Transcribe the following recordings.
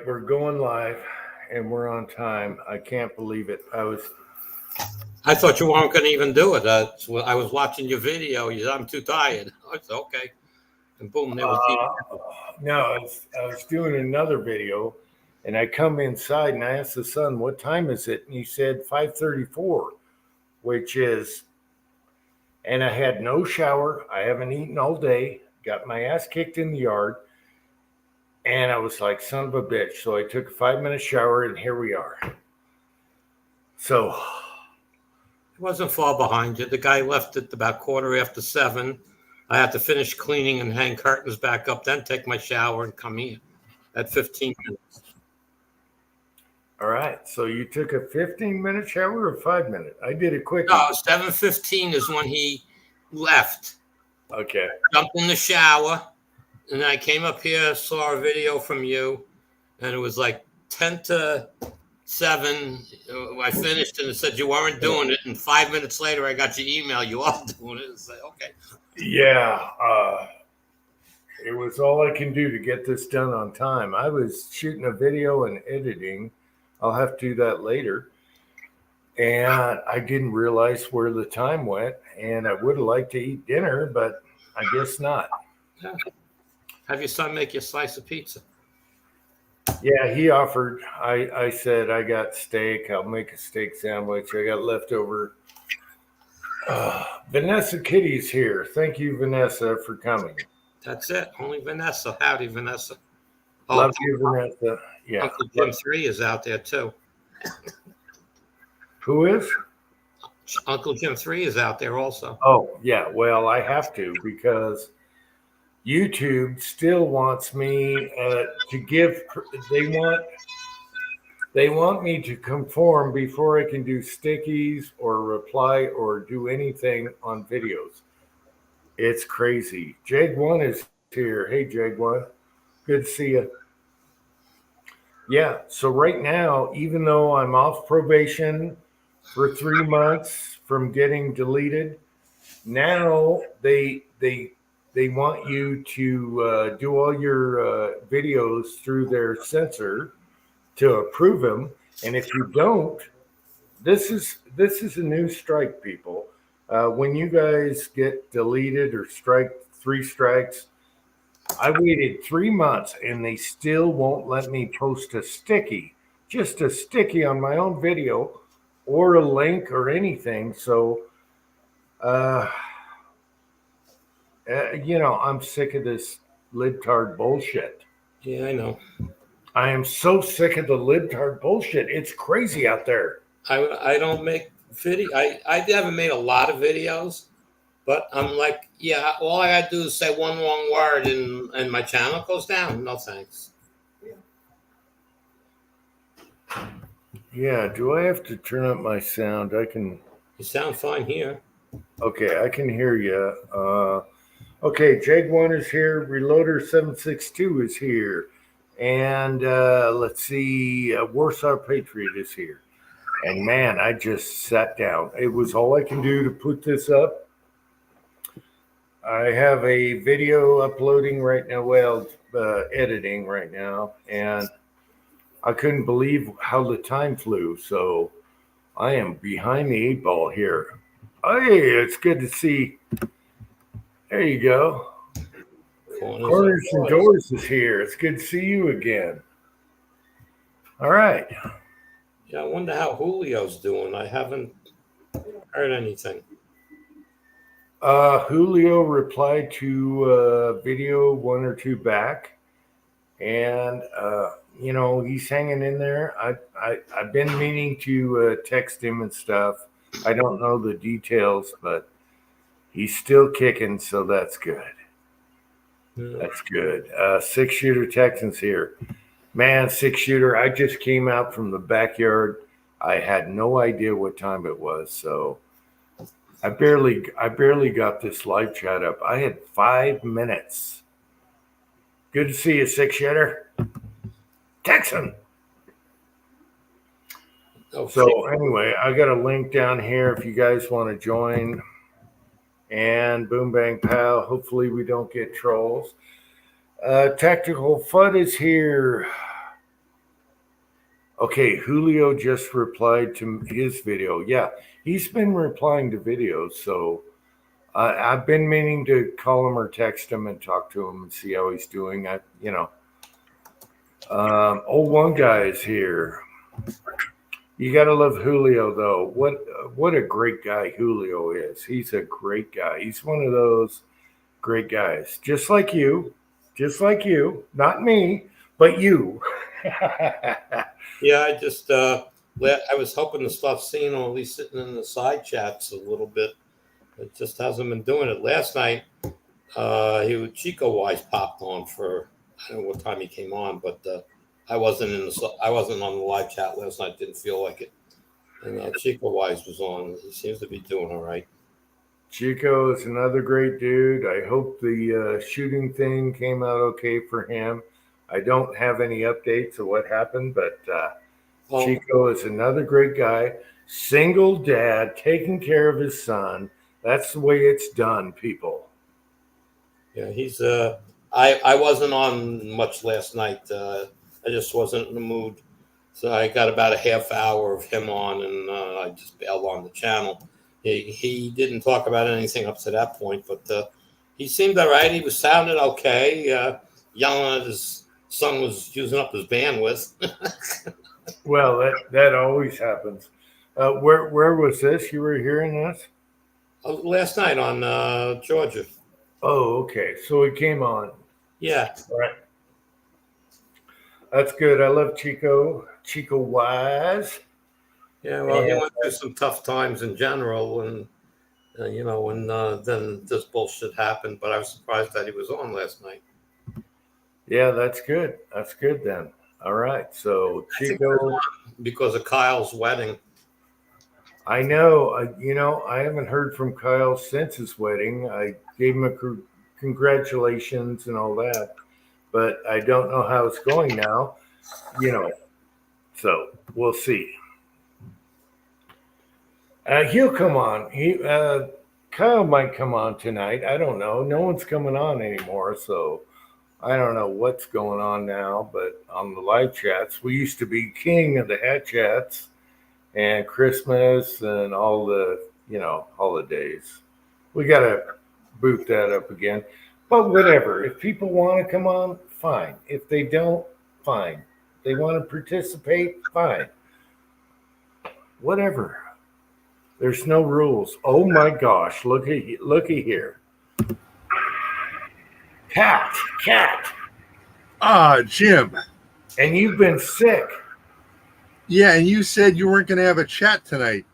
right, we're going live and we're on time. I can't believe it. I thought you weren't going to even do it. So I was watching your video. You said, I'm too tired. I said, okay. And boom, there was no, I was doing another video and I come inside and I asked the son, what time is it? And he said 5:34, which is, and I had no shower. I haven't eaten all day, got my ass kicked in the yard. And I was like, son of a bitch. So I took a 5-minute shower and here we are. So it wasn't far behind you. The guy left at about 7:15. I had to finish cleaning and hang curtains back up, then take my shower and come here at 15 minutes. All right. So you took a 15-minute shower or 5-minute? I did it quick. No, 7:15 is when he left. Okay. Jumped in the shower, and I came up here, saw a video from you, and it was like 10:07. I finished, and it said you weren't doing it. And 5 minutes later, I got your email. You are doing it. It's like, okay. Yeah. It was all I can do to get this done on time. I was shooting a video and editing. I'll have to do that later. And I didn't realize where the time went. And I would have liked to eat dinner, but I guess not. Yeah. Have your son make you a slice of pizza. Yeah, he offered. I said, I got steak. I'll make a steak sandwich. I got leftover. Vanessa Kitty's here. Thank you, Vanessa, for coming. That's it. Only Vanessa. Howdy, Vanessa. Oh, love you, Vanessa. Yeah. Uncle Jim 3 is out there, too. Who is? Uncle Jim 3 is out there also. Oh, yeah. Well, I have to because YouTube still wants me to give. They want me to conform before I can do stickies or reply or do anything on videos. It's crazy. Jag1 is here. Hey, Jag1. Good to see you. Yeah. So right now, even though I'm off probation for 3 months from getting deleted, now they want you to do all your videos through their censor to approve them. And if you don't, this is a new strike, people. When you guys get deleted or 3 strikes, I waited 3 months and they still won't let me post a sticky, just a sticky on my own video or a link or anything. So, I'm sick of this libtard bullshit. Yeah, I know. I am so sick of the libtard bullshit. It's crazy out there. I don't make video. I haven't made a lot of videos, but I'm like, yeah, all I got to do is say one wrong word and my channel goes down. No thanks. Yeah, do I have to turn up my sound? You sound fine here. Okay, I can hear you. Okay, Jag1 is here. Reloader762 is here. And let's see, Warsaw Patriot is here. And man, I just sat down. It was all I can do to put this up. I have a video uploading right now, editing right now. And I couldn't believe how the time flew. So I am behind the 8 ball here. Hey, it's good to see. There you go. Corners and Doors is here. It's good to see you again. All right. Yeah, I wonder how Julio's doing. I haven't heard anything. Julio replied to video 1 or 2 back, and he's hanging in there. I've been meaning to text him and stuff. I don't know the details, but he's still kicking, so that's good. That's good. 6-shooter Texans here. Man, 6-shooter, I just came out from the backyard. I had no idea what time it was, so I barely got this live chat up. I had 5 minutes. Good to see you, 6-shooter. Texan. So anyway, I got a link down here if you guys want to join. And boom, bang, pow. Hopefully we don't get trolls. Tactical FUD is here. Okay, Julio just replied to his video. Yeah, he's been replying to videos, so I've been meaning to call him or text him and talk to him and see how he's doing. One guy is here. You gotta love Julio though. What a great guy Julio is. He's a great guy. He's one of those great guys, just like you, Not me, but you. Yeah, I was hoping to start seeing him at least sitting in the side chats a little bit. It just hasn't been doing it. Last night, Chico Wise popped on for I don't know what time he came on, but I wasn't on the live chat last night. Didn't feel like it. And Chico Wise was on. He seems to be doing all right. Chico is another great dude. I hope the shooting thing came out okay for him. I don't have any updates of what happened, but Chico is another great guy. Single dad, taking care of his son. That's the way it's done, people. Yeah, he's. I wasn't on much last night. I just wasn't in the mood, so I got about a half hour of him on, and I just bailed on the channel. He didn't talk about anything up to that point, but he seemed all right. He was sounding okay. Yelling at his son was using up his bandwidth. Well, that always happens. Where was this? You were hearing this? Last night on Georgia. Oh, okay. So it came on. Yeah. All right. That's good. I love Chico Wise. Yeah, well, he went through some tough times in general, and then this bullshit happened. But I was surprised that he was on last night. Yeah, that's good. That's good then. All right. So Chico, because of Kyle's wedding. I know. I haven't heard from Kyle since his wedding. I gave him a congratulations and all that, but I don't know how it's going now. So we'll see. He'll come on. Kyle might come on tonight. I don't know. No one's coming on anymore, so I don't know what's going on now. But on the live chats, we used to be king of the hat chats and Christmas and all the holidays. We gotta boot that up again. But whatever. If people want to come on, fine. If they don't, fine. They want to participate, fine. Whatever. There's no rules. Oh my gosh! Looky here. Cat. Jim. And you've been sick. Yeah, and you said you weren't going to have a chat tonight.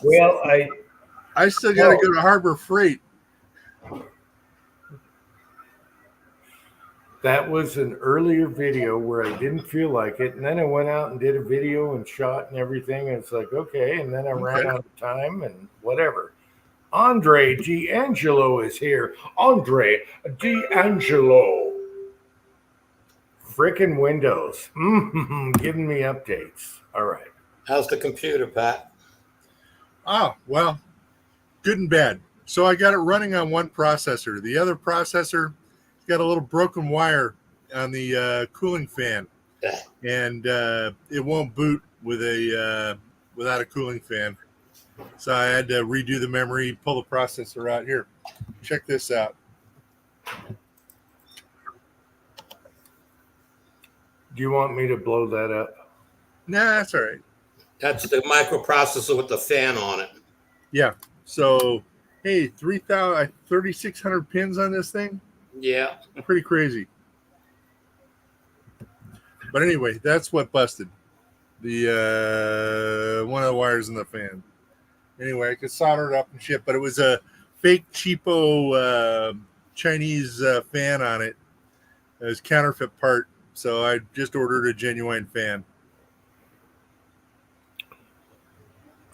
Well, I still got to go to Harbor Freight. That was an earlier video where I didn't feel like it. And then I went out and did a video and shot and everything. And it's like, okay. And then I ran out of time and whatever. Andre D'Angelo is here. Andre D'Angelo. Frickin' Windows. Giving me updates. All right. How's the computer, Pat? Oh, well, good and bad. So I got it running on one processor. The other processor got a little broken wire on the cooling fan, and it won't boot with without a cooling fan. So I had to redo the memory, pull the processor out. Here, check this out. Do you want me to blow that up? Nah, that's all right. That's the microprocessor with the fan on it. Yeah. So, hey, 3,600 pins on this thing? Yeah. Pretty crazy. But anyway, that's what busted. The one of the wires in the fan. Anyway, I could solder it up and shit, but it was a fake cheapo Chinese fan on it. It was counterfeit part, so I just ordered a genuine fan.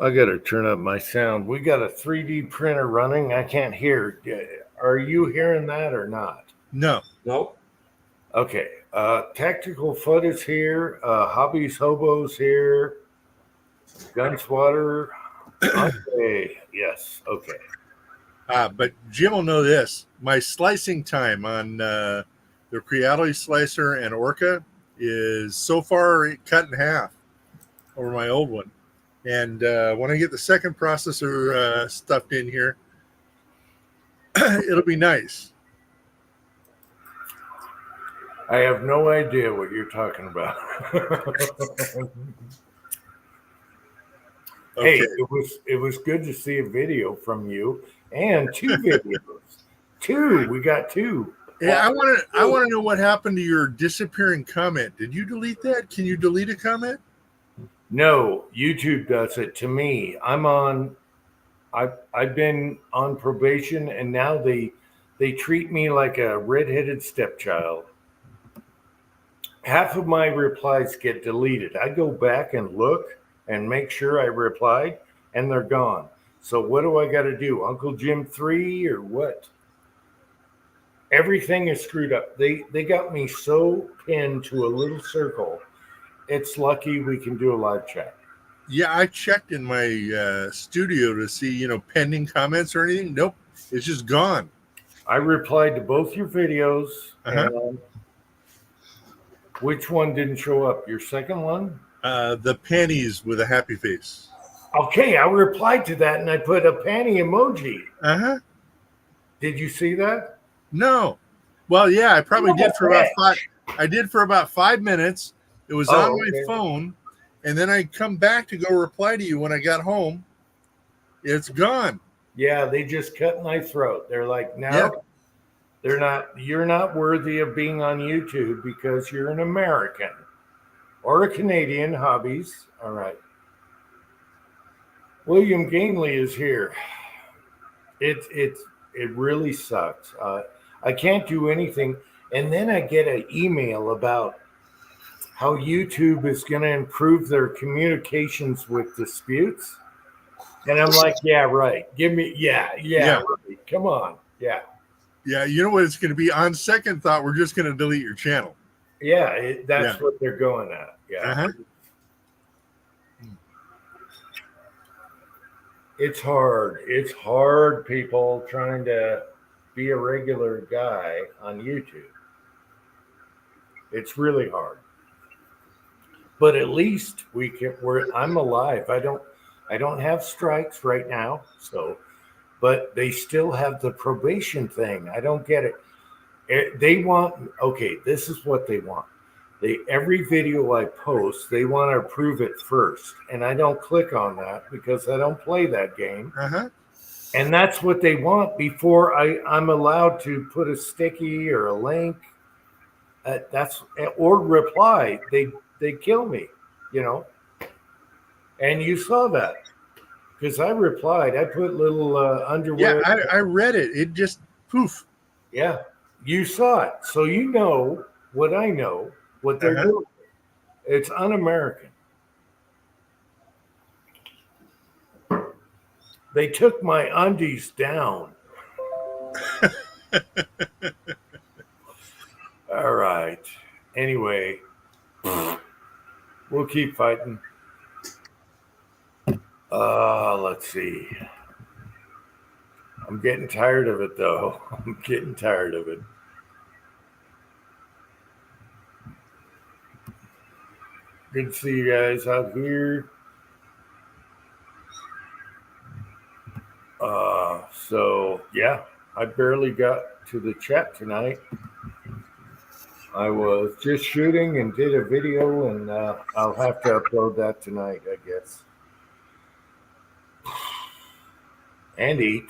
I got to turn up my sound. We got a 3D printer running. I can't hear. Are you hearing that or not? No. Nope. Okay. Tactical Foot is here. Hobbies Hobo's here. Gunswatter. Okay. Yes. Okay. But Jim will know this. My slicing time on the Creality Slicer and Orca is so far cut in half over my old one. And when I get the second processor stuffed in here, it'll be nice. I have no idea what you're talking about. Okay. Hey, it was good to see a video from you and 2 videos. 2, we got 2. Yeah, I want to know what happened to your disappearing comment. Did you delete that? Can you delete a comment? No, YouTube does it to me. I've been on probation, and now they treat me like a redheaded stepchild. Half of my replies get deleted. I go back and look and make sure I replied, and they're gone. So what do I got to do? Uncle Jim 3 or what? Everything is screwed up. They got me so pinned to a little circle. It's lucky we can do a live chat. Yeah, I checked in my studio to see, pending comments or anything. Nope, it's just gone. I replied to both your videos. Uh-huh. And which one didn't show up? Your second one? The panties with a happy face. Okay, I replied to that and I put a panty emoji. Uh-huh. Did you see that? No. Well, yeah, I probably did for about 5. I did for about 5 minutes. It was on my phone, and then I come back to go reply to you when I got home. It's gone. Yeah, they just cut my throat. They're like, no, you're not worthy of being on YouTube because you're an American or a Canadian. Hobbies. All right. William Gainley is here. It really sucks. I can't do anything. And then I get an email about how YouTube is going to improve their communications with disputes. And I'm like, yeah, right. Give me, yeah. Right. Come on. Yeah. Yeah, you know what it's going to be? On second thought, we're just going to delete your channel. Yeah, that's what they're going at. Yeah. Uh-huh. It's hard. It's hard, people, trying to be a regular guy on YouTube. It's really hard. But at least I'm alive. I don't have strikes right now, but they still have the probation thing. I don't get it. They want, this is what they want. Every video I post, they want to approve it first. And I don't click on that because I don't play that game. Uh-huh. And that's what they want before I'm allowed to put a sticky or a link. Or reply. They kill me, And you saw that because I replied. I put little underwear. Yeah, I read it. It just poof. Yeah, you saw it. So you know what I know, what they're doing. It's un-American. They took my undies down. All right. Anyway, we'll keep fighting. Let's see. I'm getting tired of it, though. I'm getting tired of it. Good to see you guys out here. So, yeah, I barely got to the chat tonight. I was just shooting and did a video, and I'll have to upload that tonight, I guess. And eat.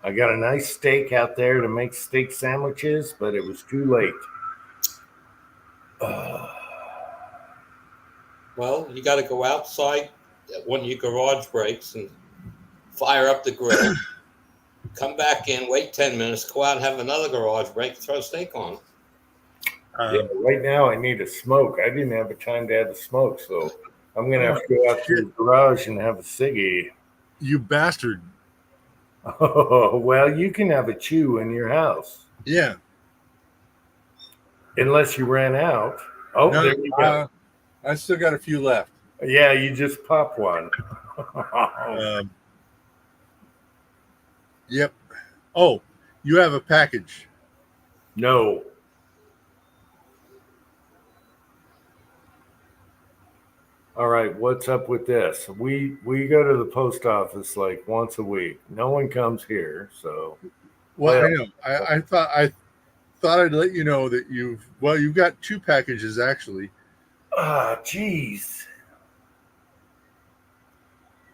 I got a nice steak out there to make steak sandwiches, but it was too late. Well, you got to go outside at one of your garage breaks and fire up the grill. Come back in, wait 10 minutes, go out and have another garage break, throw steak on. Right now, I need a smoke. I didn't have the time to have the smoke, so I'm going to have to go out to the garage and have a ciggy. You bastard. Oh, well, you can have a chew in your house. Yeah. Unless you ran out. Oh, No, there you go. I still got a few left. Yeah, you just pop one. Yep. Oh, you have a package. No. All right, what's up with this? We go to the post office like once a week. No one comes here, so Well, I know. I thought I'd let you know that you've got two packages actually. jeez.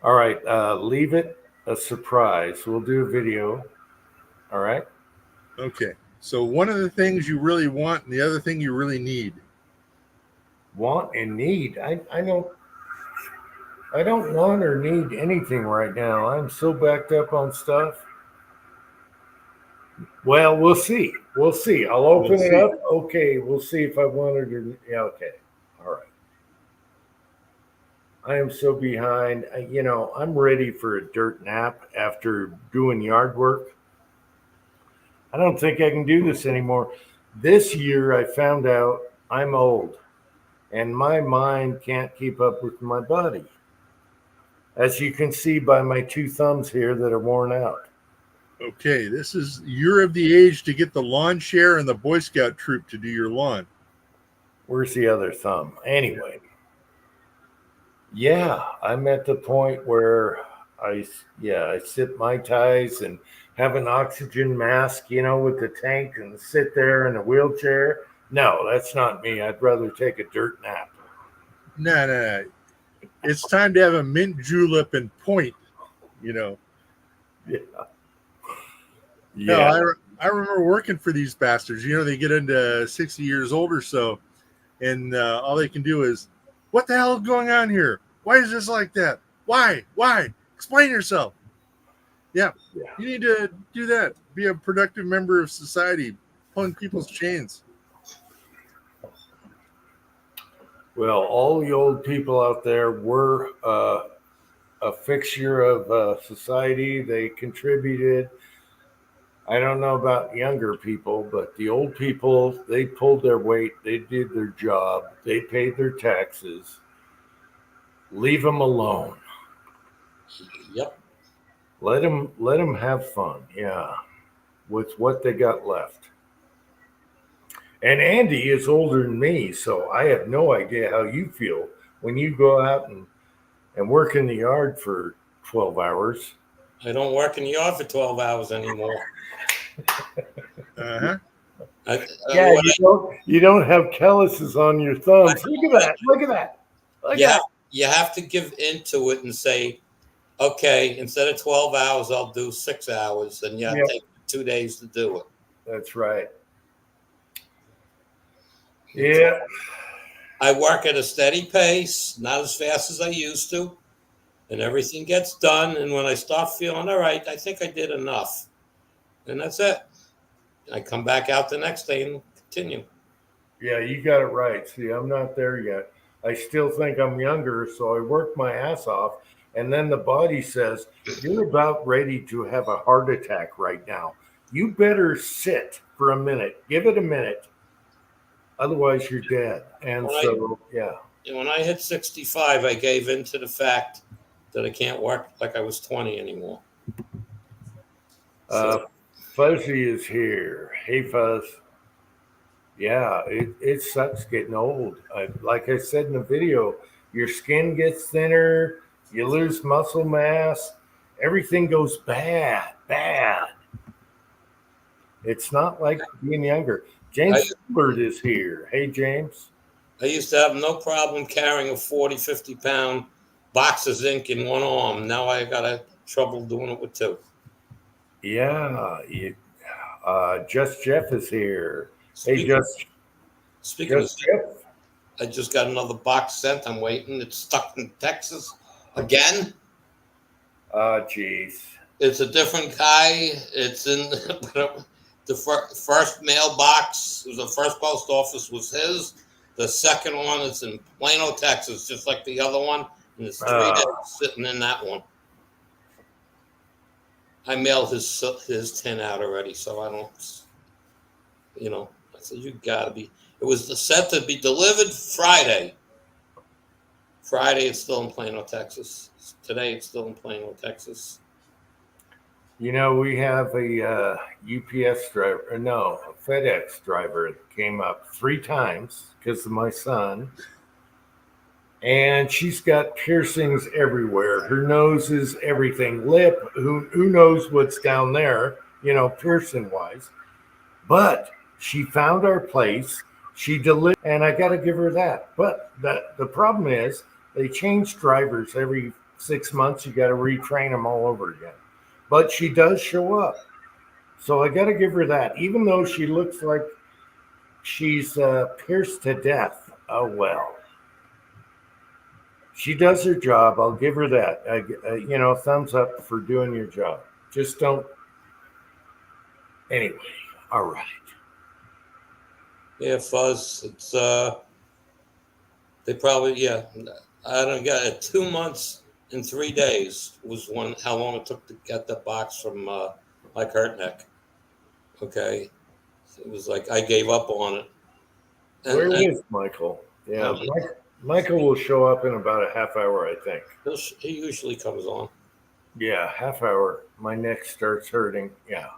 All right, leave it a surprise. We'll do a video. All right. Okay. So one of the things you really want and the other thing you really need. Want and need. I don't want or need anything right now. I'm so backed up on stuff. Well, we'll see. We'll see. I'll open We'll it see. up. Okay, we'll see if I want it or yeah. Okay. All right. I am so behind. I'm ready for a dirt nap after doing yard work. I don't think I can do this anymore. This year, I found out I'm old and my mind can't keep up with my body. As you can see by my two thumbs here that are worn out. Okay, you're of the age to get the lawn chair and the Boy Scout troop to do your lawn. Where's the other thumb? Anyway, yeah, I'm at the point where I sip Mai Tais and have an oxygen mask, with the tank and sit there in a wheelchair. No, that's not me. I'd rather take a dirt nap. No, no, no. It's time to have a mint julep and point. Yeah. Hell, Yeah. I remember working for these bastards. They get into 60 years old or so, and all they can do is, what the hell is going on here? Why is this like that? Why? Explain yourself. Yeah, Yeah. you need to do that. Be a productive member of society, pulling people's chains. Well, all the old people out there were a fixture of society. They contributed. I don't know about younger people, but the old people, they pulled their weight. They did their job. They paid their taxes. Leave them alone. Yep. Let them have fun. Yeah, with what they got left. And Andy is older than me, so I have no idea how you feel when you go out and work in the yard for 12 hours. I don't work in the yard for 12 hours anymore. Uh-huh. Yeah, you don't have calluses on your thumbs. Look at that. Look at that. Look Yeah, at you have to give into it and say, okay, instead of 12 hours, I'll do 6 hours, and you have Yep. to take 2 days to do it. That's right. Yeah. I work at a steady pace, not as fast as I used to, and everything gets done. And when I start feeling all right, I think I did enough. And that's it. I come back out the next day and continue. Yeah, you got it right. See, I'm not there yet. I still think I'm younger, so I work my ass off. And then the body says, you're about ready to have a heart attack right now. You better sit for a minute. Give it a minute. Otherwise, you're dead. And so, yeah. And when I hit 65, I gave in to the fact that I can't work like I was 20 anymore. Fuzzy is here. Hey, Fuzz. Yeah, it sucks getting old. Like I said in the video, your skin gets thinner, you lose muscle mass, everything goes bad. It's not like being younger. James Stewart is here. Hey, James. I used to have no problem carrying a 40, 50-pound box of zinc in one arm. Now I got trouble doing it with two. Yeah. Just Jeff is here. Speaking of Jeff. I just got another box sent. I'm waiting. It's stuck in Texas again. Geez. It's a different guy. It's in the first mailbox. The first post office was his. The second one is in Plano, Texas, just like the other one. And there's 3 days sitting in that one. I mailed his tin out already, so I don't, I said, you gotta be. It was set to be delivered Friday. Friday, it's still in Plano, Texas. Today, it's still in Plano, Texas. We have a UPS driver, a FedEx driver that came up 3 times because of my son. and she's got piercings everywhere. Her nose is everything. Lip, who knows what's down there, piercing wise. But she found our place. She delivered, and I got to give her that. But the problem is they change drivers every 6 months. You got to retrain them all over again. But she does show up. So I got to give her that. Even though she looks like she's pierced to death. Oh, well. She does her job. I'll give her that. Thumbs up for doing your job. Just don't. Anyway, all right. Yeah, Fuzz. It's they probably I don't get it. 2 months and 3 days was how long it took to get the box from Mike Hurtneck. Okay, it was like I gave up on it. Where is Michael? Yeah, Michael will show up in about a half hour, I think. He usually comes on. Yeah, half hour. My neck starts hurting. Yeah.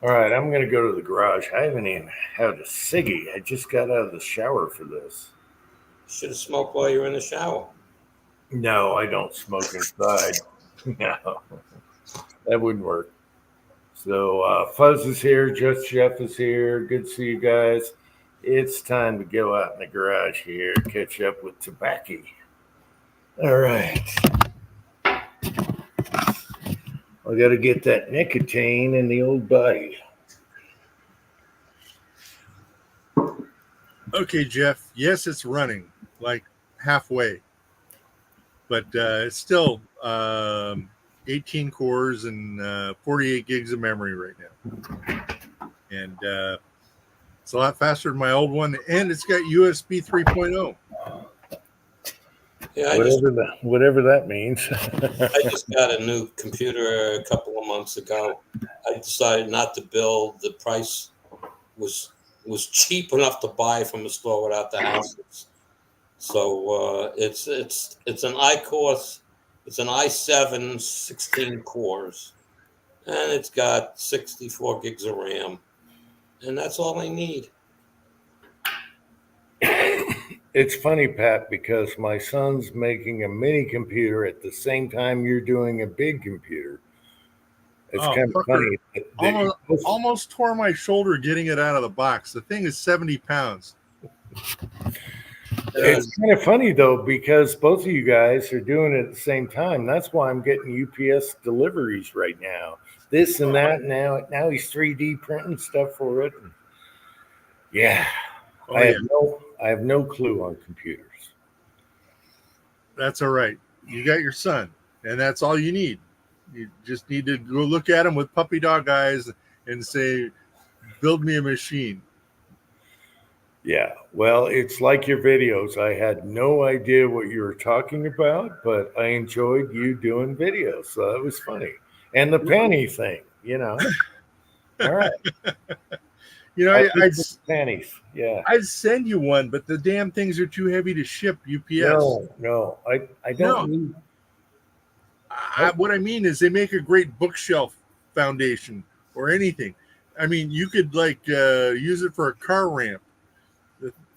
All right, I'm going to go to the garage. I haven't even had a ciggy. I just got out of the shower for this. Should have smoked while you were in the shower. No, I don't smoke inside. No, that wouldn't work. So Fuzz is here. Just Jeff is here. Good to see you guys. It's time to go out in the garage here, catch up with tobacco. All right. I got to get that nicotine in the old body. Okay, Jeff. Yes, it's running like halfway, but it's still 18 cores and 48 gigs of memory right now. And it's a lot faster than my old one, and it's got USB 3.0. Yeah, whatever that means. I just got a new computer a couple of months ago. I decided not to build. The price was cheap enough to buy from the store without the hassles. So it's an iCore. It's an i7 16 cores, and it's got 64 gigs of RAM, and that's all I need. It's funny, Pat, because my son's making a mini computer at the same time you're doing a big computer. It's kind of funny. Almost tore my shoulder getting it out of the box. The thing is 70 pounds. It's kind of funny, though, because both of you guys are doing it at the same time. That's why I'm getting UPS deliveries right now. This and that. Now he's 3D printing stuff for it. Yeah. I have no clue on computers. That's all right. You got your son, and that's all you need. You just need to go look at him with puppy dog eyes and say, build me a machine. Yeah, well, it's like your videos. I had no idea what you were talking about, but I enjoyed you doing videos. So it was funny. And the penny thing, All right. I'd panties. Yeah. I'd send you one, but the damn things are too heavy to ship UPS. No, I don't need. What I mean is they make a great bookshelf foundation or anything. I mean, you could use it for a car ramp.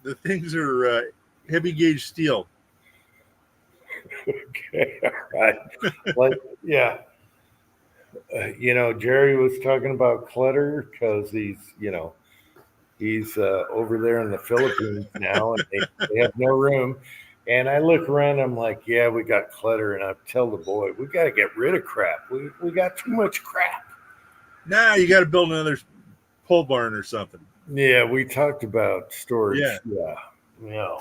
The things are heavy gauge steel. Okay, all right. Yeah. Jerry was talking about clutter because he's over there in the Philippines now, and they have no room. And I look around, I'm like, yeah, we got clutter. And I tell the boy, we got to get rid of crap. We got too much crap. Nah, you got to build another pole barn or something. Yeah, we talked about storage. Yeah.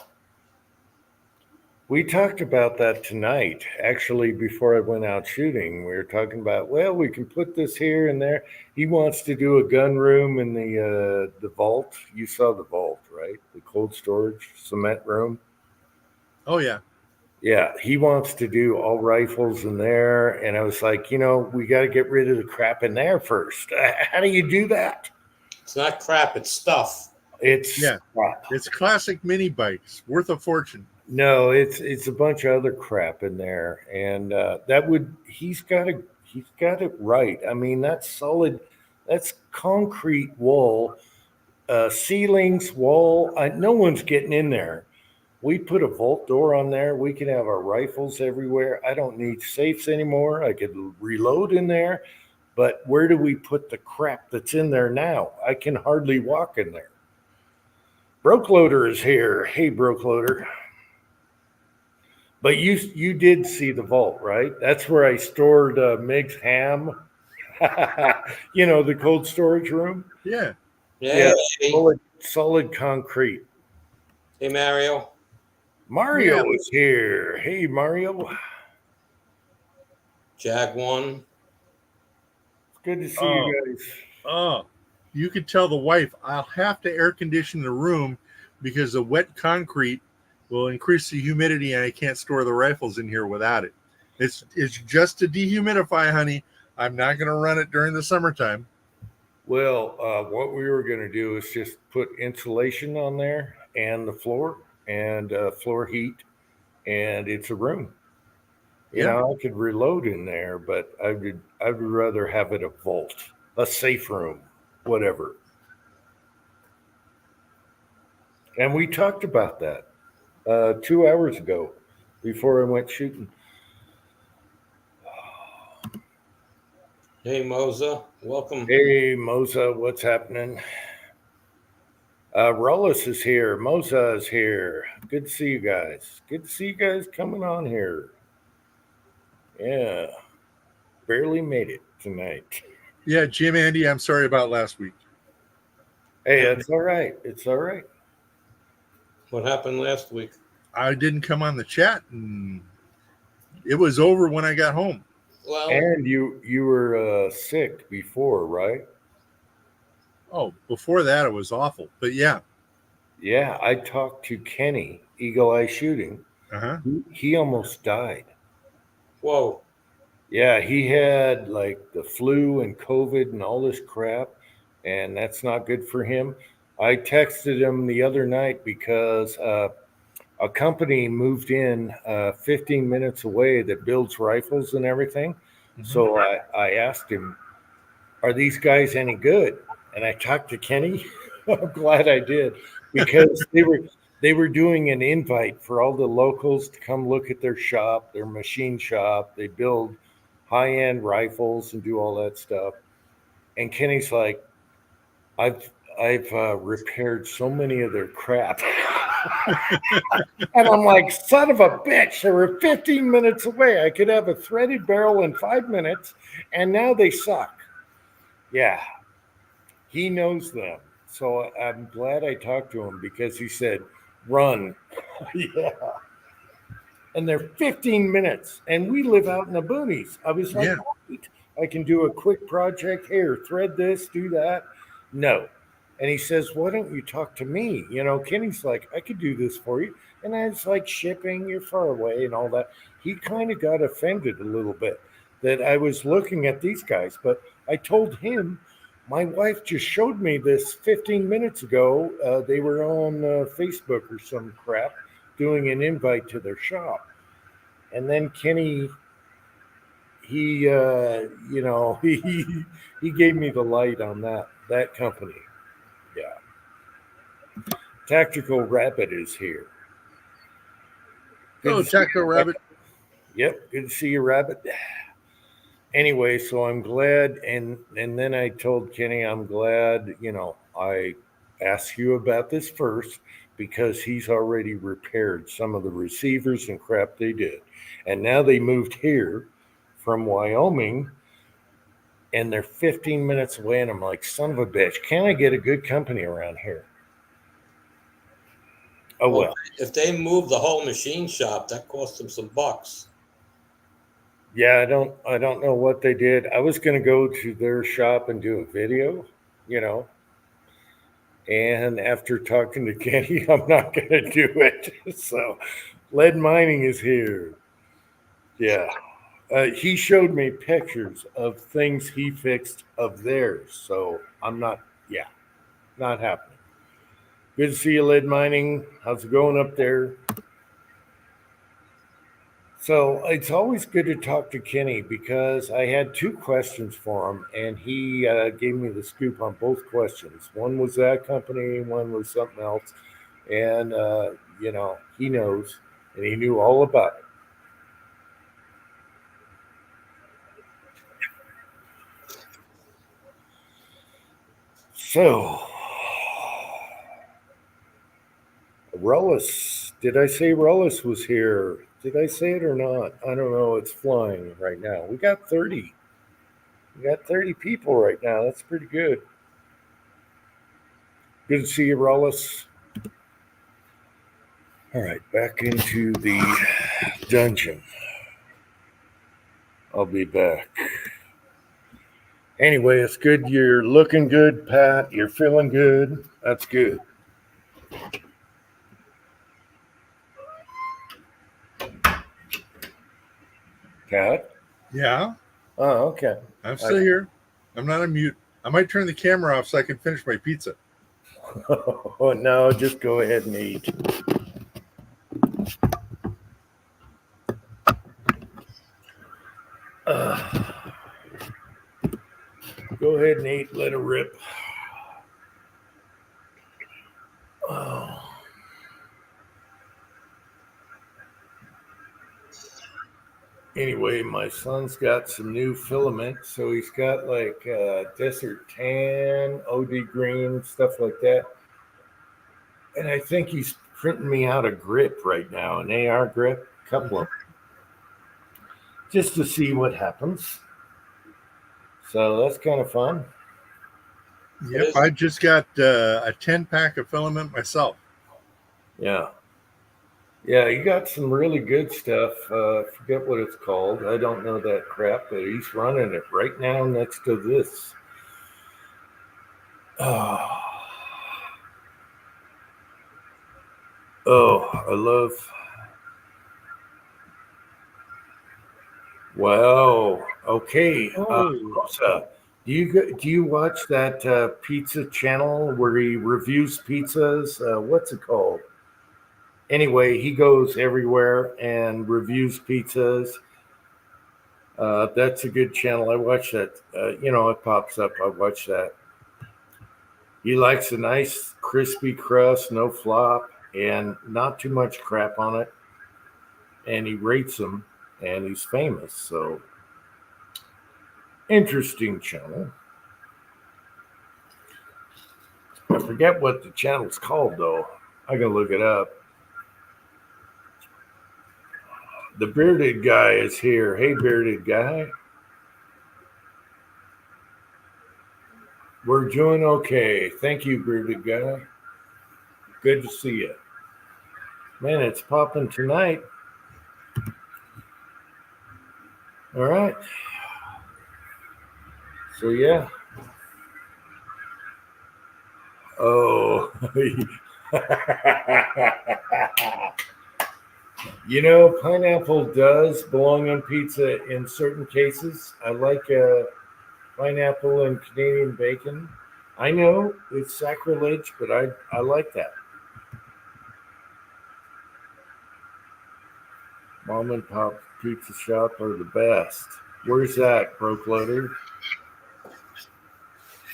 We talked about that tonight. Actually, before I went out shooting, we were talking about, well, we can put this here and there. He wants to do a gun room in the vault. You saw the vault, right? The cold storage cement room. Oh, yeah. Yeah, he wants to do all rifles in there. And I was like, we got to get rid of the crap in there first. How do you do that? It's not crap, it's stuff. It's crap. It's classic mini bikes, worth a fortune. No, it's a bunch of other crap in there. And he's got it right. I mean, that's solid, that's concrete wall, ceilings, wall. No one's getting in there We put a vault door on there. We can have our rifles everywhere. I don't need safes anymore. I could reload in there. But where do we put the crap that's in there now? I can hardly walk in there. Broke Loader is here. Hey, Broke Loader. But you did see the vault, right? That's where I stored Meg's ham. The cold storage room. Yeah. Yeah. Solid concrete. Hey, Mario. Mario is here. Hey, Mario. Jag 1. Good to see you guys. Oh, you could tell the wife, I'll have to air condition the room because the wet concrete will increase the humidity and I can't store the rifles in here without it. It's just to dehumidify, honey. I'm not going to run it during the summertime. Well, what we were going to do is just put insulation on there and the floor and floor heat, and it's a room. I could reload in there, but I would rather have it a vault, a safe room, whatever. And we talked about that 2 hours ago before I went shooting. Hey, Moza. Welcome. Hey, Moza, what's happening? Rollis is here. Moza is here. Good to see you guys. Good to see you guys coming on here. Yeah. Barely made it tonight. Yeah, Jim, Andy, I'm sorry about last week. Hey, it's all right. It's all right. What happened last week? I didn't come on the chat, and it was over when I got home. Well, and you were sick before, right? Oh, before that, it was awful. But yeah. Yeah, I talked to Kenny, Eagle Eye Shooting. Uh-huh. He almost died. Whoa. Yeah, he had like the flu and COVID and all this crap, and that's not good for him. I texted him the other night because a company moved in 15 minutes away that builds rifles and everything. Mm-hmm. So I asked him, are these guys any good? And I talked to Kenny. I'm glad I did, because they were doing an invite for all the locals to come look at their shop, their machine shop. They build high-end rifles and do all that stuff. And Kenny's like, I've repaired so many of their crap. And I'm like, son of a bitch, they were 15 minutes away. I could have a threaded barrel in 5 minutes, and now they suck. Yeah, he knows them. So I'm glad I talked to him, because he said, run. Yeah. And they're 15 minutes, and we live out in the boonies. I was like, I can do a quick project here, thread this, do that. No. And he says, why don't you talk to me? Kenny's like, I could do this for you. And I was like, shipping, you're far away and all that. He kind of got offended a little bit that I was looking at these guys. But I told him, my wife just showed me this 15 minutes ago. They were on Facebook or some crap doing an invite to their shop. And then Kenny, he gave me the light on that company. Yeah. Tactical Rabbit is here. Hello, Tactical Rabbit. Yep, good to see you, Rabbit. Anyway, so I'm glad, and then I told Kenny, I'm glad, I asked you about this first, because he's already repaired some of the receivers and crap they did. And now they moved here from Wyoming, and they're 15 minutes away, and I'm like, son of a bitch, can I get a good company around here? Oh, well. If they move the whole machine shop, that cost them some bucks. Yeah, I don't know what they did. I was going to go to their shop and do a video, and after talking to Kenny, I'm not going to do it. So Lead Mining is here. Yeah. He showed me pictures of things he fixed of theirs. So I'm not happening. Good to see you, Lead Mining. How's it going up there? So it's always good to talk to Kenny, because I had 2 questions for him, and he gave me the scoop on both questions. One was that company, one was something else. And he knows, and he knew all about it. So, Rollis, did I say Rollis was here? Did I say it or not? I don't know. It's flying right now. We got 30. We got 30 people right now. That's pretty good. Good to see you, Rollis. All right, back into the dungeon. I'll be back. Anyway, it's good. You're looking good, Pat. You're feeling good. That's good. Pat? Yeah, Oh, okay. I'm still here. I'm not on mute. I might turn the camera off so I can finish my pizza. Oh, no, just go ahead and eat. Go ahead and eat. Let it rip. Oh. Anyway, my son's got some new filament, so he's got like desert tan, OD green, stuff like that. And I think he's printing me out a grip right now, an AR grip, a couple of them, just to see what happens. So that's kind of fun. Yep, I just got a 10-pack of filament myself. Yeah. Yeah, you got some really good stuff. I forget what it's called. I don't know that crap, but he's running it right now next to this. Oh, I love. Wow. Okay. Rosa, do you watch that pizza channel where he reviews pizzas? What's it called? Anyway, he goes everywhere and reviews pizzas. That's a good channel. I watch that. It pops up. I watch that. He likes a nice crispy crust, no flop, and not too much crap on it. And he rates them, and he's famous. So, interesting channel. I forget what the channel's called, though. I can look it up. The bearded guy is here. Hey, bearded guy. We're doing okay. Thank you, bearded guy. Good to see you. Man, it's popping tonight. All right. So, yeah. Oh. Pineapple does belong on pizza in certain cases. I like pineapple and Canadian bacon. I know it's sacrilege, but I like that. Mom and pop pizza shop are the best. Where's that, Broke Loader?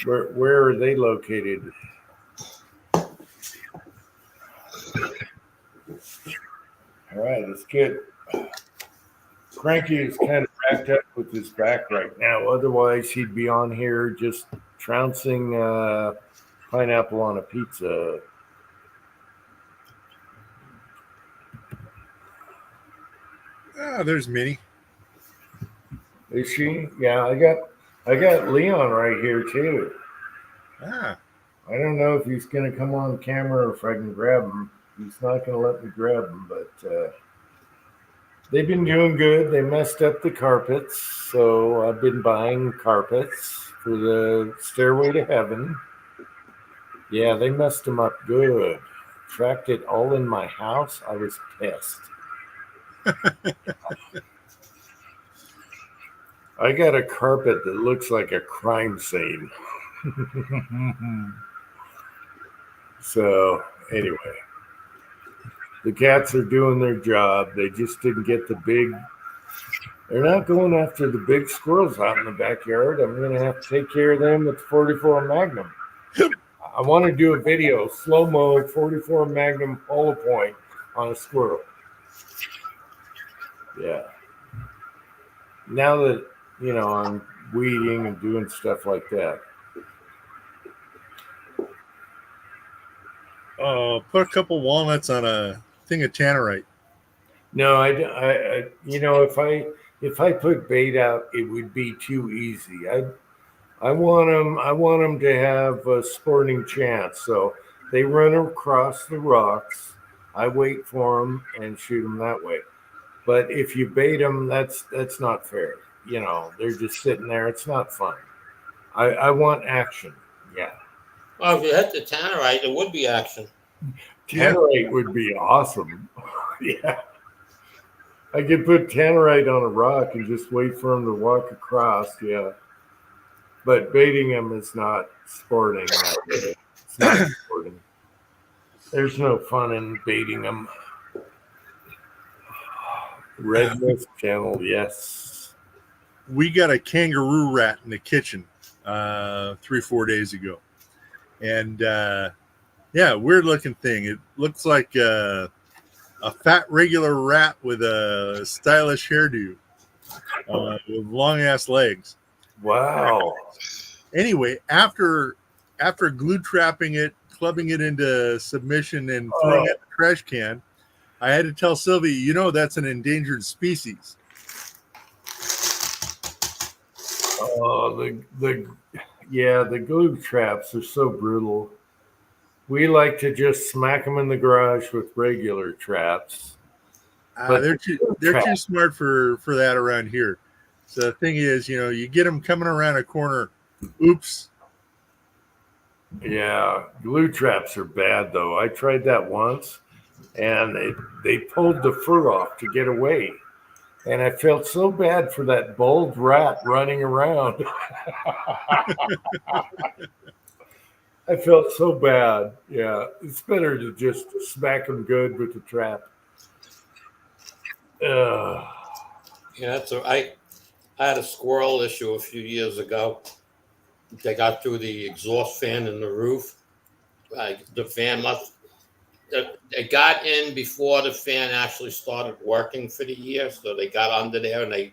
Where are they located? All right, let's get Cranky is kind of racked up with his back right now. Otherwise, he'd be on here just trouncing pineapple on a pizza. Ah, there's Minnie. Is she? Yeah, I got Leon right here too. Ah, I don't know if he's gonna come on camera or if I can grab him. He's not gonna let me grab him, but they've been doing good. They messed up the carpets, so I've been buying carpets for the stairway to heaven. Yeah, they messed them up good. Tracked it all in my house. I was pissed. I got a carpet that looks like a crime scene. So, anyway, the cats are doing their job. They just didn't get they're not going after the big squirrels out in the backyard. I'm going to have to take care of them with the 44 Magnum. I want to do a video, slow-mo, 44 Magnum hollow point, on a squirrel. Yeah. Now that I'm weeding and doing stuff like that. Put a couple walnuts on a thing of tannerite. No, if I put bait out, it would be too easy. I want them to have a sporting chance. So they run across the rocks. I wait for them and shoot them that way. But if you bait them, that's not fair. They're just sitting there. It's not fun. I want action. Yeah, Well, if you hit the tannerite, it would be action. Yeah. tannerite would be awesome. Yeah, I could put tannerite on a rock and just wait for them to walk across. Yeah, but baiting them is not sporting. It's not sporting. There's no fun in baiting them. Red Wolf Channel, yes. We got a kangaroo rat in the kitchen 3-4 days ago, and yeah, weird looking thing. It looks like a fat regular rat with a stylish hairdo, with long ass legs. Wow. Anyway, after glue trapping it, clubbing it into submission, and throwing it in the trash can, I had to tell Sylvie, that's an endangered species. Oh, the glue traps are so brutal. We like to just smack them in the garage with regular traps. But They're too smart for that around here. So the thing is, you get them coming around a corner. Oops. Yeah, glue traps are bad though. I tried that once, and they pulled the fur off to get away, and I felt so bad for that bold rat running around. I felt so bad. Yeah, it's better to just smack them good with the trap. Yeah, I had a squirrel issue a few years ago. They got through the exhaust fan in the roof. The fan it got in before the fan actually started working for the year. So they got under there and they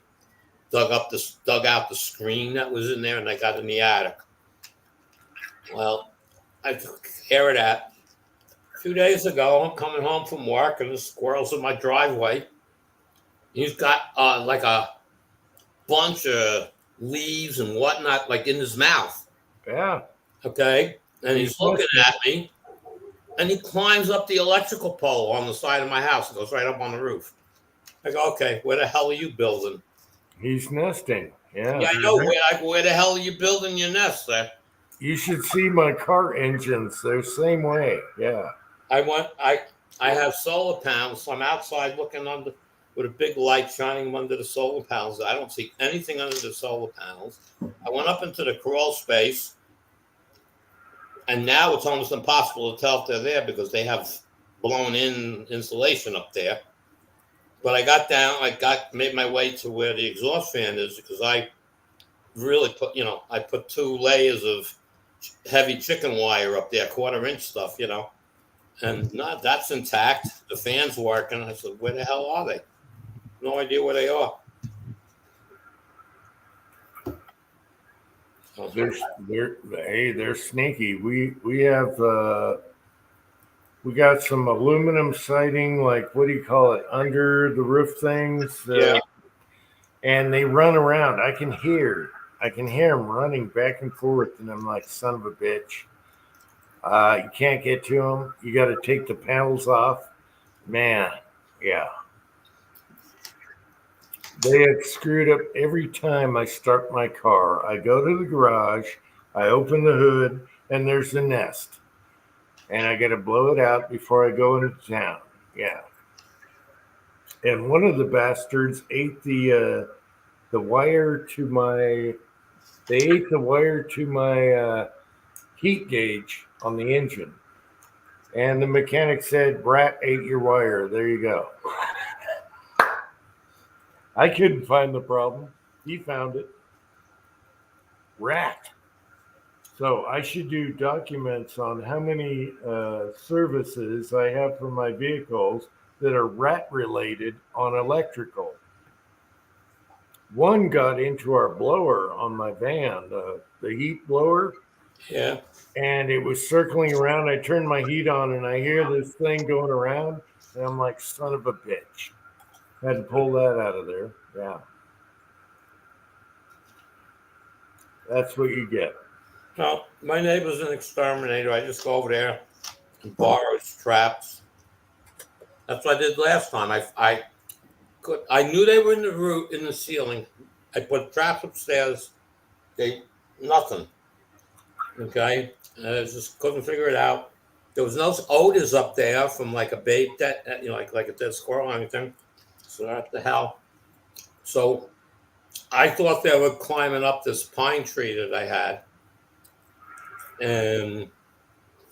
dug out the screen that was in there, and they got in the attic. Well, I took care of that. A few days ago, I'm coming home from work, and the squirrel's in my driveway. He's got like a bunch of leaves and whatnot, like in his mouth. Yeah. Okay. And he's looking at me, and he climbs up the electrical pole on the side of my house and goes right up on the roof. I go, okay, where the hell are you building? He's nesting. Yeah. Yeah, I know. Where the hell are you building your nest there? You should see my car engines. They're the same way. Yeah. I have solar panels. So I'm outside looking under with a big light shining under the solar panels. I don't see anything under the solar panels. I went up into the crawl space, and now it's almost impossible to tell if they're there because they have blown in insulation up there. But I got down, made my way to where the exhaust fan is because I really I put 2 layers of heavy chicken wire up there, 1/4 inch stuff, and that's intact. The fan's working. I said, where the hell are they? No idea where they are. They're sneaky. We have we got some aluminum siding, like what do you call it, under the roof things. Yeah. And they run around. I can hear them running back and forth, and I'm like, son of a bitch. You can't get to them. You got to take the panels off. Man, yeah. They have screwed up every time I start my car. I go to the garage, I open the hood, and there's a nest. And I got to blow it out before I go into town. Yeah. And one of the bastards ate the wire to my. They ate the wire to my heat gauge on the engine. And the mechanic said, "Brat ate your wire. There you go." I couldn't find the problem. He found it. Rat. So I should do documents on how many services I have for my vehicles that are rat related on electrical. One got into our blower on my van, the heat blower, Yeah. and it was circling around. I turned my heat on and I hear this thing going around, and I'm like, son of a bitch. Had to pull that out of there. Yeah. That's what you get. No, my neighbor's an exterminator. I just go over there and borrow his traps. That's what I did last time. I knew they were in the roof in the ceiling. I put traps upstairs. They nothing. Okay, I just couldn't figure it out. There was no odors up there from like a babe that like a dead squirrel or anything. So what the hell? So I thought they were climbing up this pine tree that I had, and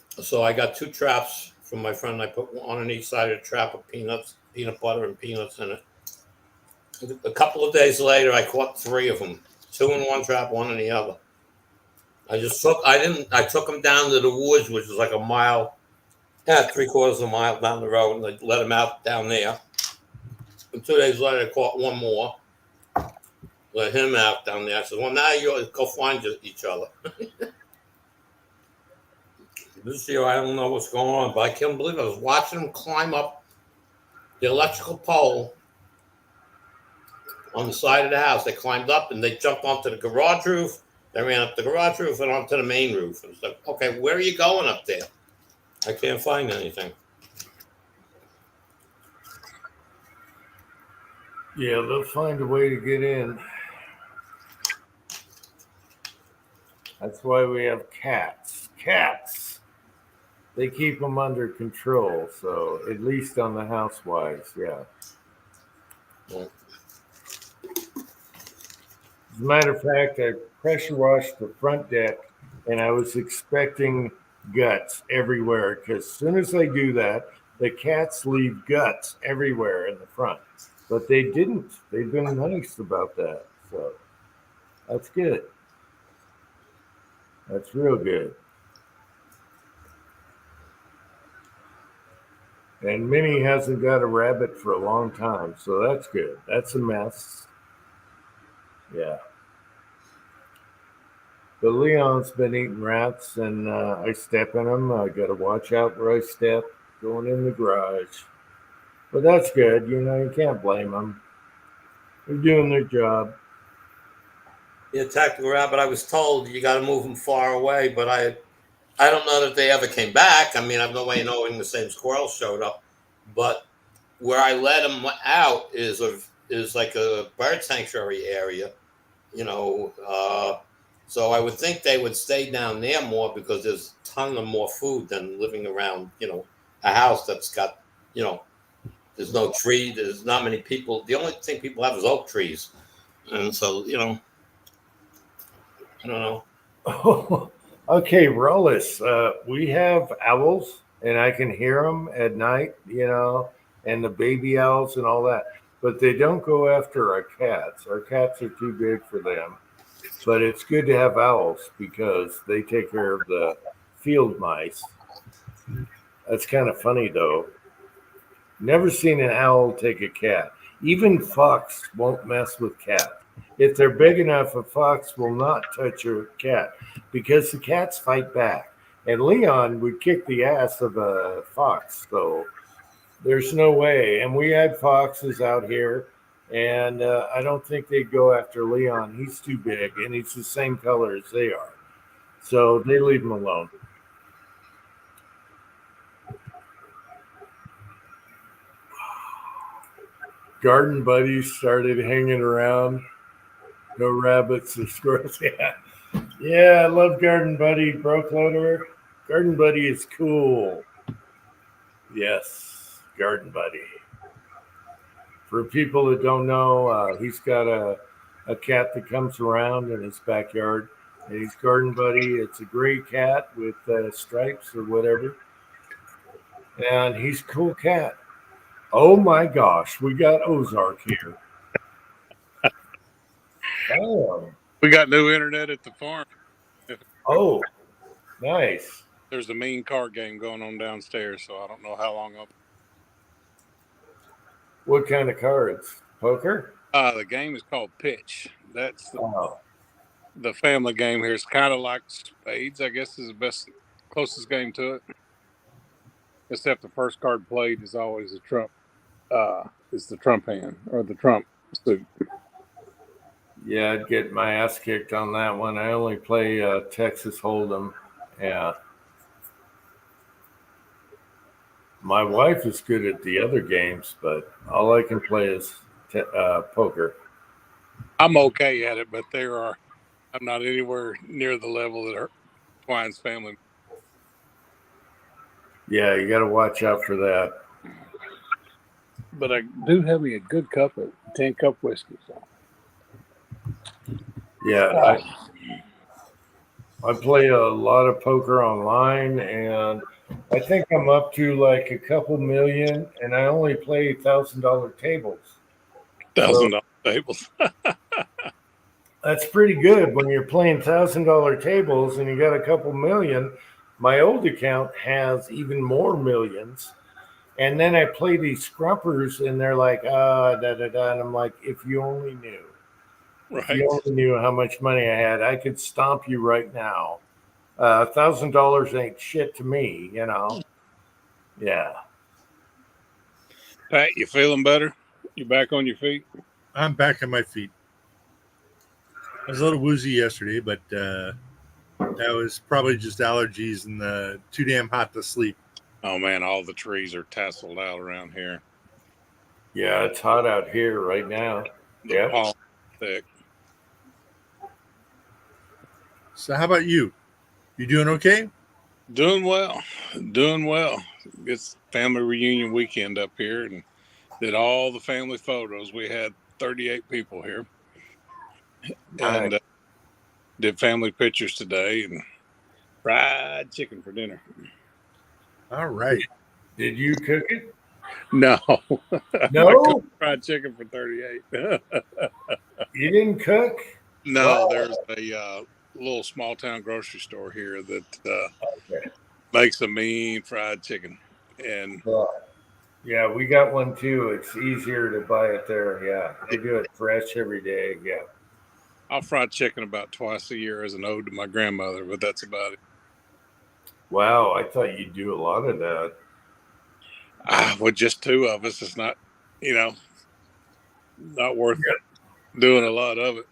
so I got two traps from my friend. I put one on each side of the trap of peanuts, peanut butter, and peanuts in it. A couple of days later, I caught three of them, two in one trap, one in the other. I took them down to the woods, which is like a mile, yeah, 3/4 of a mile down the road, and I let them out down there. And 2 days later, I caught one more, let him out down there. I said, well, now you go find each other. This year, I don't know what's going on, but I can't believe I was watching them climb up the electrical pole on the side of the house. They climbed up and they jumped onto the garage roof. They ran up the garage roof and onto the main roof. And it's like, okay, where are you going up there? I can't find anything. Yeah, they'll find a way to get in. That's why we have cats. Cats. They keep them under control. So at least on the housewives, yeah. Well, As a matter of fact, I pressure washed the front deck, and I was expecting guts everywhere because as soon as I do that, the cats leave guts everywhere in the front. But they didn't. They've been nice about that. So that's good. That's real good. And Minnie hasn't got a rabbit for a long time, so that's good. That's a mess. Yeah. But Leon's been eating rats, and I step in them. I got to watch out where I step going in the garage. But that's good. You can't blame them. They're doing their job. he attacked the rabbit. I was told you got to move them far away, but I don't know that they ever came back. I mean, I have no way of knowing the same squirrel showed up. But where I let them out is like a bird sanctuary area, you know. So I would think they would stay down there more because there's a ton of more food than living around, a house that's got, there's no tree, there's not many people. The only thing people have is oak trees. And so, I don't know. Okay, Rollis, we have owls, and I can hear them at night, and the baby owls and all that. But they don't go after our cats. Our cats are too big for them. But it's good to have owls because they take care of the field mice. That's kind of funny, though. Never seen an owl take a cat. Even fox won't mess with cats. If they're big enough, a fox will not touch a cat because the cats fight back. And Leon would kick the ass of a fox. So there's no way. And we had foxes out here, and I don't think they'd go after Leon. He's too big, and he's the same color as they are. So they leave him alone. Garden buddies started hanging around. No rabbits or squirrels. Yeah, I love Garden Buddy. Broke loader. Garden Buddy is cool. Yes, Garden Buddy. For people that don't know, he's got a cat that comes around in his backyard. And he's Garden Buddy. It's a gray cat with stripes or whatever. And he's a cool cat. Oh my gosh, we got Ozark here. Damn. We got new internet at the farm. Oh, nice. There's a mean card game going on downstairs, so I don't know how long I'll. What kind of cards? Poker? The game is called Pitch. That's Oh, the family game here. It's kind of like Spades, I guess, is the closest game to it. Except the first card played is always a trump. Is the trump hand or the trump suit. yeah, I'd get my ass kicked on that one. I only play Texas Hold'em. Yeah. My wife is good at the other games, but all I can play is poker. I'm okay at it, but I'm not anywhere near the level that her Twine's family. Yeah, you got to watch out for that. But I do have me a good cup of 10-cup whiskey. So. Yeah, I play a lot of poker online, and I think I'm up to like a couple million, and I only play $1,000 tables. $1,000 tables. That's pretty good when you're playing $1,000 tables and you got a couple million. My old account has even more millions. And then I play these scrumpers, and they're like, and I'm like, if you only knew. If Right. you only knew how much money I had, I could stomp you right now. $1,000 ain't shit to me, you know. Yeah. Pat, you feeling better? You back on your feet? I'm back on my feet. I was a little woozy yesterday, but that was probably just allergies and too damn hot to sleep. Oh man, all the trees are tasseled out around here. Yeah, it's hot out here right now. The pollen thick. So how about you? You doing okay? Doing well. It's family reunion weekend up here, and did all the family photos. We had 38 people here, and did family pictures today, and fried chicken for dinner. All right. Did you cook it? No, No? I cooked fried chicken for 38. You didn't cook? No, Wow. there's a little small town grocery store here that Okay. makes a mean fried chicken, and Yeah, we got one too. It's easier to buy it there. Yeah, they do it fresh every day. Yeah. I'll fry chicken about twice a year as an ode to my grandmother, but that's about it. Wow, I thought you'd do a lot of that. With just two of us, it's not, not worth doing a lot of it.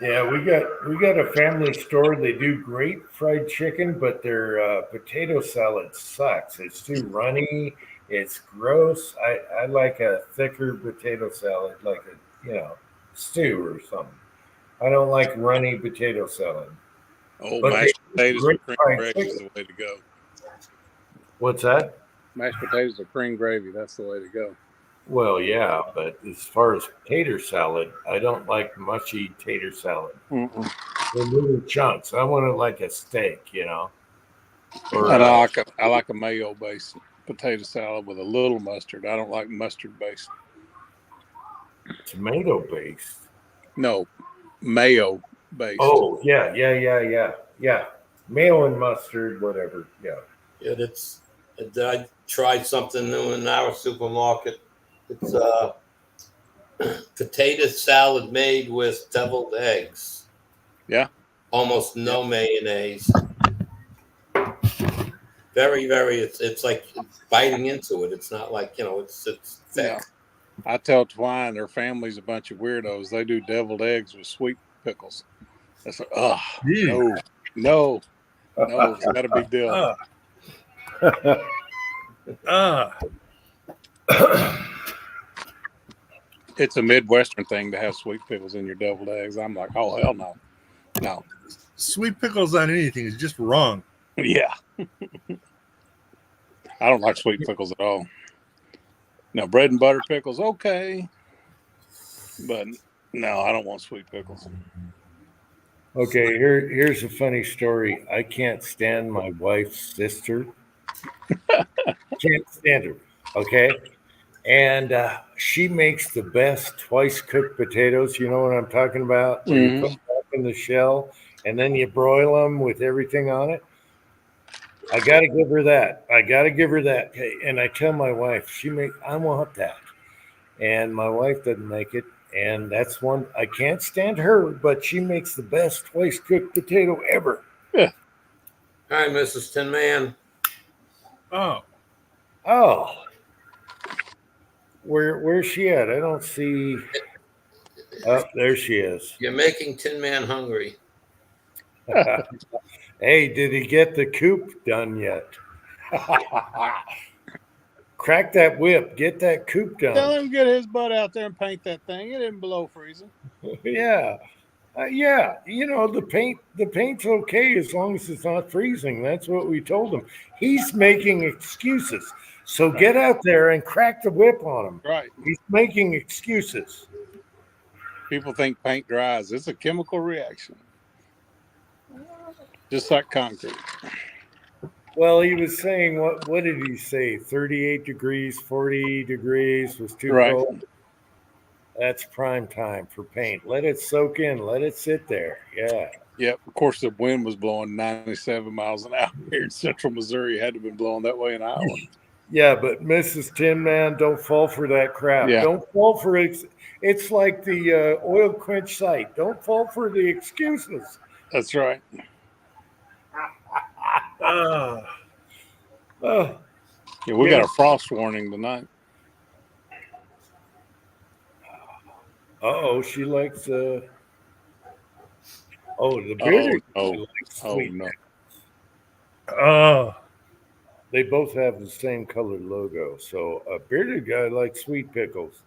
Yeah, we got a family store. They do great fried chicken, but their potato salad sucks. It's too runny. It's gross. I like a thicker potato salad, like a stew or something. I don't like runny potato salad. Oh, But mashed they potatoes do with great cream fried gravy is chicken. the way to go. What's that? Mashed potatoes with cream gravy, that's the way to go. Well, yeah, but as far as tater salad, I don't like mushy tater salad. Mm-mm. They're little chunks. I want it like a steak, Or And I like a mayo-based potato salad with a little mustard. I don't like mustard-based. tomato-based. No, mayo-based. Oh, yeah. Mayo and mustard, whatever. Yeah. Yeah, I tried something new in our supermarket. It's potato salad made with deviled eggs. Yeah. Almost no mayonnaise. Very, very. It's like biting into it. It's not like it's thick. Yeah. I tell Twine their family's a bunch of weirdos. They do deviled eggs with sweet pickles. That's like, no, it's got to be dill. It's a Midwestern thing to have sweet pickles in your deviled eggs. I'm like, oh hell no. Sweet pickles on anything is just wrong. Yeah. I don't like sweet pickles at all. Now, bread and butter pickles, okay. But no, I don't want sweet pickles. Okay, here's a funny story. I can't stand my wife's sister. Can't stand her. Okay. And she makes the best twice cooked potatoes. You know what I'm talking about? Where you put them back in the shell and then you broil them with everything on it. I got to give her that. Okay. And I tell my wife, I want that. and my wife doesn't make it. And that's one I can't stand her, but she makes the best twice cooked potato ever. Hi, Mrs. Tin Man. Oh, Oh, where's she at? I don't see. Oh, there she is. You're making Tin Man hungry. Hey, did he get the coop done yet? Crack that whip. Get that coop Tell done. him get his butt out there and paint that thing. It isn't below freezing. Yeah. Yeah, the paint's okay as long as it's not freezing. That's what we told him. He's making excuses. So get out there and crack the whip on him. Right. He's making excuses. People think paint dries. It's a chemical reaction. Just like concrete. Well, he was saying what did he say? 38 degrees, 40 degrees was too Right. cold. That's prime time for paint. Let it soak in. Let it sit there. Yeah. Yep. Of course, the wind was blowing 97 miles an hour here in central Missouri. It had to have been blowing that way in Iowa. Yeah, but Mrs. Tin Man, don't fall for that crap. Yeah. Don't fall for it. It's like the oil quench site. Don't fall for the excuses. That's right. Oh, Yeah, we got a frost warning tonight. oh, she likes the bearded Oh, guy likes Oh, sweet. no. Oh, they both have the same colored logo. So a bearded guy likes sweet pickles.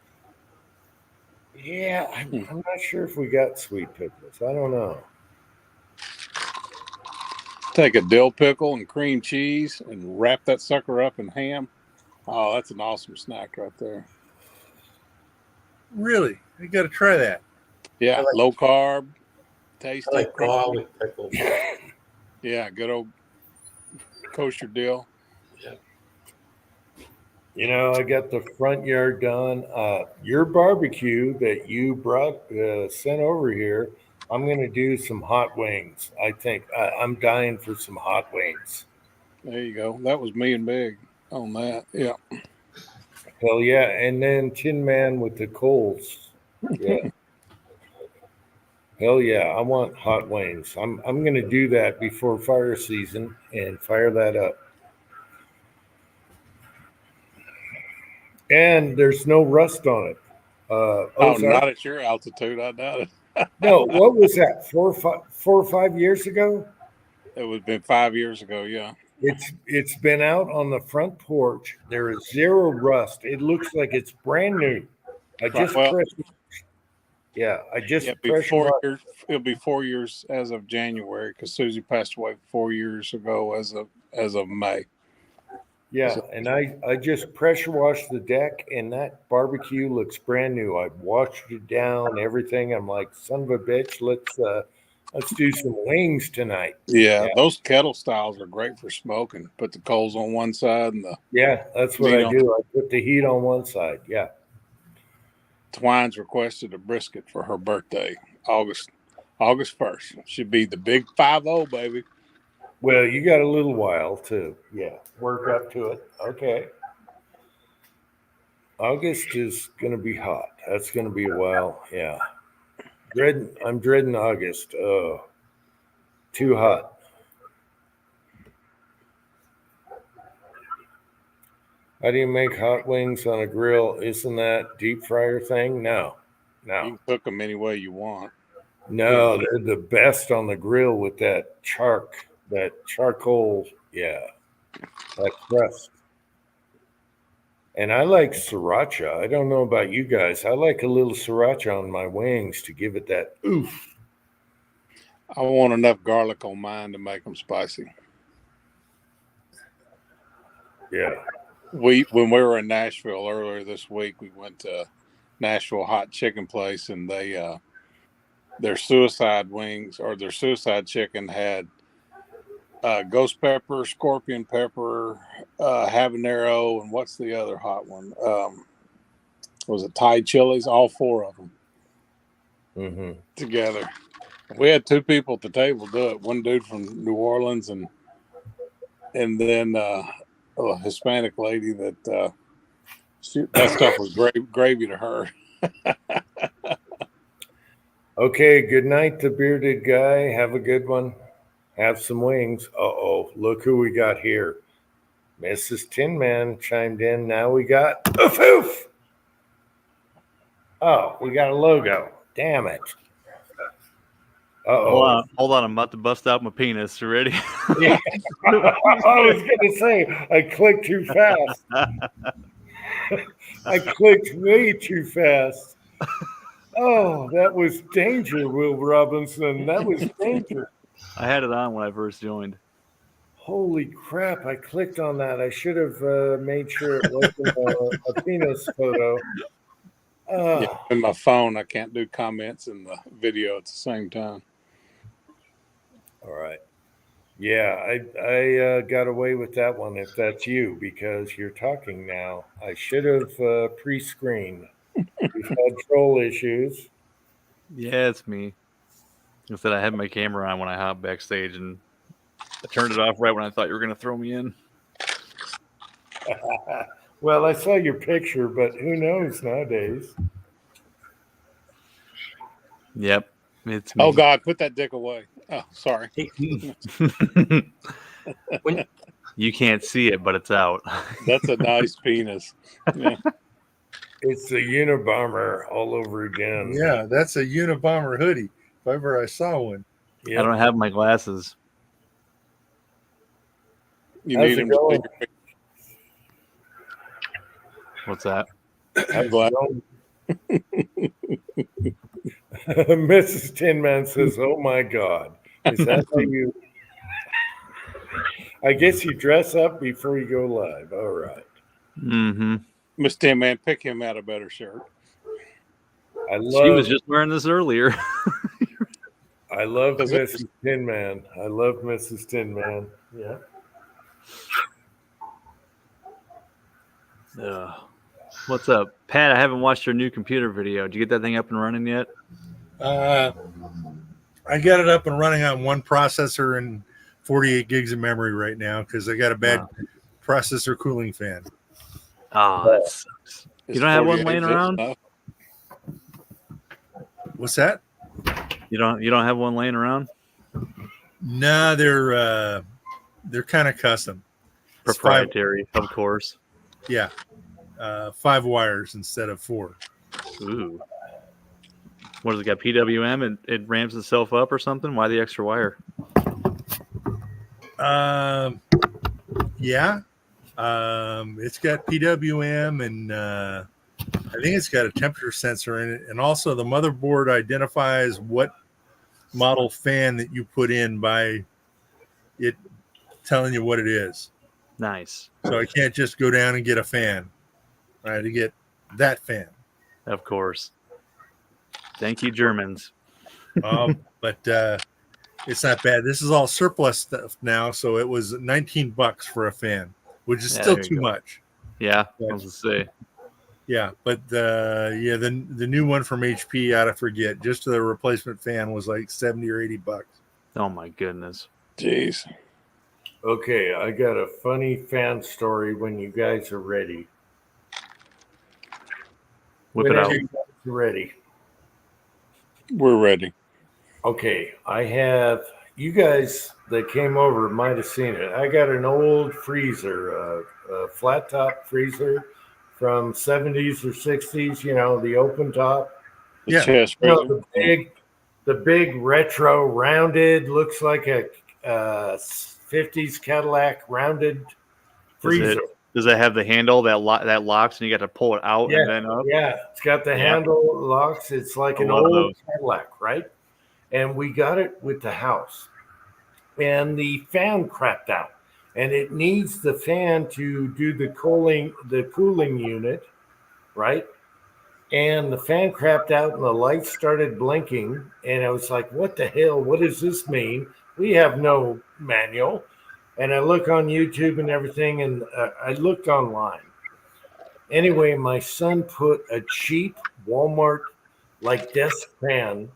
Yeah, I'm not sure if we got sweet pickles. I don't know. Take a dill pickle and cream cheese and wrap that sucker up in ham. Oh, that's an awesome snack right there. really? You got to try that. Yeah, like- low carb, I tasty. like garlic pickles. Yeah, good old kosher dill. You know, I got the front yard done. Your barbecue that you sent over here, I'm going to do some hot wings. I think I'm dying for some hot wings. There you go. That was me and Big on that. Yeah. Hell yeah. And then Tin Man with the coals. Yeah. Hell yeah. I want hot wings. I'm going to do that before fire season and fire that up. And there's no rust on it. Oh, Ozark- not at your altitude. I doubt it. No, what was that? 4 or 5 years ago? It would have been 5 years ago. Yeah. It's been out on the front porch. There is zero rust. It looks like it's brand new. I just Well- pressed. Yeah, I just Yeah, it'll be pressure 4 washed. years. It'll be 4 years as of January because Susie passed away 4 years ago as of May. Yeah, and I just pressure washed the deck, and that barbecue looks brand new. I washed it down, everything. I'm like, son of a bitch, let's do some wings tonight. Yeah, those kettle styles are great for smoking. Put the coals on one side and the Yeah, that's what Meat I on- do. I put the heat on one side. Yeah. Twine's requested a brisket for her birthday, August 1st. Should be the big 5-0, baby. Well, you got a little while to work up to it. Okay. August is going to be hot. That's going to be a while. Yeah. I'm dreading August. Oh, too hot. How do you make hot wings on a grill? Isn't that deep fryer thing? No. You can cook them any way you want. No, they're the best on the grill with that charcoal. Yeah. That crust. And I like sriracha. I don't know about you guys. I like a little sriracha on my wings to give it that oof. I want enough garlic on mine to make them spicy. Yeah. When we were in Nashville earlier this week, we went to Nashville Hot Chicken Place, and they their suicide wings or their suicide chicken had ghost pepper, scorpion pepper, habanero, and what's the other hot one? Was it Thai chilies? All 4 of them Mm-hmm. together. We had 2 people at the table do it. One dude from New Orleans and then a Hispanic lady that That stuff was gravy to her. Okay, good night, the bearded guy. Have a good one. Have some wings. Uh-oh, look who we got here. Mrs. Tin Man chimed in. Now we got oof oof. Oh, we got a logo. Damn it. Uh-oh. Hold on. I'm about to bust out my penis. You ready? Yeah. I was going to say, I clicked too fast. I clicked way too fast. Oh, that was danger, Will Robinson. That was danger. I had it on when I first joined. Holy crap, I clicked on that. I should have made sure it wasn't a penis photo. Yeah, in my phone, I can't do comments and the video at the same time. All right. Yeah, I got away with that one if that's you, because you're talking now. I should have pre-screened. We've had troll issues. Yeah, it's me. Instead, I had my camera on when I hopped backstage, and I turned it off right when I thought you were going to throw me in. Well, I saw your picture, but who knows nowadays? Yep, it's me. Oh, God, put that dick away. Oh, sorry. You can't see it, but it's out. That's a nice penis. Yeah. It's the Unabomber all over again. Yeah, that's a Unabomber hoodie. If ever I saw one. Yep. I don't have my glasses. You How's need it him to going? take What's that? I'm glad. Mrs. Tin Man says, "Oh my God, is that how you?" I guess you dress up before you go live. All right. Mm-hmm. Miss Tin Man, pick him out a better shirt. I love. She was just wearing this earlier. I love Does it- Mrs. Tin Man. I love Mrs. Tin Man. Yeah. What's up, Pat? I haven't watched your new computer video. Did you get that thing up and running yet? I got it up and running on one processor and 48 gigs of memory right now because I got a bad processor cooling fan. Oh, that sucks. You don't have one laying around? What's that? You don't have one laying around? No, they're kind of custom. It's Proprietary, of course. Yeah. 5 wires instead of 4. Ooh. What does it got? PWM and it ramps itself up or something? Why the extra wire? Yeah. It's got PWM and I think it's got a temperature sensor in it. And also the motherboard identifies what model fan that you put in by it telling you what it is. Nice. So I can't just go down and get a fan. I had to get that fan. Of course. Thank you, Germans. But it's not bad. This is all surplus stuff now. So it was $19 for a fan, which is still too much. Yeah, I was going to say. Yeah, but the new one from HP, I forget. Just the replacement fan was like $70 or $80. Oh my goodness. Jeez. Okay, I got a funny fan story when you guys are ready. Whip it out. You guys are ready. We're ready. Okay, I have you guys that came over might have seen it. I got an old freezer, a flat top freezer from 70s or 60s. You know, the open top. Yeah. Chest You know, freezer. the big retro rounded, looks like a 50s Cadillac rounded freezer. Does it have the handle that locks and you got to pull it out and then up? Yeah, it's got the handle locks. It's like an old Cadillac, right? And we got it with the house. And the fan crapped out. And it needs the fan to do the cooling unit, right? And the fan crapped out and the lights started blinking. And I was like, what the hell? What does this mean? We have no manual. And I look on YouTube and everything, and I looked online. Anyway, my son put a cheap Walmart like desk fan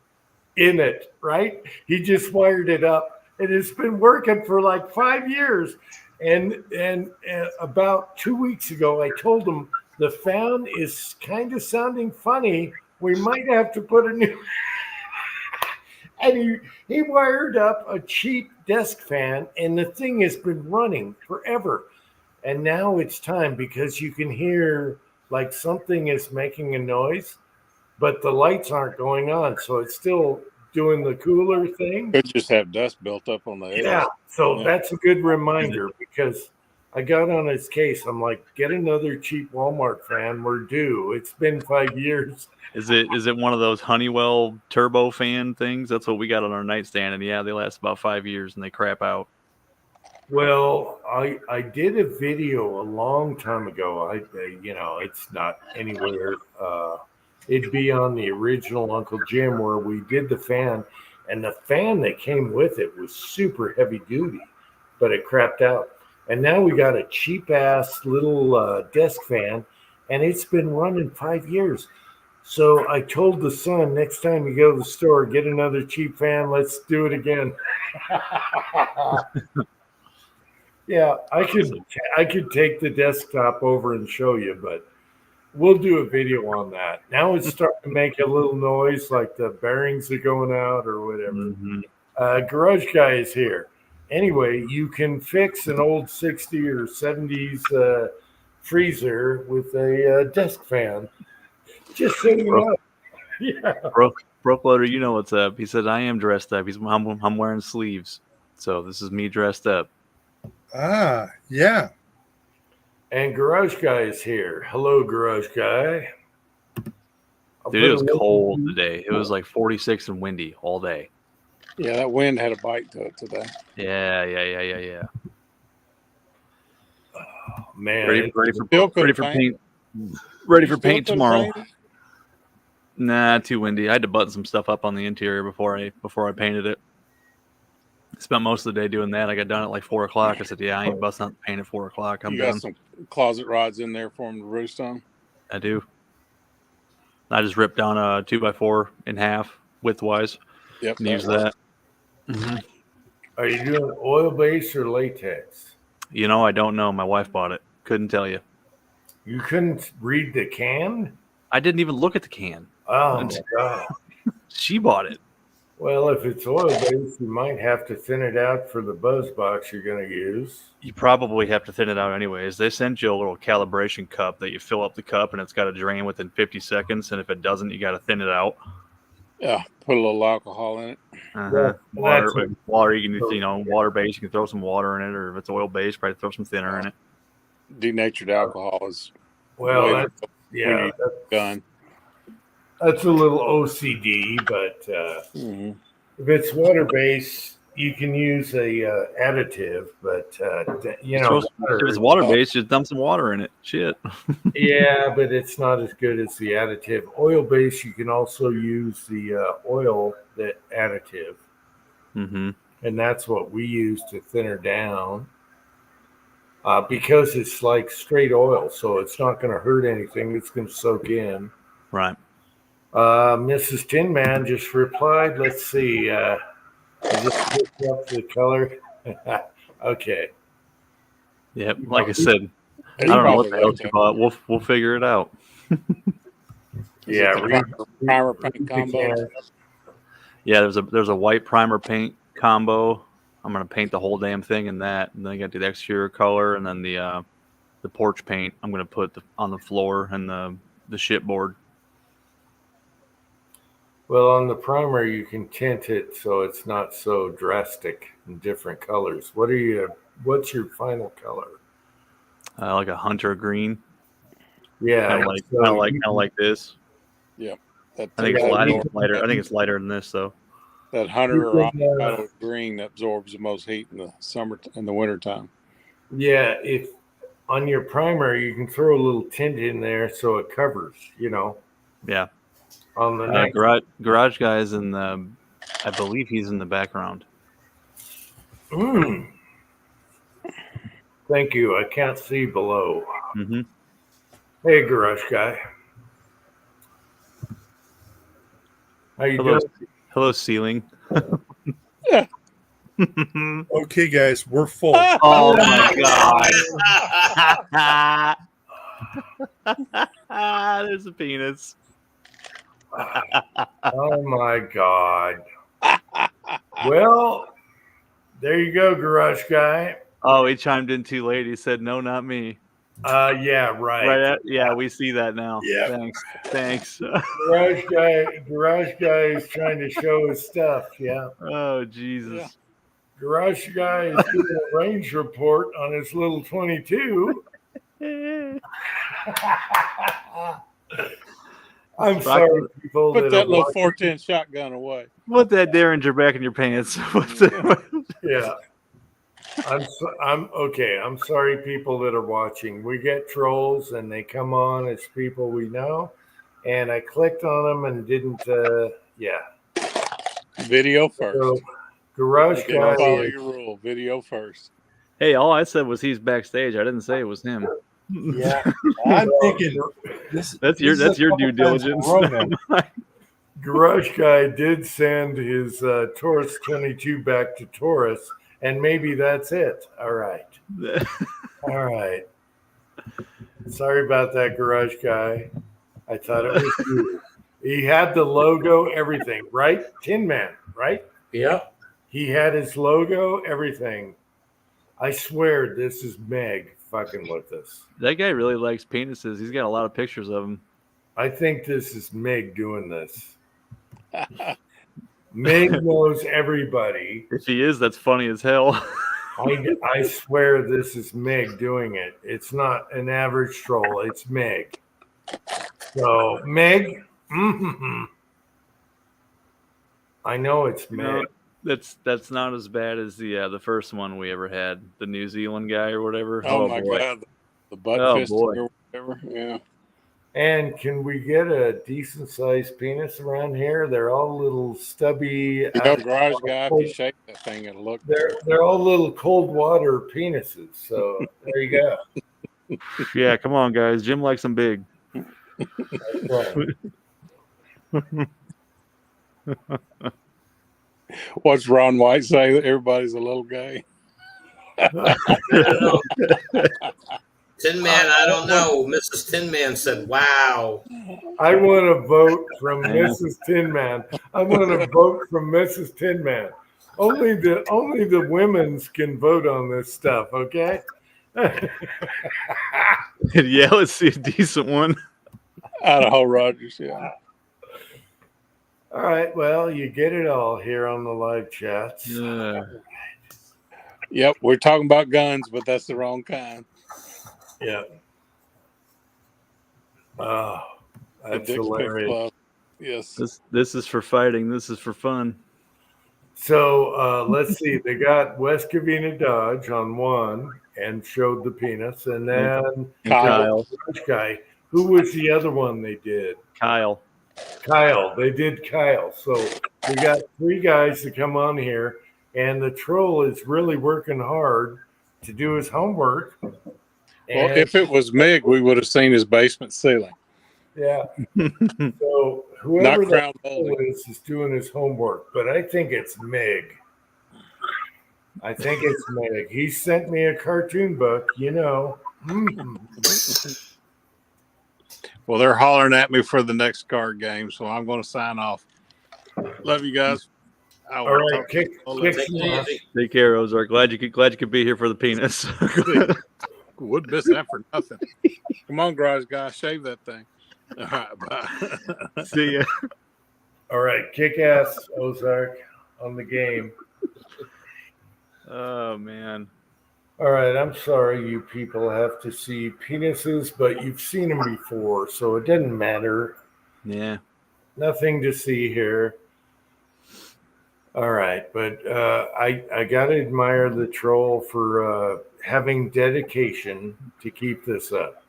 in it, right? He just wired it up, and it's been working for like 5 years. And about 2 weeks ago, I told him, the fan is kind of sounding funny. We might have to put a new. And he wired up a cheap desk fan, and the thing has been running forever. And now it's time because you can hear like something is making a noise, but the lights aren't going on. So it's still doing the cooler thing. Could just have dust built up on the edge. Yeah. So Yeah. that's a good reminder because I got on his case. I'm like, get another cheap Walmart fan. We're due. It's been 5 years. Is it one of those Honeywell turbo fan things? That's what we got on our nightstand, and yeah, they last about 5 years and they crap out. Well, I did a video a long time ago. It's not anywhere. It'd be on the original Uncle Jim where we did the fan, and the fan that came with it was super heavy duty, but it crapped out. And now we got a cheap ass little desk fan, and it's been running 5 years. So I told the son, next time you go to the store, get another cheap fan. Let's do it again. Yeah, I could take the desktop over and show you, but we'll do a video on that. Now it's starting to make a little noise, like the bearings are going out or whatever. Mm-hmm. Garage Guy is here. Anyway, you can fix an old 60s or 70s freezer with a desk fan. Just so you know. Yeah. Broke Loader, you know what's up. He said, I am dressed up. I'm wearing sleeves. So this is me dressed up. Ah, yeah. And Garage Guy is here. Hello, Garage Guy. Dude, it was cold today. It was like 46 and windy all day. Yeah, that wind had a bite to it today. Yeah. Oh, man. Ready for paint. Ready for paint Still tomorrow. could've painted? Nah, too windy. I had to button some stuff up on the interior before I painted it. Spent most of the day doing that. I got done at like 4 o'clock. I said, "Yeah, I ain't busting out the paint at 4 o'clock. I'm You done." got some closet rods in there for them to roost on? I do. I just ripped down a 2x4 in half widthwise. Yep. And use that. Mm-hmm. Are you doing oil base or latex? You know, I don't know. My wife bought it. Couldn't tell you. You couldn't read the can? I didn't even look at the can. Oh, my God. She bought it. Well, if it's oil based, you might have to thin it out for the buzz box you're going to use. You probably have to thin it out anyways. They sent you a little calibration cup that you fill up the cup, and it's got to drain within 50 seconds. And if it doesn't, you got to thin it out. Yeah, put a little alcohol in it. Uh-huh. Water. You can, water based. You can throw some water in it, or if it's oil based, probably throw some thinner in it. Denatured alcohol is Well, done. That's a little OCD, but if it's water based, you can use a additive. But if it's water based, just dump some water in it. Shit. Yeah, but it's not as good as the additive. Oil based, you can also use the oil that additive, and that's what we use to thin her down. Because it's like straight oil, so it's not going to hurt anything. It's going to soak in. Right. Mrs. Tin Man just replied. Let's see. I just picked up the color. Okay. Yep. Like I said, I don't know what the hell you bought. We'll figure it out. Yeah. Primer paint combo. Yeah. There's a white primer paint combo. I'm gonna paint the whole damn thing in that, and then I got the exterior color, and then the porch paint. I'm gonna put on the floor and the shipboard. Well, on the primer, you can tint it so it's not so drastic in different colors. What's your final color? Like a hunter green. Yeah, kind of like this. Yep. I think it's lighter. I think it's lighter than this, though. That hunter or avocado green absorbs the most heat in the summer and the winter time. Yeah, if on your primer you can throw a little tint in there so it covers. Yeah. On the next garage guy is in the. I believe he's in the background. Thank you. I can't see below. Mm-hmm. Hey, Garage Guy. How you doing? Hello, ceiling. Okay, guys, we're full. Oh my god! There's a penis. Oh my God. Well, there you go, garage guy. Oh, he chimed in too late. He said, "No, not me." Yeah, right. Yeah, we see that now. Yeah. Thanks. Garage guy is trying to show his stuff. Yeah. Oh, Jesus. Garage guy is doing a range report on his little 22. I'm sorry, people. Put that little 410 shotgun away. Put that Derringer back in your pants. Yeah. I'm okay. I'm sorry, people that are watching. We get trolls and they come on as people we know, and I clicked on them and didn't. Yeah. Video first. So, garage guy. Follow your rule. Video first. Hey, all I said was he's backstage. I didn't say it was him. Yeah, I'm thinking that's your due diligence. Garage guy did send his Taurus 22 back to Taurus, and maybe that's it. All right. All right. Sorry about that, garage guy. I thought it was you. He had the logo, everything, right? Tin Man, right? Yeah. He had his logo, everything. I swear this is Meg fucking with us. That guy really likes penises. He's got a lot of pictures of them. I think this is Meg doing this. Meg knows everybody. If he is, that's funny as hell. I swear this is Meg doing it. It's not an average troll. It's Meg. So, Meg, I know it's Meg. That's not as bad as the first one we ever had, the New Zealand guy or whatever. Oh my boy. God, the butt fist boy. or whatever. Yeah. And can we get a decent sized penis around here? They're all little stubby. Garage guy, if you shake that thing, it'll look. They're all little cold water penises. So there you go. Yeah, come on, guys. Jim likes them big. What's Ron White say? Everybody's a little gay. Tin Man, I don't know. Mrs. Tin Man said, "Wow." I want to vote from Mrs. Tin Man. I want to vote from Mrs. Tin Man. Only the women's can vote on this stuff, okay? Yeah, let's see a decent one. Idaho Rogers, yeah. All right, well, you get it all here on the live chats. Yep, we're talking about guns, but that's the wrong kind. Yeah. Oh, that's The Dick's Pick hilarious. Club. Yes. This is for fighting. This is for fun. So let's see. They got West Covina Dodge on one and showed the penis, and then Kyle. Which guy? Who was the other one they did? Kyle. They did Kyle. So we got three guys to come on here, and the troll is really working hard to do his homework. Well, if it was Meg, we would have seen his basement ceiling. Yeah. So whoever Not crown that troll molding. is doing his homework, but I think it's Meg. I think it's Meg. He sent me a cartoon book, you know. Well, they're hollering at me for the next card game, so I'm going to sign off. Love you guys. All right, kick Take it easy. Take care, Ozark. Glad you could be here for the penis. Wouldn't miss that for nothing. Come on, garage guy, shave that thing. All right, bye. See ya. All right, kick ass, Ozark, on the game. Oh man. All right, I'm sorry you people have to see penises, but you've seen them before, so it doesn't matter. Yeah. Nothing to see here. All right, but I gotta admire the troll for having dedication to keep this up.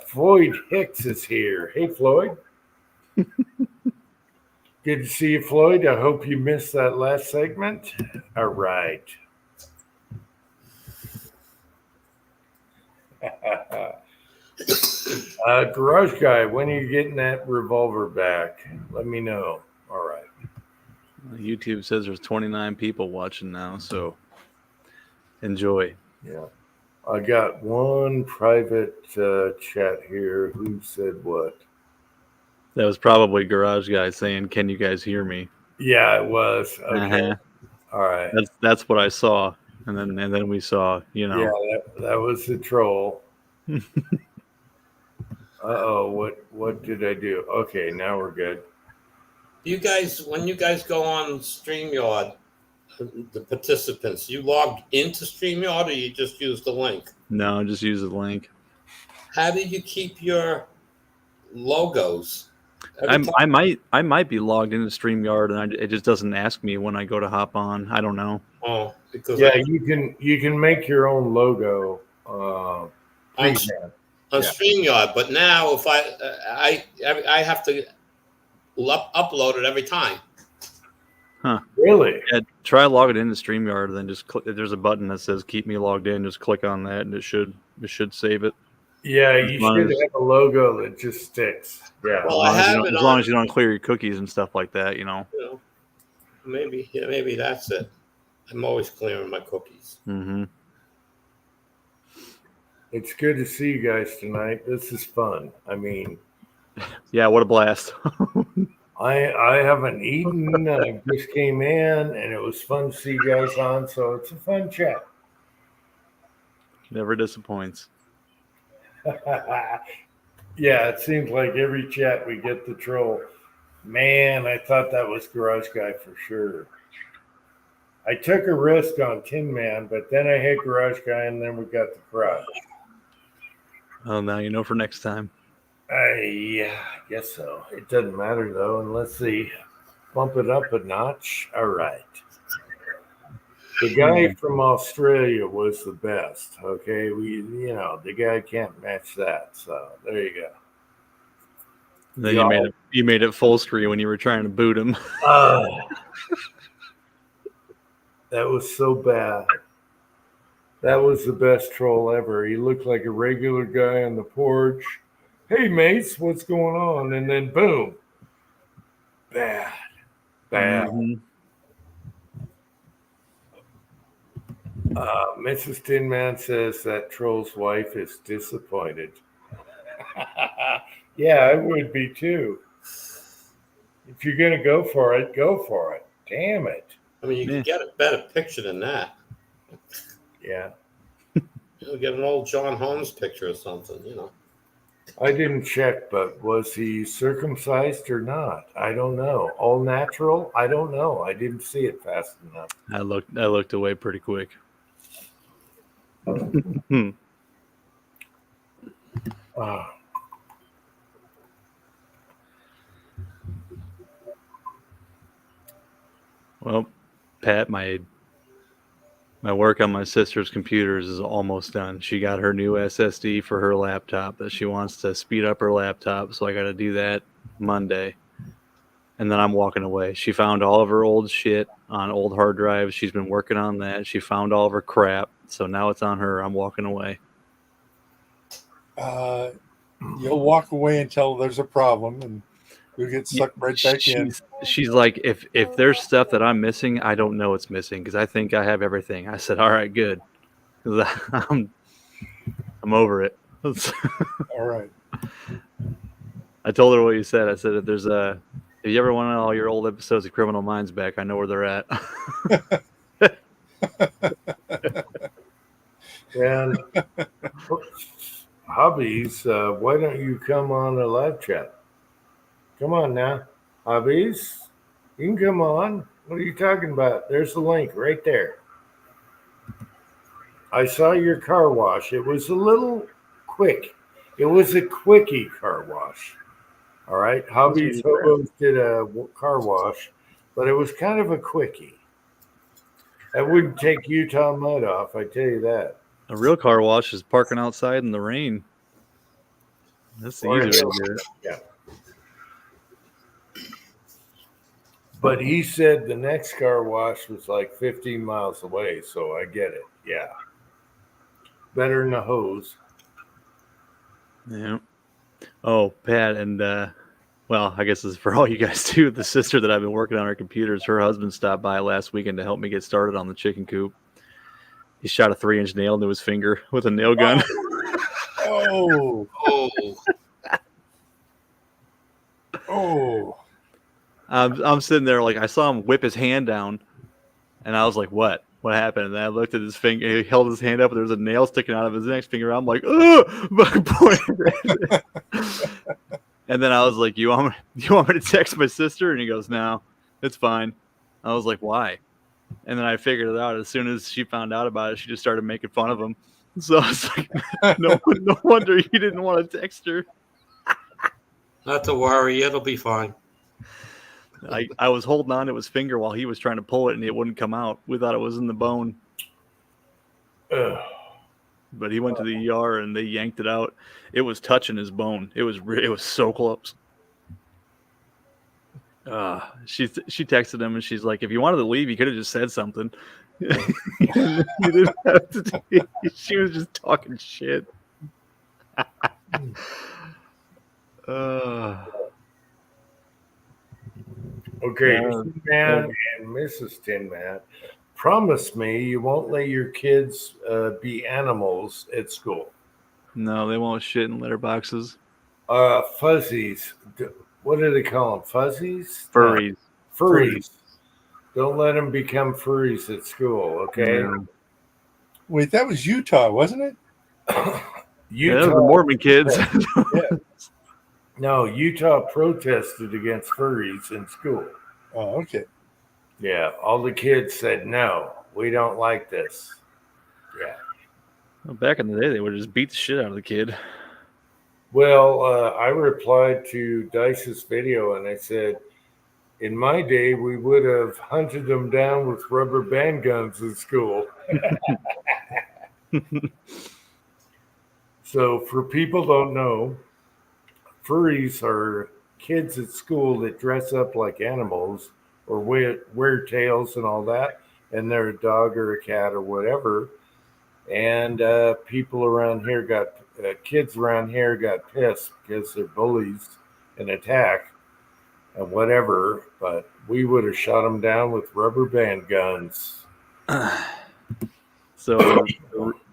Floyd Hicks is here. Hey, Floyd. Good to see you, Floyd. I hope you missed that last segment. All right. Garage guy, when are you getting that revolver back? Let me know. All right. YouTube says there's 29 people watching now, so enjoy. Yeah. I got one private chat here. Who said what? That was probably Garage Guy saying, "Can you guys hear me?" Yeah, it was. Okay. Uh-huh. All right. That's what I saw, and then we saw, Yeah, that was the troll. Uh-oh, what did I do? Okay, now we're good. You guys, when you guys go on Streamyard, the participants, you log into Streamyard or you just use the link? No, just use the link. How do you keep your logos? Every time- I might be logged into StreamYard, and it just doesn't ask me when I go to hop on. I don't know. Oh, because Yeah, you can make your own logo. on, Freehand. on Yeah. Streamyard, but now if I have to upload it every time. Really? Yeah, try logging into StreamYard, and then just click. There's a button that says "Keep me logged in." Just click on that, and it should save it. Yeah, you should have a logo that just sticks. Yeah. Well, I have it as on. long as you don't clear your cookies and stuff like that, you know. You know, maybe that's it. I'm always clearing my cookies. Mm-hmm. It's good to see you guys tonight. This is fun. I mean, Yeah, what a blast! I haven't eaten. I just came in, and it was fun to see you guys on. So it's a fun chat. Never disappoints. Yeah, it seems like every chat we get the troll. Man, I thought that was Garage Guy for sure. I took a risk on Tin Man, but then I hit Garage Guy, and then we got the crowd. Oh, now you know for next time. Yeah, I guess so. It doesn't matter though, and let's see. Bump it up a notch. All right. The guy from Australia was the best. Okay, the guy can't match that. So there you go. Then you made it full screen when you were trying to boot him. That was so bad. That was the best troll ever. He looked like a regular guy on the porch. Hey, mates, what's going on? And then boom. Bad. Mhm. Mrs. Tin Man says that troll's wife is disappointed. Yeah, I would be too. If you're going to go for it, go for it. Damn it. I mean, you can get a better picture than that. Yeah. You'll get an old John Holmes picture or something, you know. I didn't check, but was he circumcised or not? I don't know. All natural? I don't know. I didn't see it fast enough. I looked away pretty quick. Well, Pat, my work on my sister's computers is almost done. She got her new SSD for her laptop that she wants to speed up her laptop, so I got to do that Monday. And then I'm walking away. She found all of her old shit on old hard drives. She's been working on that. She found all of her crap, so now it's on her. I'm walking away. You'll walk away until there's a problem, and you'll get sucked right back in. She's like, if there's stuff that I'm missing, I don't know it's missing because I think I have everything. I said, all right, good. I'm over it. All right. I told her what you said. I said, if you ever want all your old episodes of Criminal Minds back, I know where they're at. And Hobbies, why don't you come on a live chat? Come on now. Hobbies, you can come on. What are you talking about? There's the link right there. I saw your car wash. It was a little quick. It was a quickie car wash. All right. Hobbies Hobos did a car wash, but it was kind of a quickie. That wouldn't take Utah mud off, I tell you that. A real car wash is parking outside in the rain. That's the easy way to do it. Yeah. But he said the next car wash was like 15 miles away, so I get it. Yeah. Better than a hose. Yeah. Oh, Pat, and well, I guess this is for all you guys too. The sister that I've been working on her computers, her husband stopped by last weekend to help me get started on the chicken coop. He shot a 3-inch nail into his finger with a nail gun. Oh, Oh, oh. I'm sitting there like I saw him whip his hand down, and I was like, "What? What happened?" And then I looked at his finger. He held his hand up, and there was a nail sticking out of his next finger. I'm like, "Oh!" And then I was like, "You want me to text my sister?" And he goes, "No, it's fine." I was like, "Why?" And then I figured it out. As soon as she found out about it, she just started making fun of him. So I was like, no wonder he didn't want to text her. not to worry. It'll be fine. I was holding on to his finger while he was trying to pull it, and it wouldn't come out. We thought it was in the bone. Ugh. But he went to the ER, and they yanked it out. It was touching his bone. It was so close. She texted him, and she's like, if you wanted to leave, you could have just said something. You didn't have to. She was just talking shit. Okay, Tin Man and Mrs. Tin Man, promise me you won't let your kids be animals at school. No, they won't shit in litter boxes. Fuzzies. What do they call them? Fuzzies? Furries. Furries. Don't let them become furries at school, okay? No. Wait, that was Utah, wasn't it? Yeah, those are the Mormon kids. No, Utah protested against furries in school. Oh, okay. Yeah, all the kids said, no, we don't like this. Yeah. Well, back in the day, they would just beat the shit out of the kid. Well, I replied to Dice's video and I said, in my day, we would have hunted them down with rubber band guns in school. So for people don't know, furries are kids at school that dress up like animals or wear tails and all that, and they're a dog or a cat or whatever. And people around here kids around here got pissed because they're bullies and attack and whatever, but we would have shot them down with rubber band guns. So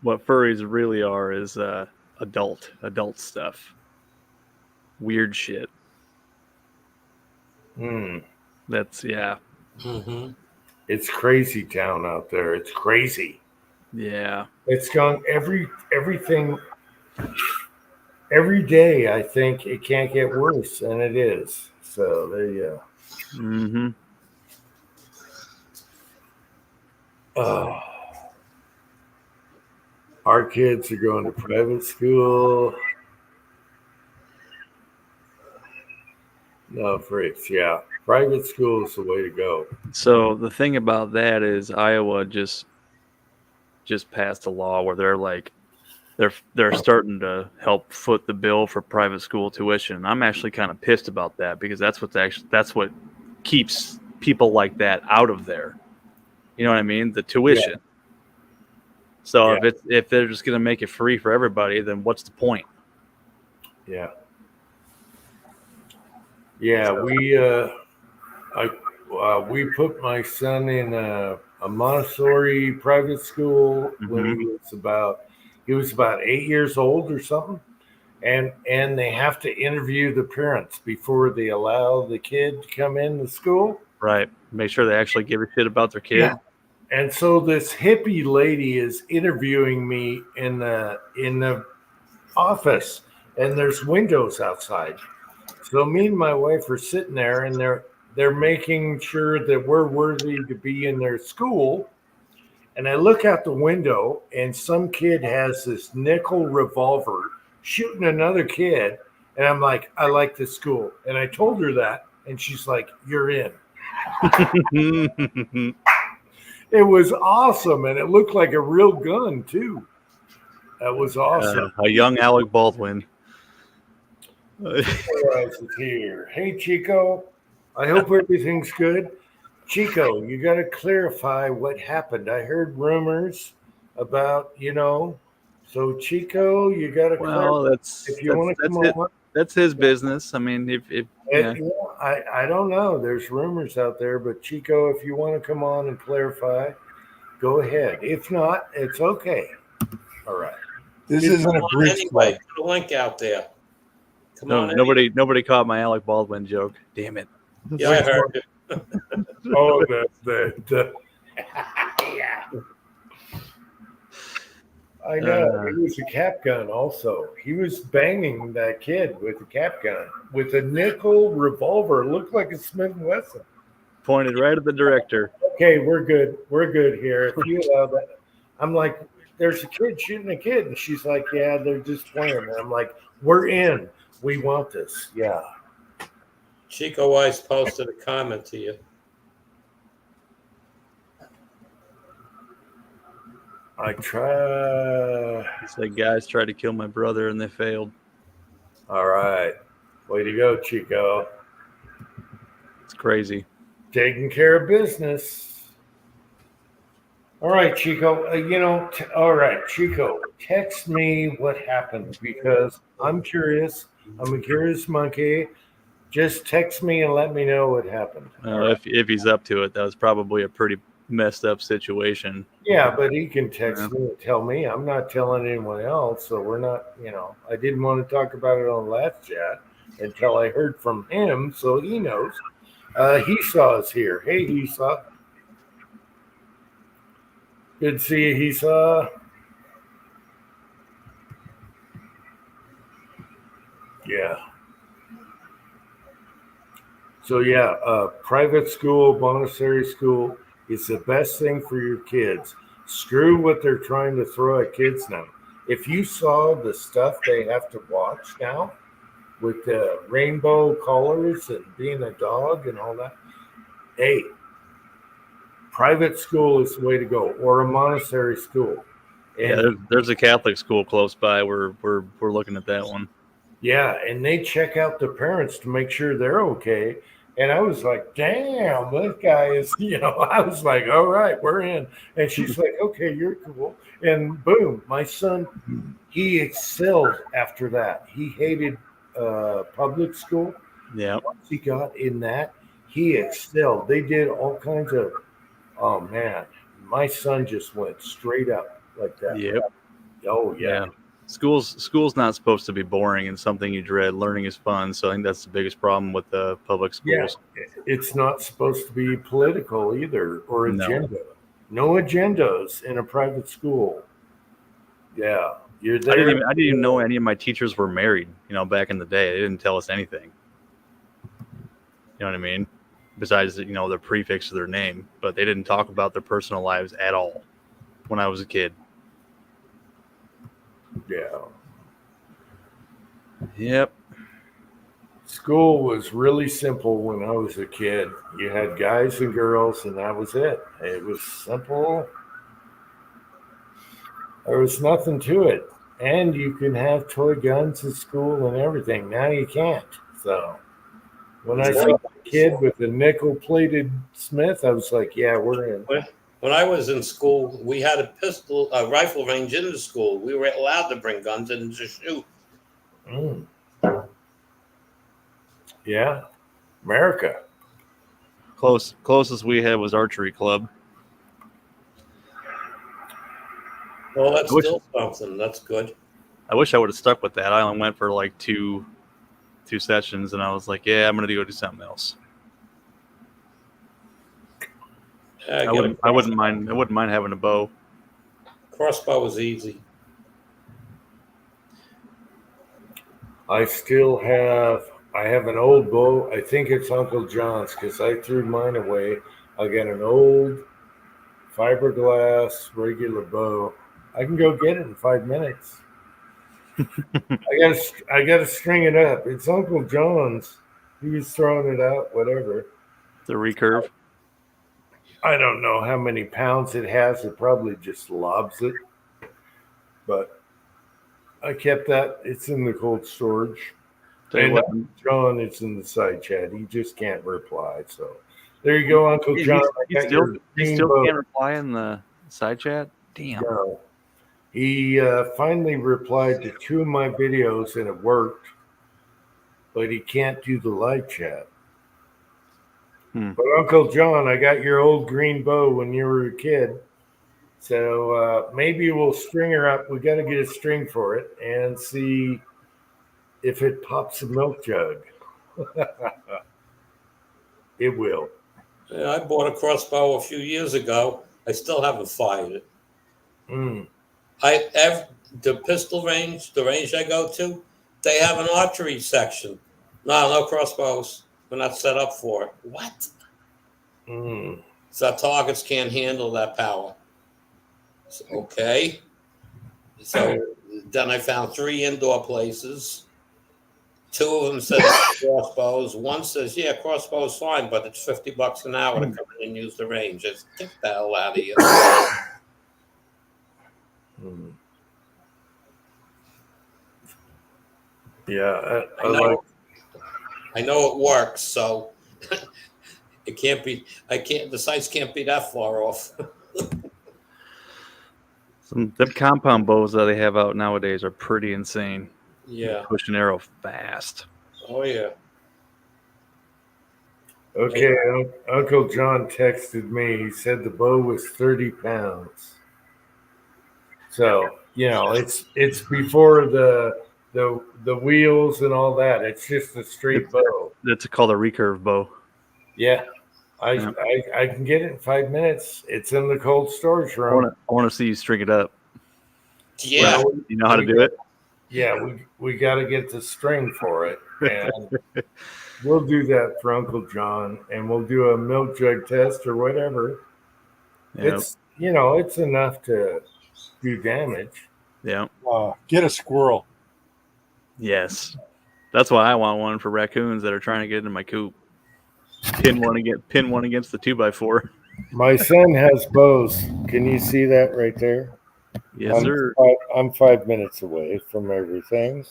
what furries really are is adult stuff. Weird shit. That's, yeah. Mm-hmm. It's crazy town out there. It's crazy. Yeah. It's gone everything every day. I think it can't get worse than it is. So there you go. Mm-hmm. Our kids are going to private school. No, freaks. Yeah. Private school is the way to go. So the thing about that is Iowa just passed a law where they're like they're starting to help foot the bill for private school tuition. I'm actually kind of pissed about that because that's what keeps people like that out of there. You know what I mean? The tuition. Yeah. So if they're just going to make it free for everybody, then what's the point? Yeah. Yeah, so, we put my son in a Montessori private school when he was about 8 years old or something, and they have to interview the parents before they allow the kid to come in the school. Right. Make sure they actually give a shit about their kid. Yeah. And so this hippie lady is interviewing me in the office, and there's windows outside. So me and my wife are sitting there, and they're making sure that we're worthy to be in their school. And I look out the window, and some kid has this nickel revolver shooting another kid. And I'm like, I like this school. And I told her that, and she's like, you're in. It was awesome, and it looked like a real gun, too. That was awesome. A young Alec Baldwin. Is here. Hey, Chico. I hope everything's good. Chico, you got to clarify what happened. I heard rumors about, so Chico, you got to clarify. If you want to come on. That's his business. I mean, I don't know. There's rumors out there, but Chico, if you want to come on and clarify, go ahead. If not, it's okay. All right. This isn't a bridge Anyway, club. put a link out there. Come No, on. nobody caught my Alec Baldwin joke. Damn it. Yeah, I heard it. Oh, the yeah. I know. It was a cap gun also. He was banging that kid with a cap gun with a nickel revolver. It looked like a Smith & Wesson. Pointed right at the director. Okay, we're good. We're good here. If you allow that. I'm like, there's a kid shooting a kid. And she's like, yeah, they're just playing. And I'm like, we're in. We want this. Yeah. Chico Weiss posted a comment to you. I try. It's like guys tried to kill my brother and they failed. All right. Way to go, Chico. It's crazy. Taking care of business. All right, Chico. All right, Chico, text me what happened because I'm curious. I'm a curious monkey. Just text me and let me know what happened. If he's up to it, that was probably a pretty messed up situation. Yeah, but he can text me and tell me. I'm not telling anyone else, so we're not, I didn't want to talk about it on last chat until I heard from him, so he knows. Esau is here. Hey, Esau. Good to see you, Esau. Yeah. So, private school, Montessori school is the best thing for your kids. Screw what they're trying to throw at kids now. If you saw the stuff they have to watch now with the rainbow colors and being a dog and all that, hey, private school is the way to go, or a Montessori school. And there's a Catholic school close by. We're looking at that one. Yeah, and they check out the parents to make sure they're okay. And I was like, damn, this guy is, I was like, all right, we're in. And she's like, okay, you're cool. And boom, my son, he excelled after that. He hated public school. Yeah. Once he got in that, he excelled. They did all kinds of, oh, man, my son just went straight up like that. Yep. Oh, yeah. School's not supposed to be boring and something you dread. Learning is fun, so I think that's the biggest problem with the public schools. Yeah, it's not supposed to be political either or No. agenda. No agendas in a private school. Yeah, you're I there. didn't even know any of my teachers were married. Back in the day, they didn't tell us anything. You know what I mean? Besides, their prefix to their name, but they didn't talk about their personal lives at all when I was a kid. Yeah. Yep. School was really simple when I was a kid. You had guys and girls, and that was it. It was simple. There was nothing to it. And you can have toy guns at school and everything. Now you can't. So when I saw a kid with a nickel-plated Smith, I was like, yeah, we're in. When I was in school, we had a rifle range in the school. We were allowed to bring guns in to shoot. Mm. Yeah, America. Closest we had was archery club. Well, that's still something. That's good. I wish I would have stuck with that. I only went for like two sessions, and I was like, yeah, I'm gonna go do something else. I wouldn't mind having a bow. Crossbow was easy. I have an old bow. I think it's Uncle John's because I threw mine away. I got an old fiberglass regular bow. I can go get it in 5 minutes. I gotta string it up. It's Uncle John's. He was throwing it out, whatever. The recurve. I don't know how many pounds it has. It probably just lobs it. But I kept that. It's in the cold storage. And John is in the side chat. He just can't reply. So there you go, Uncle John. He still can't reply in the side chat? Damn. No. He finally replied to 2 of my videos and it worked. But he can't do the live chat. But Uncle John, I got your old green bow when you were a kid. So maybe we'll string her up. We got to get a string for it and see if it pops a milk jug. It will. Yeah, I bought a crossbow a few years ago. I still haven't fired it. Mm. The pistol range, the range I go to, they have an archery section. No crossbows. We're not set up for it. What? Mm. So our targets can't handle that power. So, okay. So then I found 3 indoor places. 2 of them said crossbows. One says, yeah, crossbow's fine, but it's $50 an hour to come in and use the range. Just get the hell out of here. Mm. Yeah, I know it works, so it can't be. The sights can't be that far off. Them compound bows that they have out nowadays are pretty insane. Yeah. Push an arrow fast. Oh yeah. okay. Uncle John texted me. He said the bow was 30 pounds. So it's before the wheels and all that. It's just a straight bow. That's called a recurve bow. Yeah. Yeah. I can get it in 5 minutes. It's in the cold storage I room. want to see you string it up. Yeah. Well, You know how to do it? Yeah, we got to get the string for it, and we'll do that for Uncle John, and we'll do a milk jug test or whatever. Yeah. It's enough to do damage. Yeah. Get a squirrel. Yes. That's why I want one for raccoons that are trying to get into my coop. Pin one against the 2x4. My son has bows. Can you see that right there? Yes, sir. I'm 5 minutes away from everything.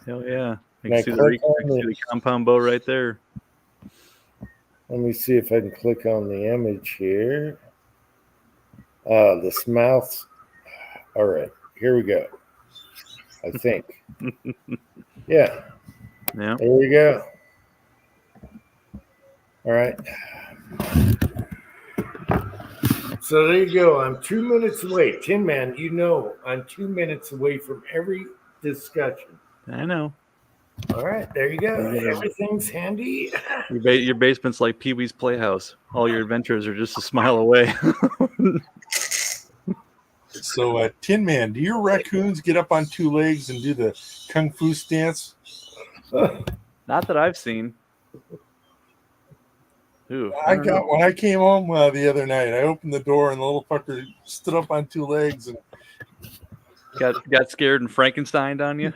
Hell yeah. You Can I can see click on the compound bow right there. Let me see if I can click on the image here. This mouth. All right, here we go. I think. Yeah. Yeah. There we go. All right. So there you go. I'm 2 minutes away. Tin Man, I'm 2 minutes away from every discussion. I know. All right, there you go. Yeah. Everything's handy. Your basement's like Pee-wee's Playhouse. All your adventures are just a smile away. So, Tin Man, do your raccoons get up on 2 legs and do the kung fu stance? Not that I've seen. Ooh, When I came home the other night, I opened the door and the little fucker stood up on 2 legs and got scared and Frankensteined on you.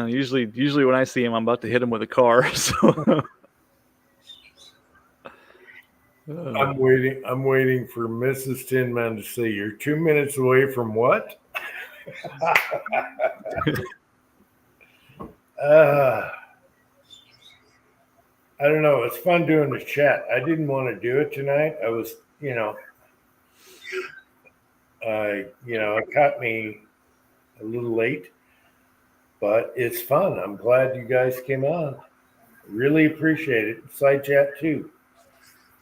Usually when I see him, I'm about to hit him with a car. So I'm waiting for Mrs. Tin Man to say, "You're 2 minutes away from what?" I don't know. It's fun doing the chat. I didn't want to do it tonight. I was, it caught me a little late, but it's fun. I'm glad you guys came on. Really appreciate it. Side chat too.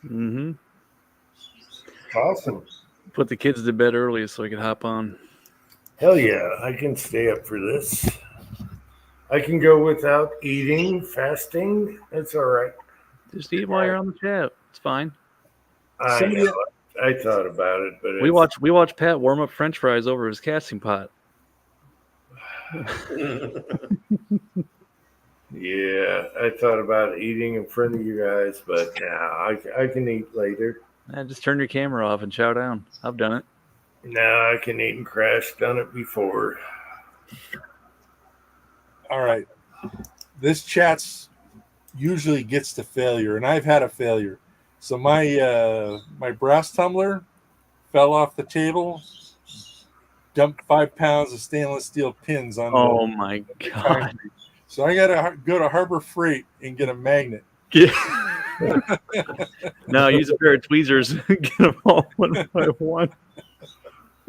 mm-hmm. Awesome. Put the kids to bed early so I can hop on. Hell yeah. I can stay up for this. I can go without eating, fasting. It's all right. Just eat while you're on the chat. It's fine. I thought about it, but We watch Pat warm up French fries over his casting pot. Yeah, I thought about eating in front of you guys, but yeah, I can eat later. Just turn your camera off and chow down. I've done it. No, I can eat and crash. Done it before. all right, this chat's usually gets to failure, and I've had a failure. So my brass tumbler fell off the table, dumped 5 pounds of stainless steel pins on. Oh my god! So I gotta go to Harbor Freight and get a magnet. No, use a pair of tweezers. Get them all one by one.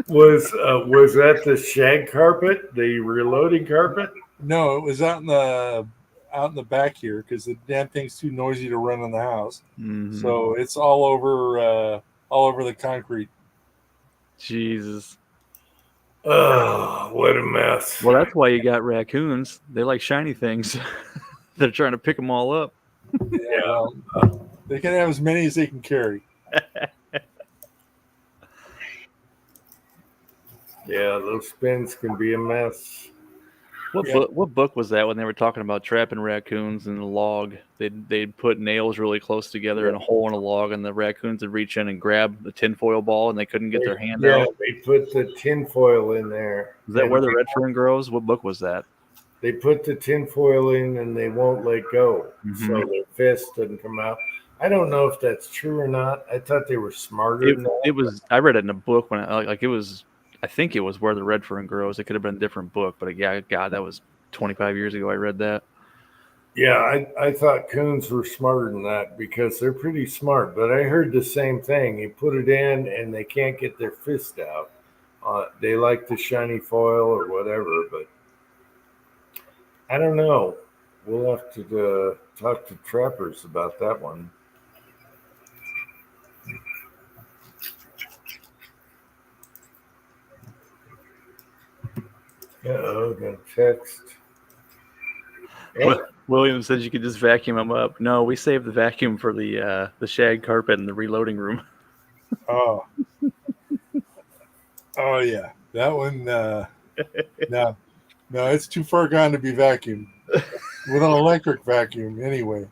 Was that the shag carpet, the reloading carpet? No, it was out in the out in the back here because the damn thing's too noisy to run in the house. Mhm. So it's all over the concrete. Jesus. Oh, what a mess. Well, that's why you got raccoons. They like shiny things. They're trying to pick them all up. Yeah, well, they can have as many as they can carry. Yeah, those spins can be a mess. What book was that when they were talking about trapping raccoons in a log? They'd put nails really close together in a hole in a log, and the raccoons would reach in and grab the tinfoil ball, and they couldn't get their hand out. They put the tinfoil in there. Is that where the red fern grows? What book was that? They put the tinfoil in and they won't let go, Mhm. so their fist doesn't come out. I don't know if that's true or not. I thought they were smarter than that. It was. I read it in a book when it was. I think it was Where the Red Fern Grows. It could have been a different book, but yeah, God, that was 25 years ago. I read that. Yeah, I thought coons were smarter than that because they're pretty smart. But I heard the same thing. You put it in and they can't get their fist out. They like the shiny foil or whatever, but I don't know. We'll have to talk to trappers about that one. Uh-oh, got a text. Yeah. William says you could just vacuum them up. No, we saved the vacuum for the shag carpet in the reloading room. Oh, oh yeah, that one. No, it's too far gone to be vacuumed with an electric vacuum. Anyway,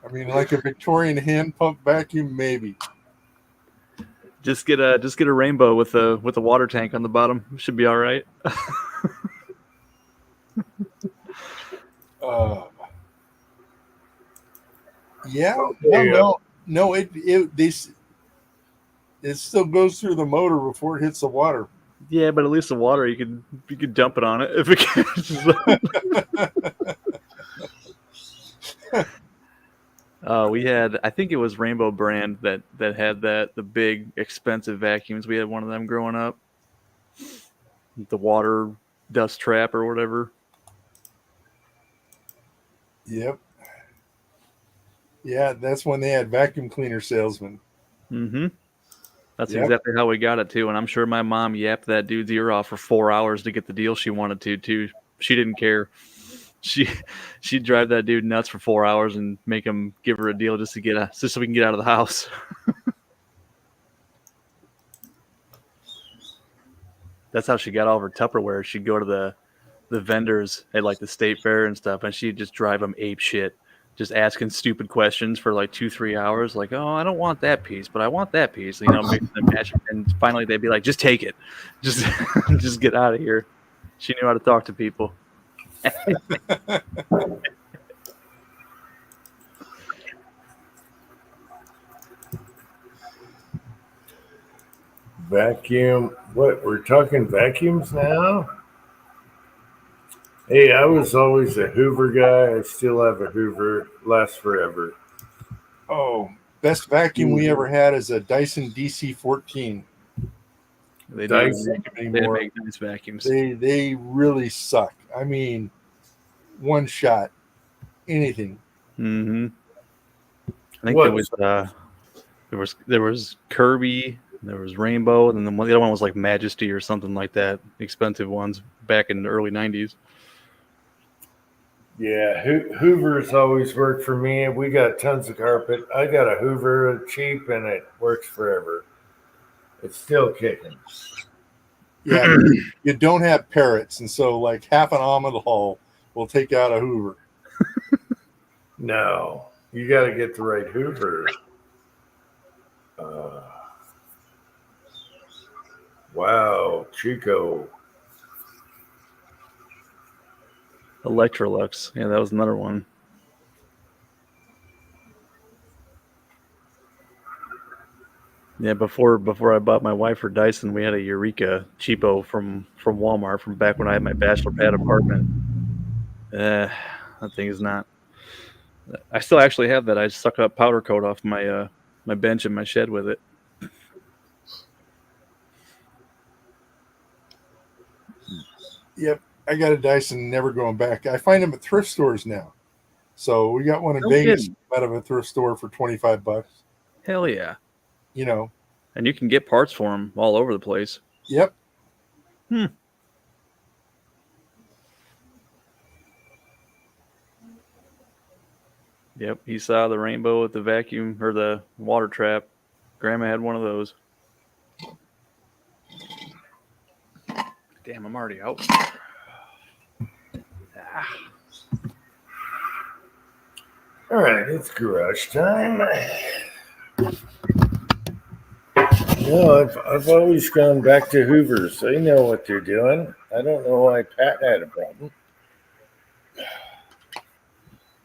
I mean, like a Victorian hand pump vacuum, maybe. Just get a rainbow with a water tank on the bottom. Should be all right. Yeah, Yeah. no, it still goes through the motor before it hits the water. Yeah, but at least the water you could dump it on it if it catches we had, I think it was Rainbow brand that had the big expensive vacuums. We had one of them growing up. The water dust trap or whatever. Yep. Yeah, that's when they had vacuum cleaner salesmen. Mm-hmm. That's Yep. exactly how we got it too. And I'm sure my mom yapped that dude's ear off for 4 hours to get the deal she wanted to too. She didn't she'd drive that dude nuts for 4 hours and make him give her a deal just so we can get out of the house. That's how she got all of her Tupperware. She'd go to the vendors at like the state fair and stuff, and she'd just drive them ape shit, just asking stupid questions for like 2-3 hours. Like, oh, I don't want that piece, but I want that piece. Mix and match. And finally, they'd be like, just take it, just just get out of here. She knew how to talk to people. Vacuum. What? We're talking vacuums now? Hey, I was always a Hoover guy. I still have a Hoover. Lasts forever. Oh, best vacuum we ever had is a Dyson DC-14. They Dyson? make them anymore. They make nice vacuums. They really suck. I mean, one shot, anything. Mm-hmm. I think there was Kirby, there was Rainbow, and then the other one was like Majesty or something like that. Expensive ones back in the early 90s. Yeah, Hoover's always worked for me. We got tons of carpet. I got a Hoover, cheap, and it works forever. It's still kicking. Yeah, you don't have parrots, and so like half an almond hull will take out a Hoover. No, you got to get the right Hoover. Wow, Chico. Electrolux. Yeah, that was another one. Yeah, before I bought my wife her Dyson, we had a Eureka cheapo from Walmart from back when I had my bachelor pad apartment. That thing is not. I still actually have that. I suck up powder coat off my my bench in my shed with it. Yep, I got a Dyson, never going back. I find them at thrift stores now. So we got one in No Vegas kidding. out of a thrift store for $25. Hell yeah. You know, And you can get parts for them all over the place. yep. Yep. He saw the rainbow with the vacuum or the water trap. Grandma had one of those. Damn, I'm already out. All right, it's garage time. No, I've always gone back to Hoover's. They know what they're doing. I don't know why Pat had a problem.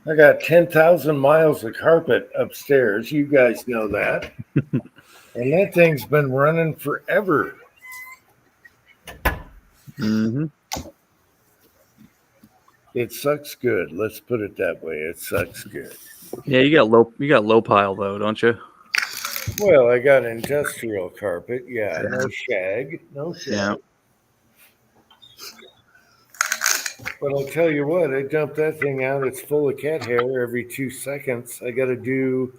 I got 10,000 miles of carpet upstairs. You guys know that. And that thing's been running forever. Mm-hmm. It sucks good. Let's put it that way. It sucks good. Yeah, you got low pile though, don't you? Well, I got industrial carpet. Yeah, no shag. No shag. Yeah. But I'll tell you what, I dump that thing out. It's full of cat hair every 2 seconds. I got to do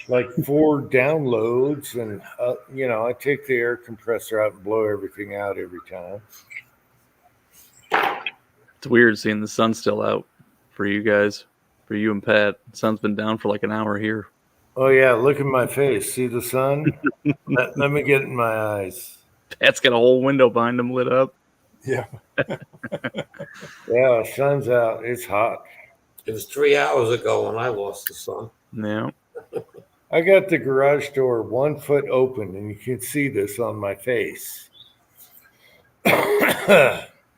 like 4 downloads, and I take the air compressor out and blow everything out every time. It's weird seeing the sun still out for you guys, for you and Pat. The sun's been down for like an hour here. Oh yeah, look at my face. See the sun? let me get in my eyes. Pat's got a whole window behind him lit up. Yeah. Yeah, sun's out. It's hot. It was 3 hours ago when I lost the sun. Yeah. I got the garage door 1 foot open, and you can see this on my face.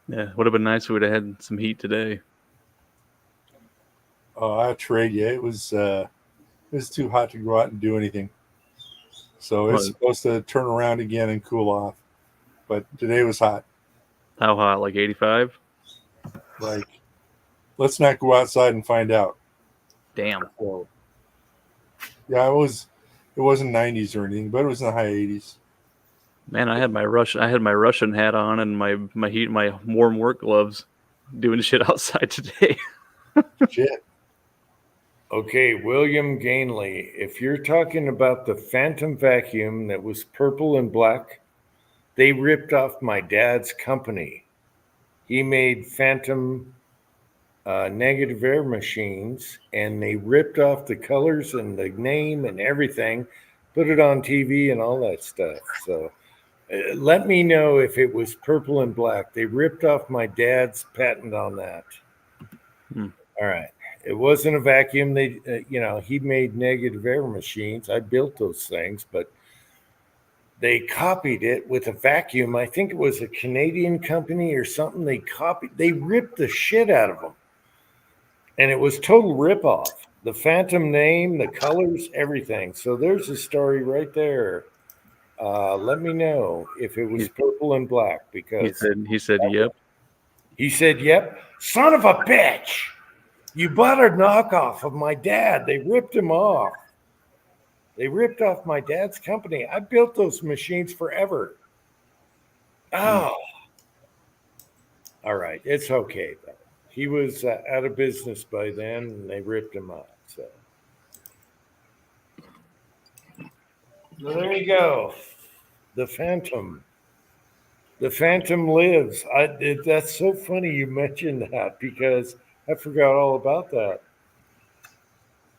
Yeah. Would have been nice if we'd have had some heat today. Oh, I trade you. It was too hot to go out and do anything. So it's supposed to turn around again and cool off. But today was hot. How hot? Like 85? Like, let's not go outside and find out. Damn. So, yeah, it wasn't 90s or anything, but it was in the high 80s. Man, I had my Russian hat on and my warm work gloves doing shit outside today. Shit. Okay, William Gainley, if you're talking about the Phantom vacuum that was purple and black, they ripped off my dad's company. He made Phantom negative air machines, and they ripped off the colors and the name and everything, put it on TV and all that stuff. So let me know if it was purple and black. They ripped off my dad's patent on that. All right. It wasn't a vacuum. He made negative air machines. I built those things, but they copied it with a vacuum. I think it was a Canadian company or something. They ripped the shit out of them. And it was total ripoff. The Phantom name, the colors, everything. So there's a story right there. Let me know if it was purple and black, because he said yep. He said, yep. Son of a bitch. You bought a knockoff of my dad. They ripped him off. They ripped off my dad's company. I built those machines forever. Oh. All right. It's okay, though. He was out of business by then, and they ripped him off. So well, there you go. The Phantom. The Phantom lives. That's so funny you mentioned that, because I forgot all about that.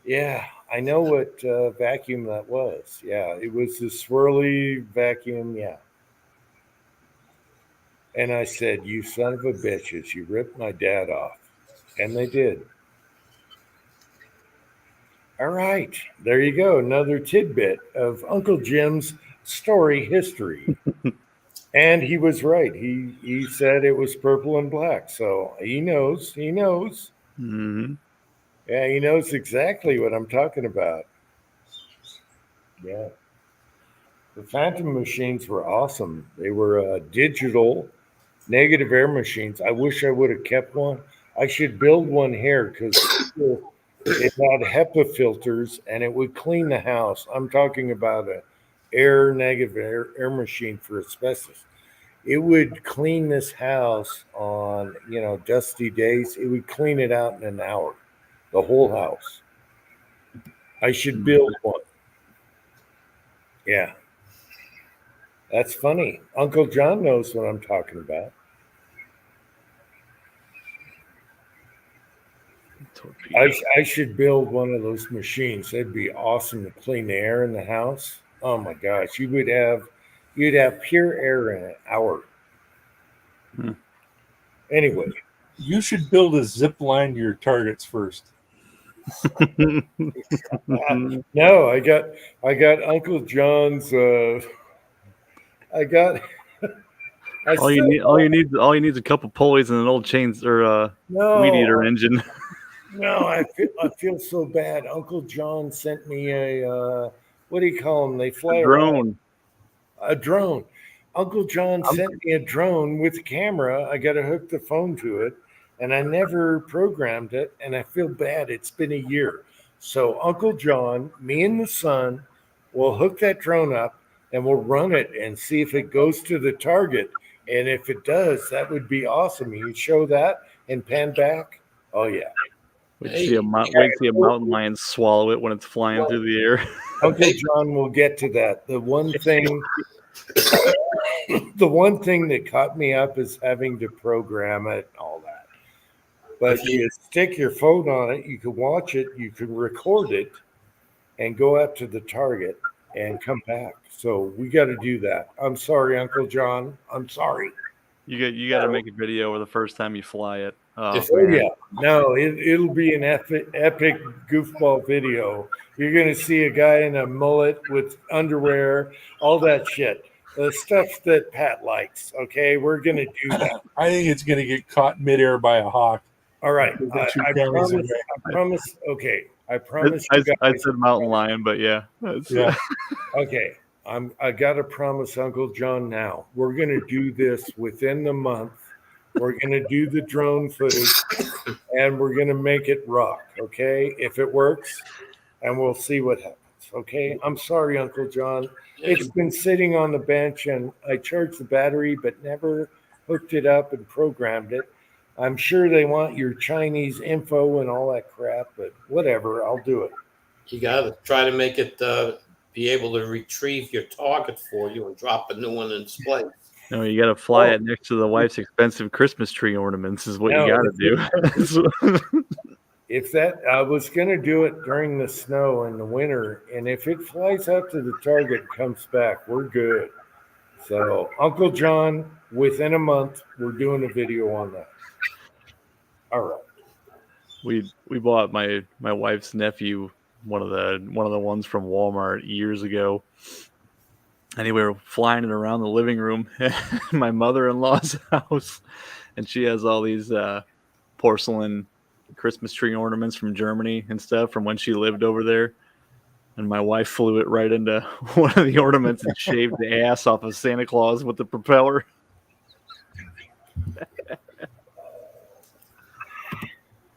Yeah, I know what vacuum that was. Yeah, it was the swirly vacuum. Yeah. And I said, you son of a bitches, you ripped my dad off. And they did. All right. There you go. Another tidbit of Uncle Jim's story history. And he was right. He said it was purple and black. So he knows. He knows. Mm-hmm. Yeah, he knows exactly what I'm talking about. Yeah. The Phantom machines were awesome. They were digital negative air machines. I wish I would have kept one. I should build one here, because it had HEPA filters and it would clean the house. I'm talking about a negative air machine for asbestos. it would clean this house on, dusty days. It would clean it out in an hour, the whole house. I should build one. Yeah. That's funny. Uncle John knows what I'm talking about. I should build one of those machines. That'd be awesome to clean the air in the house. Oh my gosh, you'd have pure air in an hour. Anyway, You should build a zip line to your targets first. no, I got Uncle John's. All you need is a couple pulleys and an old chains or weed eater engine. No, I feel so bad. Uncle John sent me a what do you call them? They fly A drone. A drone. Uncle John sent me a drone with a camera. I got to hook the phone to it, and I never programmed it. And I feel bad. It's been a year. So Uncle John, me and the son, will hook that drone up and we'll run it and see if it goes to the target. And if it does, that would be awesome. You show that and pan back. Oh yeah. Wait to see a mountain lion swallow it when it's flying through the air. Uncle John will get to that. The one thing that caught me up is having to program it and all that. But you stick your phone on it, you can watch it, you can record it, and go up to the target and come back. So we got to do that. I'm sorry, Uncle John. I'm sorry. You got to make a video of the first time you fly it. Oh yeah, no, it'll be an epic goofball video. You're gonna see a guy in a mullet with underwear, all that shit, the stuff that Pat likes. Okay, we're gonna do that. I think it's gonna get caught midair by a hawk. All right, I promise. Okay, I promise. I said mountain lion, but yeah. Okay, I gotta promise Uncle John now. We're gonna do this within the month. We're going to do the drone footage and we're going to make it rock. Okay. If it works, and we'll see what happens. Okay. I'm sorry, Uncle John. It's been sitting on the bench and I charged the battery, but never hooked it up and programmed it. I'm sure they want your Chinese info and all that crap, but whatever. I'll do it. You got to try to make it be able to retrieve your target for you and drop a new one in its place. No, you got to fly it next to the wife's expensive Christmas tree ornaments is what you got to do. If that, I was going to do it during the snow in the winter, and if it flies out to the target and comes back, we're good. So, Uncle John, within a month, we're doing a video on that. All right. We bought my wife's nephew one of the ones from Walmart years ago. And we were flying it around the living room at my mother-in-law's house, and she has all these porcelain Christmas tree ornaments from Germany and stuff from when she lived over there. And my wife flew it right into one of the ornaments and shaved the ass off of Santa Claus with the propeller.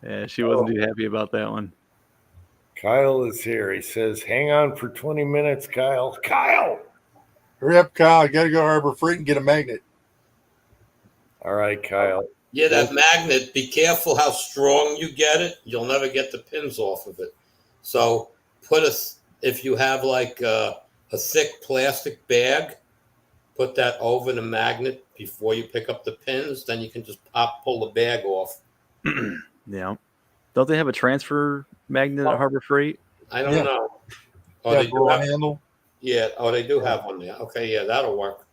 Yeah, she wasn't too happy about that one. Kyle is here. He says, hang on for 20 minutes, Kyle. Kyle! Hurry up, Kyle. I got to go to Harbor Freight and get a magnet. All right, Kyle. Yeah, that magnet, be careful how strong you get it. You'll never get the pins off of it. So if you have like a thick plastic bag, put that over the magnet before you pick up the pins. Then you can just pull the bag off. Yeah. Don't they have a transfer magnet at Harbor Freight? I don't know. Oh, Yeah, they do have handle. Yeah. Oh, they do have one there. Okay. Yeah, that'll work.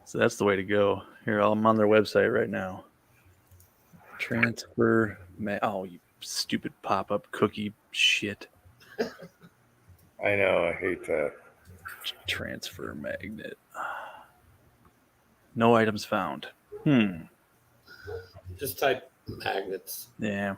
So that's the way to go. Here, I'm on their website right now. Transfer. Oh, you stupid pop-up cookie shit. I know. I hate that. Transfer magnet. No items found. Just type magnets. Yeah.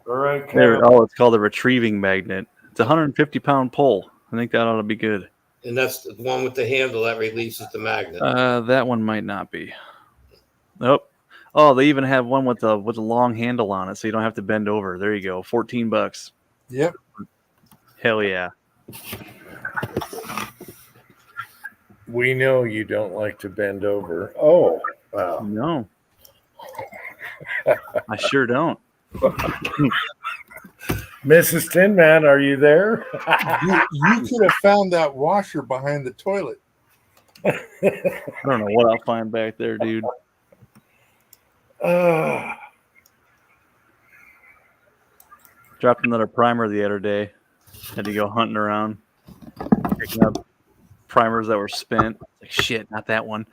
All right, There. Kyle. Oh, it's called a retrieving magnet. It's a 150-pound pole. I think that ought to be good. And that's the one with the handle that releases the magnet. That one might not be. Nope. Oh, they even have one with a long handle on it, so you don't have to bend over. There you go. $14. Yep. Hell yeah. We know you don't like to bend over. Oh, wow. No, I sure don't. Mrs. Tin Man, are you there? You could have found that washer behind the toilet. I don't know what I'll find back there, dude. Dropped another primer the other day. Had to go hunting around, picking up primers that were spent. Like, shit, not that one.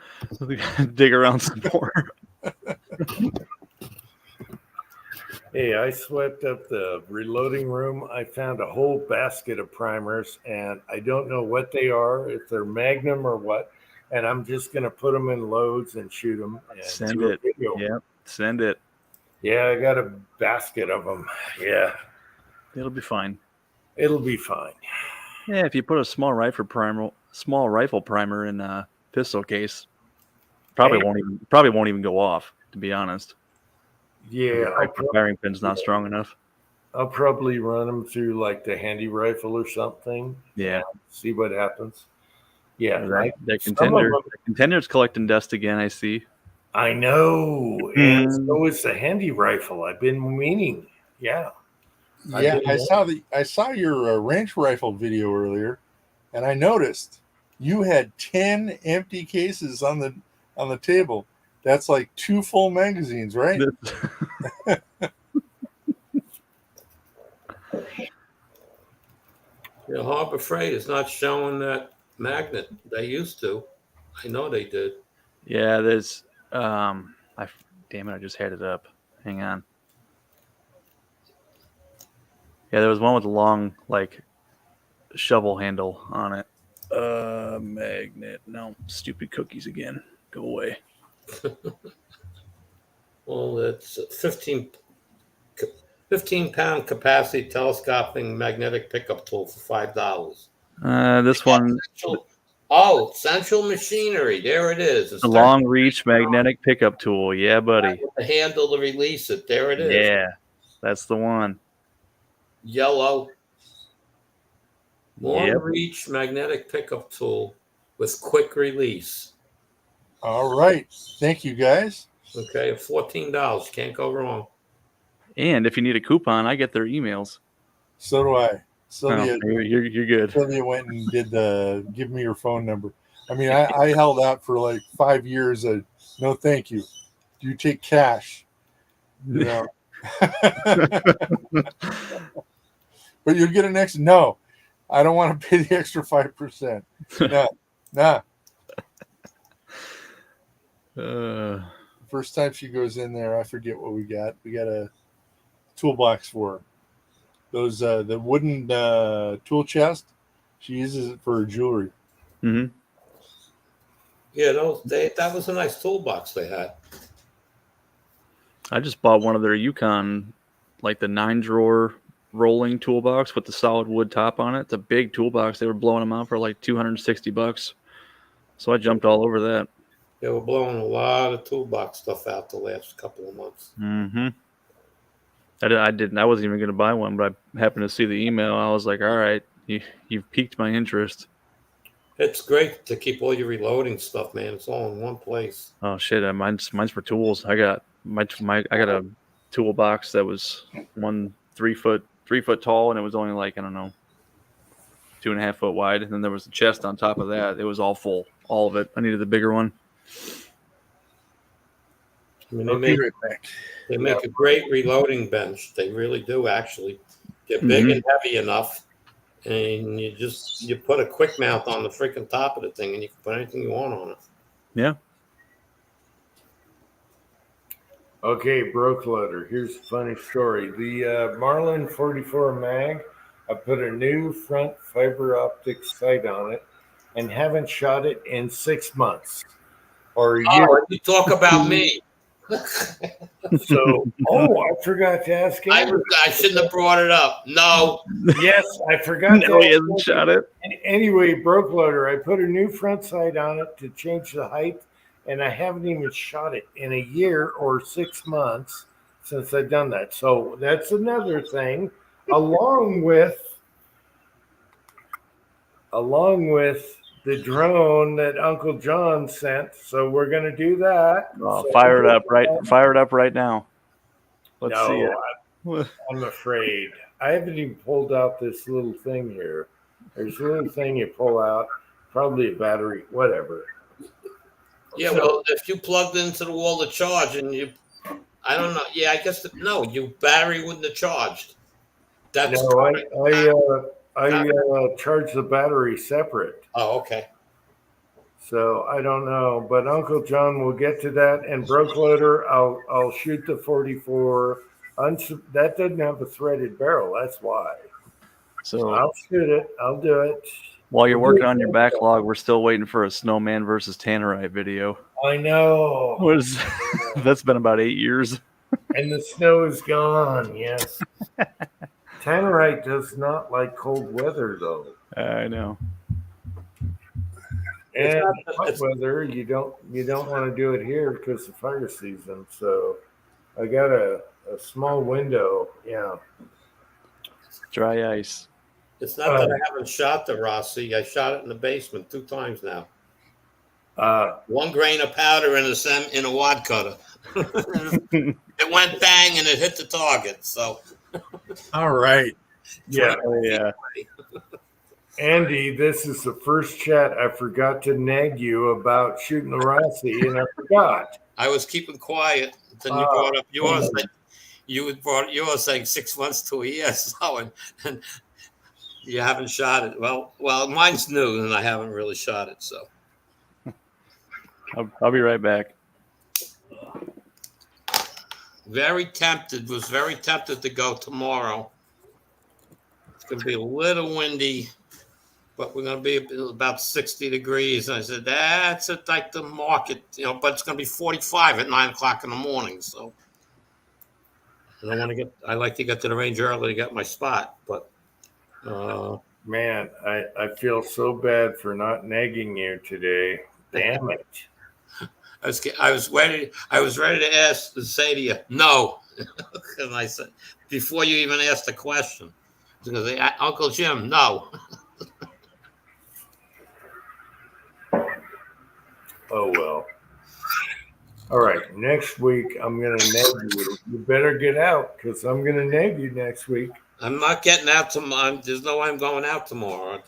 Dig around some more. Hey, I swept up the reloading room. I found a whole basket of primers, and I don't know what they are, if they're Magnum or what. And I'm just going to put them in loads and shoot them. And Send do a it. video. Yep, send it. Yeah, I got a basket of them. Yeah, It'll be fine. it'll be fine. Yeah, if you put a small rifle primer in a pistol case, probably won't even go off. To be honest, Yeah, the firing pin's not strong enough. I'll probably run them through like the handy rifle or something. Yeah. and see what happens. Yeah, That some of contender's collecting dust again. I see. I know, and so is the handy rifle. I've been meaning. Yeah, Yeah, I saw your range rifle video earlier, and I noticed you had 10 empty cases on the table. That's like 2 full magazines, right? Harbor Freight is not showing that magnet. They used to. I know they did. Yeah, there's. Damn it! I just had it up. Hang on. Yeah, there was one with a long like shovel handle on it. Magnet. No, stupid cookies again. Go away. Well, it's 15-pound capacity telescoping magnetic pickup tool for $5. This one, Central Machinery. There it is. It's the long reach magnetic pickup tool. Yeah, buddy. with the handle to release it. There it is. Yeah, that's the one. Yellow. Long reach magnetic pickup tool with quick release. All right. Thank you, guys. Okay, $14. Can't go wrong. And if you need a coupon, I get their emails. So do I. Sylvia, you're good. Sylvia went and did give me your phone number. I mean, I held out for like 5 years. No, thank you. Do you take cash? You know. But you'll get an extra. No, I don't want to pay the extra 5%. Nah. First time she goes in there, I forget what we got. We got a toolbox for her. Those the wooden tool chest. She uses it for her jewelry. Mm-hmm. Yeah, that was a nice toolbox they had. I just bought one of their Yukon, like the 9-drawer rolling toolbox with the solid wood top on it. It's a big toolbox. They were blowing them out for like $260. So I jumped all over that. They were blowing a lot of toolbox stuff out the last couple of months. Mm-hmm. I didn't. I wasn't even going to buy one, but I happened to see the email. I was like, all right, you've piqued my interest. It's great to keep all your reloading stuff, man. It's all in one place. Oh shit! Mine's for tools. I got I got a toolbox that was 3 foot tall, and it was only like, I don't know, 2.5 foot wide. And then there was a chest on top of that. It was all full, all of it. I needed the bigger one. I mean, they make a great reloading bench. They really do, actually. They're big and heavy enough, and you put a quick mount on the freaking top of the thing, and you can put anything you want on it. Yeah. Okay, broke loader. Here's a funny story. The Marlin 44 mag, I put a new front fiber optic sight on it and haven't shot it in 6 months or a year. Oh, you talk about me. So, I forgot to ask. I shouldn't have brought it up. No. Yes, I forgot. No, he hasn't shot it. Anyway, broke loader. I put a new front sight on it to change the height, and I haven't even shot it in a year or 6 months since I've done that. So that's another thing, along with the drone that Uncle John sent. So we're going to do that. So Fire it up right now. Let's see no, it. I'm afraid. I haven't even pulled out this little thing here. There's a little thing you pull out, probably a battery, whatever. Yeah, So- well, if you plugged into the wall to charge and I don't know. Yeah, I guess no, your battery wouldn't have charged. That's No, I charge the battery separate. oh, okay. So I don't know, but Uncle John will get to that. And broke loader, I'll shoot the 44. That doesn't have a threaded barrel. That's why. So I'll shoot it. I'll do it. while you're working on your backlog, we're still waiting for a snowman versus tannerite video. I know. What is that's been about 8 years. And the snow is gone. Yes. Tannerite does not like cold weather, though. I know. And hot weather, you don't want to do it here because of fire season. So I got a small window. Yeah. Dry ice. It's not that I haven't shot the Rossi. I shot it in the basement 2 times now. 1 grain of powder in a wad cutter. It went bang and it hit the target. So All right. Yeah. Yeah. Andy, this is the first chat I forgot to nag you about shooting the Rossi, and I forgot. I was keeping quiet. Then you brought up yours. You brought yours saying 6 months to a year. So and you haven't shot it. Well, mine's new and I haven't really shot it. So I'll be right back. was very tempted to go tomorrow. It's going to be a little windy, but we're going to be about 60 degrees. And I said, that's like the market, but it's going to be 45 at 9 o'clock in the morning. So I like to get to the range early to get my spot, but Man, I feel so bad for not nagging you today. Damn it. I was ready to say to you, no. And I said, before you even asked the question, I was going to say, Uncle Jim, no. Oh, well. All right. Next week, I'm going to nag you. You better get out because I'm going to nag you next week. I'm not getting out tomorrow. There's no way I'm going out tomorrow.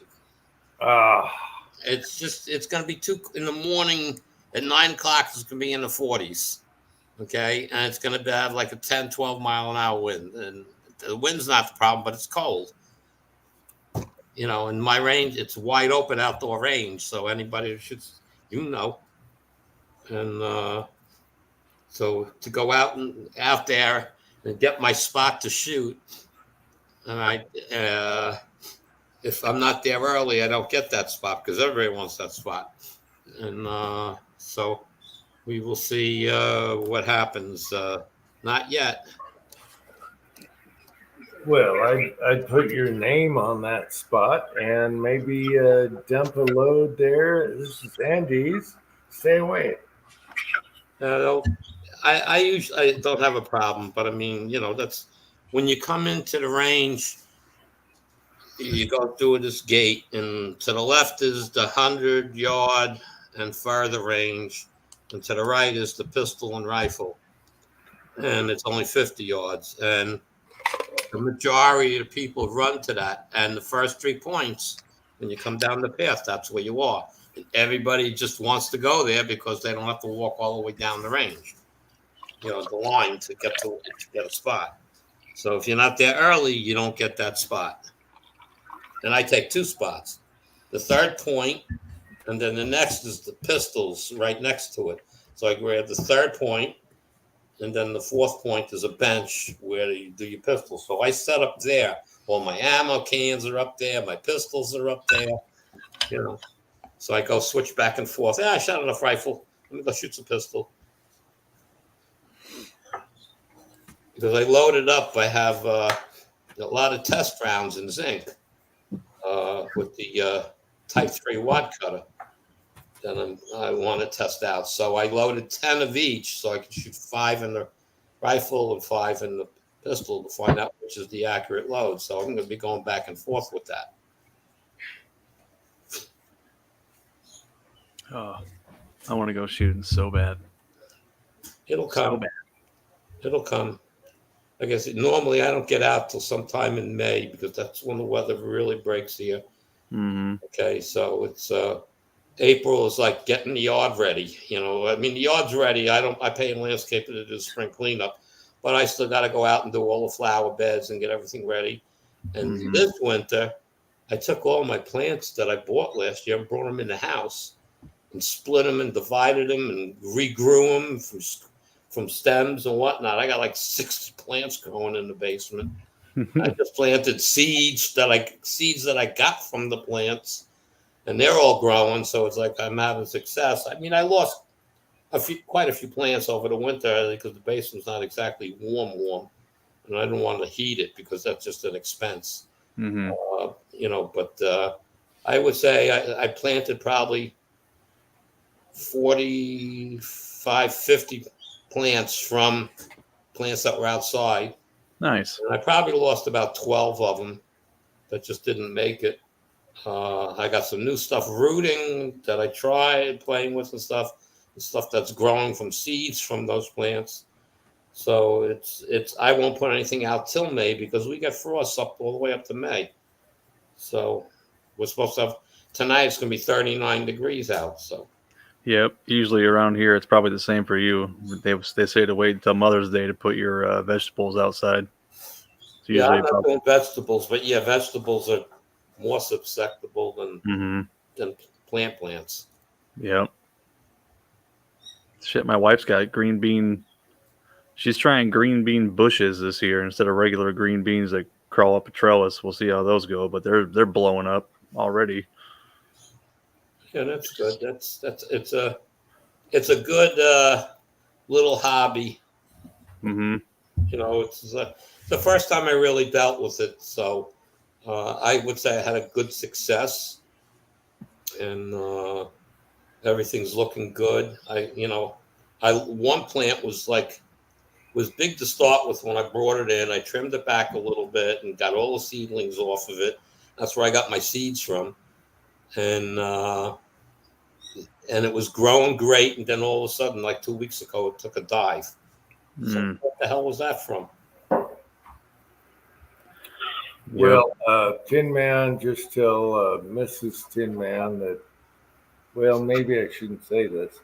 It's going to be 2 in the morning at 9 o'clock. It's going to be in the 40s. Okay. And it's going to have like a 10, 12 mile an hour wind. And the wind's not the problem, but it's cold. In my range, it's wide open outdoor range. So anybody who shoots, And so to go out there and get my spot to shoot. And if I'm not there early, I don't get that spot because everybody wants that spot. And so we will see what happens. Not yet. Well, I'd put your name on that spot and maybe dump a load there. This is Andy's. Stay away. I usually don't have a problem, but I mean, that's when you come into the range, you go through this gate, and to the left is the 100-yard and further range, and to the right is the pistol and rifle, and it's only 50 yards. And the majority of the people run to that, and the first 3 points, when you come down the path, that's where you are. And everybody just wants to go there because they don't have to walk all the way down the range, the line to get a spot. So if you're not there early, you don't get that spot. And I take 2 spots. The 3rd point, and then the next is the pistols right next to it. So I grab the 3rd point, and then the 4th point is a bench where you do your pistols. So I set up there. All my ammo cans are up there. My pistols are up there. So I go switch back and forth. I shot enough rifle. Let me go shoot some pistol. Because I loaded up, I have a lot of test rounds in zinc with the Type 3 wad cutter that I want to test out. So I loaded 10 of each so I can shoot 5 in the rifle and 5 in the pistol to find out which is the accurate load. So I'm going to be going back and forth with that. Oh, I want to go shooting so bad. It'll So come. bad. It'll come. I guess normally I don't get out till sometime in May because that's when the weather really breaks here. Mm-hmm. Okay, so it's April is like getting the yard ready. I mean the yard's ready. I pay a landscaper to do spring cleanup, but I still got to go out and do all the flower beds and get everything ready. And Mhm. this winter, I took all my plants that I bought last year and brought them in the house and split them and divided them and regrew them from stems and whatnot. I got like 60 plants growing in the basement. I just planted seeds that I got from the plants, and they're all growing. So it's like I'm having success. I mean, I lost quite a few plants over the winter because the basement's not exactly warm, and I didn't want to heat it because that's just an expense. Mm-hmm. But I would say I planted probably 45, 50 plants from plants that were outside. Nice. And I probably lost about 12 of them that just didn't make it. I got some new stuff rooting that I tried playing with and stuff that's growing from seeds from those plants. So it's I won't put anything out till May because we get frosts up all the way up to May. So we're supposed to have tonight. It's going to be 39 degrees out. So Yep. Usually around here, it's probably the same for you. They say to wait until Mother's Day to put your vegetables outside. It's yeah, usually I'm not doing vegetables, but yeah, vegetables are more susceptible than plants. Yep. Shit, my wife's got green bean. She's trying green bean bushes this year instead of regular green beans that crawl up a trellis. We'll see how those go, but they're blowing up already. Yeah, that's good. It's a good little hobby. Mm-hmm. It's the first time I really dealt with it, so I would say I had a good success, and everything's looking good. One plant was big to start with when I brought it in. I trimmed it back a little bit and got all the seedlings off of it. That's where I got my seeds from, and it was growing great. And then all of a sudden, like 2 weeks ago, it took a dive. So what the hell was that from? Well, Tin Man, just tell Mrs. Tin Man that, well, maybe I shouldn't say this.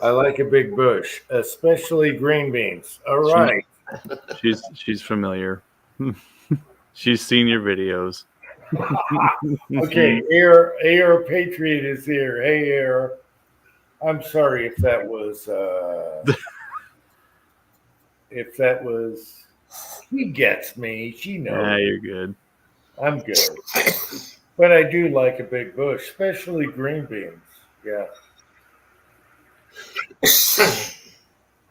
I like a big bush, especially green beans. All right. She's familiar. She's seen your videos. Okay, AR Patriot is here. Hey, AR. I'm sorry if that was she gets me. She knows. Yeah, you're good. I'm good. But I do like a big bush, especially green beans. Yeah.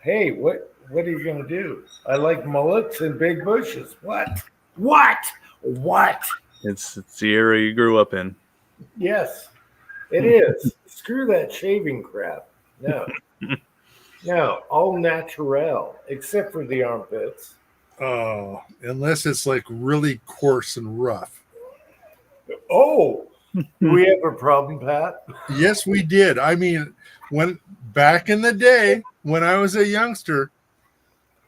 Hey, what are you gonna do? I like mullets and big bushes. What? It's the area you grew up in. Yes, it is. Screw that shaving crap. No, all natural, except for the armpits. Oh, unless it's like really coarse and rough. Oh, do we have a problem, Pat? Yes, we did. I mean, when back in the day when I was a youngster,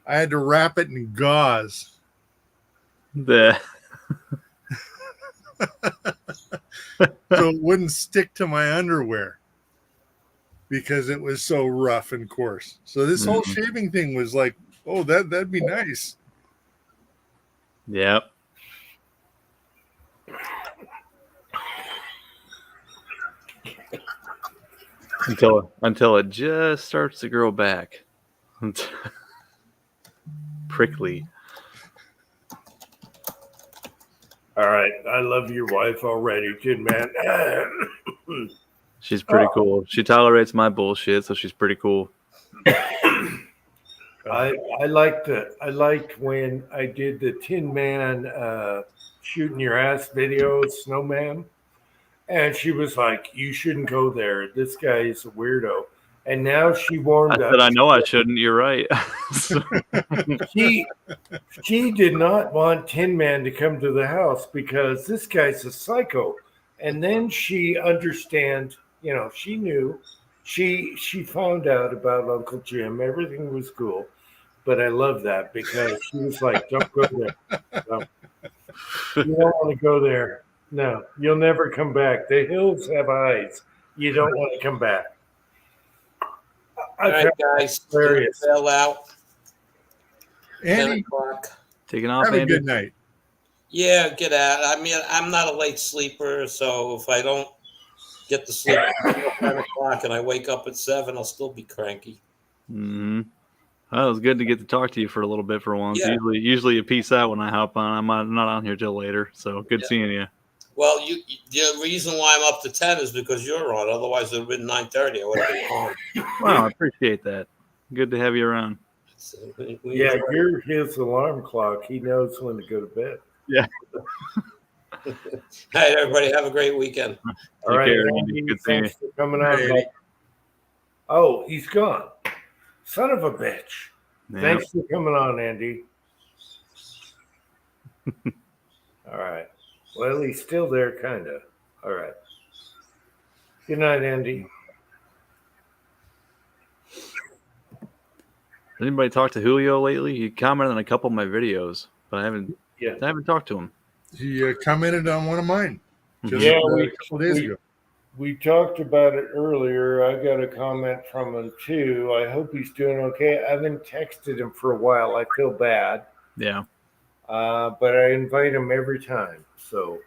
I had to wrap it in gauze. So it wouldn't stick to my underwear because it was so rough and coarse. So this whole shaving thing was like, oh, that'd be nice. Yep. Until it just starts to grow back. Prickly. All right, I love your wife already, Tin Man. She's pretty cool. She tolerates my bullshit, so she's pretty cool. I liked when I did the Tin Man shooting your ass video, Snowman, and she was like, "You shouldn't go there. This guy is a weirdo." And now she warmed up. I know I shouldn't. You're right. She did not want Tin Man to come to the house because this guy's a psycho. And then she understand, she knew she found out about Uncle Jim. Everything was cool, but I love that because she was like, "Don't go there. No. You don't want to go there. No, you'll never come back. The hills have eyes. You don't want to come back." All I right, found guys. hilarious. Bail out. 10 Andy, o'clock. Taking off, have a Andy. good night. Yeah, get out. I mean, I'm not a late sleeper, so if I don't get to sleep at 10 o'clock and I wake up at 7, I'll still be cranky. Mm-hmm. Well, it was good to get to talk to you for a little bit for once. Yeah. Usually you peace out when I hop on. I'm not on here till later, so good seeing you. Well, the reason why I'm up to 10 is because you're on. Otherwise, it would have been 9:30. I would have been on. Wow, I appreciate that. Good to have you around. So Yeah, you're his alarm clock. He knows when to go to bed. Yeah. All right, everybody. Have a great weekend. All right, care, Andy, Andy. Good seeing thanks for coming on. Hey. bud. Oh, he's gone. Son of a bitch. Yeah. Thanks for coming on, Andy. All right. Well, he's still there, kind of. All right. Good night, Andy. Anybody talk to Julio lately? He commented on a couple of my videos, but I haven't talked to him. He commented on one of mine just Yeah, a couple days ago. We talked about it earlier. I got a comment from him too. I hope he's doing okay. I haven't texted him for a while. I feel bad, Yeah. but I invite him every time. So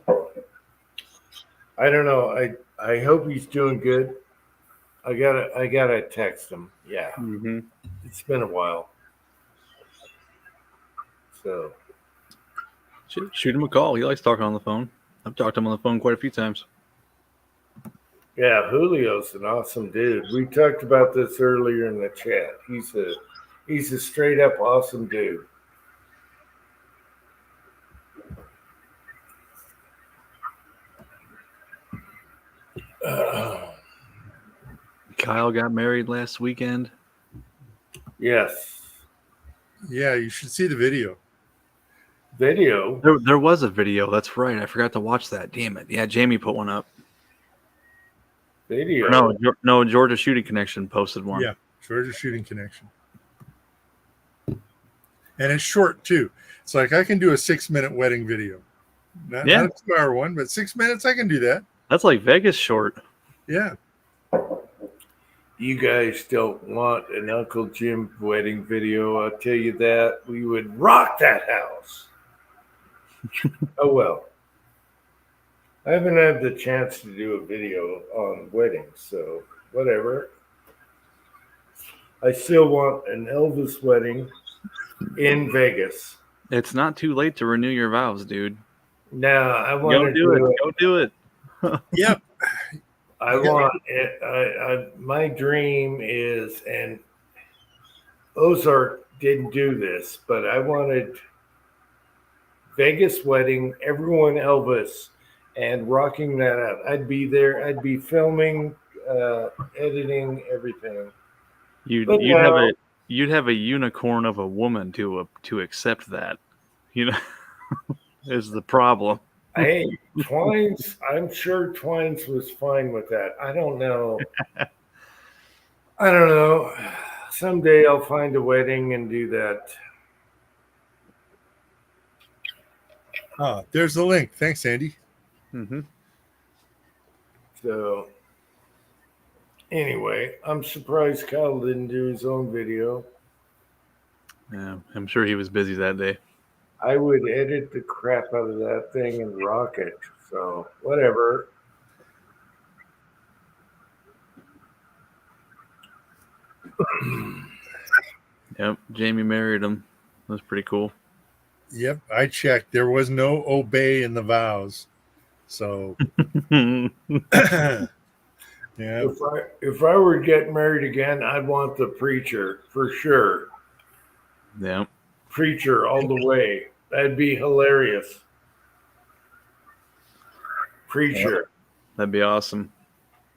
I don't know. I hope he's doing good. I gotta text him. Yeah, Mm-hmm. it's been a while. So Shoot him a call. He likes talking on the phone. I've talked to him on the phone quite a few times. yeah, Julio's an awesome dude. We talked about this earlier in the chat. He's a straight up awesome dude. Kyle got married last weekend. Yes. Yeah, you should see the video. Video. There was a video. That's right. I forgot to watch that. Damn it. Yeah, Jamie put one up. Video. No, Georgia Shooting Connection posted one. Yeah, Georgia Shooting Connection. And it's short too. It's like I can do a 6-minute wedding video. Not a 2-hour one, but 6 minutes I can do that. That's like Vegas short. Yeah. You guys don't want an Uncle Jim wedding video. I'll tell you that. We would rock that house. Oh, well. I haven't had the chance to do a video on weddings, so whatever. I still want an Elvis wedding in Vegas. It's not too late to renew your vows, dude. Now, I want to do it. Go do it. Yep. I want it. My dream is, and Ozark didn't do this, but I wanted Vegas wedding, everyone Elvis, and rocking that out. I'd be there. I'd be filming, editing, everything. You'd have a unicorn of a woman to accept that. You know, is the problem. Hey, Twines, I'm sure Twines was fine with that. I don't know. Someday I'll find a wedding and do that. Oh, there's the link. Thanks, Andy. Mm-hmm. So, anyway, I'm surprised Kyle didn't do his own video. Yeah, I'm sure he was busy that day. I would edit the crap out of that thing and rock it. So, whatever. Yep, Jamie married him. That was pretty cool. Yep, I checked. There was no obey in the vows. So, yeah. If I were to get married again, I'd want the preacher for sure. Yeah. Preacher all the way. That'd be hilarious. Preacher. That'd be awesome.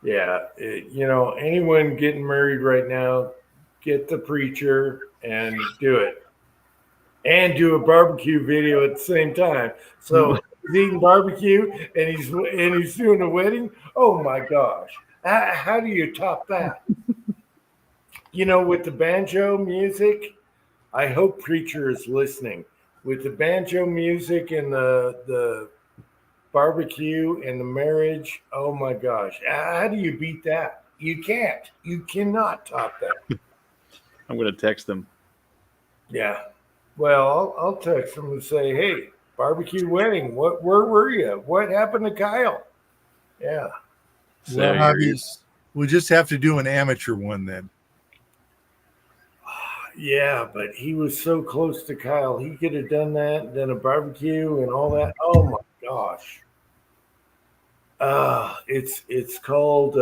Yeah. Anyone getting married right now, get the preacher and do it. And do a barbecue video at the same time. So he's eating barbecue and he's doing a wedding. Oh my gosh. How do you top that? With the banjo music, I hope Preacher is listening. With the banjo music and the barbecue and the marriage, oh my gosh. How do you beat that? You can't. You cannot top that. I'm gonna text them. Yeah. Well, I'll text them and say, hey, barbecue wedding. Where were you? What happened to Kyle? Yeah. Well, So Javi, we'll just have to do an amateur one then. Yeah, but he was so close to Kyle. He could have done that, done a barbecue and all that. Oh my gosh. It's called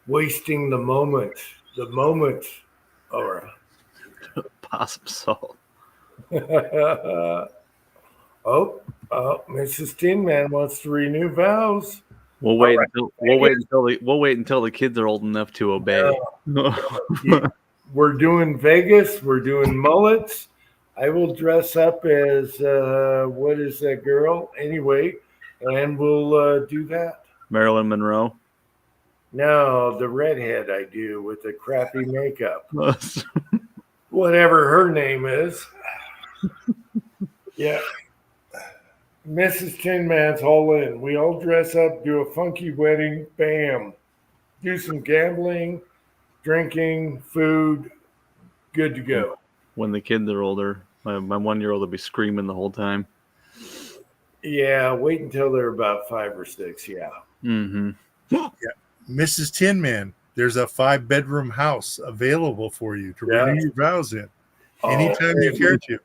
wasting the moment. The moment. Or possum salt. oh, Mrs. Tin Man wants to renew vows. We'll wait until the kids are old enough to obey. We're doing Vegas. We're doing mullets. I will dress up as what is that girl? Anyway, and we'll do that. Marilyn Monroe. No, the redhead I do with the crappy makeup. Whatever her name is. Yeah. Mrs. Tin Man's all in. We all dress up, do a funky wedding, bam. Do some gambling, drinking, food, good to go. When the kids are older, my 1-year-old will be screaming the whole time. Yeah, wait until they're about 5 or 6. Yeah. Mm-hmm. Yeah, Mrs. Tin Man, there's a 5-bedroom house available for you to renew your vows in anytime you care to.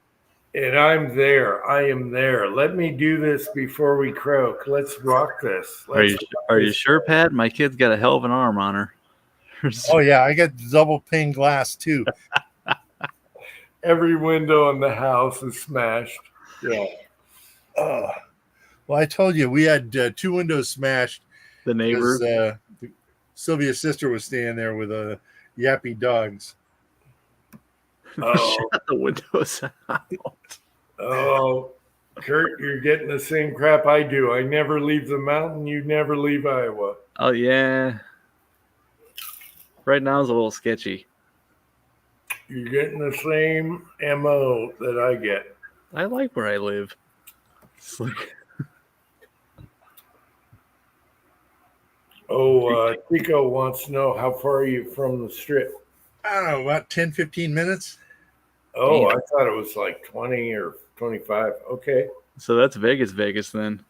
And I'm there. I am there. Let me do this before we croak. Let's rock this. Are you sure, Pat? My kid's got a hell of an arm on her. Oh yeah, I got double pane glass too. Every window in the house is smashed. Yeah. Well, I told you we had 2 windows smashed. The neighbors. Sylvia's sister was staying there with yappy dogs. Oh. Shut the windows out. Oh, Kurt, you're getting the same crap I do. I never leave the mountain. You never leave Iowa. Oh yeah. Right now is a little sketchy. You're getting the same MO that I get. I like where I live. It's like... Chico wants to know how far are you from the strip? I don't know, about 10, 15 minutes. Oh, Damn. I thought it was like 20 or 25. Okay. So that's Vegas then.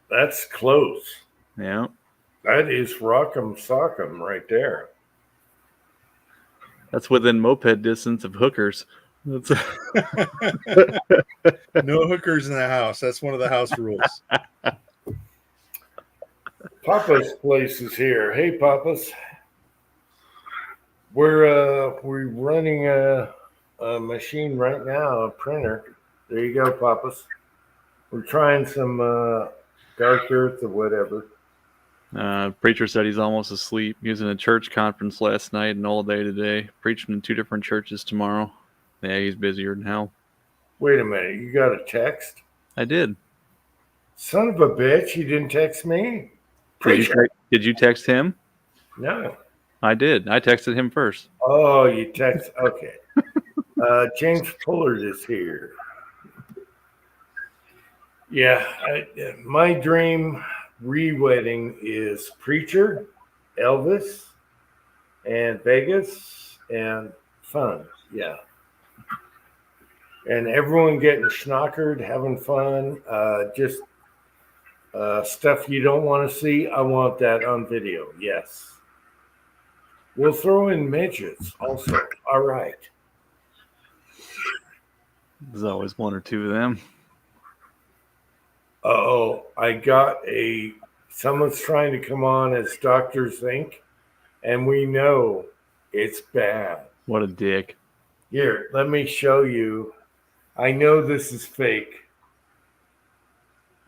That's close. Yeah. That is Rock'em Sock'em right there. That's within moped distance of hookers. That's No hookers in the house. That's one of the house rules. Papa's place is here. Hey, Papa's. We're running a machine right now, a printer. There you go, Papa's. We're trying some dark earth or whatever. Preacher said he's almost asleep. He was in a church conference last night and all day today. Preaching in 2 different churches tomorrow. Yeah, he's busier than hell. Wait a minute. You got a text? I did. Son of a bitch. You didn't text me? Preacher. Did you text him? No. I did. I texted him first. Oh, you text. Okay. James Pullard is here. Yeah. My dream re-wedding is Preacher, Elvis, and Vegas, and fun. Yeah. And everyone getting schnockered, having fun, just stuff you don't want to see. I want that on video. Yes. We'll throw in midgets also. All right. There's always 1 or 2 of them. Oh, I got someone's trying to come on as Doctors Inc. And we know it's bad. What a dick. Here, let me show you. I know this is fake.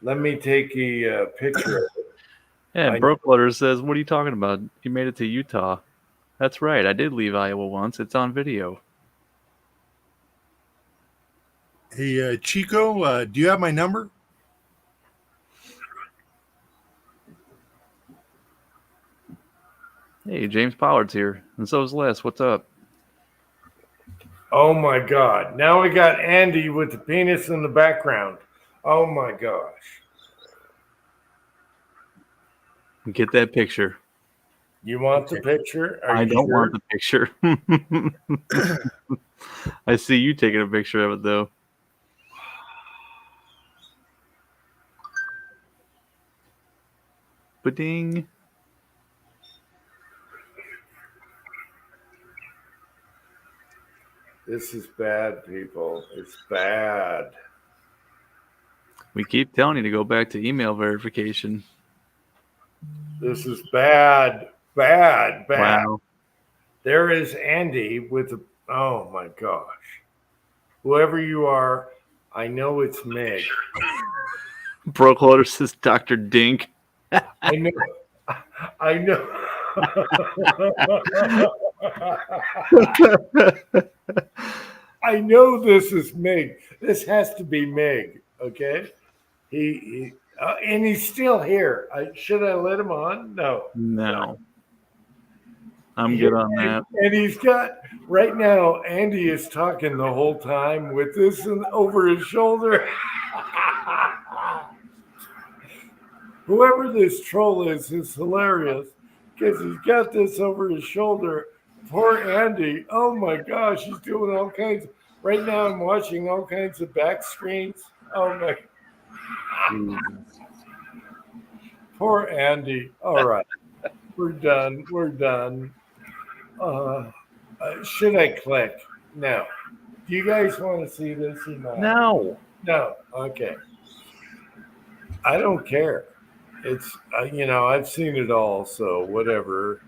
Let me take a picture of it. Yeah, Brokewater says, what are you talking about? You made it to Utah. That's right. I did leave Iowa once. It's on video. Hey, Chico, do you have my number? Hey, James Pollard's here, and so is Les. What's up? Oh my God. Now we got Andy with the penis in the background. Oh my gosh. Get that picture. You want the picture? Are I you don't sure? want the picture. I see you taking a picture of it, though. Ba-ding. This is bad, people. It's bad. We keep telling you to go back to email verification. This is bad. Bad. Bad. Wow. There is Andy with the. Oh my gosh. Whoever you are, I know it's Meg. Broke Loader says Dr. Dink. I know. I know. I know this is Meg. This has to be Meg. Okay. And he's still here. Should I let him on? No. No. I'm good on that. And he's got right now. Andy is talking the whole time with this over his shoulder. Whoever this troll is hilarious because he's got this over his shoulder. Poor Andy. Oh my gosh, he's doing all kinds. Right now, I'm watching all kinds of back screens. Oh my. Poor Andy. All right. We're done. We're done. Should I click? No. Do you guys want to see this or not? No. No. Okay. I don't care. It's, I've seen it all, so whatever.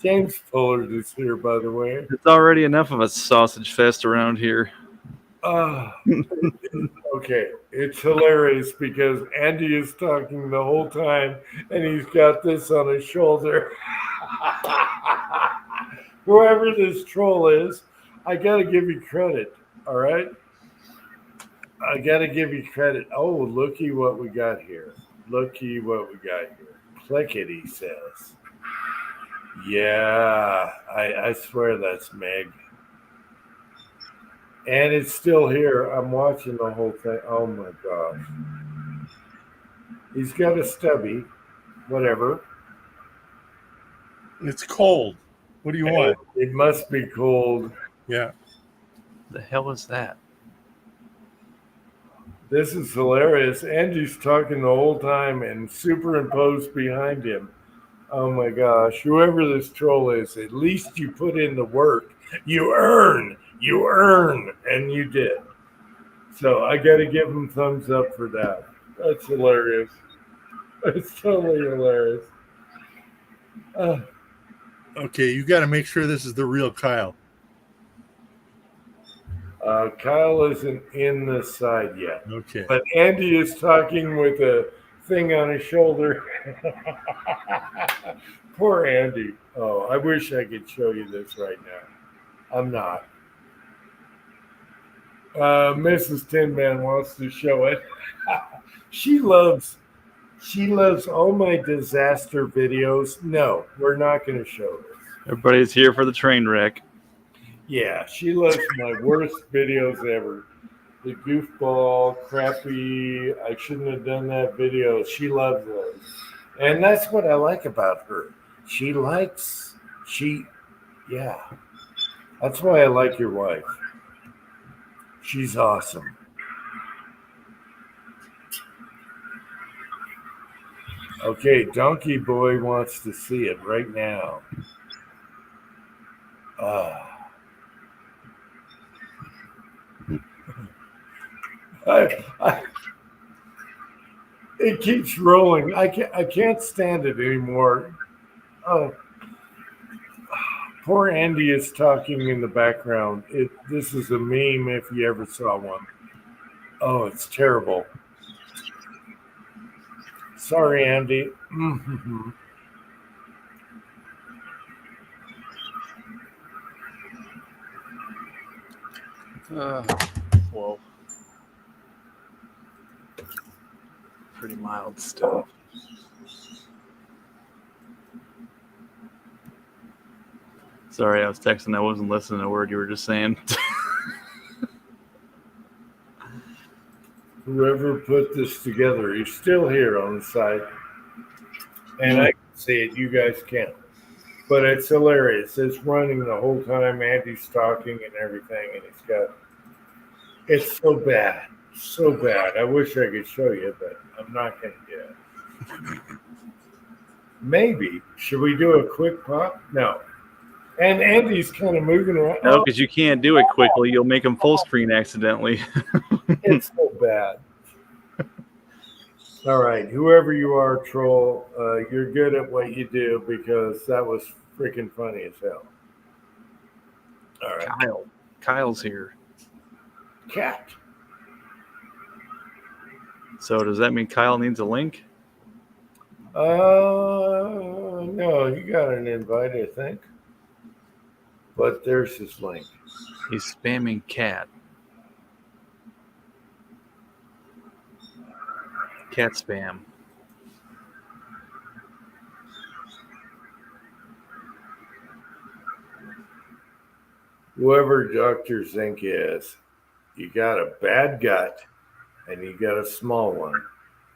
James Pollard is here, by the way. It's already enough of a sausage fest around here. Okay, it's hilarious because Andy is talking the whole time and he's got this on his shoulder. Whoever this troll is, I got to give you credit, all right? I got to give you credit. Oh, looky what we got here. Looky what we got here. Click it, he says. Yeah, I swear that's Meg. And it's still here. I'm watching the whole thing. Oh my gosh. He's got a stubby. Whatever. It's cold. What do you want? It must be cold. Yeah. The hell is that? This is hilarious. Andy's talking the whole time and superimposed behind him. Oh my gosh. Whoever this troll is, at least you put in the work. You earn. And you did. So I got to give him thumbs up for that. That's hilarious. It's totally hilarious. Okay, you got to make sure this is the real Kyle. Kyle isn't in the side yet. Okay. But Andy is talking with a thing on his shoulder. Poor Andy. Oh, I wish I could show you this right now. I'm not. Mrs. Tin Man wants to show it. She loves all my disaster videos. No, we're not going to show this. Everybody's here for the train wreck. Yeah, she loves my worst videos ever. The goofball, crappy, I shouldn't have done that video. She loves those. And that's what I like about her. Yeah. That's why I like your wife. She's awesome. Okay, Donkey Boy wants to see it right now. It keeps rolling. I can't stand it anymore. Oh, poor Andy is talking in the background. This is a meme if you ever saw one. Oh, it's terrible. Sorry, Andy. Whoa. pretty mild stuff. Sorry, I was texting. I wasn't listening to a word you were just saying. Whoever put this together, he's still here on the side. And I can see it. You guys can't. But it's hilarious. It's running the whole time. Andy's talking and everything. And he's got... It's so bad. So bad. I wish I could show you, but I'm not going to do it. Maybe. Should we do a quick pop? No. And Andy's kind of moving around. No, because you can't do it quickly. You'll make them full screen accidentally. It's so bad. All right. Whoever you are, troll, you're good at what you do because that was freaking funny as hell. All right. Kyle's here. Cat. So does that mean Kyle needs a link? No, you got an invite, I think. But there's his link. He's spamming cat. Cat spam. Whoever Dr. Zink is, you got a bad gut and you got a small one.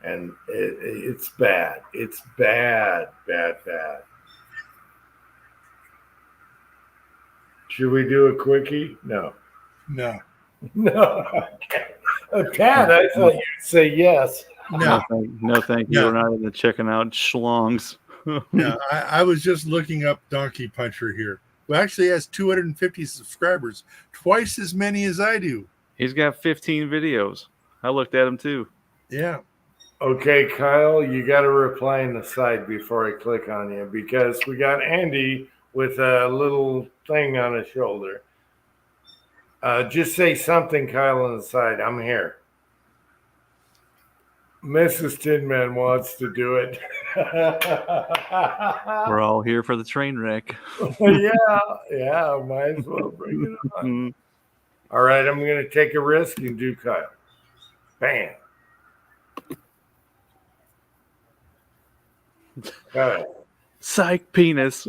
And it's bad. It's bad. Should we do a quickie? No. No. No. A cat, I thought you'd say yes. No. No, thank you. No. We're not in the checking out schlongs. No, I was just looking up Donkey Puncher here, who actually has 250 subscribers, twice as many as I do. He's got 15 videos. I looked at him too. Yeah. Okay, Kyle, you got to reply in the side before I click on you because we got Andy with a little thing on his shoulder. Just say something, Kyle, on the side. I'm here. Mrs. Tinman wants to do it. We're all here for the train wreck. yeah, might as well bring it on. All right, I'm going to take a risk and do Kyle. Bam. Kyle. Psych penis.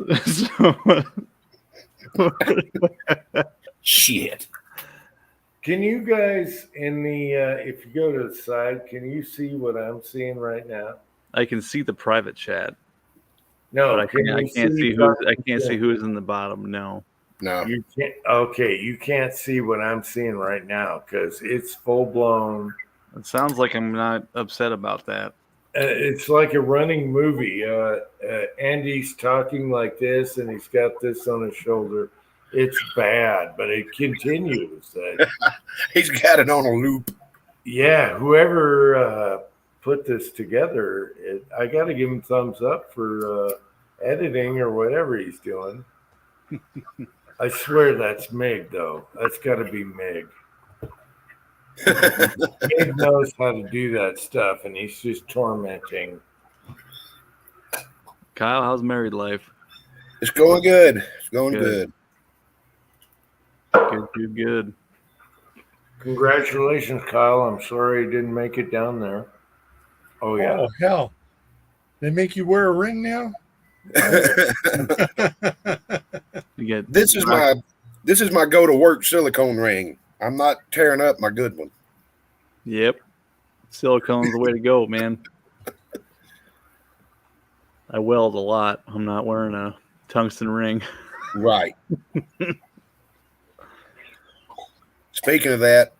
Shit. Can you guys in the if you go to the side, can you see what I'm seeing right now? I can see the private chat. No, But I can't see who's in the bottom. No. No. You can't. Okay, you can't see what I'm seeing right now because it's full blown. It sounds like I'm not upset about that. It's like a running movie. Andy's talking like this, and he's got this on his shoulder. It's bad, but it continues. He's got it on a loop. Yeah, whoever put this together, I got to give him thumbs up for editing or whatever he's doing. I swear that's Mig, though. That's got to be Mig. Mig knows how to do that stuff, and he's just tormenting. Kyle, how's married life? It's going good. It's going good. Good. Congratulations, Kyle. I'm sorry you didn't make it down there. Oh, yeah. Oh, hell. They make you wear a ring now? You get This is my go to work silicone ring. I'm not tearing up my good one. Yep. Silicone's the way to go, man. I weld a lot. I'm not wearing a tungsten ring. Right. Speaking of that,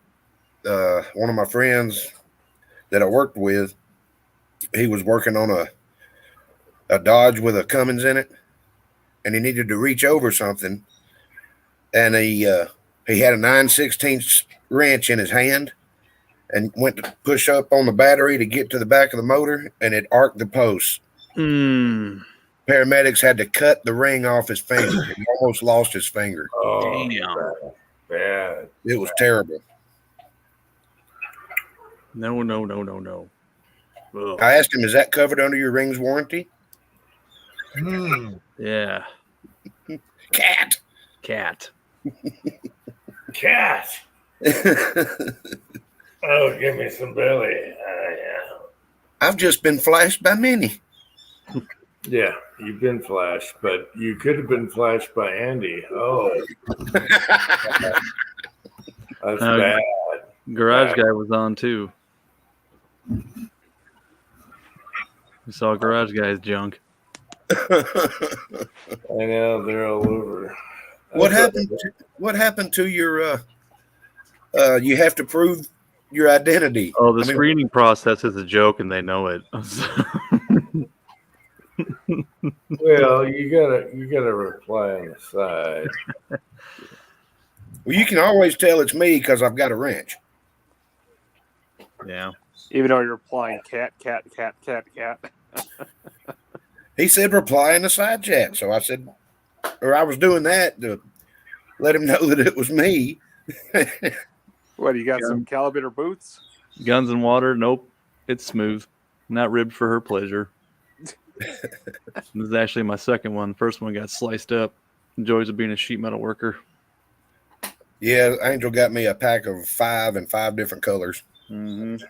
one of my friends that I worked with, he was working on a Dodge with a Cummins in it, and he needed to reach over something, and he had a 9/16 wrench in his hand and went to push up on the battery to get to the back of the motor, and it arced the post. Paramedics had to cut the ring off his finger. He almost lost his finger. Oh, Damn. bad. It was terrible. No. Ugh. I asked him, is that covered under your ring's warranty? Yeah. Cat. Cat. Oh, give me some belly. Yeah. I've just been flashed by Minnie. Yeah, you've been flashed, but you could have been flashed by Andy. Oh, that's bad. Garage guy was on too. We saw Garage guy's junk. I know they're all over. What happened to your? You have to prove your identity. Oh, the screening process is a joke, and they know it. Well, you gotta reply on the side. Well, you can always tell it's me because I've got a wrench. Yeah. Even though you're replying cat. He said reply in the side chat, so I said, or I was doing that to let him know that it was me. What, you got some calibrator boots? Guns and water? Nope. It's smooth. Not ribbed for her pleasure. This is actually my second one. First one got sliced up. Joys of being a sheet metal worker. Yeah, Angel got me a pack of 5 in 5 different colors. Mm-hmm.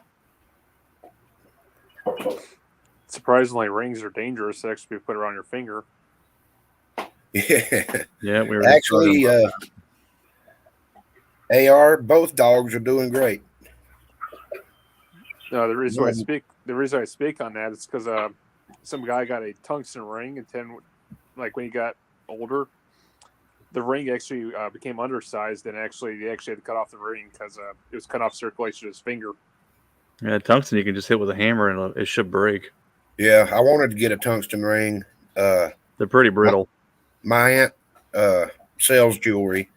Surprisingly, rings are dangerous. They actually put around your finger. Yeah. Yeah, we were Actually, AR, both dogs are doing great. No, the reason I speak on that is because some guy got a tungsten ring, and then, like when he got older, the ring actually became undersized, and they actually had to cut off the ring because it was cut off circulation to his finger. Yeah, tungsten you can just hit with a hammer and it should break. Yeah, I wanted to get a tungsten ring. They're pretty brittle. My aunt sells jewelry,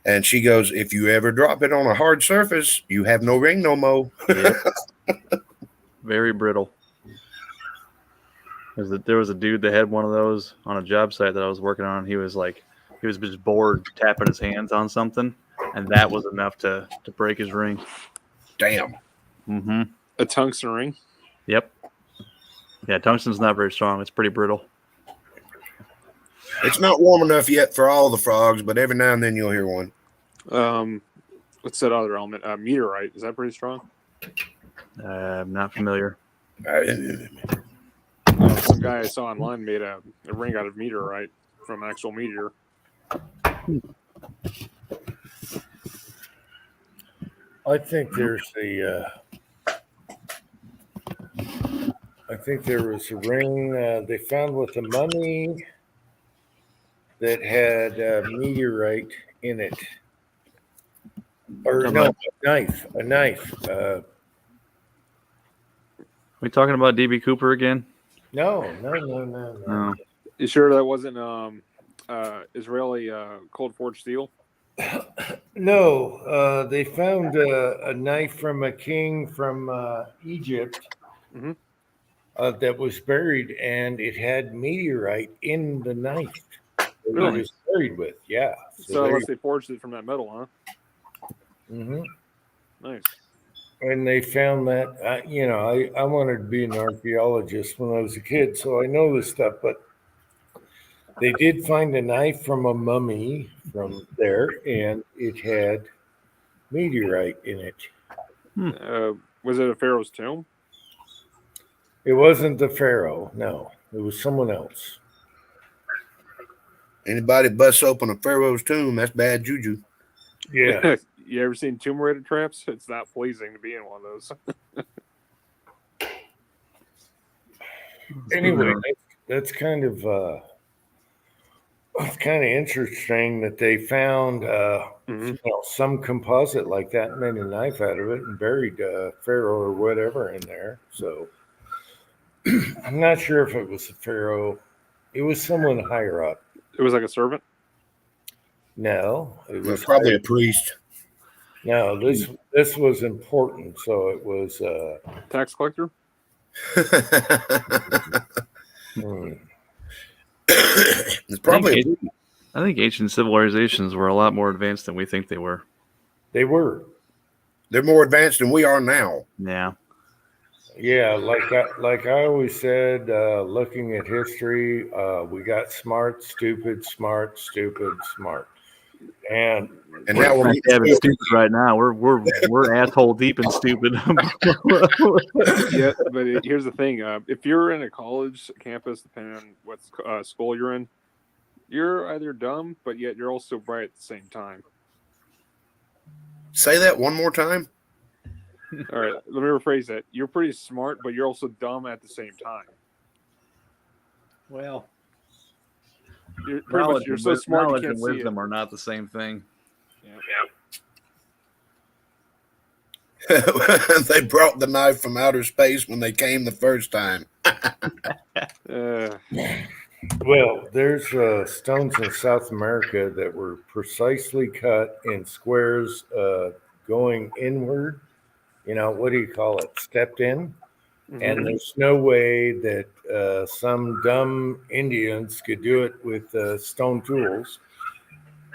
and she goes, if you ever drop it on a hard surface, you have no ring no more. Yep. Very brittle. There was a dude that had one of those on a job site that I was working on. He was just bored tapping his hands on something, and that was enough to break his ring. Damn. Mm-hmm. A tungsten ring? Yep. Yeah, tungsten's not very strong. It's pretty brittle. It's not warm enough yet for all the frogs, but every now and then you'll hear one. What's that other element? Meteorite. Is that pretty strong? I'm not familiar. Some guy I saw online made a ring out of meteorite from an actual meteor. I think there was a ring they found with a mummy that had meteorite in it. Or no, a knife. We talking about DB Cooper again? No. No. You sure that wasn't Israeli cold forged steel? No, they found a knife from a king from Egypt that was buried, and it had meteorite in the knife that Really? it was buried with. Yeah. So unless they forged it from that metal, huh? Mm-hmm. Nice. And they found that, I wanted to be an archaeologist when I was a kid, so I know this stuff, but they did find a knife from a mummy from there, and it had meteorite in it. Was it a pharaoh's tomb? It wasn't the pharaoh, no. It was someone else. Anybody busts open a pharaoh's tomb, that's bad juju. Yeah. You ever seen Tomb Raider traps? It's not pleasing to be in one of those. Anyway, that's kind of interesting that they found some composite like that and made a knife out of it and buried pharaoh or whatever in there. So I'm not sure if it was a pharaoh. It was someone higher up. It was like a servant? No, it It was was probably a priest. No, this was important. So it was Tax collector? It's probably I think ancient civilizations were a lot more advanced than we think they were. They were. They're more advanced than we are now. Yeah. Yeah, like I always said, looking at history, we got smart, stupid, smart, stupid, smart. And And now we're Having stupid right now. We're asshole deep and stupid. Yeah, but here's the thing: if you're in a college campus, depending on what school you're in, you're either dumb, but yet you're also bright at the same time. say that one more time. All right, let me rephrase that: you're pretty smart, but you're also dumb at the same time. Well, You're pretty much you're so smart you knowledge can't and see wisdom it. are not the same thing. They brought the knife from outer space when they came the first time. well, there's stones in South America that were precisely cut in squares going inward. What do you call it? Stepped in. And there's no way that some dumb Indians could do it with stone tools.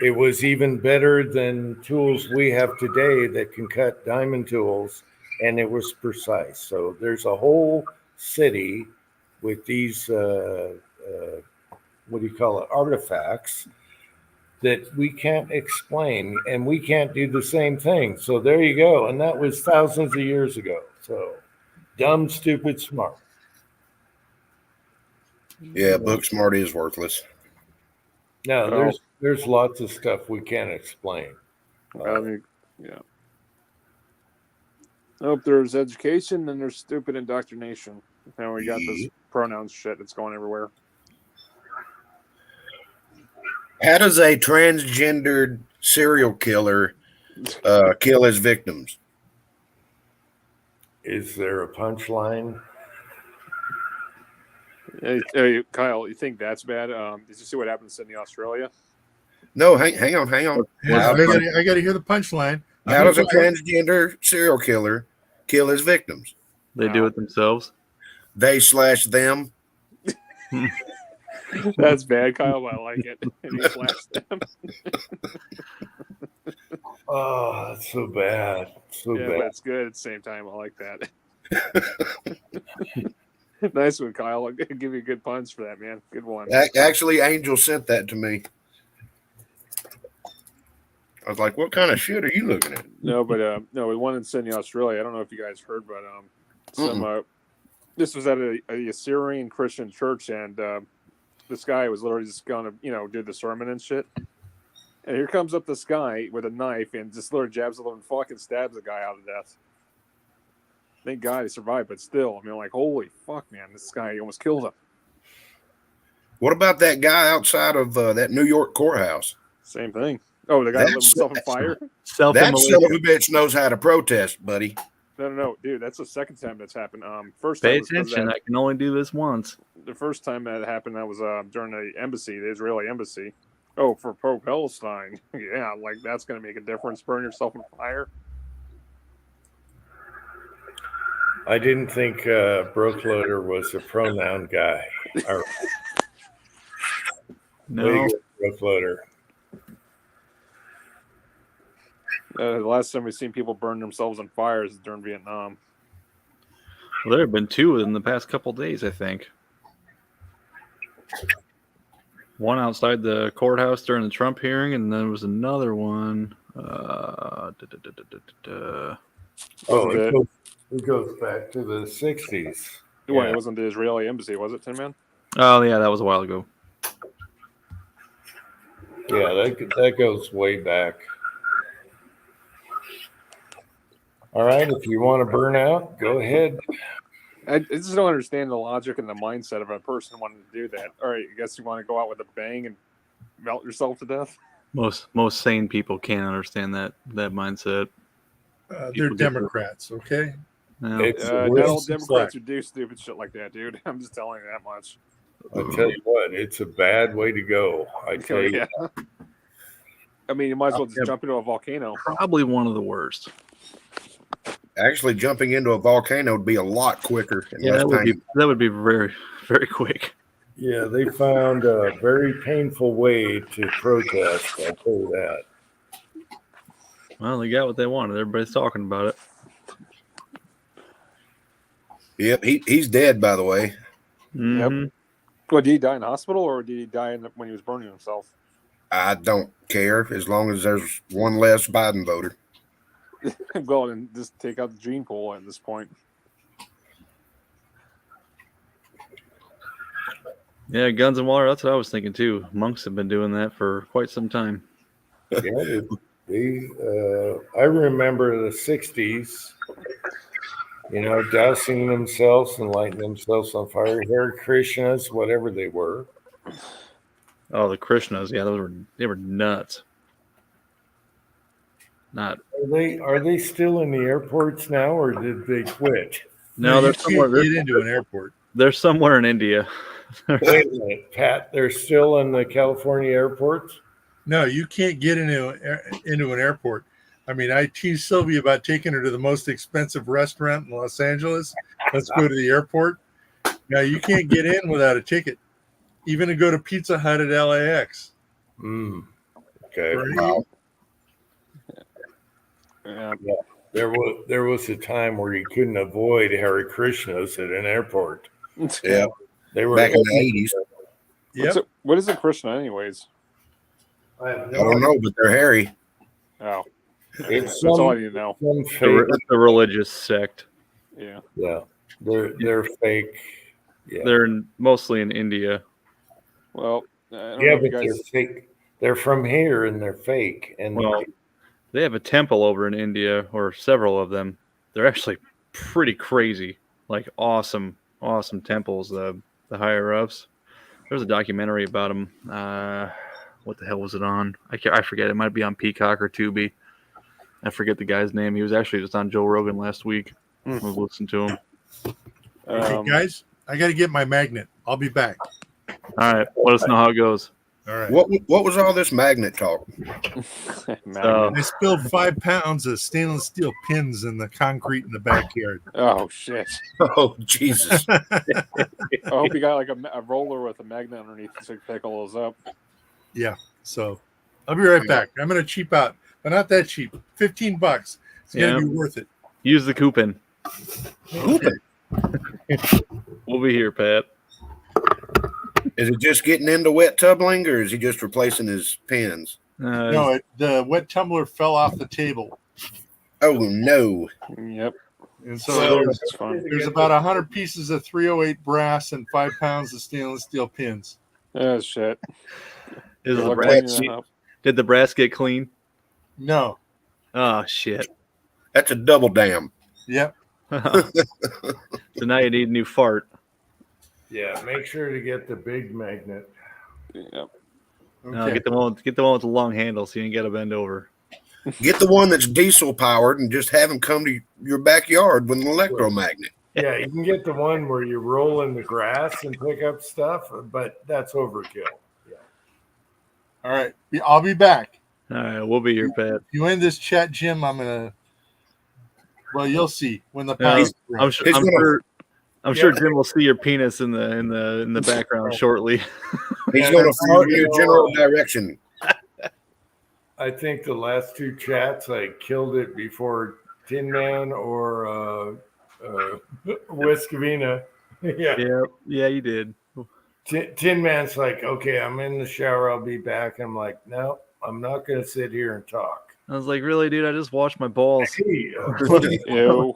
It was even better than tools we have today that can cut diamond tools, and it was precise. So there's a whole city with these, artifacts that we can't explain, and we can't do the same thing. So there you go. And that was thousands of years ago. So dumb, stupid, smart. Yeah, book smart is worthless. No, there's lots of stuff we can't explain. Yeah. Nope, there's education and there's stupid indoctrination. Now we got this pronouns shit that's going everywhere. How does a transgendered serial killer kill his victims? Is there a punchline? Hey, Kyle, you think that's bad? Did you see what happened in Sydney, Australia? No, hang on. I got to hear the punchline. How does a transgender serial killer kill his victims? They do it themselves. They slash them. That's bad, Kyle, but I like it. And he slashed them. Oh, that's so bad. So Yeah, bad. but it's good at the same time. I like that. Nice one, Kyle. I'll give you a good punch for that, man. Good one. Actually, Angel sent that to me. I was like, what kind of shit are you looking at? No, but no, one in Sydney, Australia. I don't know if you guys heard, but this was at a Assyrian Christian church, and this guy was literally just gonna, do the sermon and shit. And here comes up this guy with a knife and just literally jabs a little and fucking stabs the guy out of death. Thank God he survived, but still, I mean, like, holy fuck, man, this guy almost killed him. What about that guy outside of that New York courthouse? Same thing. Oh, the guy lit himself on fire? That son of a bitch knows how to protest, buddy. No, dude, that's the second time that's happened. First Pay time attention. I can only do this once. The first time that happened, that was during the embassy, the Israeli embassy. Oh, for pro-Palestine. Yeah, like that's going to make a difference. Burn yourself on fire. I didn't think Brookloader was a pronoun guy. Or, No. Brookloader. The last time we've seen people burn themselves on fire is during Vietnam. Well, there have been two in the past couple days, I think. One outside the courthouse during the Trump hearing, and then there was another one. It goes back to the 60s. Well, it wasn't the Israeli embassy, was it, Tin Man? Oh, yeah, that was a while ago. Yeah, that goes way back. All right, if you want to burn out, go ahead. I just don't understand the logic and the mindset of a person wanting to do that. All right, I guess you want to go out with a bang and melt yourself to death? Most sane people can't understand that mindset. They're Democrats, okay? No. Not all Democrats would do stupid shit like that, dude. I'm just telling you that much. I'll tell you what, it's a bad way to go. I tell you. I mean, you might as well just jump into a volcano. Probably one of the worst. Actually, jumping into a volcano would be a lot quicker. And Yeah, less time. that would be very, very quick. Yeah, they found a very painful way to protest. I'll tell you that. Well, they got what they wanted. Everybody's talking about it. Yep, he's dead, by the way. Mm-hmm. Well, did he die in the hospital or did he die when he was burning himself? I don't care as long as there's one less Biden voter. Go and just take out the gene pool at this point. Yeah, guns and water. That's what I was thinking too. Monks have been doing that for quite some time. Yeah, I remember the 60s, dousing themselves and lighting themselves on fire. Hare Krishnas, whatever they were. Oh, the Krishnas. Yeah, they were nuts. Not. Are they still in the airports now, or did they quit? No, you they're can't somewhere. get into an airport. They're somewhere in India. Wait a minute, Pat. They're still in the California airports? No, you can't get into an airport. I mean, I teased Sylvia about taking her to the most expensive restaurant in Los Angeles. Let's go to the airport. Now, you can't get in without a ticket, even to go to Pizza Hut at LAX. Okay. Right? Wow. Yeah. There was a time where you couldn't avoid Hare Krishnas at an airport. Yeah. They were Back in the 80s. Yep. What is a Krishna, anyways? I I don't know, but they're hairy. Oh, It's that's all I need to know. some fake. It's a religious sect. Yeah. Yeah, they're fake. Yeah, They're mostly in India. Well, I don't know yeah, if you but they're guys. fake. They're from here and they're fake. And Well, they have a temple over in India, or several of them. They're actually pretty crazy, like awesome temples. The higher ups. There's a documentary about them. What the hell was it on? I forget. It might be on Peacock or Tubi. I forget the guy's name. He was actually just on Joe Rogan last week. I was listening to him. Okay, guys, I got to get my magnet. I'll be back. All right, let us know how it goes. All right. What was all this magnet talk? Magnet. I spilled 5 pounds of stainless steel pins in the concrete in the backyard. Oh shit! Oh, Jesus. I hope you got like a roller with a magnet underneath so you can pick all those up. Yeah. So I'll be right back. I'm going to cheap out, but not that cheap. $15. It's going to be worth it. Use the coupon. We'll be here, Pat. Is it just getting into wet tumbling, or is he just replacing his pins? No, the wet tumbler fell off the table. Oh, no. Yep. And so That's fun. there's about 100 pieces of 308 brass and 5 pounds of stainless steel pins. Oh shit! Is Good the luck brass, cleaning that up. did the brass get clean? No. Oh shit! That's a double dam. Yep. So now you need a new fart. yeah, make sure to get the big magnet. Yep. No, Okay. get the one with the long handle so you can get a bend over. Get the one that's diesel powered and just have them come to your backyard with an electromagnet. Yeah, you can get the one where you roll in the grass and pick up stuff, but that's overkill. Yeah. All right. I'll be back. All right, we'll be here, Pat. If you end this chat, Jim, I'm going to. Well, you'll see when the Yeah, pipes I'm sure. I'm sure Jim will see your penis in the background shortly. He's going to fart in your general direction. I think the last two chats I killed it before Tin Man or Whiskavina. Yeah. Yeah, you did. Tin Man's like, okay, I'm in the shower. I'll be back. I'm like, no, I'm not going to sit here and talk. I was like, really, dude? I just washed my balls. Hey, Ew.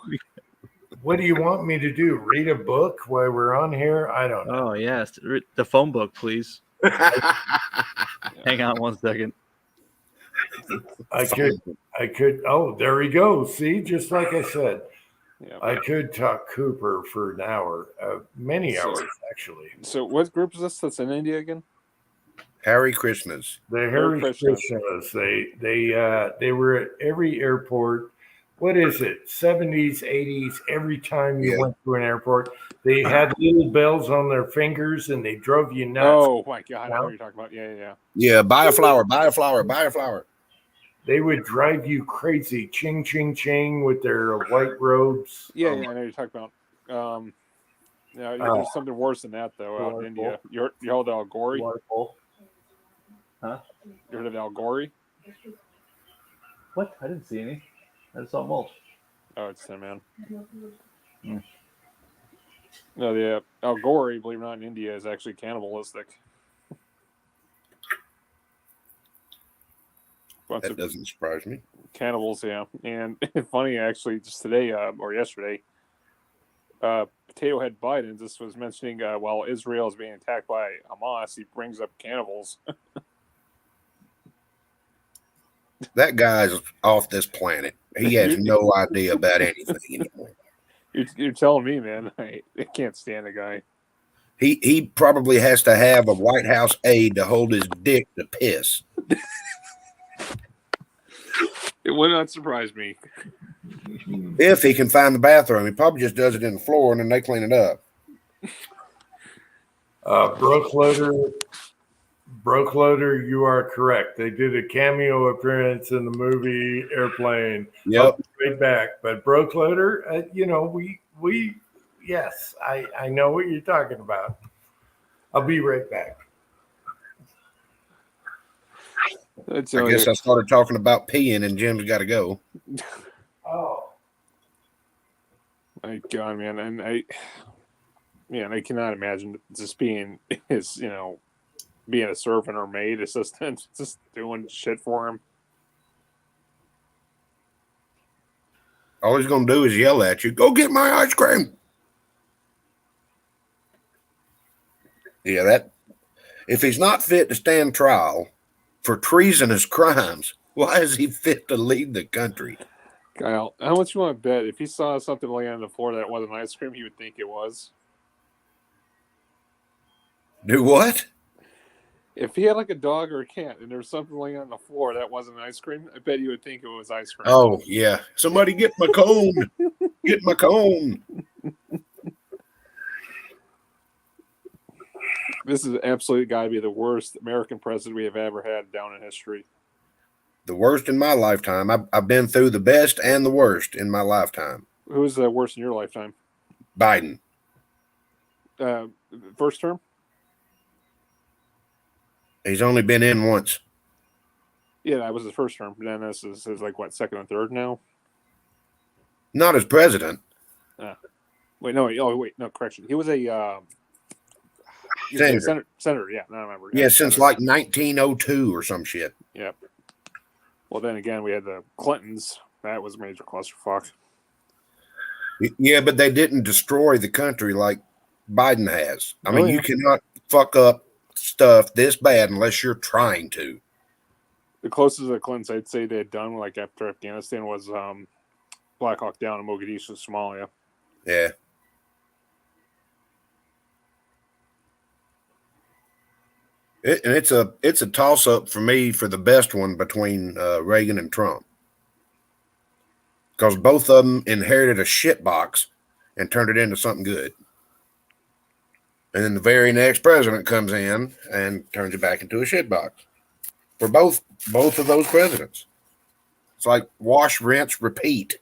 what do you want me to do? Read a book while we're on here? I don't know. Oh yes, the phone book, please. Hang on one second. I could. Oh, there we go. See, just like I said, Yeah. I could talk Cooper for an hour, many hours actually. So what group is this that's in India again? Hare Krishnas. The Hare Krishnas. Krishnas. They were at every airport. What is it? 70s, 80s. Every time you went to an airport, they had little bells on their fingers and they drove you nuts. Oh my god! I know what you're talking about. Yeah. Yeah, buy a flower, buy a flower, buy a flower. They would drive you crazy. Ching, ching, ching with their white robes. Yeah, I know what you're talking about. Yeah, there's something worse than that though out in India. You heard of Al Gore? Huh? You heard of Al Gore? What? I didn't see any. I just saw mulch. Oh, it's him, man. No, the Al Gore, believe it or not, in India is actually cannibalistic. bunch That of doesn't surprise me. cannibals, yeah. And funny, actually, just today or yesterday, Potato Head Biden just was mentioning while Israel is being attacked by Hamas, he brings up cannibals. That guy's off this planet. He has no idea about anything anymore. You're telling me, man. I can't stand the guy. He probably has to have a White House aide to hold his dick to piss. It would not surprise me. If he can find the bathroom, he probably just does it in the floor and then they clean it up. Broke Loader, you are correct. They did a cameo appearance in the movie Airplane. Yep. I'll be right back. But Broke Loader, yes, I know what you're talking about. I'll be right back. I guess I started talking about peeing and Jim's got to go. Oh. My God, man. And I cannot imagine just being being a servant or maid assistant, just doing shit for him. All he's going to do is yell at you, go get my ice cream. Yeah, if he's not fit to stand trial for treasonous crimes, why is he fit to lead the country? Kyle, how much you want to bet if he saw something laying on the floor that wasn't ice cream, he would think it was? Do what? If he had like a dog or a cat and there was something laying on the floor that wasn't ice cream, I bet you would think it was ice cream. Oh, yeah. Somebody get my cone. Get my cone. This is absolutely got to be the worst American president we have ever had down in history. The worst in my lifetime. I've been through the best and the worst in my lifetime. Who was the worst in your lifetime? Biden. First term? He's only been in once. Yeah, that was his first term. Then this is like what, second and third now? Not as president. Correction. He was a senator. Yeah, I remember. Yeah, since like 1902 or some shit. Yep. Well, then again, we had the Clintons. That was a major clusterfuck. Yeah, but they didn't destroy the country like Biden has. I mean, yeah. You cannot fuck up stuff this bad unless you're trying to. The closest to the Clintons I'd say they had done, like after Afghanistan, was Black Hawk Down in Mogadishu, Somalia. Yeah. It's a toss up for me for the best one between Reagan and Trump, because both of them inherited a shit box and turned it into something good. And then the very next president comes in and turns it back into a shit box. For both of those presidents, it's like wash, rinse, repeat.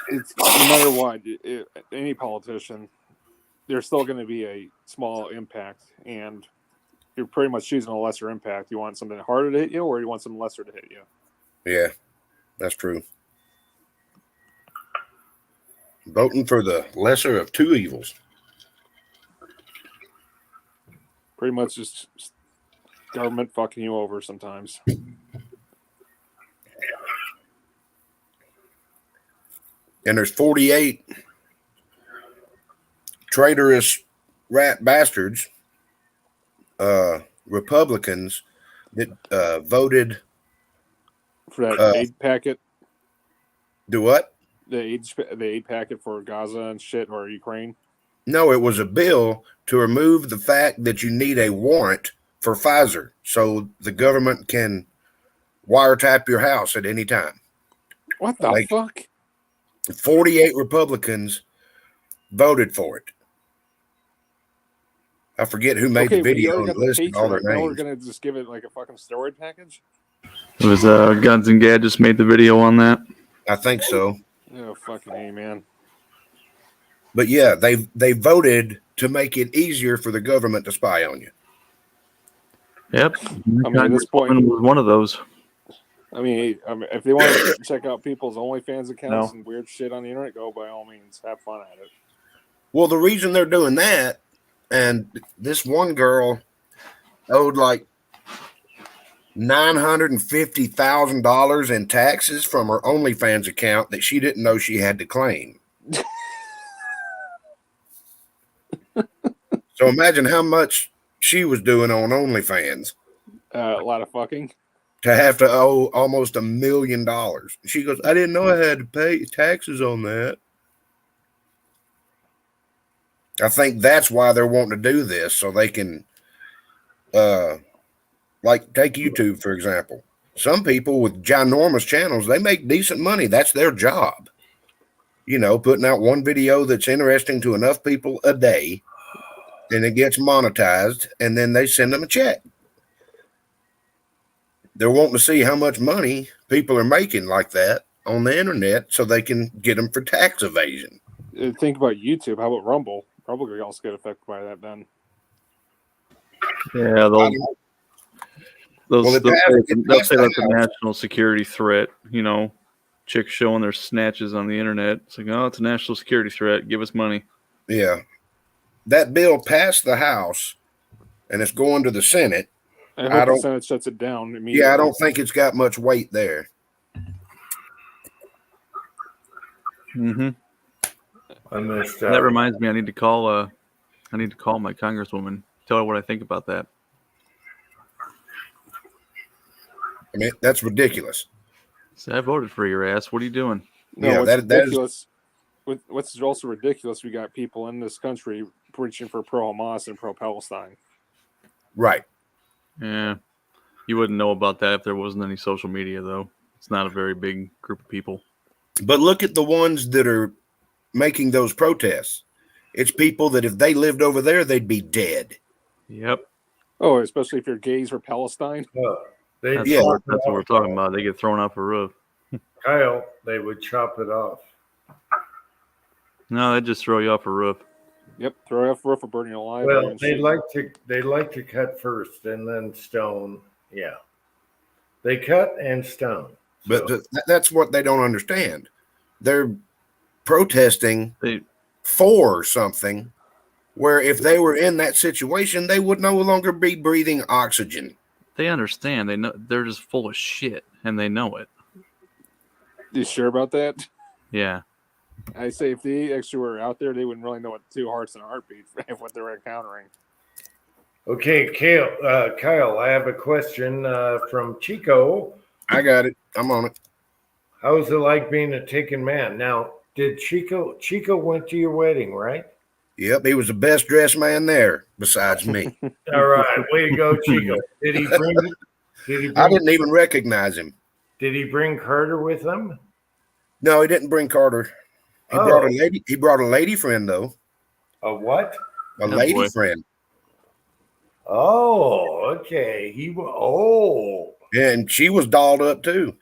It's no matter what, any politician, there's still going to be a small impact, and you're pretty much choosing a lesser impact. You want something harder to hit you, or you want something lesser to hit you? Yeah, that's true. Voting for the lesser of two evils. Pretty much just government fucking you over sometimes. And there's 48 traitorous rat bastards, Republicans that voted For that aid packet? Do what? The aid packet for Gaza and shit, or Ukraine? No, it was a bill to remove the fact that you need a warrant for Pfizer so the government can wiretap your house at any time. What the fuck? 48 Republicans voted for it. I forget who made the video and listed all their Now we're names. going to just give it like a fucking steroid package? It was Guns and Gadgets made the video on that. I think so. Oh, fucking A, man. But yeah, they voted to make it easier for the government to spy on you. Yep. I mean, at this point, was one of those. I mean, if they want to check out people's OnlyFans accounts and weird shit on the internet, go by all means, have fun at it. Well, the reason they're doing that, and this one girl owed like $950,000 in taxes from her OnlyFans account that she didn't know she had to claim. So imagine how much she was doing on OnlyFans A lot of fucking. to have to owe almost $1 million. She goes, I didn't know I had to pay taxes on that. I think that's why they're wanting to do this, so they can, like, take YouTube, for example. Some people with ginormous channels, they make decent money. That's their job. You know, putting out one video that's interesting to enough people a day, and it gets monetized, and then they send them a check. They're wanting to see how much money people are making like that on the internet so they can get them for tax evasion. Think about YouTube. How about Rumble? Rumble could also get affected by that then. Yeah, they'll Well, say it that's passed a the national security threat. You know, chicks showing their snatches on the internet. It's like, oh, it's a national security threat. Give us money. Yeah. That bill passed the House, and it's going to the Senate. I hope I the don't- Senate shuts it down immediately. Yeah, I don't think it's got much weight there. Mm-hmm. I missed That reminds me, I need to call my congresswoman. Tell her what I think about that. I mean, that's ridiculous. Say, I voted for your ass. What are you doing? No, Yeah, what's that is- ridiculous. What's also ridiculous, we got people in this country preaching for pro-Hamas and pro-Palestine. Right. Yeah, you wouldn't know about that if there wasn't any social media, though. It's not a very big group of people. But look at the ones that are making those protests. It's people that if they lived over there, they'd be dead. Yep, Oh, especially if you're gays for Palestine. They that's, Yeah. what we're talking about. They get thrown off a roof. Kyle, they would chop it off. No, they just throw you off a roof. Yep, throw off roof or burning alive. Well, and they shit. like to cut first and then stone. Yeah, they cut and stone. But So, that's what they don't understand. They're protesting They for something where if they were in that situation, they would no longer be breathing oxygen. understand. They know they're just full of shit, and they know it. You sure about that? Yeah. I say if they actually were out there, they wouldn't really know what two hearts and a heartbeat what they're encountering. okay, Kyle, I have a question from Chico. I got it. I'm on it. How's it like being a taken man? Now, did Chico went to your wedding, right? Yep, he was the best dressed man there besides me. All right, way to go, Chico. Did he bring? I didn't even recognize him. Did he bring Carter with him? No, he didn't bring Carter. He Oh. brought a lady. He brought a lady friend though. A what? A Oh, lady boy. friend. Oh, okay. And she was dolled up too.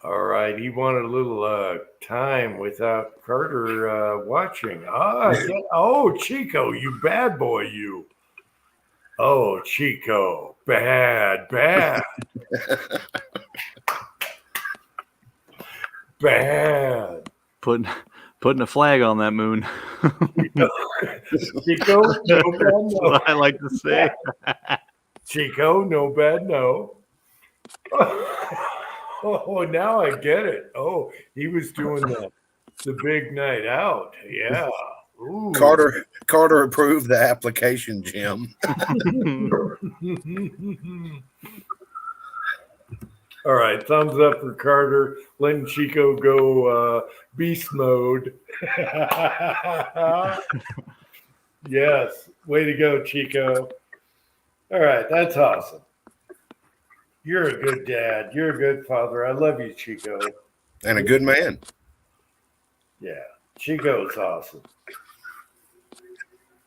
All right. He wanted a little time without Carter watching. Oh, Chico, you bad boy, you. Oh, Chico, bad. Bad. Putting a flag on that moon. Chico, no bad That's no. what I like to say. Chico, no bad no. Oh, now I get it. Oh, he was doing the big night out. Yeah. Ooh. Carter approved the application, Jim. All right, thumbs up for Carter. Letting Chico go beast mode. Yes, way to go, Chico. All right, that's awesome. You're a good dad. You're a good father. I love you, Chico. And a good man. Yeah, Chico's awesome.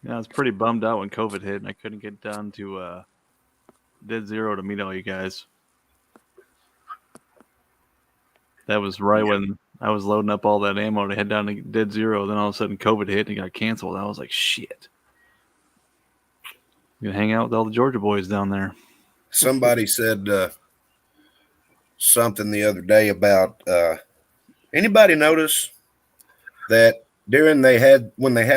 Yeah, I was pretty bummed out when COVID hit and I couldn't get down to Dead Zero to meet all you guys. That was right when I was loading up all that ammo to head down to Dead Zero. Then all of a sudden COVID hit and it got canceled. I was like, shit. You gonna hang out with all the Georgia boys down there. Somebody said something the other day about anybody notice that when they had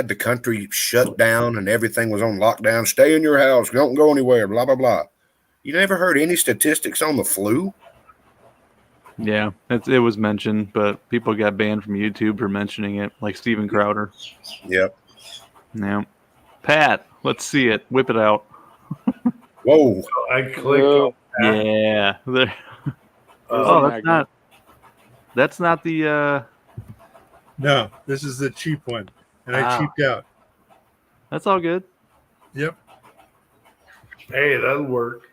the country shut down and everything was on lockdown, stay in your house, don't go anywhere, blah blah blah. You never heard any statistics on the flu? Yeah, it was mentioned, but people got banned from YouTube for mentioning it, like Steven Crowder. Yep. Yeah. Pat, let's see it. Whip it out. Whoa. I clicked on that. Yeah. There. Oh, That's not the. No, this is the cheap one, and I cheaped out. That's all good. Yep. Hey, that'll work.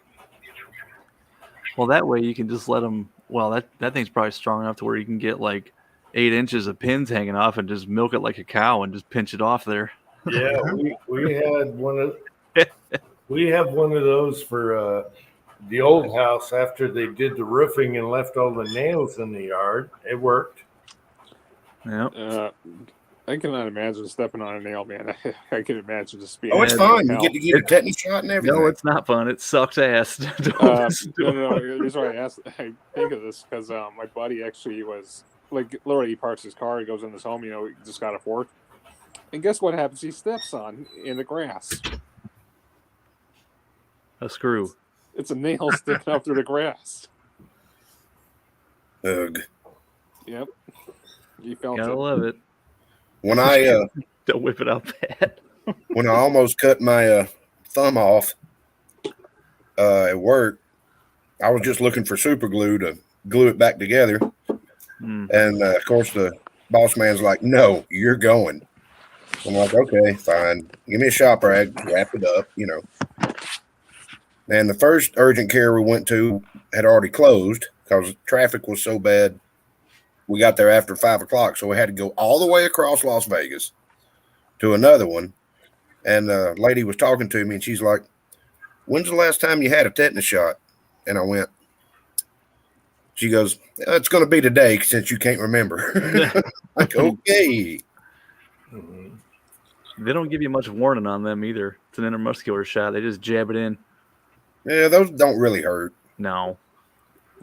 Well, that way you can just let them. Well, that thing's probably strong enough to where you can get like 8 inches of pins hanging off and just milk it like a cow and just pinch it off there. Yeah, we had one of we have one of those for the old house after they did the roofing and left all the nails in the yard. It worked. Yeah. I cannot imagine stepping on a nail, man. I can imagine just being. Oh, it's fine. You get to get a tetanus shot and everything. No, it's not fun. It sucks ass. No. The reason why I think of this because my buddy actually was like, literally, he parks his car, he goes in this home, he just got off work, and guess what happens? He steps on in the grass. A screw. It's a nail sticking out through the grass. Ugh. Yep. You felt Gotta it. love it. When I Don't whip it out bad. when I almost cut my thumb off at work, I was just looking for super glue to glue it back together. And of course, the boss man's like, "No, you're going." I'm like, "Okay, fine. Give me a shop rag, wrap it up, And the first urgent care we went to had already closed because traffic was so bad. We got there after 5 o'clock, so we had to go all the way across Las Vegas to another one. And the lady was talking to me, and she's like, "When's the last time you had a tetanus shot?" And I went. She goes, "It's going to be today since you can't remember." Like, okay. They don't give you much warning on them either. It's an intermuscular shot. They just jab it in. Yeah, those don't really hurt. No.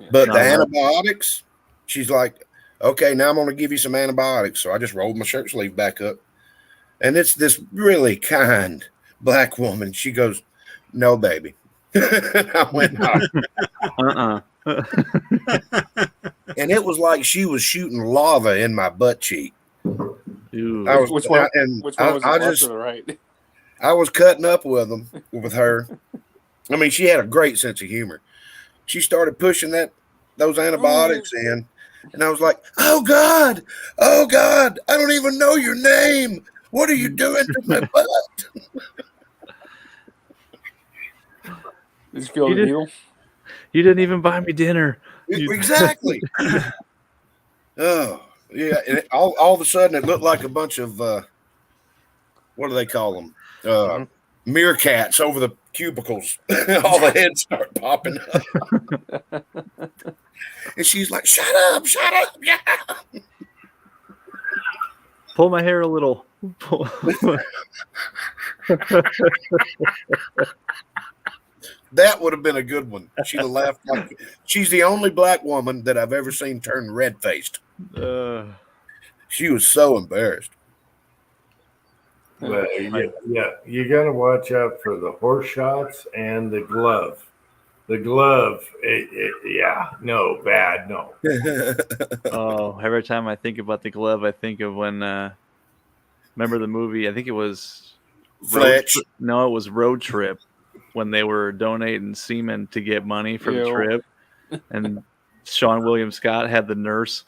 But No, the no. antibiotics, she's like, "Okay, now I'm going to give you some antibiotics." So I just rolled my shirt sleeve back up. And it's this really kind black woman. She goes, "No, baby." I went, Uh-uh. and it was like she was shooting lava in my butt cheek. Ooh. I was, Which one? and Which one was I it, left just, or the right? I was cutting up with her. I mean, she had a great sense of humor. She started pushing those antibiotics in, and I was like, "Oh God, I don't even know your name. What are you doing to my butt?" Did you feel You the did- needle? You didn't even buy me dinner. Exactly. Oh, yeah. And all of a sudden, it looked like a bunch of what do they call them? Meerkats over the cubicles. All the heads start popping up. And she's like, shut up. Yeah. Pull my hair a little. That would have been a good one. She'd have laughed. She's the only black woman that I've ever seen turn red-faced. She was so embarrassed. But yeah, you got to watch out for the horse shots and the glove. The glove, bad, no. Oh, every time I think about the glove, I think of when, remember the movie? I think it was Fletch. No, it was Road Trip when they were donating semen to get money for the Ew. trip. And Sean William Scott had the nurse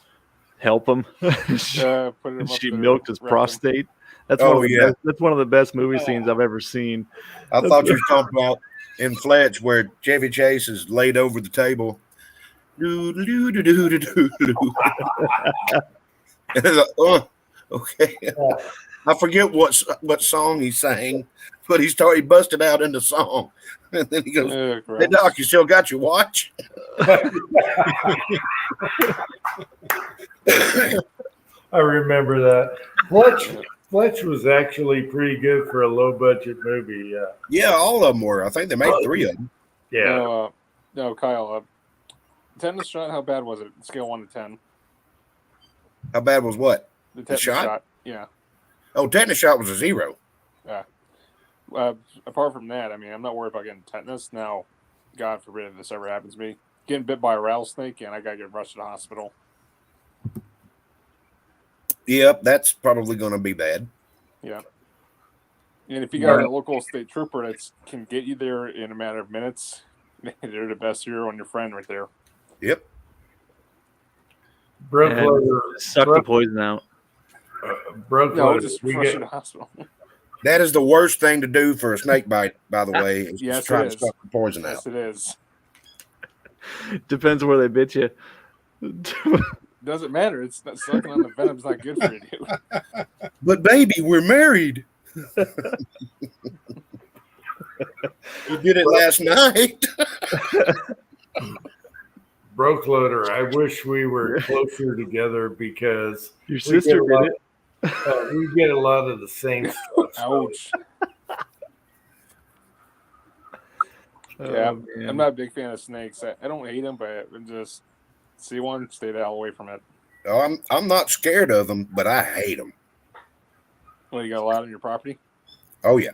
help him. Put She milked his prostate. That's that's one of the best movie scenes I've ever seen. I thought you were talking about in Fletch where Chevy Chase is laid over the table. Okay. I forget what song he sang, but he busted out into song. And then he goes, "Hey, Doc, you still got your watch?" I remember that. Fletch was actually pretty good for a low budget movie. Yeah. Yeah, all of them were. I think they made 3 of them. Yeah. No, Kyle. Tetanus shot. How bad was it? Scale 1 to 10. How bad was what? The tetanus shot? Yeah. Oh, tetanus shot was a 0. Apart from that, I mean, I'm not worried about getting tetanus. Now, God forbid if this ever happens to me. Getting bit by a rattlesnake and I gotta get rushed to the hospital. Yep, that's probably going to be bad. Yeah. And if you got a local state trooper that can get you there in a matter of minutes, they're the best hero and your friend right there. Yep. Broke And loader. suck the poison out. Broke No, loader. just We rush get- to the hospital. That is the worst thing to do for a snake bite, by the way, is Yes, just try it to is. suck the poison out. Yes, it is. Depends where they bit you. Doesn't matter. It's not sucking on the venom's not good for you, dude. But baby, we're married. You did it last night. Broke loader. I wish we were closer together because Your we sister get a lot- did it. we get a lot of the same stuff. so- Ouch. Yeah, Oh, man. I'm not a big fan of snakes. I don't hate them, but I'm just see one, stay the hell away from it. Oh, I'm not scared of them, but I hate them. Well, you got a lot on your property? Oh yeah,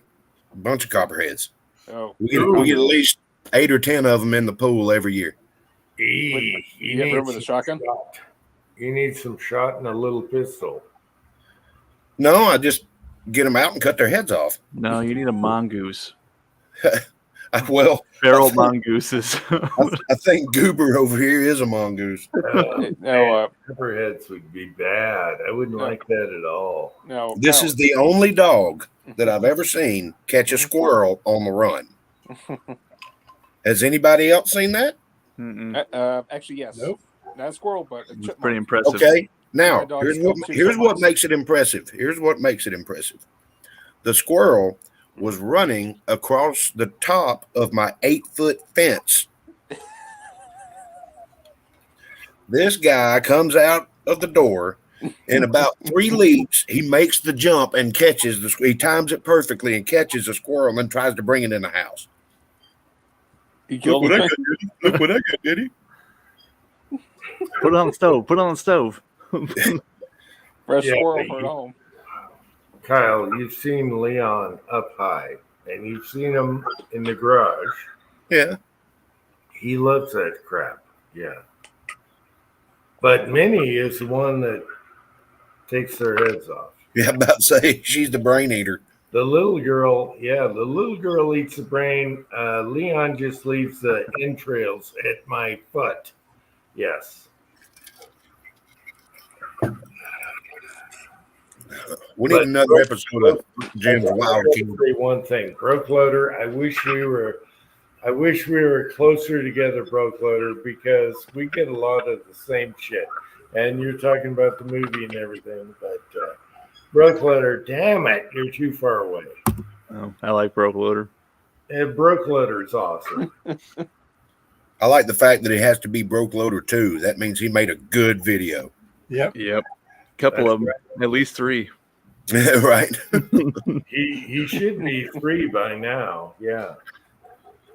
a bunch of copperheads. Oh, We get at least 8 or 10 of them in the pool every year. You you get rid with a some shotgun? shot. You need some shot and a little pistol. No, I just get them out and cut their heads off. No, you need a mongoose. Well, Feral mongooses. I think Goober over here is a mongoose. No, Pepperheads would be bad. I wouldn't No. like that at all. no. This is the only dog that I've ever seen catch a squirrel on the run. Has anybody else seen that? Mm-mm. Actually, yes. Nope. Not a squirrel, but a It's chipmunk. pretty impressive. Okay. Now, My dog here's is what called two here's what chipmunks. makes it impressive. Here's what makes it impressive. The squirrel was running across the top of my 8-foot fence. This guy comes out of the door in about 3 leaps. He makes the jump and catches the. He times it perfectly and catches the squirrel and then tries to bring it in the house. He killed Look what I the got, Diddy. Look what I got, Diddy. Put it on the stove. Put it on the stove. fresh Yeah, squirrel but for at you- home. Kyle, you've seen Leon up high, and you've seen him in the garage. Yeah. He loves that crap. Yeah. But Minnie is the one that takes their heads off. Yeah, I'm about to say she's the brain eater. The little girl, yeah, the little girl eats the brain. Leon just leaves the entrails at my foot. Yes. We need But- another episode of Jim's Wild I'll Kingdom. say one thing, Broke Loader. I wish we were closer together, Broke Loader, because we get a lot of the same shit. And you're talking about the movie and everything, but Broke Loader, damn it, you're too far away. Oh, I like broke loader. And Broke Loader is awesome. I like the fact that it has to be Broke Loader 2. That means he made a good video. Yep. Yep. Couple That's of them. At least 3. Right. He should be 3 by now. Yeah.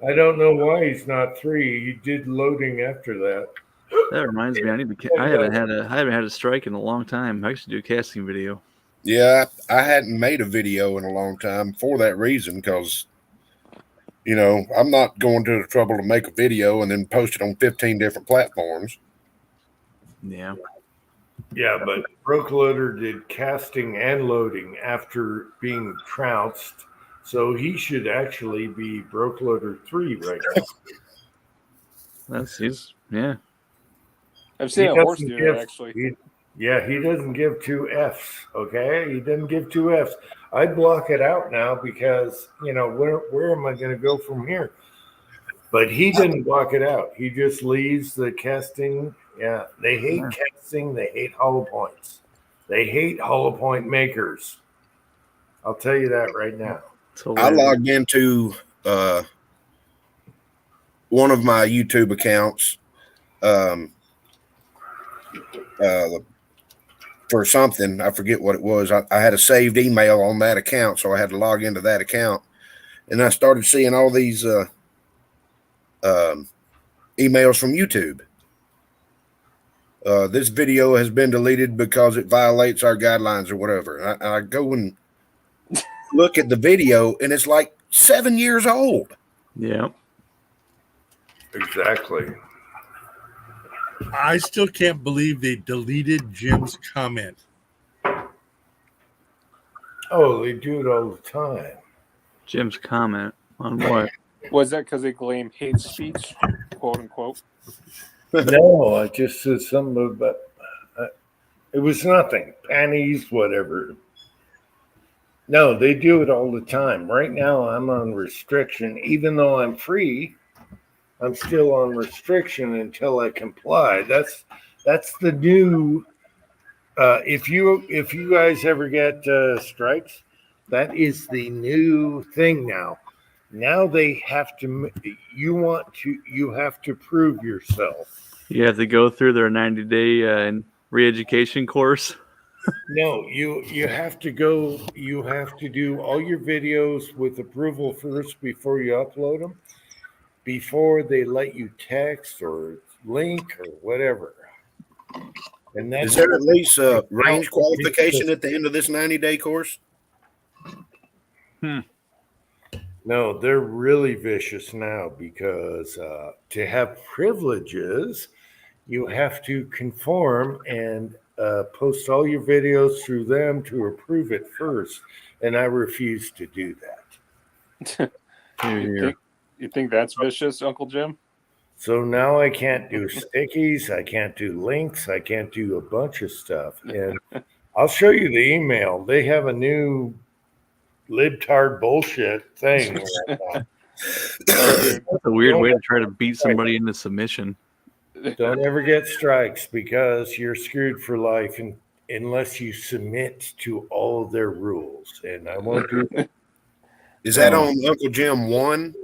I don't know why he's not 3. He did loading after that. That reminds me. I need to. I haven't had a strike in a long time. I should do a casting video. Yeah, I hadn't made a video in a long time for that reason because, I'm not going to the trouble to make a video and then post it on 15 different platforms. Yeah. Yeah, but Broke Loader did casting and loading after being trounced. So he should actually be Broke Loader 3 right now. Yeah. I've seen He a horse doesn't do give- that actually. he doesn't give 2 Fs, okay? He doesn't give 2 Fs. I'd block it out now because, where am I going to go from here? But he didn't block it out. He just leaves the casting. Yeah, they hate casting. They hate hollow points. They hate hollow point makers. I'll tell you that right now. I logged into one of my YouTube accounts for something. I forget what it was. I had a saved email on that account, so I had to log into that account. And I started seeing all these emails from YouTube. This video has been deleted because it violates our guidelines or whatever. And I go and look at the video, and it's like 7 years old. Yeah. Exactly. I still can't believe they deleted Jim's comment. Oh, they do it all the time. Jim's comment on what? Was that because they claim hate speech, quote unquote? No, I just said something about it was nothing. Panties, whatever. No, they do it all the time. Right now, I'm on restriction. Even though I'm free, I'm still on restriction until I comply. That's the new. If you guys ever get strikes, that is the new thing now. Now they have to. You have to prove yourself. You have to go through their 90-day re-education course. No, you have to go. You have to do all your videos with approval first before you upload them. Before they let you text or link or whatever. And that's Is there at least a range qualification at the end of this 90-day course? No, they're really vicious now because to have privileges, you have to conform and post all your videos through them to approve it first. And I refuse to do that. You think that's vicious, Uncle Jim? So now I can't do stickies. I can't do links. I can't do a bunch of stuff. And I'll show you the email. They have a new libtard bullshit thing. That's a weird way to try to beat somebody into submission. Don't ever get strikes because you're screwed for life unless you submit to all of their rules. And I won't do that. Is that on Uncle Jim 1?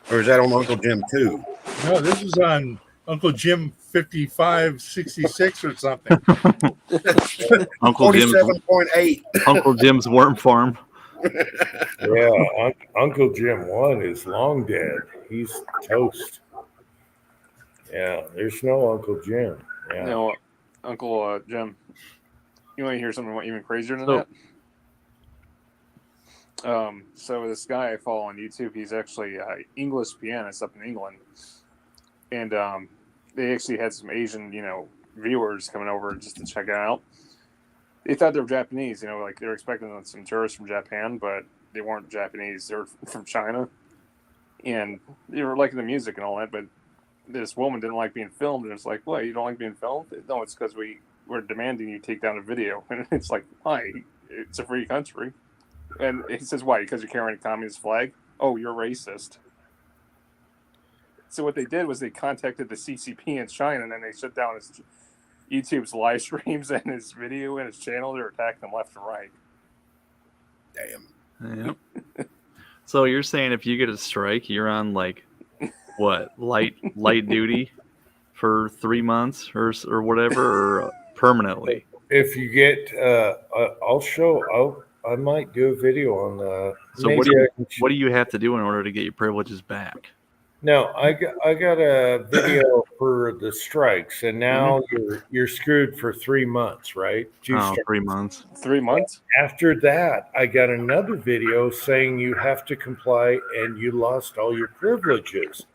Or is that on Uncle Jim 2? No, this is on Uncle Jim 5566 or something. Uncle Jim's 47.8. Uncle Jim's worm farm. Yeah, Uncle Jim 1 is long dead. He's toast. Yeah, there's no Uncle Jim. Yeah. No, Uncle Jim. You want to hear something even crazier than So- that? So this guy I follow on YouTube, he's actually an English pianist up in England, and they actually had some Asian, viewers coming over just to check it out. They thought they were Japanese, like they were expecting some tourists from Japan, but they weren't Japanese. They were from China, and they were liking the music and all that. But this woman didn't like being filmed, and it's like, "What? You don't like being filmed?" No, it's because we're demanding you take down a video, and it's like, why? It's a free country. And he says, why? Because you're carrying a communist flag? Oh, you're racist. So what they did was they contacted the CCP in China, and then they shut down his YouTube's live streams and his video and his channel. They're attacking them left and right. Damn. Yep. So you're saying if you get a strike, you're on like what light duty for 3 months or whatever, or permanently? If you get, I might do a video on. So what do you have to do in order to get your privileges back? No, I got a video for the strikes, and now you're screwed for 3 months, right? 3 months. 3 months? After that, I got another video saying you have to comply, and you lost all your privileges.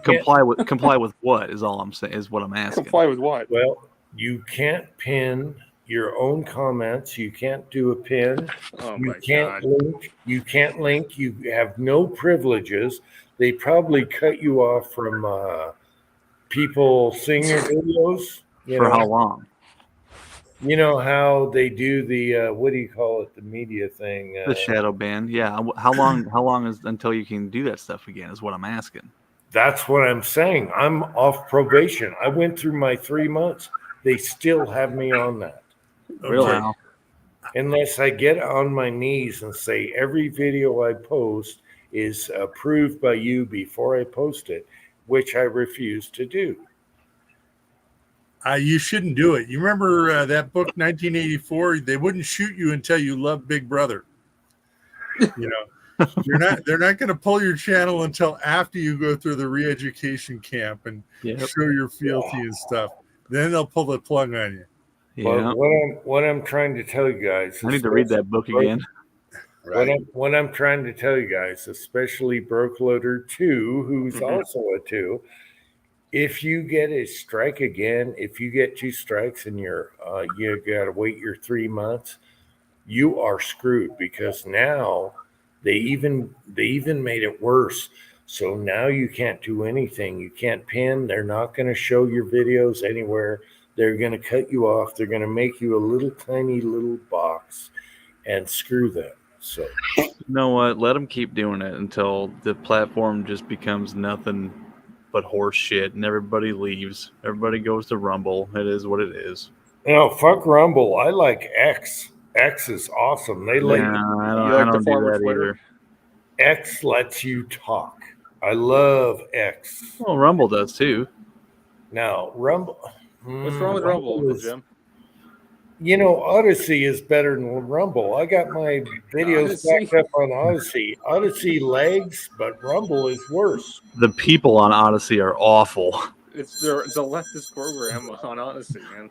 Comply with what is all I'm saying, is what I'm asking. Comply with what? Well, you can't pin your own comments. You can't do a pin. Oh You my can't God. link. You can't link. You have no privileges. They probably cut you off from people seeing your videos. For how long? You know how they do the what do you call it? The media thing. The shadow ban. Yeah. How long is until you can do that stuff again? Is what I'm asking. That's what I'm saying. I'm off probation. I went through my 3 months. They still have me on that. Really? Okay. Unless I get on my knees and say every video I post is approved by you before I post it, which I refuse to do. You shouldn't do it. You remember that book, 1984? They wouldn't shoot you until you loved Big Brother. They're not going to pull your channel until after you go through the re-education camp and show your fealty and stuff. Then they'll pull the plug on you. Yeah. But what I'm trying to tell you guys, I need to read that book again. Right. What I'm trying to tell you guys, especially Broke Loader 2, who's Mhm. also a 2, if you get a strike again, if you get 2 strikes and you got to wait your 3 months, you are screwed because now they even made it worse. So now you can't do anything. You can't pin. They're not going to show your videos anywhere. They're going to cut you off. They're going to make you a little tiny little box and screw them. So You know what? Let them keep doing it until the platform just becomes nothing but horse shit and everybody leaves. Everybody goes to Rumble. It is what it is. fuck Rumble. I like X. X is awesome. They let Nah, You I like the don't do former that Twitter? either. X lets you talk. I love X. Well, Rumble does too. Now Rumble. What's wrong with Rumble, Uncle Jim? Odyssey is better than Rumble. I got my videos Odyssey? backed up on Odyssey. Odyssey legs, but Rumble is worse. The people on Odyssey are awful. It's a leftist program on Odyssey, man.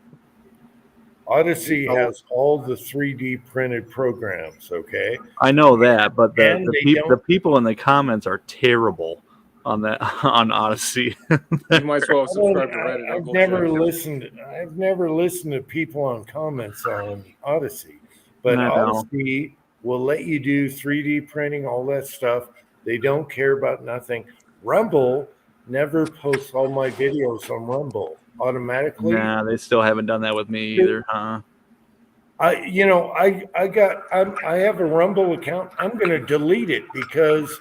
Odyssey has all the 3D printed programs, okay? I know that, but And they the don't- people in the comments are terrible on that on Odyssey. You might as well subscribe to Reddit, I've Uncle never Jim. listened to people on comments on Odyssey, but I know. Odyssey will let you do 3D printing, all that stuff. They don't care about nothing. Rumble never posts all my videos on Rumble automatically. Nah, they still haven't done that with me either. I have a Rumble account. I'm going to delete it because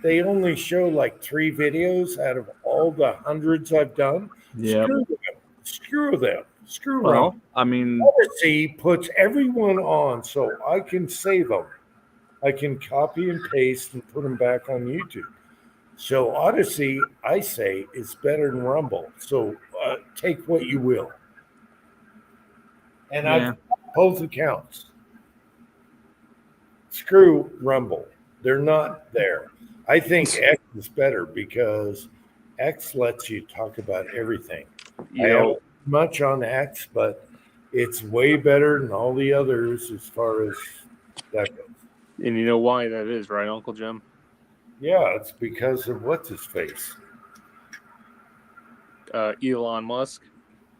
they only show like 3 videos out of all the hundreds I've done. Yeah. Screw them. Screw Well, Rumble. I mean, Odyssey puts everyone on so I can save them. I can copy and paste and put them back on YouTube. So Odyssey, I say, is better than Rumble. So take what you will. And Yeah. I've both accounts. Screw Rumble. They're not there. I think X is better because X lets you talk about everything. I have much on X, but it's way better than all the others as far as that goes. And you know why that is, right, Uncle Jim? Yeah, it's because of what's his face. Elon Musk.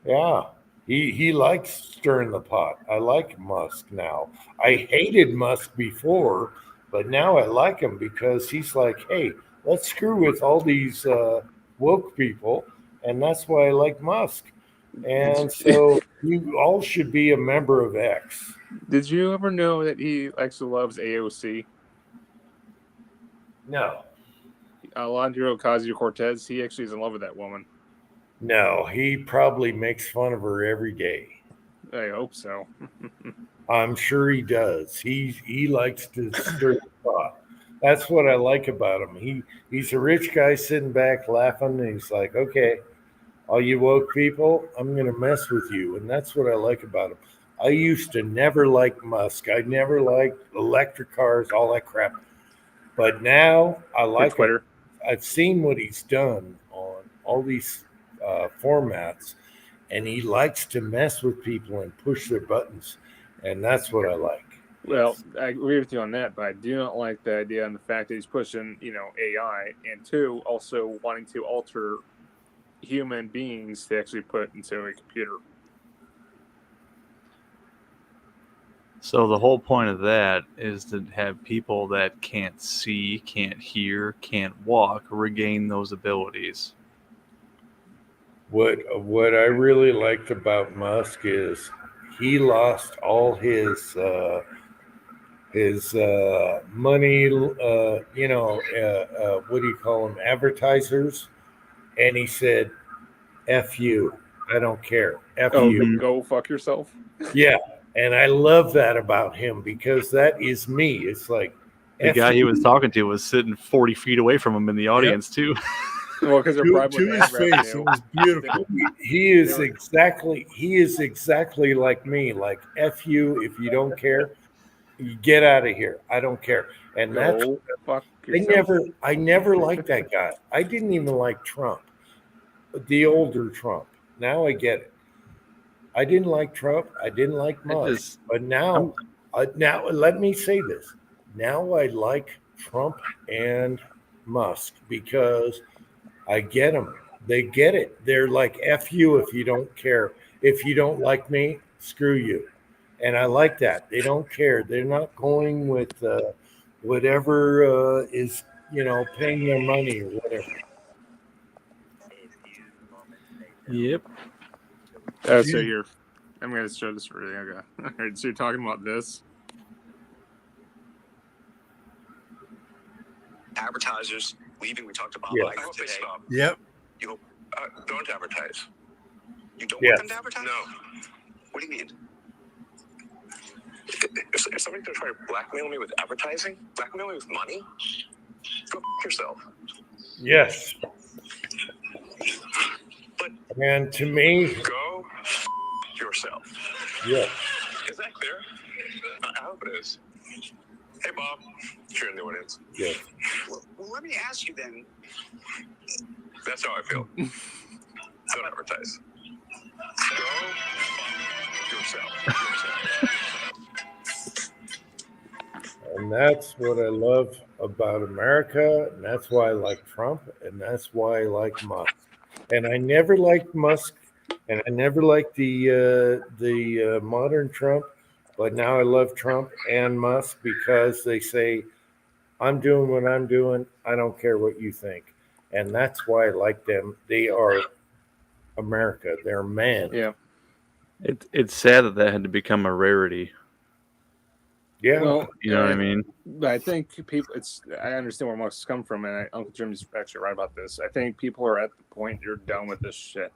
Yeah. He likes stirring the pot. I like Musk now. I hated Musk before, but now I like him because he's like, hey, let's screw with all these woke people, and that's why I like Musk. And so you all should be a member of X. Did you ever know that he actually loves AOC? No. Alejandro Ocasio-Cortez, he actually is in love with that woman. No, he probably makes fun of her every day. I hope so. I'm sure he does. He likes to stir the pot. That's what I like about him. He's a rich guy sitting back laughing, and he's like, okay, all you woke people, I'm gonna mess with you. And that's what I like about him. I used to never like Musk. I never liked electric cars, all that crap. But now I like Twitter. him. I've seen what he's done on all these formats, and he likes to mess with people and push their buttons, and that's what I like. Well, I agree with you on that, but I do not like the idea and the fact that he's pushing, AI, and 2, also wanting to alter human beings to actually put into a computer. so the whole point of that is to have people that can't see, can't hear, can't walk regain those abilities. What I really liked about Musk is he lost all his money. What do you call them? Advertisers, and he said, "F you, I don't care. F you." Go fuck yourself. Yeah, and I love that about him because that is me. It's like The F guy he you. was talking to was sitting 40 feet away from him in the audience too. Well, because they're To probably his face, it was beautiful. He is exactly like me. Like F you, if you don't care, you get out of here. I don't care. And that's Go fuck yourself. I never liked that guy. I didn't even like Trump, the older Trump. Now I get it. I didn't like Trump. I didn't like Musk. But now let me say this: now I like Trump and Musk because I get them. They get it. They're like, F you if you don't care. If you don't like me, screw you. And I like that. They don't care. They're not going with whatever is, paying their money or whatever. Yep. So I'm going to show this for you. Okay. All right, so you're talking about this. Advertisers leaving. We talked about Yeah. like today. Yep. Don't advertise. You don't Yes. want them to advertise? No. What do you mean? If somebody's going to try to blackmail me with advertising, blackmail me with money, go yourself. Yes. But And to me, go yourself. yes. Is that clear? I hope it is. Hey, Bob. You're in the audience. Yes. Well, let me ask you then. That's how I feel. Don't advertise. Go yourself. And that's what I love about America. And that's why I like Trump. And that's why I like Musk. And I never liked Musk. And I never liked the modern Trump. But now I love Trump and Musk because they say, I'm doing what I'm doing. I don't care what you think. And that's why I like them. They are America. They're man. Yeah. It's sad that had to become a rarity. Yeah. Well, You know what I mean? But I think people. I understand where Musk's come from, and Uncle Jim's actually right about this. I think people are at the point you're done with this shit.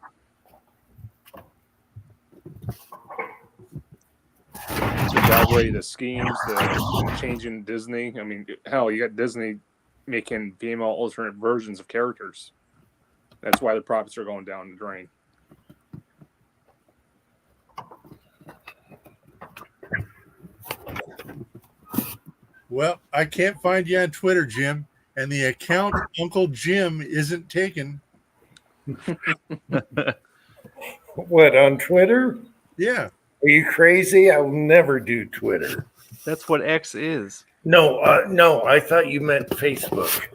So God's ready the schemes, the changing Disney. I mean, hell, you got Disney making female alternate versions of characters. That's why the profits are going down the drain. Well, I can't find you on Twitter, Jim, and the account Uncle Jim isn't taken. What, on Twitter? Yeah. Are you crazy? I will never do Twitter. That's what X is. No, I thought you meant Facebook.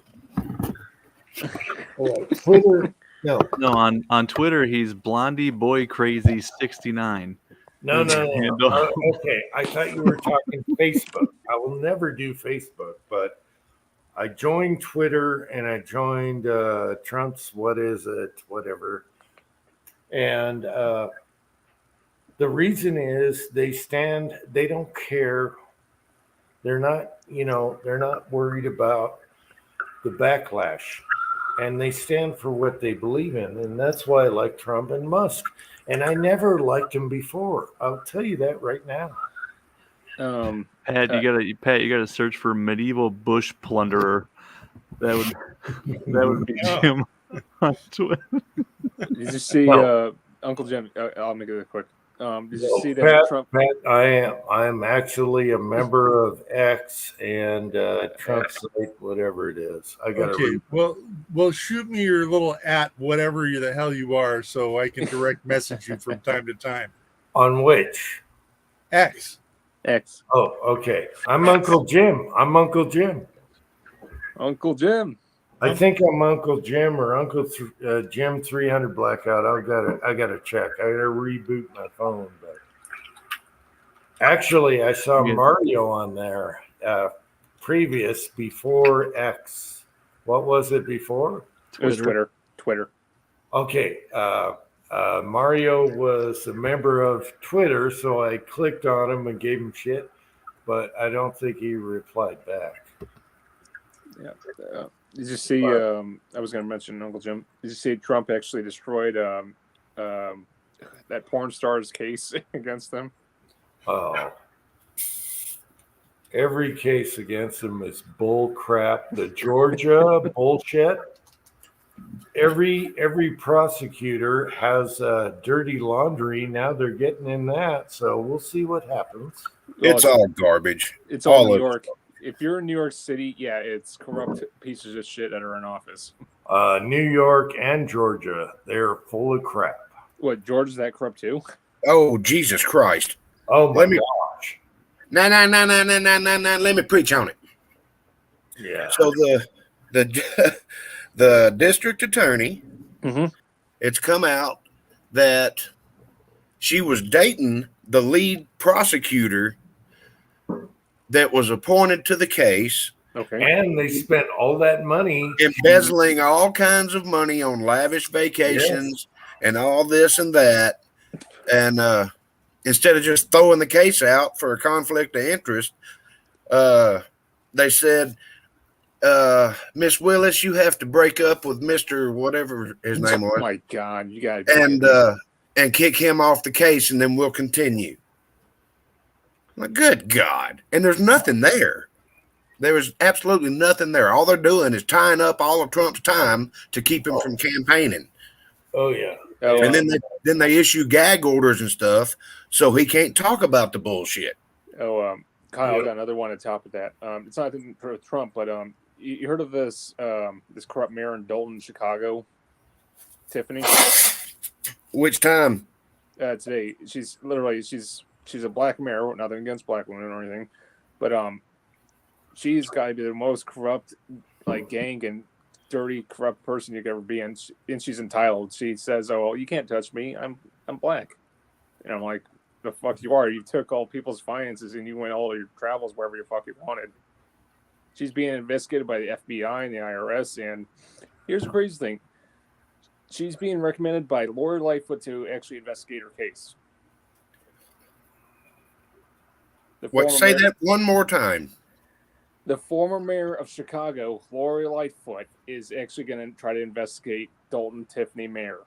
Twitter? No. No, on Twitter he's Blondie Boy Crazy 69. No. Okay, I thought you were talking Facebook. I will never do Facebook, but I joined Twitter and I joined Trump's, whatever. And the reason is they don't care. They're not worried about the backlash. And they stand for what they believe in. And that's why I like Trump and Musk. And I never liked him before. I'll tell you that right now. Pat, you gotta search for medieval bush plunderer. That would be Jim on Twitter. Did you see Uncle Jim? I'll make it quick. Did you see that Pat, Trump? I'm actually a member of X and Trump's site, whatever it is. I got Okay. Well, shoot me your little @ whatever the hell you are, so I can direct message you from time to time. On which? X. Oh, okay. I'm Uncle Jim. Uncle Jim. I think I'm Uncle Jim or Uncle Jim 300 Blackout. I gotta check. I gotta reboot my phone. But actually, I saw Mario on there before X. What was it before? It was Twitter. Okay. Mario was a member of Twitter, so I clicked on him and gave him shit, but I don't think he replied back. Yeah. Did you see? I was going to mention Uncle Jim. Did you see Trump actually destroyed that porn star's case against them? Oh, every case against him is bull crap. The Georgia bullshit. Every prosecutor has dirty laundry. Now they're getting in that, so we'll see what happens. It's all garbage. It's all New of York. If you're in New York City, yeah, it's corrupt pieces of shit that are in office. New York and Georgia, they're full of crap. What, Georgia's that corrupt too? Oh, Jesus Christ. Oh my Let me- gosh. No. Let me preach on it. Yeah. So the the district attorney, Mhm. it's come out that she was dating the lead prosecutor that was appointed to the case, Okay. And they spent all that money. embezzling all kinds of money on lavish vacations and all this and that. And instead of just throwing the case out for a conflict of interest, they said, Miss Willis, you have to break up with Mr. whatever his name Oh was, my God, you got and kick him off the case, and then we'll continue. I'm like, good God. And there's nothing there. There was absolutely nothing there. All they're doing is tying up all of Trump's time to keep him from campaigning. Oh yeah. And then they issue gag orders and stuff, so he can't talk about the bullshit. Kyle Yeah. got another one on top of that. It's not for Trump, but you heard of this this corrupt mayor in Dalton, Chicago, Tiffany? Which time? Today, she's a black mayor. Nothing against black women or anything, but she's got to be the most corrupt, like, gang and dirty, corrupt person you could ever be, and she's entitled. She says, "Oh, well, you can't touch me. I'm black," and I'm like, "The fuck you are? You took all people's finances and you went all your travels wherever you fucking wanted." She's being investigated by the FBI and the IRS, and here's the crazy thing: she's being recommended by Lori Lightfoot to actually investigate her case. Say that one more time. The former mayor of Chicago, Lori Lightfoot, is actually going to try to investigate Dalton Tiffany Mayer.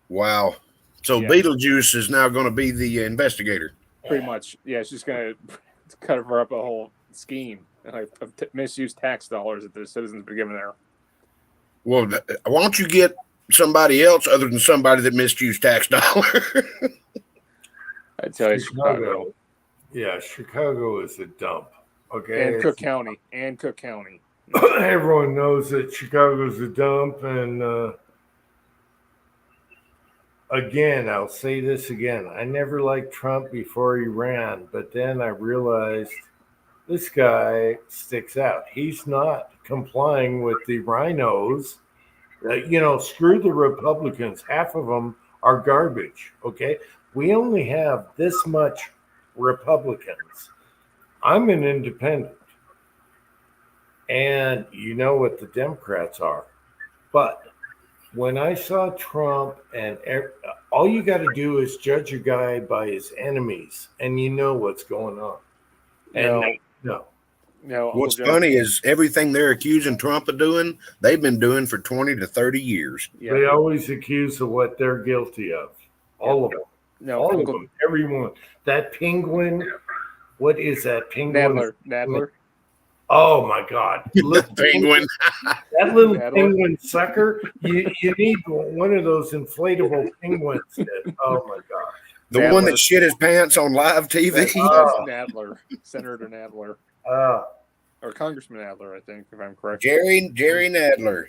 Wow. So Yeah. Beetlejuice is now going to be the investigator. Pretty much. Yeah, she's going to cover up a whole scheme of misused tax dollars that the citizens been given there. Well, why don't you get somebody else other than somebody that misused tax dollars? I tell you, Chicago. Yeah, Chicago is a dump. Okay. And Cook County. Everyone knows that Chicago's a dump, and again, I'll say this again. I never liked Trump before he ran, but then I realized this guy sticks out. He's not complying with the rhinos. Screw the Republicans. Half of them are garbage. Okay. We only have this much Republicans. I'm an independent. And you know what the Democrats are. But when I saw Trump, and all you got to do is judge a guy by his enemies, and you know what's going on. And no. What's funny is everything they're accusing Trump of doing, they've been doing for 20 to 30 years. Yeah. They always accuse of what they're guilty of. All of them. All of them. Everyone. That penguin. What is that penguin? Nadler. Oh my God! Penguin. That little penguin sucker. You need one of those inflatable penguins. Oh my God! The one that shit his pants on live TV. That's Nadler, Senator Nadler, or Congressman Nadler, I think, if I'm correct. Jerry Nadler.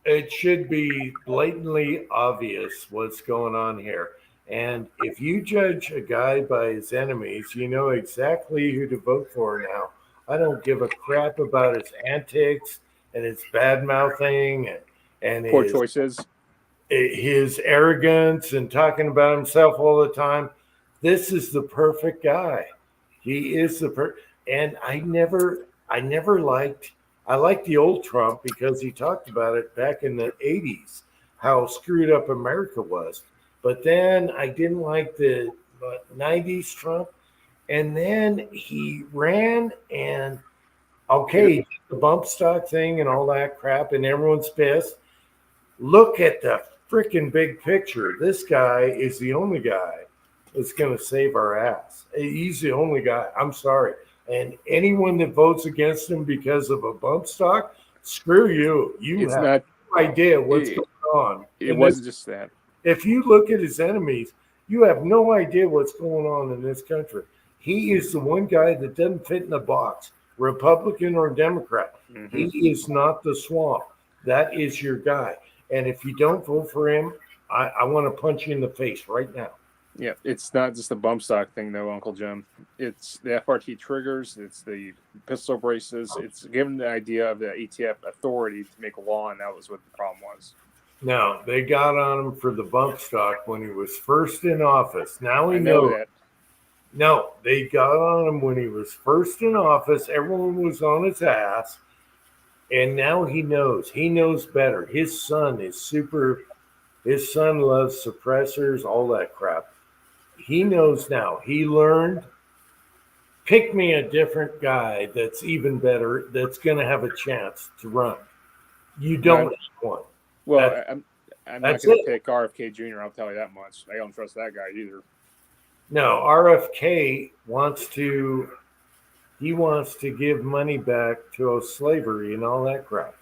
It should be blatantly obvious what's going on here. And if you judge a guy by his enemies, you know exactly who to vote for now. I don't give a crap about his antics and his bad mouthing and Poor choices. His arrogance and talking about himself all the time. This is the perfect guy. He is the and I liked the old Trump because he talked about it back in the 80s, how screwed up America was. But then I didn't like the 90s Trump. And then he ran and, the bump stock thing and all that crap, and everyone's pissed. Look at the freaking big picture. This guy is the only guy that's going to save our ass. He's the only guy. I'm sorry. And anyone that votes against him because of a bump stock, screw you. You have no idea what's going on. It wasn't just that. If you look at his enemies, you have no idea what's going on in this country. He is the one guy that doesn't fit in the box, Republican or Democrat. Mm-hmm. He is not the swamp. That is your guy. And if you don't vote for him, I want to punch you in the face right now. Yeah, it's not just the bump stock thing, though, Uncle Jim. It's the FRT triggers, it's the pistol braces. It's given the idea of the ATF authority to make law, and that was what the problem was. No, they got on him for the bump stock when he was first in office. Now we I know know that. No, they got on him when he was first in office. Everyone was on his ass. And now he knows. He knows better. His son is super. His son loves suppressors, all that crap. He knows now. He learned. Pick me a different guy that's even better, that's going to have a chance to run. You don't have one. Well, I'm not that's going to it. pick RFK Jr., I'll tell you that much. I don't trust that guy either. No, RFK wants to. He wants to give money back to slavery and all that crap.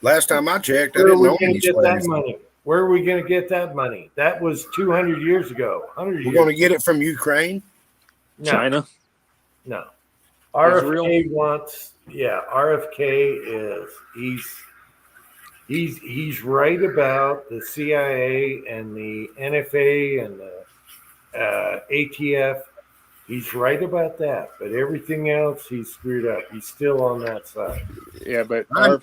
Last time I checked, I Where are didn't we know going any to get that slaves. money? Where are we going to get that money? That was 200 years ago. 100 years. We're going to get it from Ukraine. No, China? no. RFK Israel? wants. Yeah, RFK is. He's right about the CIA and the NFA and the ATF. He's right about that, but everything else he's screwed up. He's still on that side. Yeah, but I'm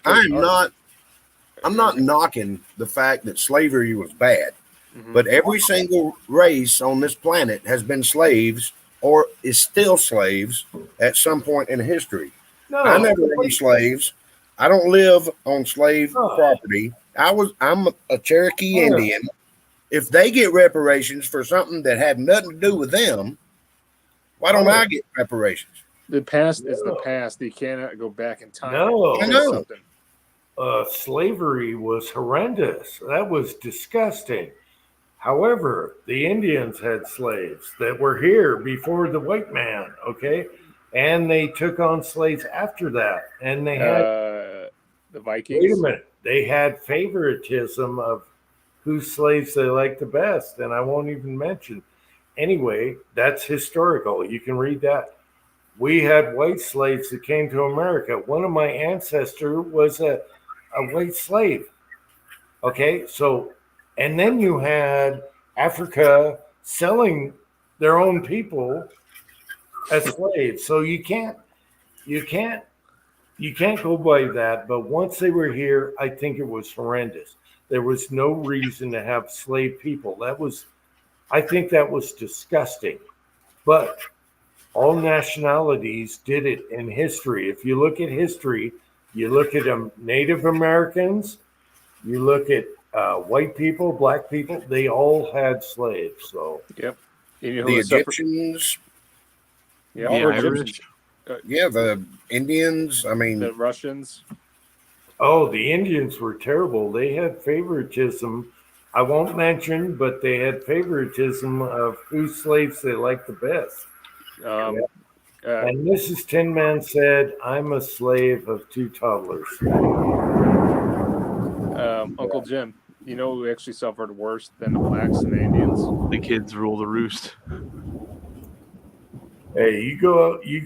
not knocking the fact that slavery was bad, Mhm. but every single race on this planet has been slaves or is still slaves at some point in history. No, I never owned slaves. I don't live on slave Oh. property. I'm a Cherokee Oh. Indian. If they get reparations for something that had nothing to do with them, why don't Oh. I get reparations? The past is the No. past. You cannot go back in time. No. and I fix know. something. Slavery was horrendous. That was disgusting. However, the Indians had slaves that were here before the white man, okay? And they took on slaves after that. And they had, The wait a Vikings. minute, they had favoritism of whose slaves they liked the best. And I won't even mention. Anyway, that's historical. You can read that. We had white slaves that came to America. One of my ancestors was a white slave. Okay, so, and then you had Africa selling their own people as slaves. So you can't go by that. But once they were here, I think it was horrendous. There was no reason to have slave people. I think that was disgusting. But all nationalities did it in history. If you look at history, you look at Native Americans, you look at white people, black people, they all had slaves. So, Yep. You know The who was suffer- Egyptians, Yeah, The all Irish. Egyptians. yeah, the Indians. I mean, The Russians. the Indians were terrible. They had favoritism. I won't mention, but they had favoritism of whose slaves they liked the best. And Mrs. Tin Man said, I'm a slave of two toddlers. Uncle Jim, you know who actually suffered worse than the blacks and the Indians? The kids rule the roost. Hey, you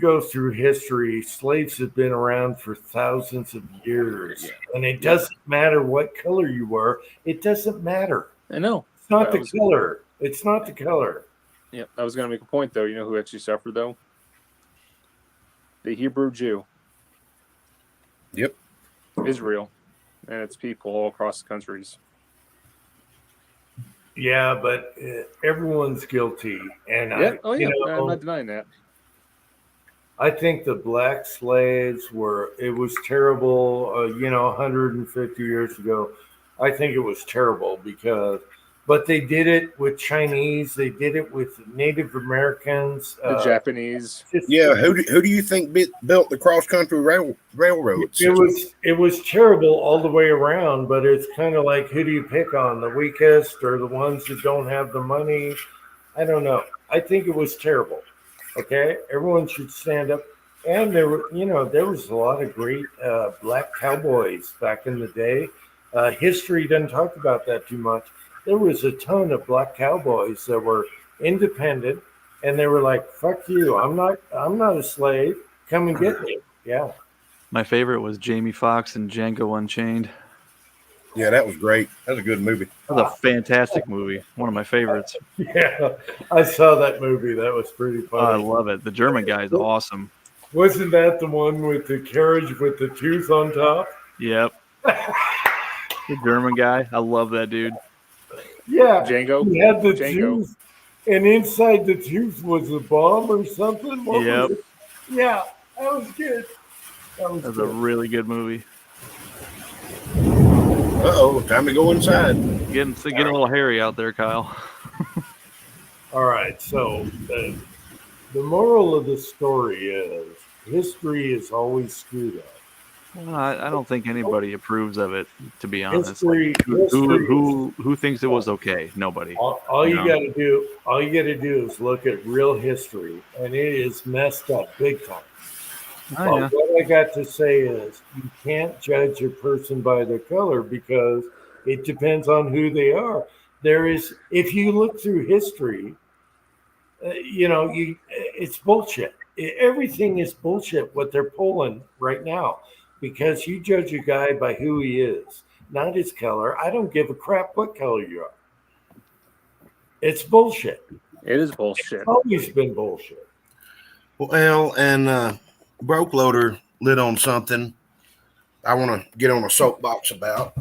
go through history, slaves have been around for thousands of years. And it doesn't matter what color you were, it doesn't matter. I know. It's not That the was- color. It's not the color. Yeah, I was going to make a point, though. You know who actually suffered, though? The Hebrew Jew. Yep. Israel and its people all across the countries. Yeah, but everyone's guilty. And Yeah, I'm I not denying that. I think the black slaves it was terrible, 150 years ago. I think it was terrible but they did it with Chinese. They did it with Native Americans. The Japanese. yeah, who do you think built the cross country railroads? It was terrible all the way around, but it's kind of like, who do you pick on, the weakest or the ones that don't have the money? I don't know. I think it was terrible. Okay, everyone should stand up. And there was a lot of great black cowboys back in the day. History doesn't talk about that too much. There was a ton of black cowboys that were independent, and they were like, "Fuck you! I'm not a slave. Come and get me." Yeah. My favorite was Jamie Foxx and Django Unchained. Yeah, that was great. That was a good movie. That was a fantastic movie. One of my favorites. Yeah, I saw that movie. That was pretty Oh, I funny. love it. The German guy is awesome. Wasn't that the one with the carriage with the tooth on top? Yep. The German guy. I love that dude. Yeah, Django. he had the Django. tooth, and inside the tooth was a bomb or something. What Yep. was it? Yeah, that was good. That was That's a good. really good movie. Uh-oh, time to go inside. Getting a little hairy out there, Kyle. All right, so the moral of the story is history is always screwed up. Well, I don't think anybody approves of it, to be honest. History, Who thinks it was okay? Nobody. all you got to do is look at real history, and it is messed up big time. Oh, But yeah. what I got to say is you can't judge a person by their color because it depends on who they are. If you look through history, it's bullshit. Everything is bullshit what they're pulling right now because you judge a guy by who he is, not his color. I don't give a crap what color you are. It's bullshit. It is bullshit. It's always been bullshit. Well, and Broke Loader lit on something I want to get on a soapbox about.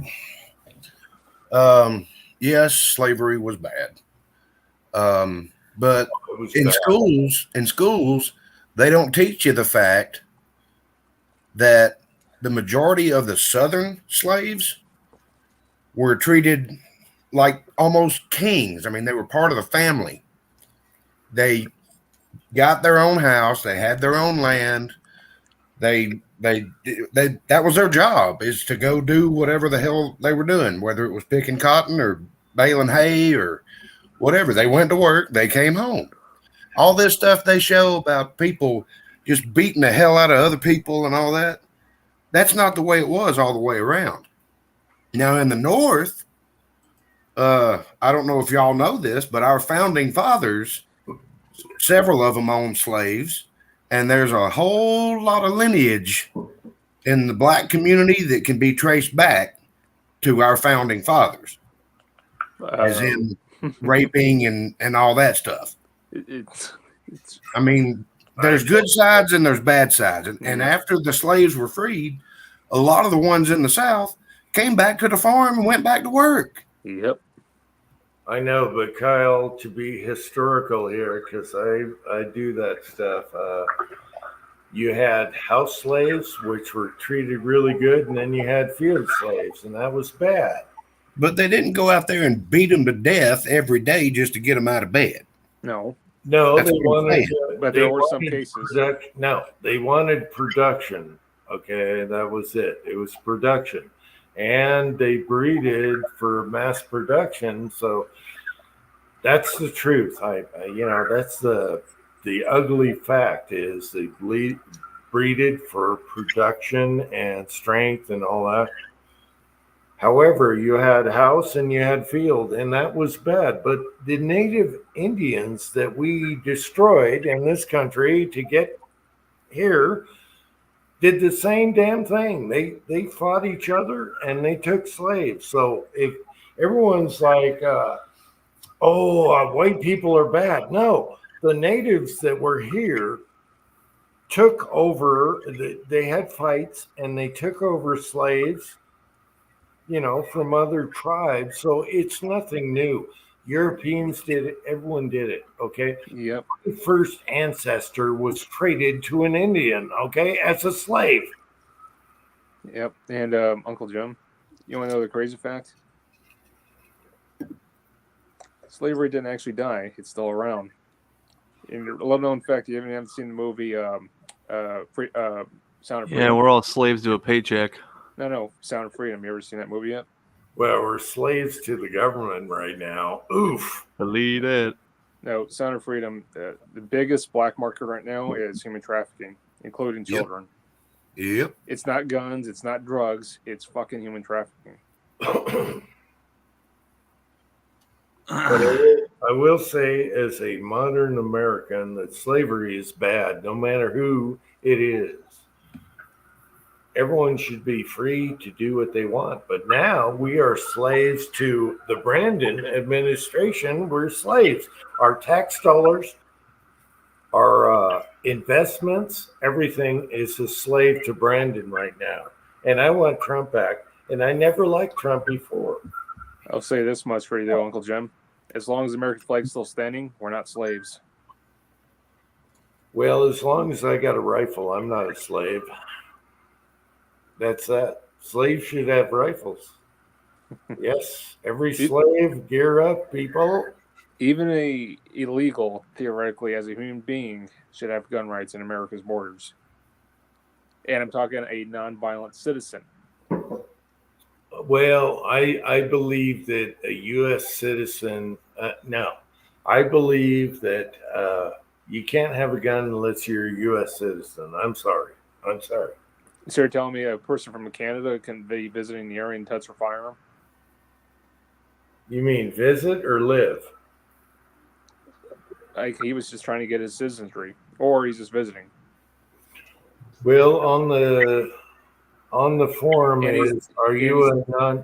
Yes, slavery was bad. But It was in bad. schools, they don't teach you the fact that the majority of the Southern slaves were treated like almost kings. I mean, they were part of the family. They got their own house. They had their own land. They that was their job, is to go do whatever the hell they were doing, whether it was picking cotton or baling hay or whatever. They went to work. They came home. All this stuff they show about people just beating the hell out of other people and all that, that's not the way it was all the way around. Now in the North, I don't know if y'all know this, but our founding fathers, several of them owned slaves, and there's a whole lot of lineage in the black community that can be traced back to our founding fathers, as in raping and all that stuff. It's I mean, there's good sides and there's bad sides. And after the slaves were freed, a lot of the ones in the South came back to the farm and went back to work. Yep. I know, but Kyle, to be historical here, because I do that stuff. You had house slaves, which were treated really good, and then you had field slaves, and that was bad. But they didn't go out there and beat them to death every day just to get them out of bed. No. No, That's they what I'm wanted. saying. But they there were some wanted cases. No, they wanted production. Okay, that was it. It was production, and they breeded for mass production. So that's the truth. That's the ugly fact is they breeded for production and strength and all that. However, you had house and you had field, and that was bad. But the native Indians that we destroyed in this country to get here did the same damn thing. They fought each other and they took slaves. So if everyone's like, white people are bad. No, the natives that were here took over. They had fights and they took over slaves, from other tribes. So it's nothing new. Europeans did it. Everyone did it. Okay. Yep. My first ancestor was traded to an Indian. Okay, as a slave. Yep. And Uncle Jim, you want to know the crazy fact? Slavery didn't actually die. It's still around. And a little known fact, you haven't seen the movie Sound of Freedom. Yeah, we're all slaves to a paycheck. No, Sound of Freedom. You ever seen that movie yet? Well, we're slaves to the government right now. Oof. Believe it. No, Sound of Freedom. The biggest black market right now is human trafficking, including children. Yep. It's not guns. It's not drugs. It's fucking human trafficking. But I will say, as a modern American, that slavery is bad, no matter who it is. everyone should be free to do what they want. But now we are slaves to the Brandon administration. We're slaves. Our tax dollars, our investments, everything is a slave to Brandon right now. And I want Trump back. And I never liked Trump before. I'll say this much for you, though, Uncle Jim. As long as the American flag's still standing, we're not slaves. Well, as long as I got a rifle, I'm not a slave. That's that. Slaves should have rifles. Yes, every slave, gear up, people. Even a illegal, theoretically, as a human being, should have gun rights in America's borders. And I'm talking a non-violent citizen. Well, I believe that a U.S. citizen, no, I believe that you can't have a gun unless you're a U.S. citizen. I'm sorry. So you're telling me a person from Canada can be visiting the area and touch a firearm? You mean visit or live? Like he was just trying to get his citizenry, or he's just visiting. Well, on the form And is, are you a non?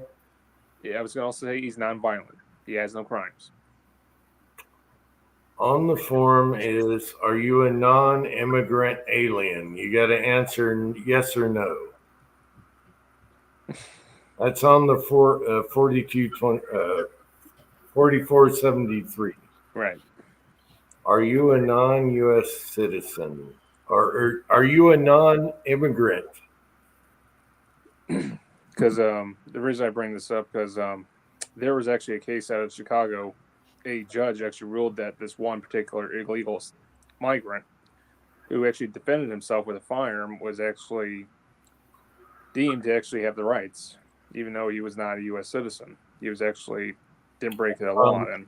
Yeah, I was going to also say he's non-violent. He has no crimes. On the form is, are you a non-immigrant alien? You got to answer yes or no. That's on the 4473. Right. Are you a non-U.S. citizen? Or are you a non-immigrant? Because the reason I bring this up, because there was actually a case out of Chicago. A judge actually ruled that this one particular illegal migrant who actually defended himself with a firearm was actually deemed to actually have the rights, even though he was not a U.S. citizen. He was actually didn't break the law. And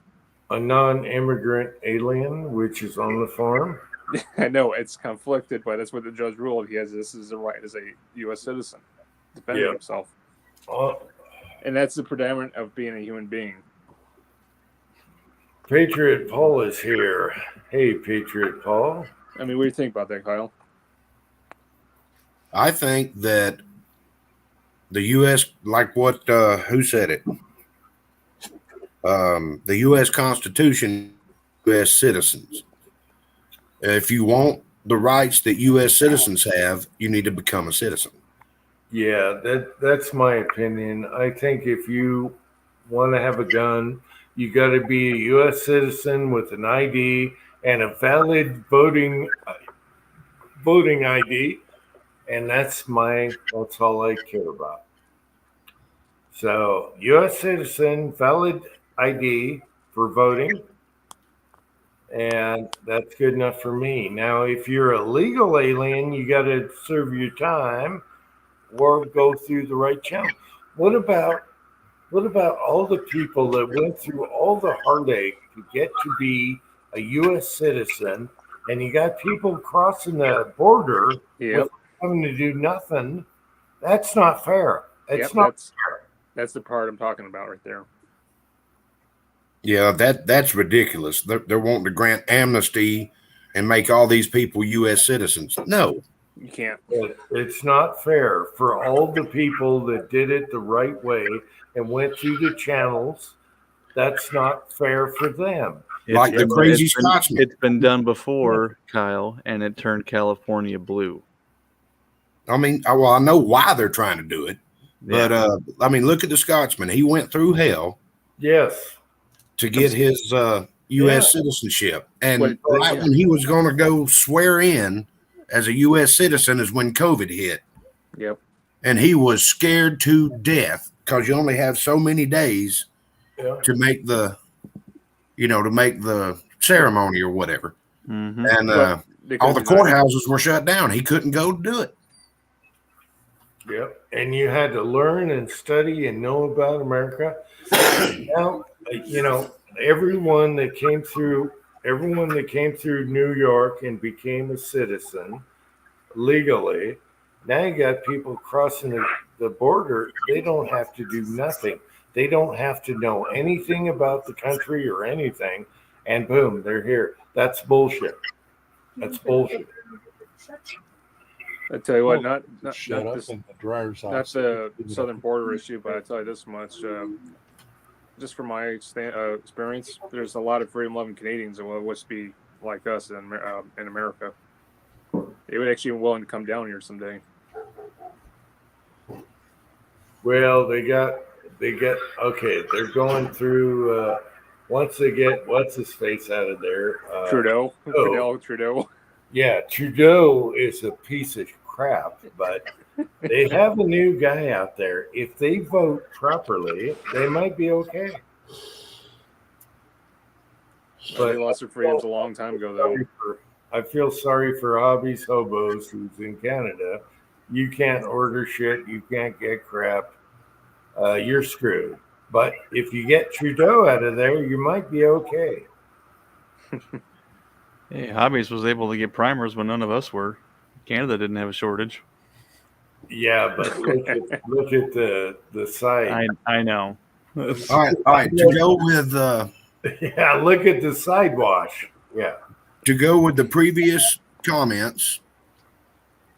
a non-immigrant alien, which is on the form. I know it's conflicted, but that's what the judge ruled. This is a right as a U.S. citizen, defending himself, and that's the predominant of being a human being. Patriot Paul is here. Hey, Patriot Paul. I mean, what do you think about that, Kyle? I think that the U.S., like what, who said it? The U.S. Constitution, U.S. citizens. If you want the rights that U.S. citizens have, you need to become a citizen. Yeah, that's my opinion. I think if you want to have a gun, you got to be a U.S. citizen with an ID and a valid voting ID, and that's all I care about. So, U.S. citizen, valid ID for voting, and that's good enough for me. Now, if you're a legal alien, you got to serve your time or go through the right channel. What about all the people that went through all the heartache to get to be a U.S. citizen, and you got people crossing the border without having to do nothing? That's not fair. It's not fair. That's the part I'm talking about right there. Yeah, that's ridiculous. They're wanting to grant amnesty and make all these people U.S. citizens. No. You can't. It's not fair for all the people that did it the right way and went through the channels. That's not fair for them. Like the crazy Scotsman. It's been done before, Kyle, and it turned California blue. I mean, well, I know why they're trying to do it, but I mean, look at the Scotsman. He went through hell. Yes. To get his U.S. citizenship, and when he was going to go swear in as a U.S. citizen is when COVID hit. Yep. And he was scared to death because you only have so many days to make the ceremony or whatever. Mm-hmm. And all the courthouses were shut down. He couldn't go do it. Yep. And you had to learn and study and know about America. Now, everyone that came through New York and became a citizen legally, now you got people crossing the border. They don't have to do nothing. They don't have to know anything about the country or anything. And boom, they're here. That's bullshit. That's bullshit. I tell you what, Well, not shut up this, in the dryer's not house. the southern border issue, but I tell you this much. Just from my experience, there's a lot of freedom-loving Canadians that will wish to be like us in America. They would actually be willing to come down here someday. Well, they get okay. They're going through. Once they get what's his face out of there, Trudeau. Yeah, Trudeau is a piece of crap, but they have a new guy out there. If they vote properly, they might be okay. They lost their freedoms a long time ago, though. I feel sorry for Hobbies Hobos who's in Canada. You can't order shit. You can't get crap. You're screwed. But if you get Trudeau out of there, you might be okay. Hey, Hobbies was able to get primers when none of us were. Canada didn't have a shortage. Yeah, but look at the side. I know. All right. To go with Yeah, look at the side wash. Yeah. to go with the previous comments,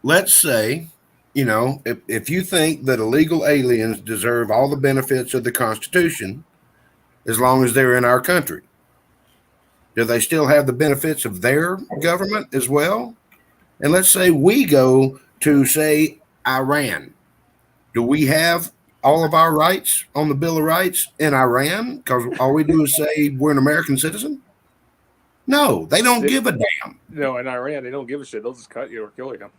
let's say, if you think that illegal aliens deserve all the benefits of the Constitution as long as they're in our country, do they still have the benefits of their government as well? And let's say we go to, say, Iran. Do we have all of our rights on the Bill of Rights in Iran? Because all we do is say we're an American citizen? No, they don't give a damn. No, in Iran, they don't give a shit. They'll just cut you or kill you.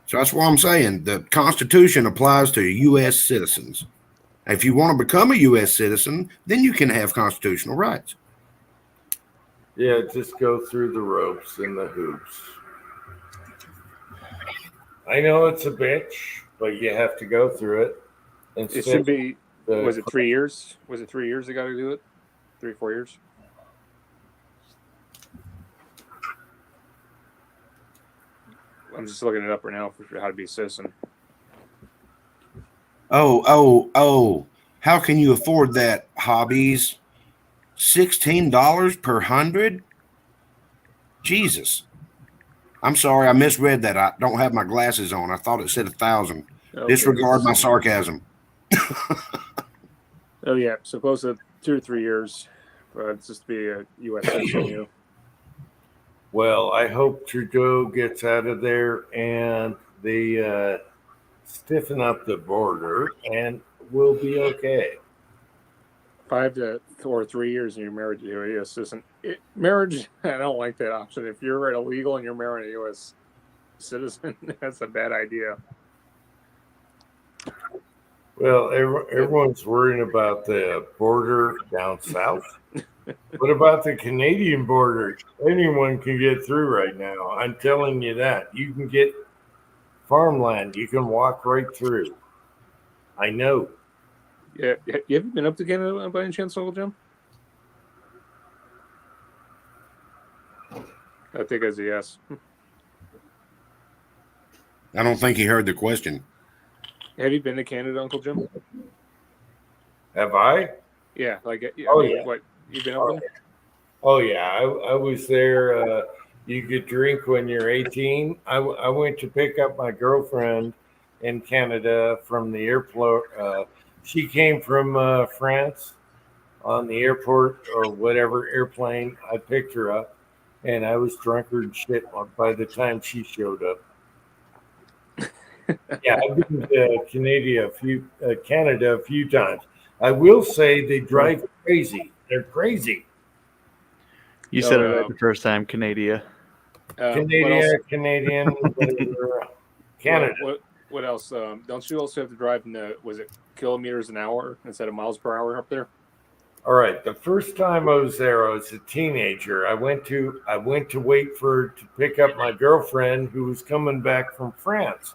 So that's what I'm saying. The Constitution applies to U.S. citizens. If you want to become a U.S. citizen, then you can have constitutional rights. Yeah, just go through the ropes and the hoops. I know it's a bitch, but you have to go through it. It should be, was it 3 years? Was it 3 years they got to do it? 3 or 4 years? I'm just looking it up right now for how to be a citizen. Oh. How can you afford that, Hobbies? $16 per 100? Jesus. I'm sorry, I misread that. I don't have my glasses on. I thought it said 1,000. Okay. Disregard my sarcasm. Oh, yeah. So close to 2 or 3 years. It's just to be a U.S. citizen, Well, I hope Trudeau gets out of there and they stiffen up the border and we'll be okay. 5 to 3 years and you're married to a U.S. citizen. Marriage, I don't like that option. If you're illegal and you're married to a U.S. citizen, that's a bad idea. Well, everyone's worrying about the border down south. What about the Canadian border? Anyone can get through right now. I'm telling you that. You can get farmland. You can walk right through. I know. Yeah, you haven't been up to Canada by any chance, Uncle Jim? I think it's a yes. I don't think he heard the question. Have you been to Canada, Uncle Jim? Have I? Yeah, like Yeah. What you've been over there? Oh yeah, I was there. You could drink when you're 18. I went to pick up my girlfriend in Canada from the airport. She came from France on the airport or whatever airplane. I picked her up, and I was drunker than shit by the time she showed up. Yeah, I've been to Canada a few times. I will say they drive crazy. They're crazy. You said it right the first time, Canada. Canadian, Canada. What else? Don't you also have to drive in was it kilometers an hour instead of miles per hour up there? All right. The first time I was there, I was a teenager. I went to wait for her to pick up my girlfriend who was coming back from France.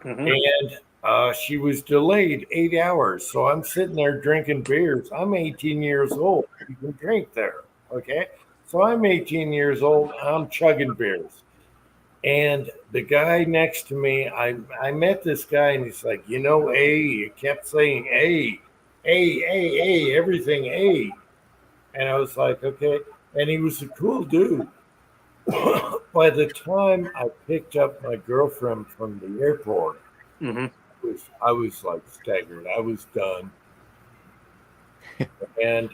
Mm-hmm. And she was delayed 8 hours. So I'm sitting there drinking beers. I'm 18 years old. You can drink there. Okay. So I'm 18 years old. I'm chugging beers. And the guy next to me, I met this guy and he's like, he kept saying A, everything A. And I was like, okay. And he was a cool dude. by the time I picked up my girlfriend from the airport, Mm-hmm. I was like staggered. I was done. And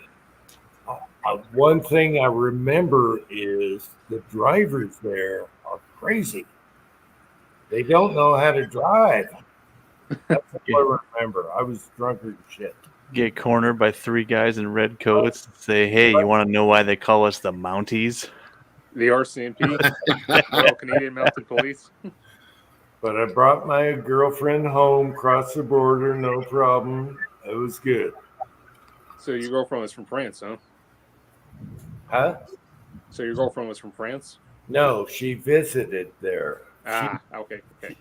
one thing I remember is the drivers there are crazy. They don't know how to drive. That's what I remember. I was drunk as shit. Get cornered by 3 guys in red coats and say, "Hey, you want to know why they call us the Mounties?" The RCMP, Royal Canadian Mounted Police. But I brought my girlfriend home, crossed the border, no problem. It was good. So your girlfriend was from France, huh? Huh? So your girlfriend was from France? No, she visited there. Okay.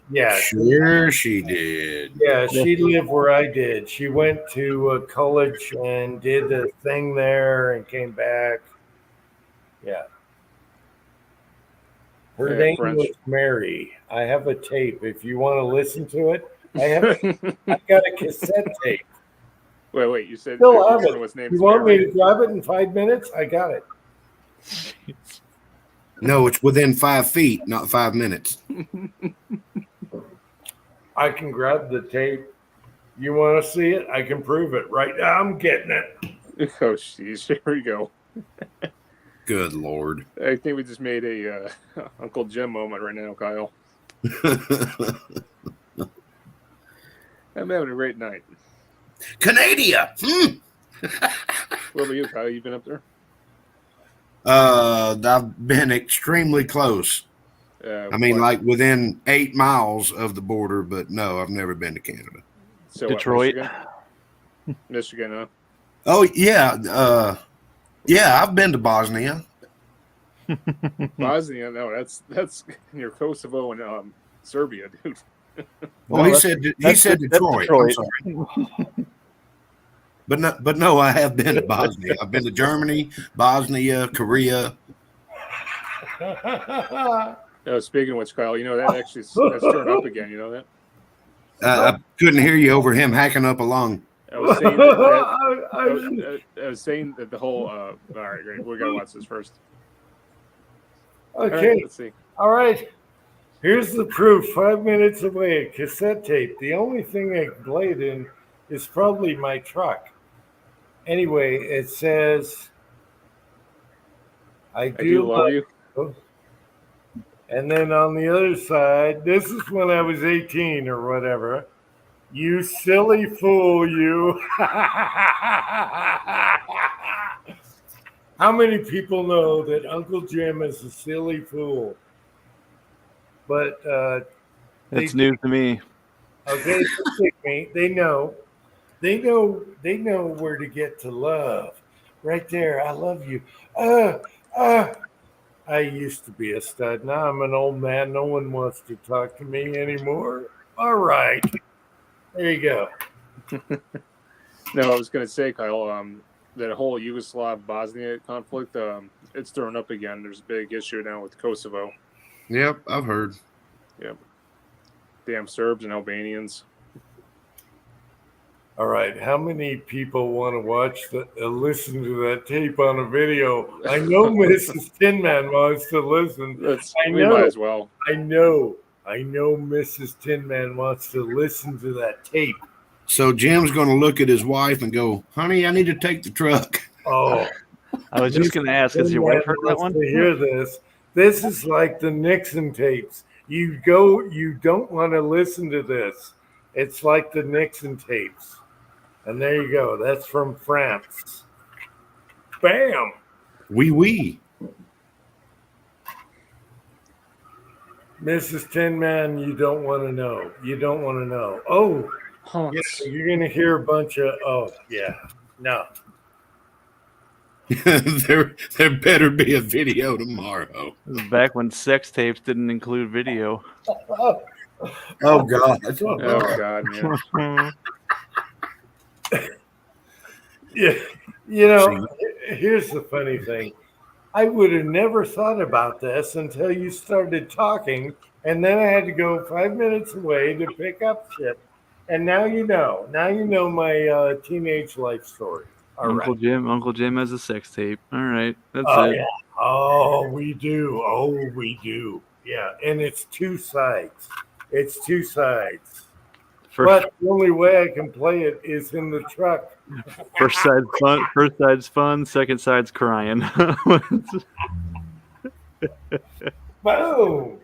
Yeah, Sure, she did. yeah, she lived where I did. She went to college and did a thing there and came back. Yeah. Her Yeah, name French. was Mary. I have a tape. If you want to listen to it, I got a cassette tape. Wait. You said Still your have girlfriend it. was named You want me Mary? to grab it in 5 minutes? I got it. No, it's within 5 feet, not 5 minutes. I can grab the tape. You want to see it? I can prove it right now. I'm getting it. Oh, jeez. Here we go. Good Lord. I think we just made a Uncle Jim moment right now, Kyle. I'm having a great night. Canada. What about you, Kyle? You been up there? I've been extremely close. I mean, what? like within 8 miles of the border, but no, I've never been to Canada. So what, Detroit. Michigan, huh? Oh yeah, yeah, I've been to Bosnia. Bosnia? No, that's near Kosovo and Serbia, dude. Well, No, he said that's Detroit. I'm Detroit. sorry. But no, I have been to Bosnia. I've been to Germany, Bosnia, Korea. Speaking of which, Kyle, you know that's turned up again. You know that? I couldn't hear you over him hacking up a lung. I was saying I was saying that the whole. All right, great. We gotta watch this first. All Okay. right, let's see. All right. Here's the proof. 5 minutes away, cassette tape. The only thing I played in is probably my truck. Anyway, it says, I do love you. And then on the other side, this is when I was 18 or whatever. You silly fool, you. How many people know that Uncle Jim is a silly fool? But It's news to me. okay, they know. They know where to get to love. Right there. I love you. I used to be a stud. Now I'm an old man. No one wants to talk to me anymore. All right. There you go. No, I was going to say, Kyle, that whole Yugoslav-Bosnia conflict, it's thrown up again. There's a big issue now with Kosovo. Yep, I've heard. Yep. Damn Serbs and Albanians. All right. How many people want to watch listen to that tape on a video? I know Mrs. Tin Man wants to listen. We might as well. I know Mrs. Tin Man wants to listen to that tape. So Jim's going to look at his wife and go, "Honey, I need to take the truck." Oh, I was just going to ask, has your wife heard that one? To hear this, this is like the Nixon tapes. You don't want to listen to this. It's like the Nixon tapes. And there you go. That's from France. Bam. Oui. Mrs. Tin Man, you don't want to know. You don't want to know. Oh, yeah, you're going to hear a bunch of, no. there better be a video tomorrow. This is back when sex tapes didn't include video. Oh God. Oh God, man. Yeah, here's the funny thing. I would have never thought about this until you started talking, and then I had to go 5 minutes away to pick up shit. And now you know. Now you know my teenage life story. All Uncle right. Jim has a sex tape. All right, that's Oh it. yeah. Oh, we do. Oh, we do. Yeah, and it's two sides. It's two sides. First, But the only way I can play it is in the truck. first side's fun. First side's fun. Second side's crying. Boom! Oh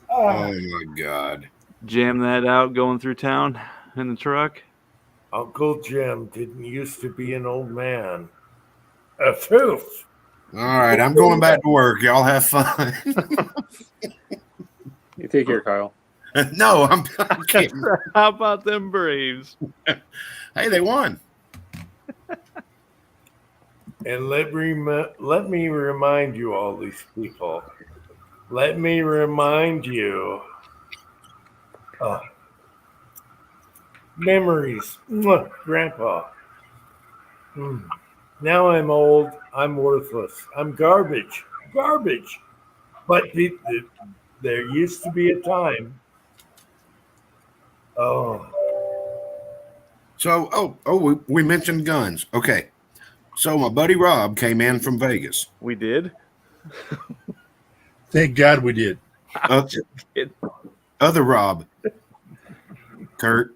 Ah. my God. Jam that out going through town in the truck. Uncle Jim didn't used to be an old man. A truth. All right, I'm going back to work. Y'all have fun. You take care, Kyle. No, I'm kidding. How about them Braves? Hey, they won. And let me remind you, all these people. Let me remind you. Memories. Mwah, Grandpa. Now I'm old. I'm worthless. I'm garbage. Garbage. But there used to be a time. Oh. So, we mentioned guns. Okay. So my buddy Rob came in from Vegas. We did. Thank God we did. Other Rob. Kurt.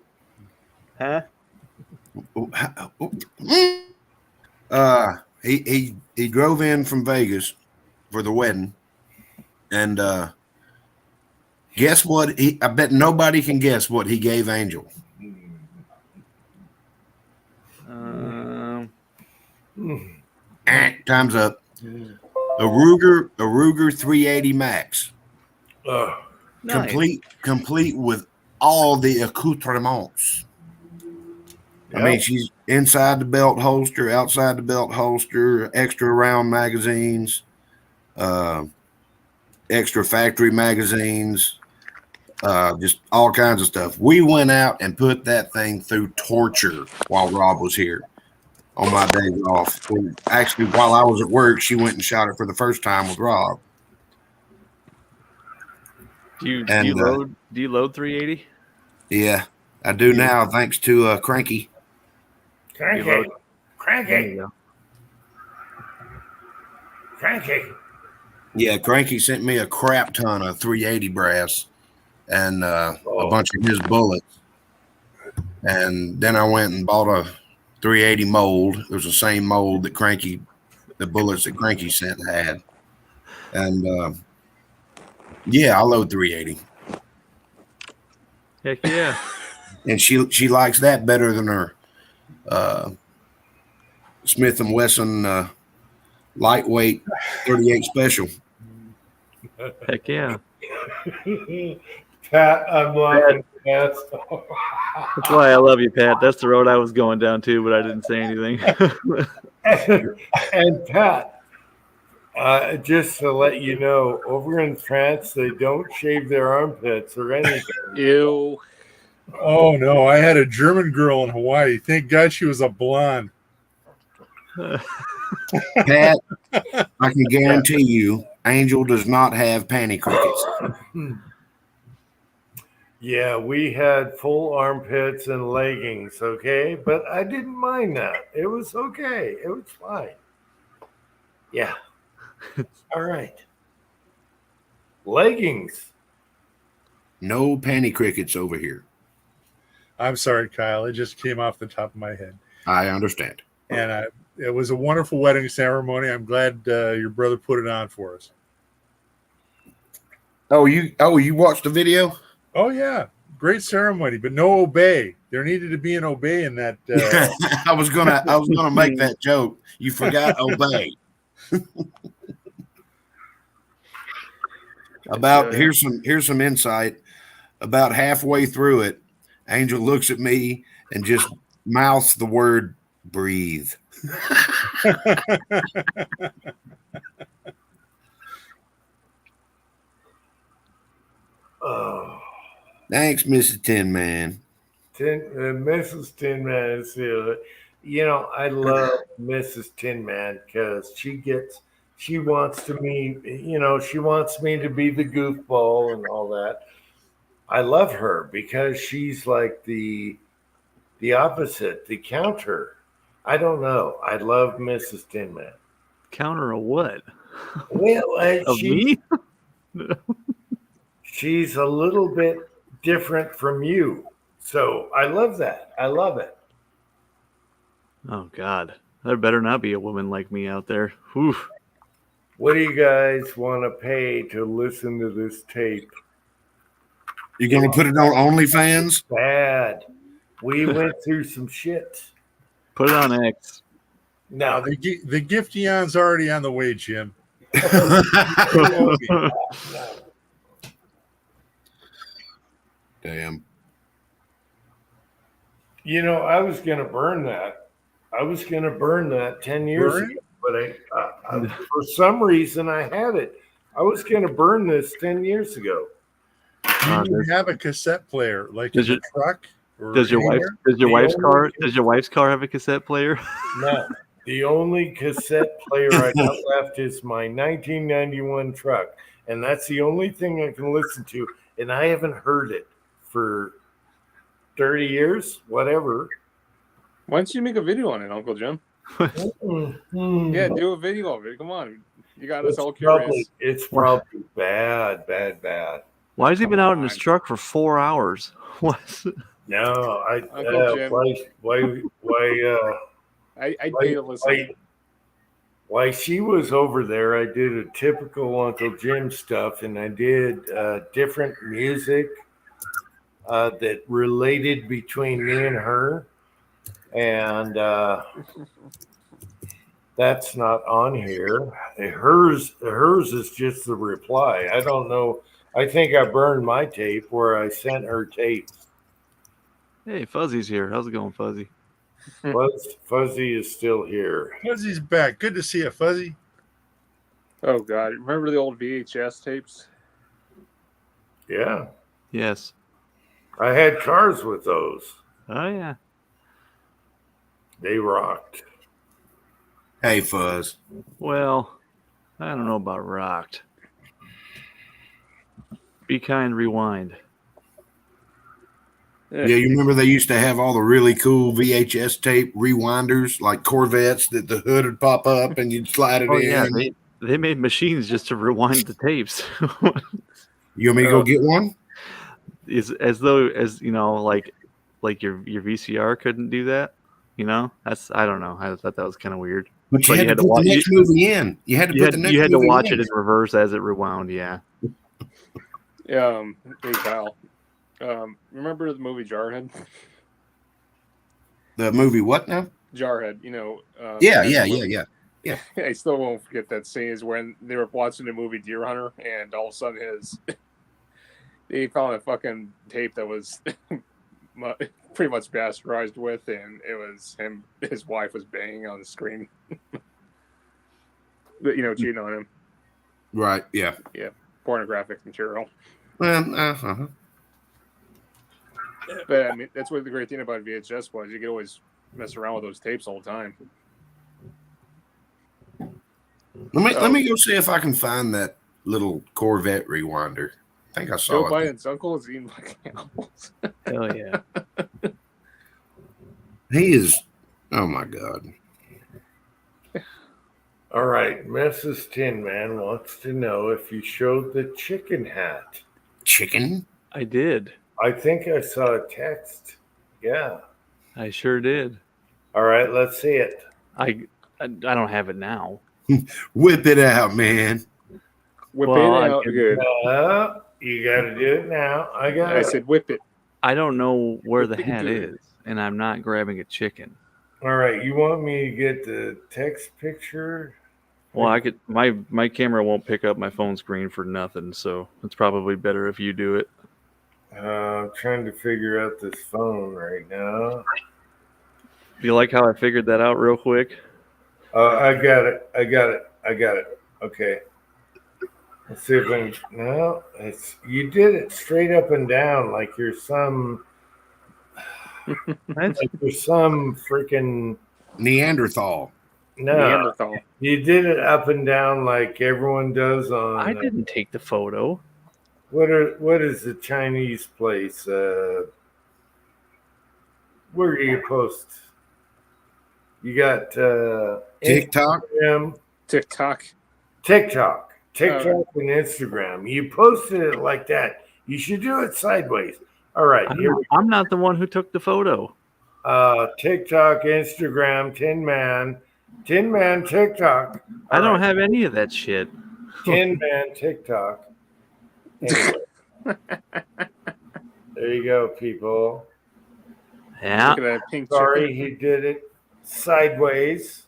Huh? He drove in from Vegas for the wedding, and guess what? I bet nobody can guess what he gave Angel. Time's up. A Ruger 380 Max, Nice. complete with all the accoutrements. I mean, she's inside the belt holster, outside the belt holster, extra round magazines, extra factory magazines, just all kinds of stuff. We went out and put that thing through torture while Rob was here on my days off. And actually, while I was at work, she went and shot it for the first time with Rob. Do you load 380? Yeah, I do now, thanks to Cranky. Cranky. There Cranky. you go. Cranky. Yeah, Cranky sent me a crap ton of 380 brass and a bunch of his bullets. And then I went and bought a 380 mold. It was the same mold that the bullets that Cranky sent had. And yeah, I load 380. Heck yeah. And she likes that better than her Smith & Wesson lightweight 38 special. Heck yeah. Pat, I'm laughing. Pat. That's why I love you, Pat. That's the road I was going down to, but I didn't say anything. And Pat, just to let you know, over in France, they don't shave their armpits or anything. Ew. Oh, no. I had a German girl in Hawaii. Thank God she was a blonde. Pat, I can guarantee you, Angel does not have panty crickets. Yeah, we had full armpits and leggings, okay? But I didn't mind that. It was okay. It was fine. Yeah. All right. Leggings. No panty crickets over here. I'm sorry, Kyle. It just came off the top of my head. I understand. And it was a wonderful wedding ceremony. I'm glad your brother put it on for us. Oh, you watched the video? Oh, yeah. Great ceremony, but no obey. There needed to be an obey in that. I was gonna make that joke. You forgot obey. Here's some insight. About halfway through it, Angel looks at me and just mouths the word breathe. Oh. Thanks, Mrs. Tin Man. Mrs. Tin Man is here. You know, I love Mrs. Tin Man because she wants me to be the goofball and all that. I love her because she's like the opposite, the counter. I don't know. I love Mrs. Tin Man. Counter a what? Well, Of me? she's a little bit different from you. So I love that. I love it. Oh God, there better not be a woman like me out there. Whew. What do you guys want to pay to listen to this tape? You gonna put it on OnlyFans? Bad. We went through some shit. Put it on X. No, The Giftion's already on the way, Jim. Damn. you know, I was going to burn that. I was going to burn that 10 years Burn? ago, but for some reason I had it. I was going to burn this 10 years ago. Do you have a cassette player like in Does the your- truck? Or Does your anywhere? wife's car have a cassette player? No, the only cassette player I got left is my 1991 truck, and that's the only thing I can listen to. And I haven't heard it for 30 years, whatever. Why don't you make a video on it, Uncle Jim? Mhm. Yeah, do a video of it. Come on, you got us It's all curious. probably, it's probably bad. Why has he been out in his Come on. truck for 4 hours? What? No, Uncle Jim. I'd pay to listen. Why she was over there, I did a typical Uncle Jim stuff, and I did different music that related between me and her, and that's not on here. Hers is just the reply. I don't know. I think I burned my tape where I sent her tapes. Hey, Fuzzy's here. How's it going, Fuzzy? Fuzzy is still here. Fuzzy's back. Good to see you, Fuzzy. Oh God, remember the old VHS tapes? Yeah, Yes. I had cars with those. Oh yeah. They rocked. Hey, Fuzz. Well, I don't know about rocked. Be kind, rewind. Yeah, you remember they used to have all the really cool VHS tape rewinders, like Corvettes, that the hood would pop up and you'd slide it Oh in. yeah, they made machines just to rewind the tapes. You want me to go get one? as you know, like your VCR couldn't do that. You know, I don't know. I thought that was kind of weird. But you But had to put the next movie in. You had to put the next you had to movie watch in. it in reverse as it rewound. Yeah. Hey Kyle, remember the movie Jarhead? The movie what now? Jarhead, you know. Yeah. I still won't forget that scene is when they were watching the movie Deer Hunter, and all of a sudden they found a fucking tape that was pretty much bastardized with, and it was his wife was banging on the screen. But, you know, cheating on him. Right, yeah. Pornographic material. Well, But I mean, that's what the great thing about VHS was. You could always mess around with those tapes all the time. Let me go see if I can find that little Corvette rewinder. I think I saw Joe it. Biden's uncle is eating fucking apples. Hell yeah. He is. Oh my God. All right, Mrs. Tin Man wants to know if you showed the chicken hat. Chicken? I did. I think I saw a text. Yeah. I sure did. All right, let's see it. I don't have it now. Whip it out, man. Whip Well, it I out can- good. You got to do it now. I got I it. said whip it. I don't know where the Pretty hat good. is, and I'm not grabbing a chicken. All right, you want me to get the text picture? Well, I could. My camera won't pick up my phone screen for nothing, so it's probably better if you do it. I'm trying to figure out this phone right now. Do you like how I figured that out real quick? I got it. Okay. Let's see if I can. No, you did it straight up and down like you're some That's, freaking Neanderthal. no. Neanderthal. You did it up and down like everyone does on. I didn't take the photo. What is the Chinese place? Where do you post? You got TikTok? Instagram. TikTok. TikTok and Instagram. You posted it like that. You should do it sideways. All right, I'm not the one who took the photo. TikTok, Instagram, Tin Man TikTok. I don't have any of that shit. Tin Man TikTok. Anyway. There you go, people. Yeah. Look at that pink Sorry, chicken. he did it sideways.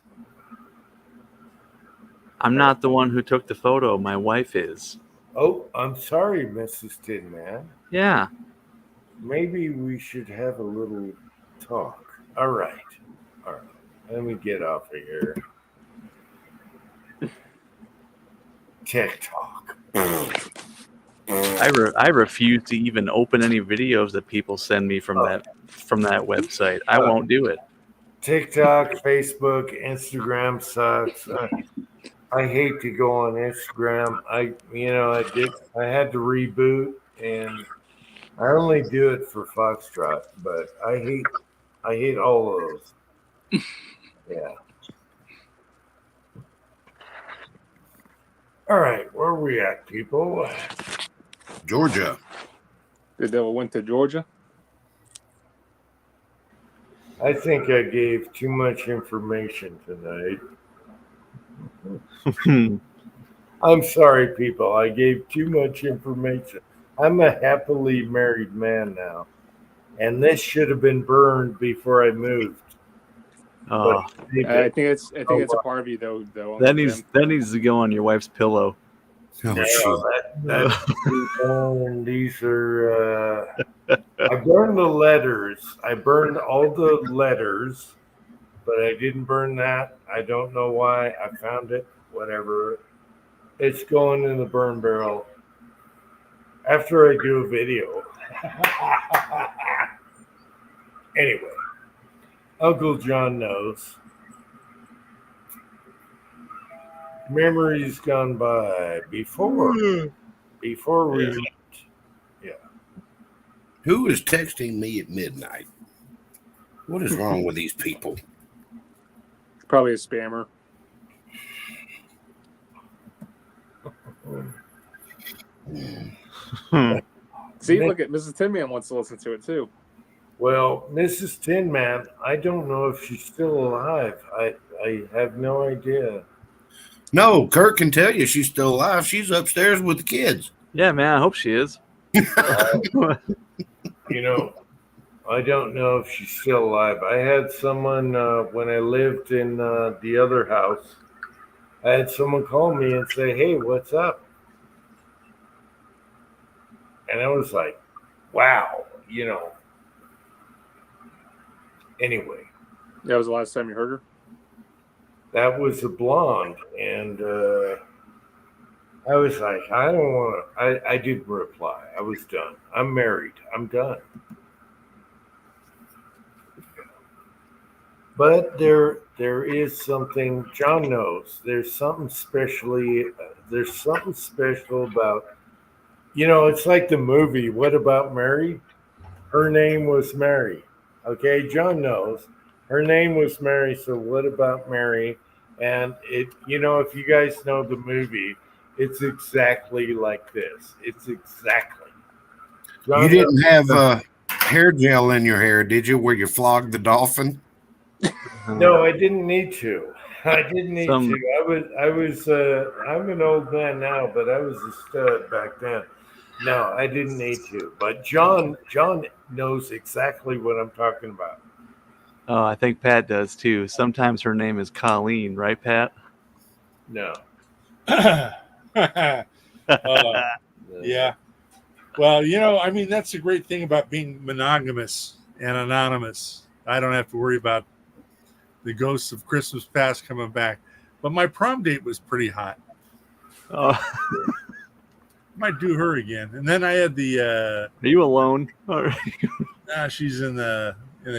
I'm not the one who took the photo. My wife is. Oh, I'm sorry, Mrs. Tin Man. Yeah. Maybe we should have a little talk. All right. Let me get off of here. TikTok. I refuse to even open any videos that people send me from that website. I won't do it. TikTok, Facebook, Instagram sucks. I hate to go on Instagram. I had to reboot, and I only do it for Foxtrot, but I hate all of those. Yeah. All right, where are we at, people? Georgia. The devil went to Georgia. I think I gave too much information tonight. I'm sorry, people. I gave too much information. I'm a happily married man now, and this should have been burned before I moved. Oh, I think it's a part of you though. that needs to go on your wife's pillow. And these are. I burned the letters. I burned all the letters, but I didn't burn that. I don't know why. I found it. Whatever. It's going in the burn barrel after I do a video. Anyway, Uncle John knows. Memories gone by before we met. Yeah. Who is texting me at midnight? What is wrong with these people? Probably a spammer. See, look at Mrs. Tin Man wants to listen to it too. Well, Mrs. Tin Man, I don't know if she's still alive. I have no idea. No, Kurt can tell you she's still alive. She's upstairs with the kids. Yeah, man. I hope she is. I don't know if she's still alive. I had someone when I lived in the other house. I had someone call me and say, "Hey, what's up?" And I was like, "Wow, Anyway, That was the last time you heard her. that was a blonde, and I was like, I don't want to. I didn't reply. I was done. I'm married. I'm done. But there is something. John knows. There's something There's something special about. It's like the movie. What About Mary? Her name was Mary. Okay, John knows. Her name was Mary. So what about Mary? And if you guys know the movie, it's exactly like this. It's exactly. John You didn't have hair gel in your hair, did you, where you flogged the dolphin? No, I didn't need to. I didn't need to. I was. I'm an old man now, but I was a stud back then. No, I didn't need to. But John knows exactly what I'm talking about. Oh, I think Pat does too. Sometimes her name is Colleen, right, Pat? No. Yeah. Well, that's the great thing about being monogamous and anonymous. I don't have to worry about the ghosts of Christmas past coming back. But my prom date was pretty hot. Oh, Might do her again. And then I had the are you alone? she's in the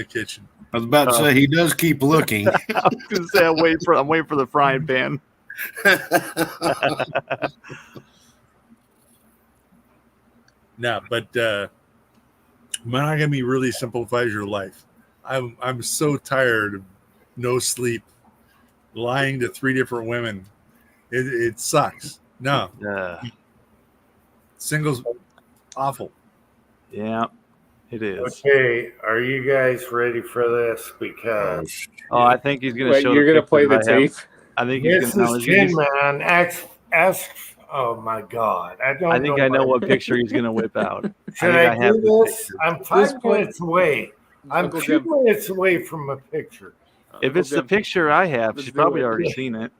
kitchen. I was about to say he does keep looking. I was gonna say I'm waiting for the frying pan. No, but monogamy really simplifies your life. I'm so tired of no sleep, lying to 3 different women, It sucks. No, singles awful. Yeah, it is. Okay, are you guys ready for this? Because Oh, I think he's gonna Wait, show. you're the gonna play pictures the I have. tape? I think he's this gonna. No, is he's gonna Tin use, Man. Ask. Oh my God, I don't I think know. I know why. what picture he's gonna whip out. Should I I, think I have do this this? picture. I'm 5 minutes away. I'm Uncle 2 Jim. minutes away from a picture. If Uncle it's the Jim, picture I have, let's she's do probably it. already seen it.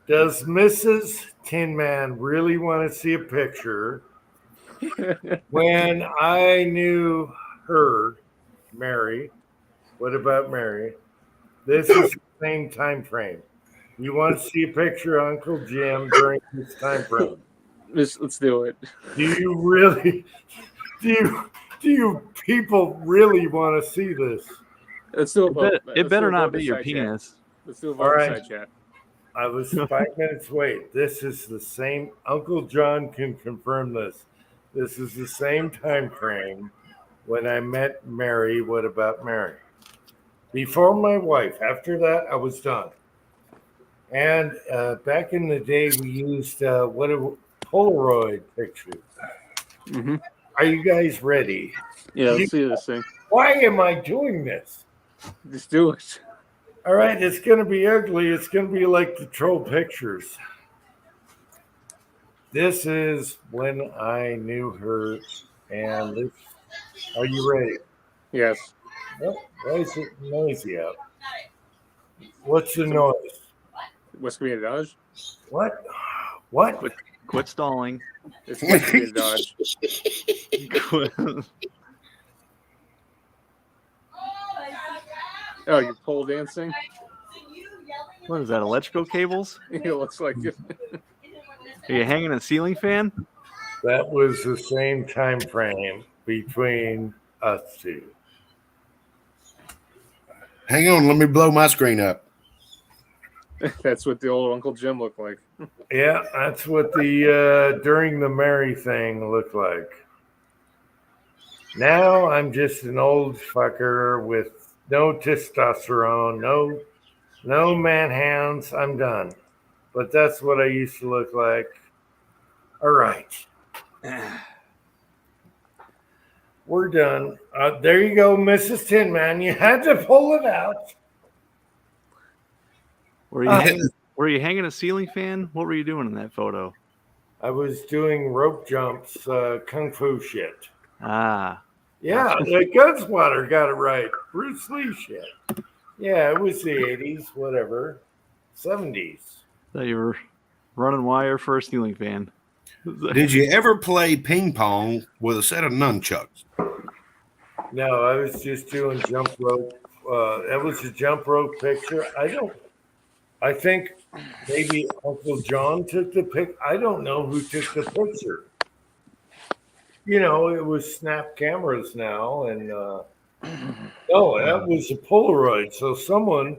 Does Mrs. Tin Man really want to see a picture? When I knew her, Mary, what about Mary? This is the same time frame. You want to see a picture of Uncle Jim during this time frame? Let's do it. Do you really? Do you people really want to see this? Let's do a vote. It better not be your Side chat. penis. Let's do a All vote right. side chat. I was 5 minutes wait. This is the same. Uncle John can confirm this. This is the same time frame when I met Mary. What about Mary? Before my wife. After that, I was done. And back in the day, we used Polaroid pictures. Mm-hmm. Are you guys ready? Yeah, let's see this thing. Why am I doing this? Just do it. All right, it's going to be ugly. It's going to be like the troll pictures. This is when I knew her, and this. Are you ready? Yes. Oh, why is it noisy out? What's the noise? What's gonna be a Dodge? What? What? Quit stalling. It's supposed to be a Dodge. Oh, you're pole dancing? What is that? Electrical cables? It looks like it. Are you hanging a ceiling fan? That was the same time frame between us two. Hang on, let me blow my screen up. That's what the old Uncle Jim looked like. Yeah, that's what the during the Mary thing looked like. Now I'm just an old fucker with no testosterone, no man hands. I'm done. But that's what I used to look like. All right. We're done. There you go, Mrs. Tin Man. You had to pull it out. Were you hanging a ceiling fan? What were you doing in that photo? I was doing rope jumps, kung fu shit. Ah, Yeah, the Gunswatter got it right. Bruce Lee shit. Yeah, it was the 80s, whatever. 70s. thought you were running wire for a ceiling fan. Did you ever play ping pong with a set of nunchucks? No, I was just doing jump rope. That was a jump rope picture. I think maybe Uncle John took the pic. I don't know who took the picture. You know, it was snap cameras now, and no, that was a Polaroid. So someone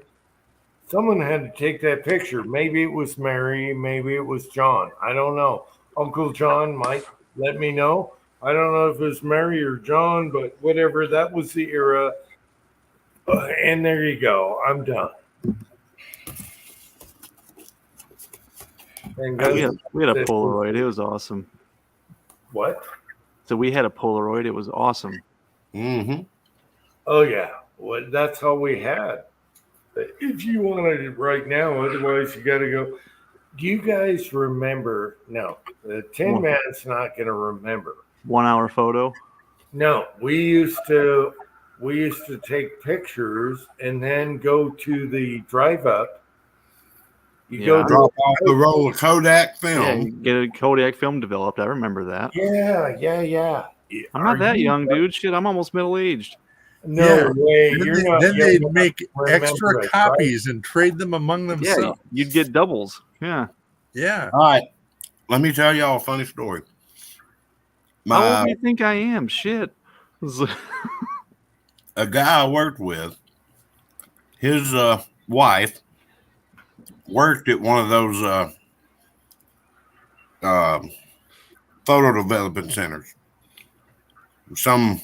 had to take that picture. Maybe it was Mary, maybe it was John. I don't know. Uncle John might let me know. I don't know if it was Mary or John, but whatever. That was the era. And there you go. I'm done. And we had a Polaroid. It was awesome. What? So we had a Polaroid. It was awesome. Mm-hmm. Oh yeah. Well, that's all we had. If you wanted it right now, otherwise you got to go. Do you guys remember? No, the Tin Man's not going to remember. 1 hour photo. No, we used to take pictures and then go to the drive up. You go drop off the roll of Kodak film. Yeah, you get a Kodak film developed. I remember that. Yeah. I'm not that young, dude. Shit, I'm almost middle aged. No way. You're not. Then young they'd enough make to remember extra it, copies and trade them among Yeah, themselves. you'd get doubles. Yeah. Yeah. All right. Let me tell y'all a funny story. How old do you think I am? Shit. A guy I worked with, his wife worked at one of those photo development centers. Some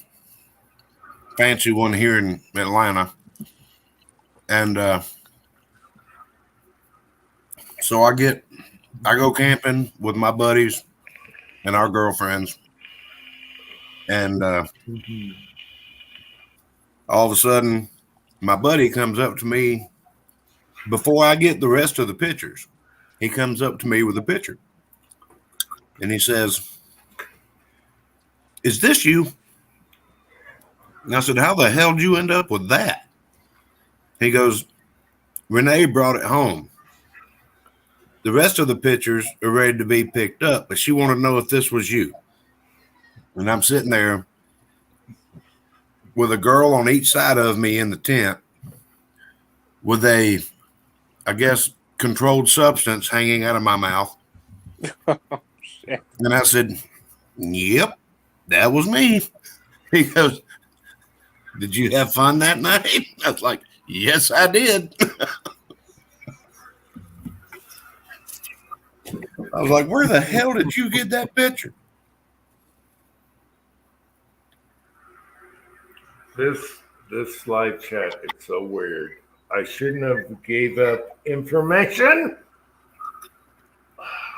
fancy one here in Atlanta. And so I get I go camping with my buddies and our girlfriends, and all of a sudden, my buddy comes up to me before I get the rest of the pictures. He comes up to me with a picture, and he says, "Is this you?" And I said, "How the hell did you end up with that?" He goes, "Renee brought it home. The rest of the pictures are ready to be picked up, but she wanted to know if this was you." And I'm sitting there with a girl on each side of me in the tent with a, I guess, controlled substance hanging out of my mouth. Shit. And I said, "Yep, that was me." He goes, "Did you have fun that night?" I was like, "Yes, I did." I was like, "Where the hell did you get that picture?" This live chat is so weird. I shouldn't have gave up information.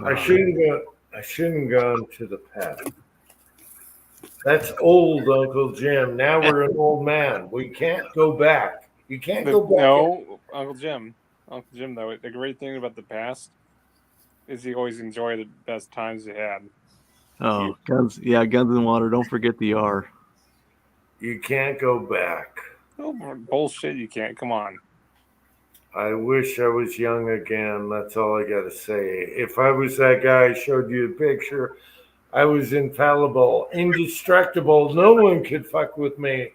I shouldn't have gone to the past. That's old, Uncle Jim. Now we're an old man. We can't go back. You can't go back. No, Uncle Jim, though, the great thing about the past is you always enjoy the best times you had. Oh, guns! Yeah, guns and water. Don't forget the R. You can't go back. Oh, bullshit, you can't. Come on. I wish I was young again. That's all I got to say. If I was that guy I showed you the picture, I was infallible, indestructible. No one could fuck with me.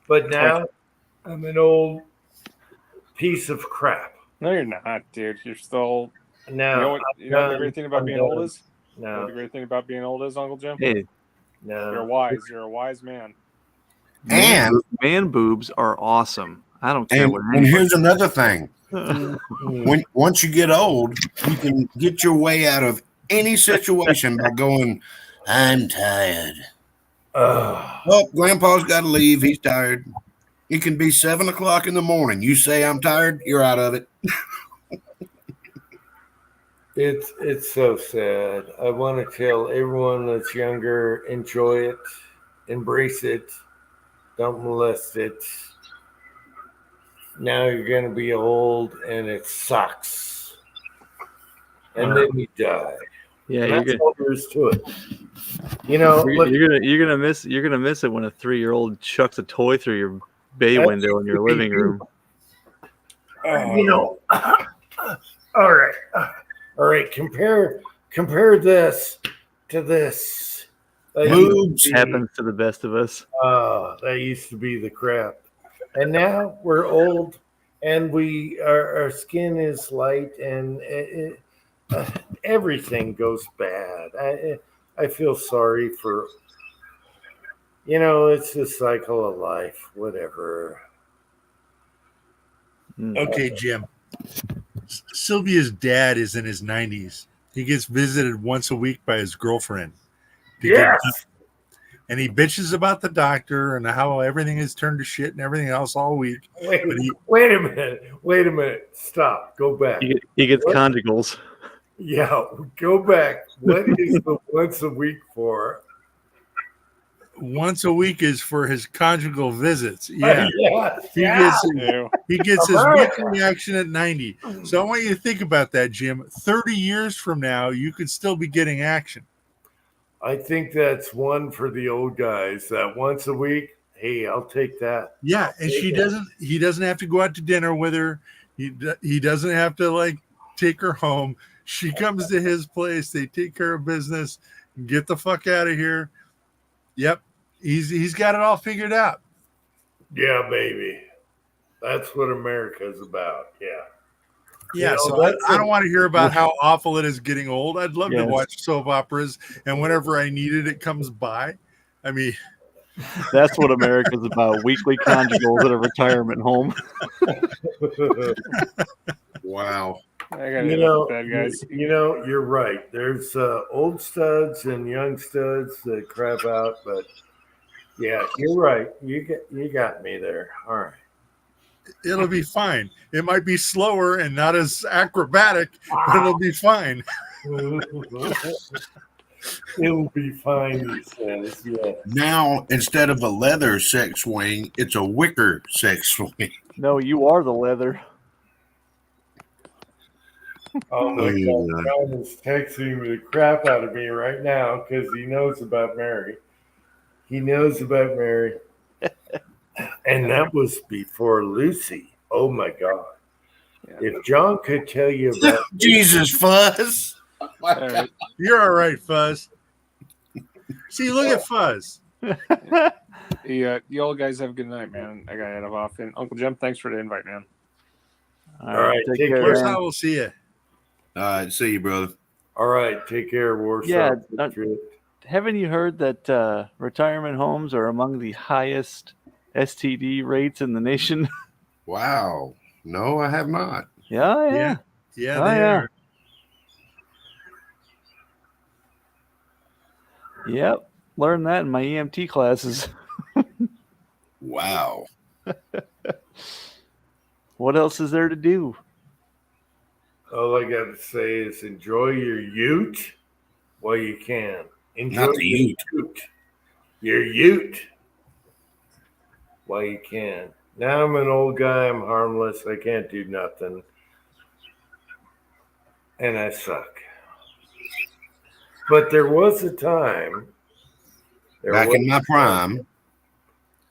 But now I'm an old piece of crap. No, you're not, dude. You're still. Now, you know what the great thing about being old is? You know No, what the great thing about being old is, Uncle Jim? Hey, no. You're wise. You're a wise man. And man boobs are awesome. I don't care and, what. and here's another thing. Mm. Once you get old, you can get your way out of any situation by going, "I'm tired." Oh, Grandpa's got to leave. He's tired. It can be 7:00 in the morning. You say, "I'm tired," you're out of it. It's so sad. I want to tell everyone that's younger, enjoy it, embrace it, don't molest it. Now you're going to be old and it sucks. And then you die. Yeah, And you're that's gonna, all there is to it. You know, look, you're gonna miss it when a 3-year-old chucks a toy through your bay That's window in your living room. you know, all right. All right, compare this to this. That Boobs. Happens to the best of us. that used to be the crap. And now we're old and our skin is light and everything goes bad. I feel sorry for, it's the cycle of life, whatever. Okay, Jim. Sylvia's dad is in his 90s. He gets visited once a week by his girlfriend. Yes. And he bitches about the doctor and how everything is turned to shit and everything else all week. Wait a minute. Stop. Go back. He gets What? conjugals. Yeah, go back. What is the once a week for? Once a week is for his conjugal visits. Yeah. Yeah. He gets his America. weekly action at 90. So I want you to think about that, Jim. 30 years from now, you could still be getting action. I think that's one for the old guys. That once a week. Hey, I'll take that. Yeah, and he doesn't have to go out to dinner with her. He doesn't have to take her home. She comes to his place. They take care of business. Get the fuck out of here. Yep, he's got it all figured out. Yeah, baby. That's what America's about. Yeah. Yeah, You know, so that's I don't want to hear about how awful it is getting old. I'd love to Yes. watch soap operas, and whenever I need it, it comes by. I mean, That's what America's about. Weekly conjugals at a retirement home. Wow. I gotta You hit know, bad guys. you're right. There's old studs and young studs that crap out, but yeah, you're right. You got me there. All right. it'll be fine. It might be slower and not as acrobatic, but it'll be fine. It'll be fine, he says. Yeah. Now, instead of a leather sex swing, it's a wicker sex swing. No, you are the leather. Oh my God, John is texting the crap out of me right now because he knows about Mary. He knows about Mary. And that was before Lucy. Oh my God. If John could tell you about Jesus, Fuzz. All right. You're all right, Fuzz. See, look at Fuzz. You all guys have a good night, man. I got to head off. And Uncle Jim, thanks for the invite, man. All right, take care. Here's how we'll see you. All right, see you, brother. All right, take care, Warsaw. Yeah, haven't you heard that retirement homes are among the highest STD rates in the nation? Wow. No, I have not. Yeah. Yeah, Oh, they yeah. are. Yep. Learned that in my EMT classes. Wow. What else is there to do? All I got to say is enjoy your ute while you can. Enjoy Not the your ute. your ute while you can. Now I'm an old guy. I'm harmless. I can't do nothing. And I suck. But there was a time. Back in my prime.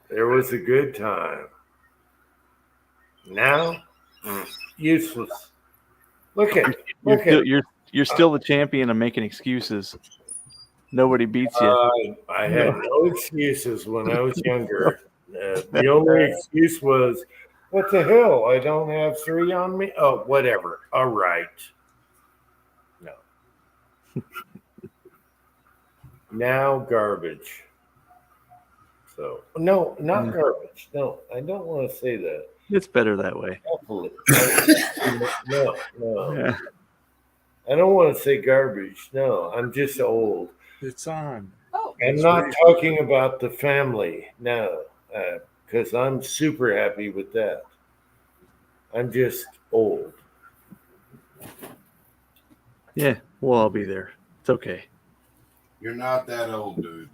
There was a good time. Now, useless. Look at You're still the champion of making excuses. Nobody beats you. I had no excuses when I was younger. The only excuse was, what the hell? I don't have 3 on me? Oh, whatever. All right. No. Now garbage. So, no, not garbage. No, I don't want to say that. It's better that way. Hopefully. No. Yeah. I don't want to say garbage. No, I'm just old. It's on. I'm not talking about the family. No, because I'm super happy with that. I'm just old. Yeah, we'll all be there. It's okay. You're not that old, dude.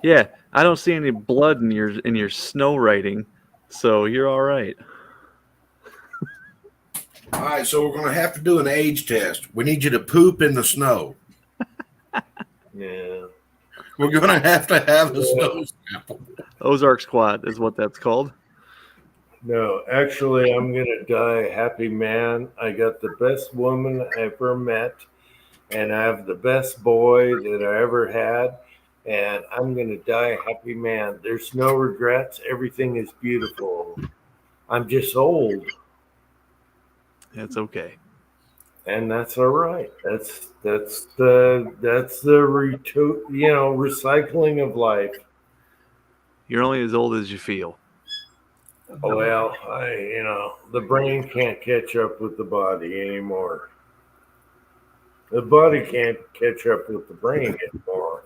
Yeah, I don't see any blood in your snow writing, so you're all right. All right, so we're going to have to do an age test. We need you to poop in the snow. Yeah. We're going to have a snow sample. Ozark squat is what that's called. No, actually, I'm going to die a happy man. I got the best woman I ever met, and I have the best boy that I ever had, and I'm going to die a happy man. There's no regrets. Everything is beautiful. I'm just old, It's okay. and that's all right. That's the recycling of life. You're only as old as you feel. Well, the brain can't catch up with the body anymore. The body can't catch up with the brain anymore.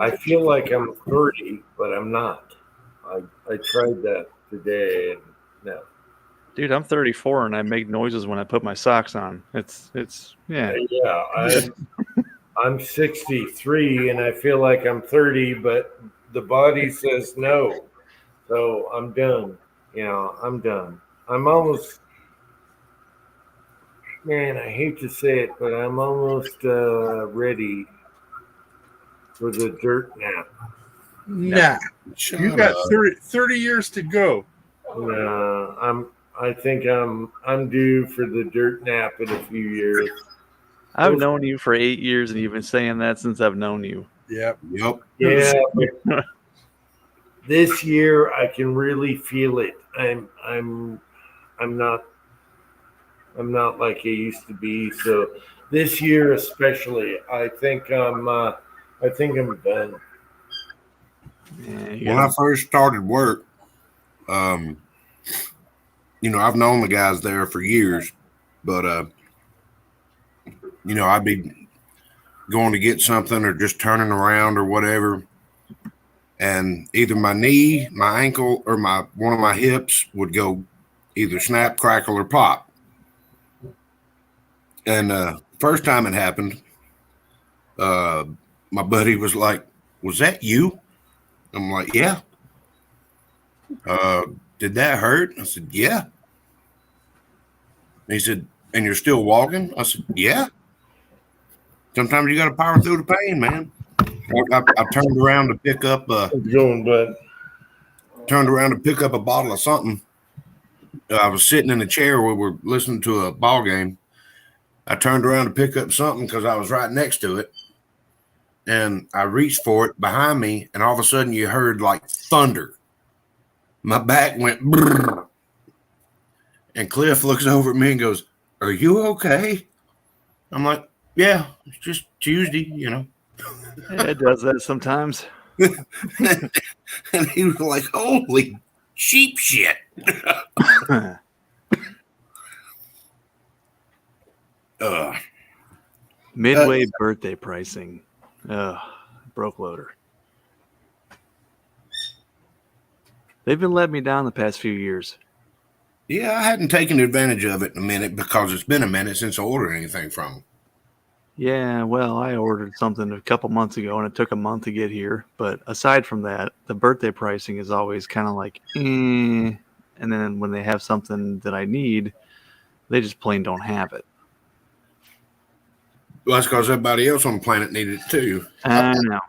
I feel like I'm 30, but I'm not. I tried that today, and no. Dude, I'm 34 and I make noises when I put my socks on. It's yeah. Yeah, I'm 63 and I feel like I'm 30, but the body says no. So I'm done. I'm done. I'm almost, man, I hate to say it, but I'm almost ready for the dirt nap. Nah. You got 30 years to go. I think I'm due for the dirt nap in a few years. I've known you for 8 years and you've been saying that since I've known you. Yep. Yeah, but this year I can really feel it. I'm not like I used to be. So this year especially, I think I'm done. Yeah, When I first started work, I've known the guys there for years, but I'd be going to get something or just turning around or whatever, and either my knee, my ankle, or one of my hips would go either snap, crackle, or pop. And first time it happened, my buddy was like, "Was that you?" I'm like, "Yeah." Did that hurt? I said, "Yeah." He said, "And you're still walking?" I said, "Yeah." Sometimes you got to power through the pain, man. I turned around to pick up Going, but a bottle of something. I was sitting in a chair where we're listening to a ball game. I turned around to pick up something because I was right next to it. And I reached for it behind me, and all of a sudden you heard like thunder. My back went brrr. And Cliff looks over at me and goes, "Are you okay?" I'm like, "Yeah, it's just Tuesday, you know." Yeah, it does that sometimes. And he was like, "Holy sheep shit." Midway birthday pricing. Broke loader. They've been letting me down the past few years. Yeah, I hadn't taken advantage of it in a minute because it's been a minute since I ordered anything from them. Yeah, well, I ordered something a couple months ago and it took a month to get here. But aside from that, the birthday pricing is always kind of like, And then when they have something that I need, they just plain don't have it. Well, that's because everybody else on the planet needed it too. I know.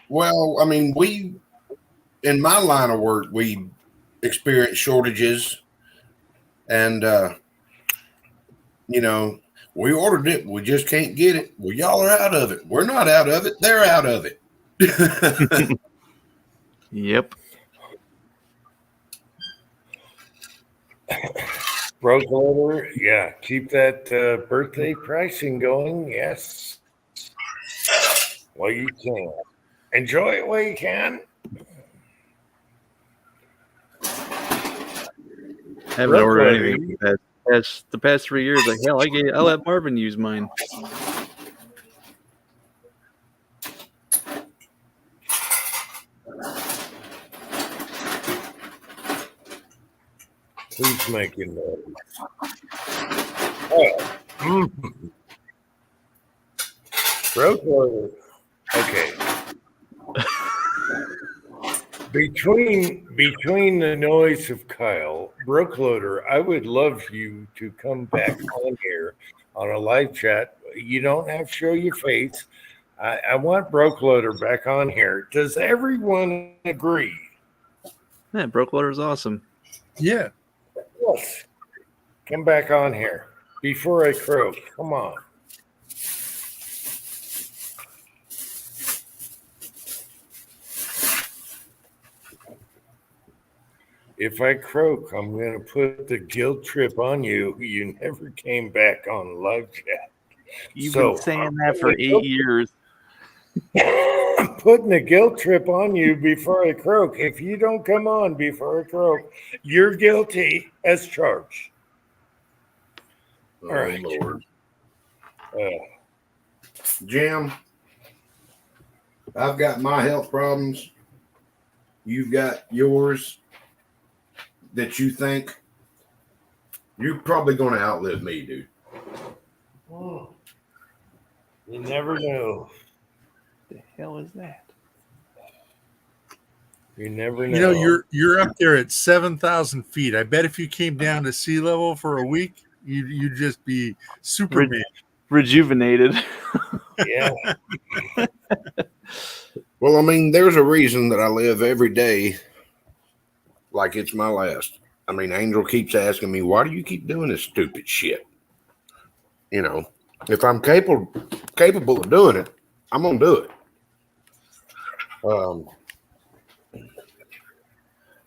Well, I mean, in my line of work, we experience shortages, and we ordered it, we just can't get it. Well, y'all are out of it. We're not out of it. They're out of it. Yep. broke order. Yeah, keep that birthday pricing going. Yes. Well, you can. Enjoy it while you can. Haven't ordered anything the past 3 years. Like, hell, I'll let Marvin use mine. Who's making noise? Oh. Broke order. Okay. Between the noise of Kyle, Brookloader, I would love you to come back on here on a live chat. You don't have to show your face. I want Brookloader back on here. Does everyone agree? Yeah, Brookloader is awesome. Yeah. Yes. Come back on here before I croak. Come on. If I croak, I'm going to put the guilt trip on you. You never came back on live chat. You've been saying that for 8 years. I'm putting the guilt trip on you before I croak. If you don't come on before I croak, you're guilty as charged. All right. Lord. Jim, I've got my health problems. You've got yours that you think you're probably going to outlive me, dude. Oh, you never know. The hell is that? You never know. You know, you're up there at 7,000 feet. I bet if you came down to sea level for a week, you'd just be Superman. Rejuvenated. Yeah. Well, I mean, there's a reason that I live every day like it's my last. I mean, Angel keeps asking me, "Why do you keep doing this stupid shit?" You know, if I'm capable of doing it, I'm gonna do it.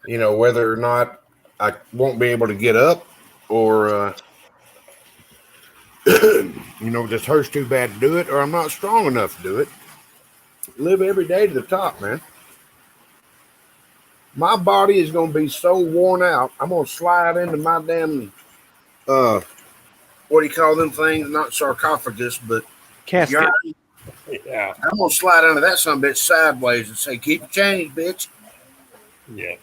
You know, whether or not I won't be able to get up, or this hurts too bad to do it, or I'm not strong enough to do it. Live every day to the top, man. My body is going to be so worn out. I'm going to slide into my damn, what do you call them things? Not sarcophagus, but casket. Yeah. I'm going to slide under that son of a bitch sideways and say, "Keep the change, bitch." Yeah.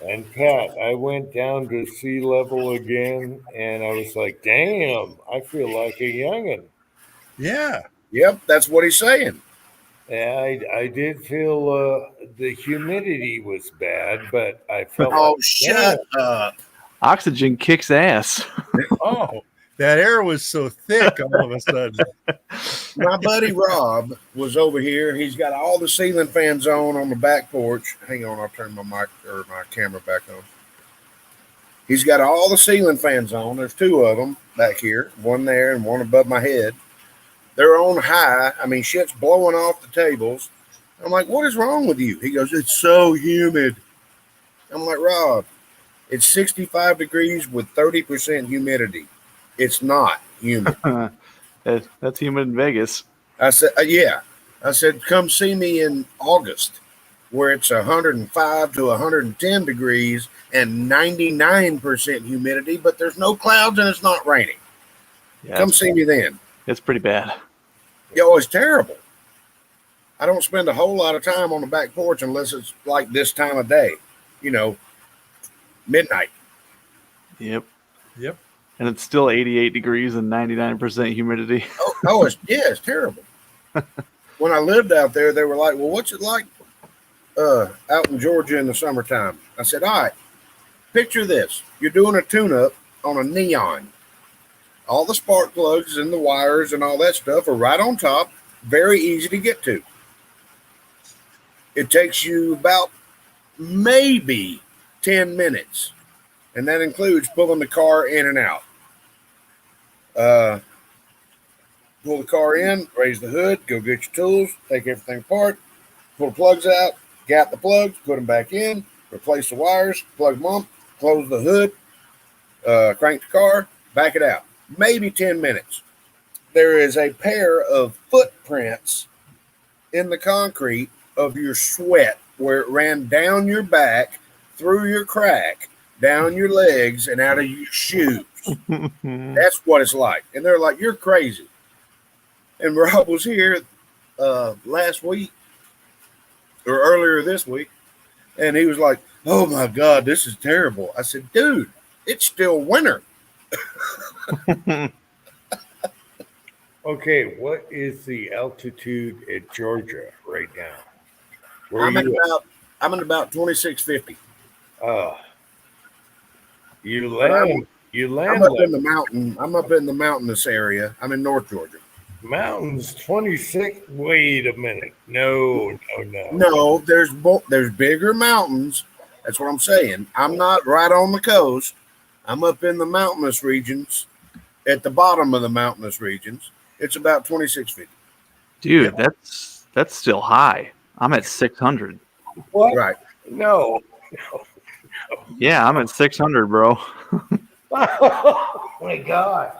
And Pat, I went down to sea level again, and I was like, "Damn, I feel like a youngin." Yeah. Yep, that's what he's saying. And I did feel the humidity was bad, but I felt Oh, like, shut up. Oxygen kicks ass. Oh, that air was so thick all of a sudden. My buddy Rob was over here. He's got all the ceiling fans on the back porch. Hang on, I'll turn my mic or my camera back on. He's got all the ceiling fans on. There's two of them back here, one there and one above my head. They're on high. I mean, shit's blowing off the tables. I'm like, what is wrong with you? He goes, it's so humid. I'm like, Rob, it's 65 degrees with 30% humidity. It's not humid. That's humid in Vegas. I said, yeah. I said, come see me in August where it's 105 to 110 degrees and 99% humidity, but there's no clouds and it's not raining. Yeah, Come see me then. it's pretty bad. Yo, it's terrible. I don't spend a whole lot of time on the back porch unless it's like this time of day, midnight. Yep. Yep. And it's still 88 degrees and 99% humidity. It's terrible. When I lived out there, they were like, well, what's it like out in Georgia in the summertime? I said, all right, picture this. You're doing a tune-up on a neon. All the spark plugs and the wires and all that stuff are right on top, very easy to get to. It takes you about maybe 10 minutes, and that includes pulling the car in and out. Pull the car in, raise the hood, go get your tools, take everything apart, pull the plugs out, gap the plugs, put them back in, replace the wires, plug them on, close the hood, crank the car, back it out. Maybe 10 minutes. There is a pair of footprints in the concrete of your sweat where it ran down your back, through your crack, down your legs, and out of your shoes. That's what it's like. And they're like, you're crazy. And Rob was here last week or earlier this week, and he was like, oh my God, this is terrible. I said, dude, it's still winter. okay, what is the altitude at Georgia right now? I'm at about 2650. You land. I'm up in the mountain. I'm up in the mountainous area. I'm in North Georgia. Mountains 26. Wait a minute. No. No, there's bigger mountains. That's what I'm saying. I'm not right on the coast. I'm up in the mountainous regions, at the bottom of the mountainous regions. It's about 2650. Dude, that's still high. I'm at 600. What? Right. No. Yeah, I'm at 600, bro. Oh my God.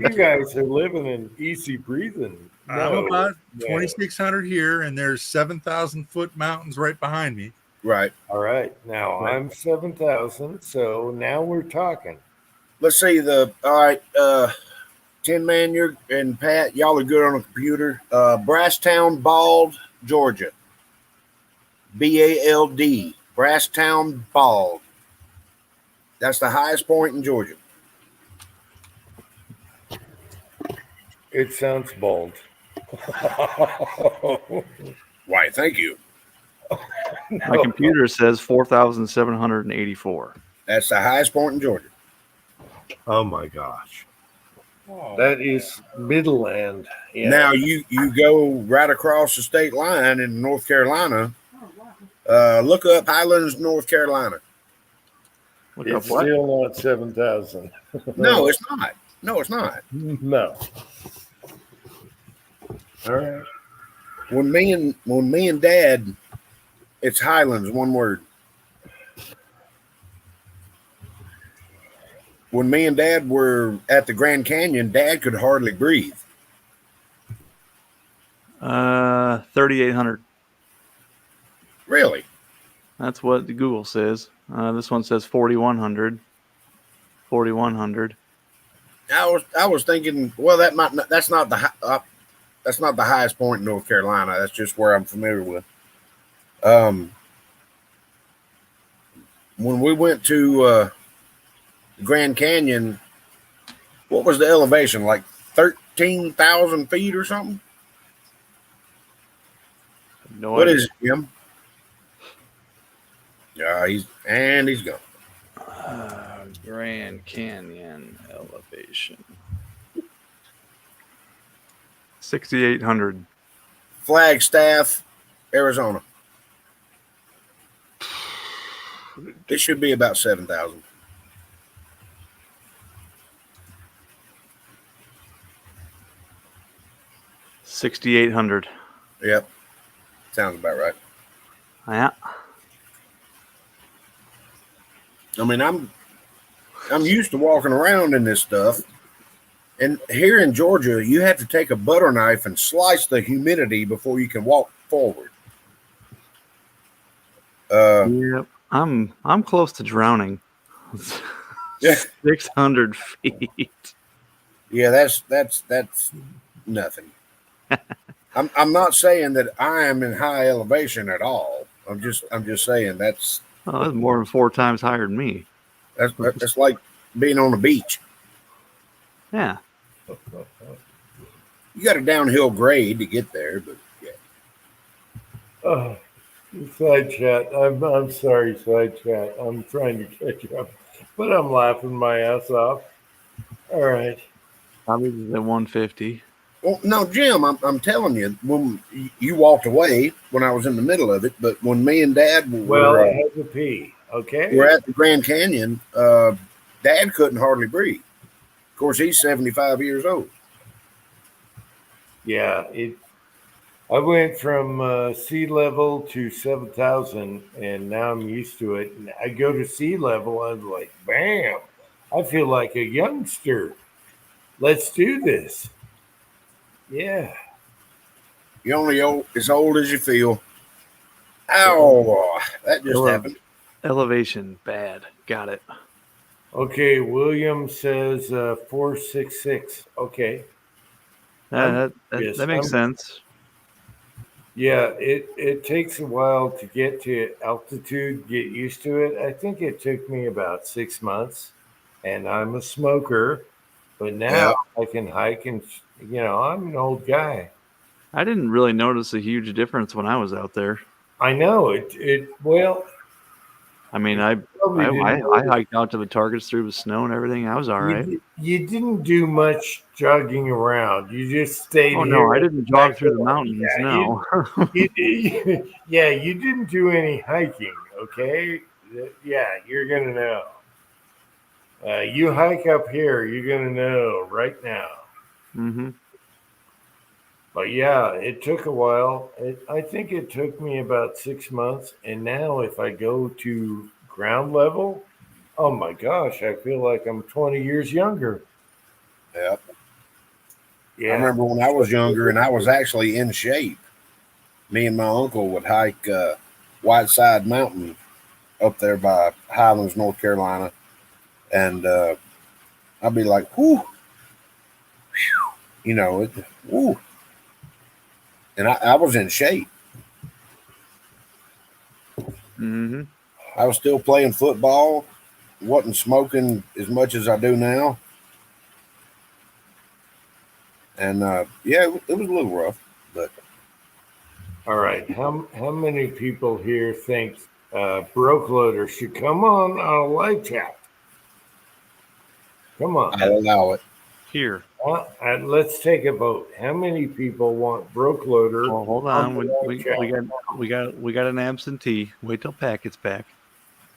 You guys are living in easy breathing. I'm about 2,600 here, and there's 7,000 foot mountains right behind me. Right. All right. Now I'm 7,000. So now we're talking. Let's see Tin Man, you're and Pat, y'all are good on a computer. Brasstown, Bald, Georgia. BALD. Brasstown, Bald. That's the highest point in Georgia. It sounds bald. Why, thank you. My computer says 4,784. That's the highest point in Georgia. Oh my gosh. That is Midland. Yeah. Now you go right across the state line in North Carolina. Look up Highlands, North Carolina. It's still not 7,000. No, it's not. No, it's not. No. All right. When me and Dad, it's Highlands, one word. When me and Dad were at the Grand Canyon, Dad could hardly breathe. 3,800. Really? That's what the Google says. This one says 4,100. 4,100. I was thinking, well, that's not the highest point in North Carolina. That's just where I'm familiar with. when we went to Grand Canyon, what was the elevation? Like 13,000 feet or something? No What idea. is it, Jim? Yeah, he's gone. Grand Canyon elevation. 6,800. Flagstaff, Arizona. It should be about 7,000. 6,800. Yep. Sounds about right. Yeah. I mean, I'm used to walking around in this stuff. And here in Georgia, you have to take a butter knife and slice the humidity before you can walk forward. Yep. I'm close to drowning. Yeah. 600 feet. Yeah, that's nothing. I'm not saying that I am in high elevation at all. I'm just saying that's Oh, that's more than 4 times higher than me. that's like being on the beach. Yeah. You got a downhill grade to get there, but yeah. Oh, side chat. I'm sorry, side chat. I'm trying to catch up, but I'm laughing my ass off. All right. Probably at 150. Well, no, Jim, I'm telling you, when you walked away when I was in the middle of it, but when me and Dad Well, I had to pee. Okay. were at the Grand Canyon, Dad couldn't hardly breathe. Of course, he's 75 years old. Yeah. I went from sea level to 7,000, and now I'm used to it. And I go to sea level, I'm like, bam! I feel like a youngster. Let's do this. Yeah. You're only as old as you feel. Ow! That just happened. Elevation, bad. Got it. Okay. William says 466. Okay. That Yes, makes sense. Yeah, it takes a while to get to altitude, get used to it. I think it took me about 6 months, and I'm a smoker, but now I can hike, and I'm an old guy. I didn't really notice a huge difference when I was out there. I know it. Well, I mean, I hiked out to the targets through the snow and everything. I was all right. You didn't do much jogging around. You just stayed Oh here. no, I didn't jog through the mountains. Yeah, No. Yeah, you didn't do any hiking. Okay. Yeah, you're gonna know. You hike up here, you're gonna know right now. Mm-hmm. But yeah, it took a while. I think it took me about 6 months. And now, if I go to ground level, oh my gosh, I feel like I'm 20 years younger. Yep. Yeah. I remember when I was younger and I was actually in shape. Me and my uncle would hike Whiteside Mountain up there by Highlands, North Carolina. And I'd be like, whoo, whoo. And I was in shape. Mm-hmm. I was still playing football, wasn't smoking as much as I do now. And yeah, it was a little rough, but All right. How many people here think Broke Loader should come on a live chat? Come on. I'll allow it. Here. Let's take a vote. How many people want Broke Loader? Well, hold on. We got an absentee. Wait till Pat gets back.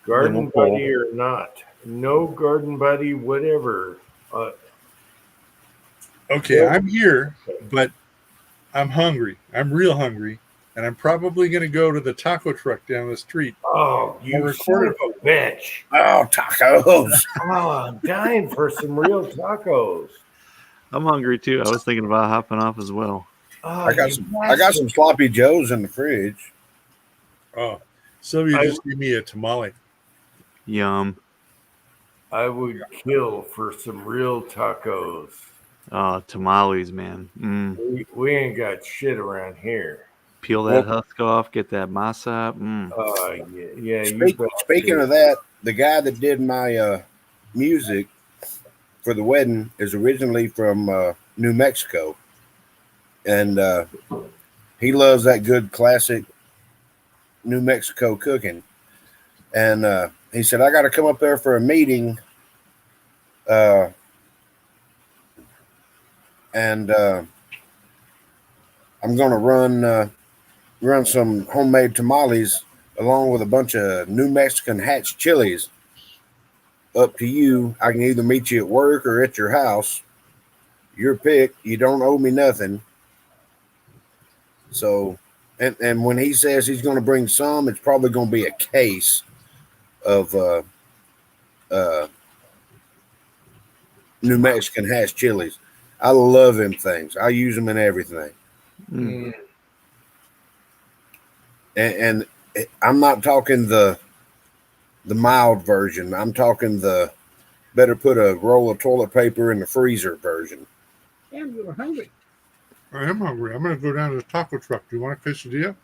Garden Buddy or not? No Garden Buddy, whatever. Okay, I'm here, but I'm hungry. I'm real hungry, and I'm probably going to go to the taco truck down the street. Oh, you son of a bitch. Oh, tacos. Oh, I'm dying for some real tacos. I'm hungry too. I was thinking about hopping off as well. Oh, I got some sloppy joes in the fridge. Oh, Sylvia just gave me a tamale. Yum. I would kill for some real tacos. Tamales, man. Mm. We ain't got shit around here. Peel that husk off, get that masa. Yeah. Speaking of that, the guy that did my music for the wedding is originally from New Mexico, and he loves that good classic New Mexico cooking. And he said, I got to come up there for a meeting. And I'm going to run some homemade tamales along with a bunch of New Mexican hatch chilies. Up to you. I can either meet you at work or at your house. Your pick. You don't owe me nothing. So, and when he says he's going to bring some, it's probably going to be a case of New Mexican hash chilies. I love them things. I use them in everything. And I'm not talking the mild version. I'm talking the better put a roll of toilet paper in the freezer version. Yeah, I'm a little hungry. I am hungry. I'm going to go down to the taco truck. Do you want a quesadilla?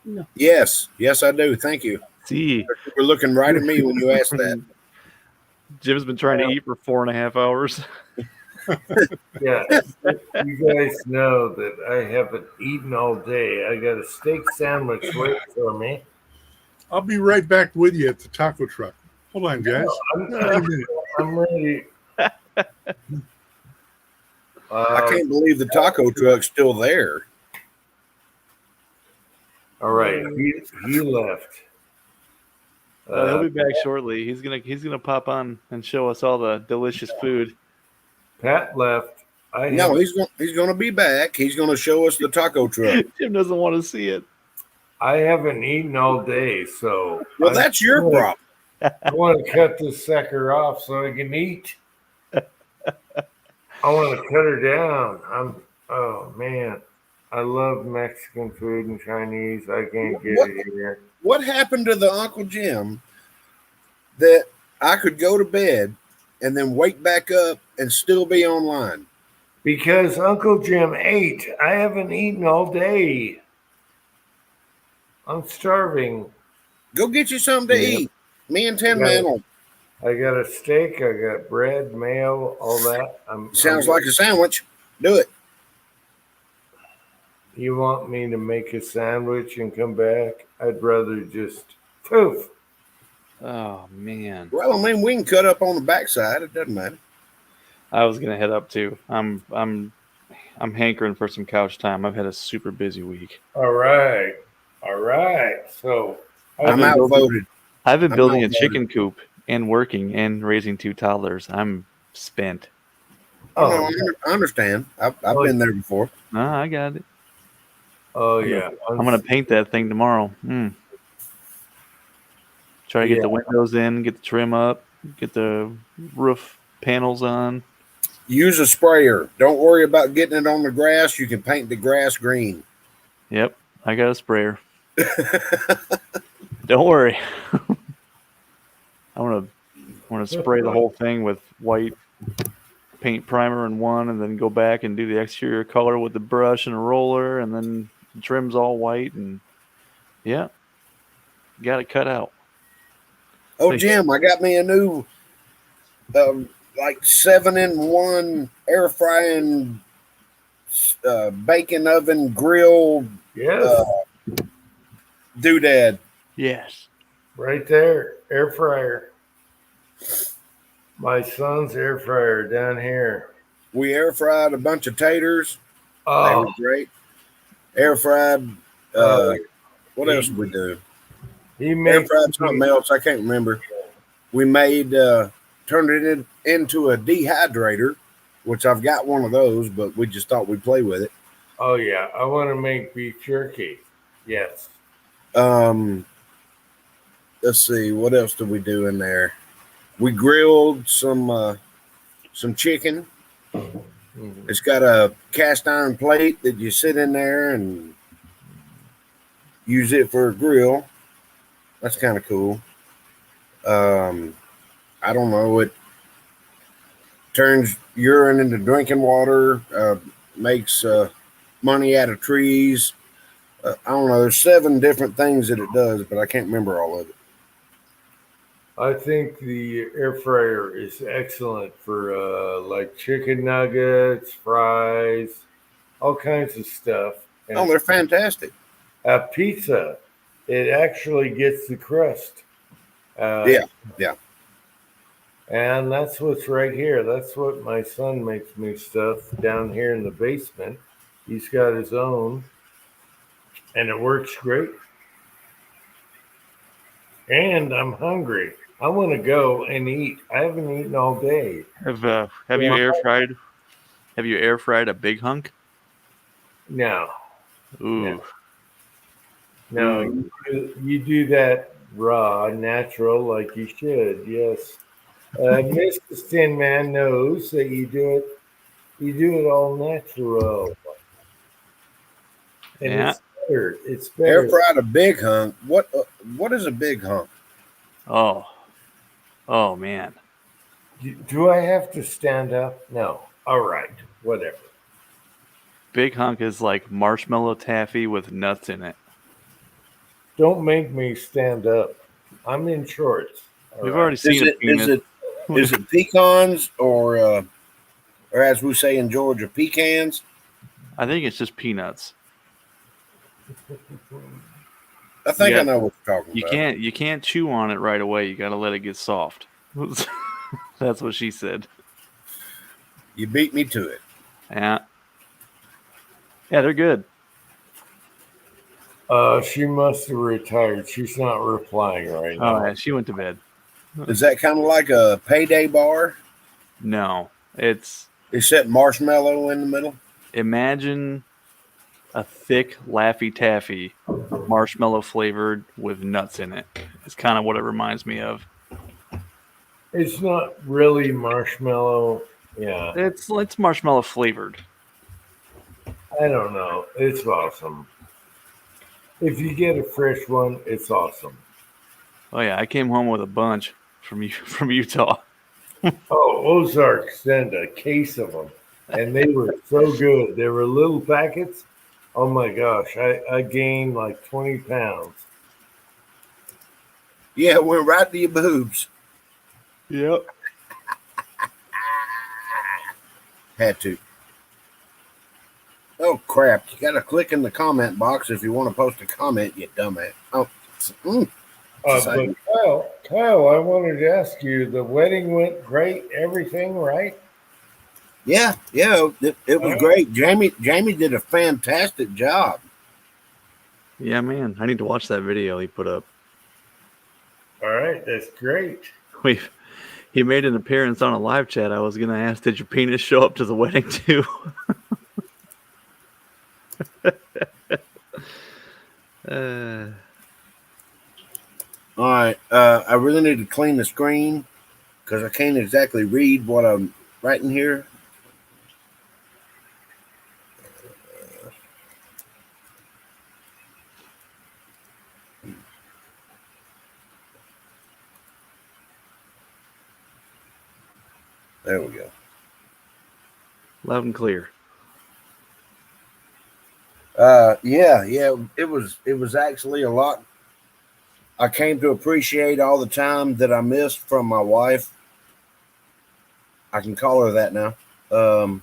No. Yes, I do. Thank you. See, You were looking right at me when you asked that. Jim's been trying to eat for 4.5 hours. Yeah, you guys know that I haven't eaten all day. I got a steak sandwich waiting for me. I'll be right back with you at the taco truck. Hold on, guys. I'm ready. I can't believe the taco truck's still there. All right, he left. He'll be back shortly. He's gonna pop on and show us all the delicious food. Pat left. He's going to be back. He's going to show us the taco truck. Jim doesn't want to see it. I haven't eaten all day, so Well, that's your problem. I want to cut this sucker off so I can eat. I want to cut her down. Oh man, I love Mexican food and Chinese. I can't get it here. What happened to the Uncle Jim that I could go to bed and then wake back up and still be online? Because Uncle Jim ate. I haven't eaten all day. I'm starving. Go get you something to eat. Me and Tin Man will. I got a steak. I got bread, mayo, all that. Sounds like a sandwich. Do it. You want me to make a sandwich and come back? I'd rather just poof. Oh man. Well, I mean, we can cut up on the backside. It doesn't matter. I was gonna head up too. I'm hankering for some couch time. I've had a super busy week. All right. So I'm outvoted. I've been building a chicken coop and working and raising 2 toddlers. I'm spent. Oh, no, I understand. I've been there before. I got it. Oh yeah. I'm gonna paint that thing tomorrow. Try to get the windows in, get the trim up, get the roof panels on. Use a sprayer. Don't worry about getting it on the grass. You can paint the grass green. Yep, I got a sprayer. Don't worry. I want to spray the whole thing with white paint primer in one, and then go back and do the exterior color with the brush and a roller, and then the trim's all white, and got it cut out. Oh, Jim, I got me a new like 7-in-1 air frying bacon oven grill doodad. Yes. Right there, air fryer. My son's air fryer down here. We air fried a bunch of taters. Oh, they were great. Air fried. What else did we do? Air fried something else. I can't remember. We made turned it into a dehydrator, which I've got one of those, but we just thought we'd play with it. Oh yeah, I want to make beef jerky. Yes. Let's see, what else did we do in there? We grilled some chicken. Mm-hmm. It's got a cast iron plate that you sit in there and use it for a grill. That's kind of cool. I don't know. It turns urine into drinking water, makes money out of trees. I don't know. There's 7 different things that it does, but I can't remember all of it. I think the air fryer is excellent for like chicken nuggets, fries, all kinds of stuff. Oh, they're fantastic. Pizza, it actually gets the crust. Yeah. And that's what's right here. That's what my son makes me stuff down here in the basement. He's got his own, and it works great. And I'm hungry. I want to go and eat. I haven't eaten all day. Have you air fried? Have you air fried a big hunk? No. Ooh. No, you do that raw, natural, like you should. Yes. Mrs. Tin Man knows that you do it. You do it all natural. And Yeah. it's better. It's Air better. fried a big hunk. What is a big hunk? Oh man. Do I have to stand up? No. All right. Whatever. Big hunk is like marshmallow taffy with nuts in it. Don't make me stand up. I'm in shorts. All We've right. already seen a peanut. Is it pecans or as we say in Georgia, pecans? I think it's just peanuts. I think Yeah. I know what you're talking about. You can't chew on it right away. You got to let it get soft. That's what she said. You beat me to it. Yeah. Yeah, they're good. She must have retired. She's not replying right now. Oh, yeah, she went to bed. Is that kind of like a payday bar, No, it's except marshmallow in the middle? imagine a thick Laffy Taffy, marshmallow flavored with nuts in it. It's kind of what it reminds me of. It's not really marshmallow. Yeah. It's marshmallow flavored. I don't know. It's awesome. If you get a fresh one, it's awesome. Oh yeah, I came home with a bunch from Utah. Oh, Ozark sent a case of them, and they were so good. They were little packets. Oh my gosh, I gained like 20 pounds. Yeah, it went right to your boobs. Yep. Had to. Oh crap! You got to click in the comment box if you want to post a comment. You dumbass. Oh. But Kyle, I wanted to ask you, the wedding went great, everything right? Yeah, it was great. Jamie did a fantastic job. Yeah, man. I need to watch that video he put up. All right, that's great. He made an appearance on a live chat. I was gonna ask, did your penis show up to the wedding too? All right, I really need to clean the screen because I can't exactly read what I'm writing here. There we go. Loud and clear. Yeah. It was actually a lot. I came to appreciate all the time that I missed from my wife. I can call her that now. While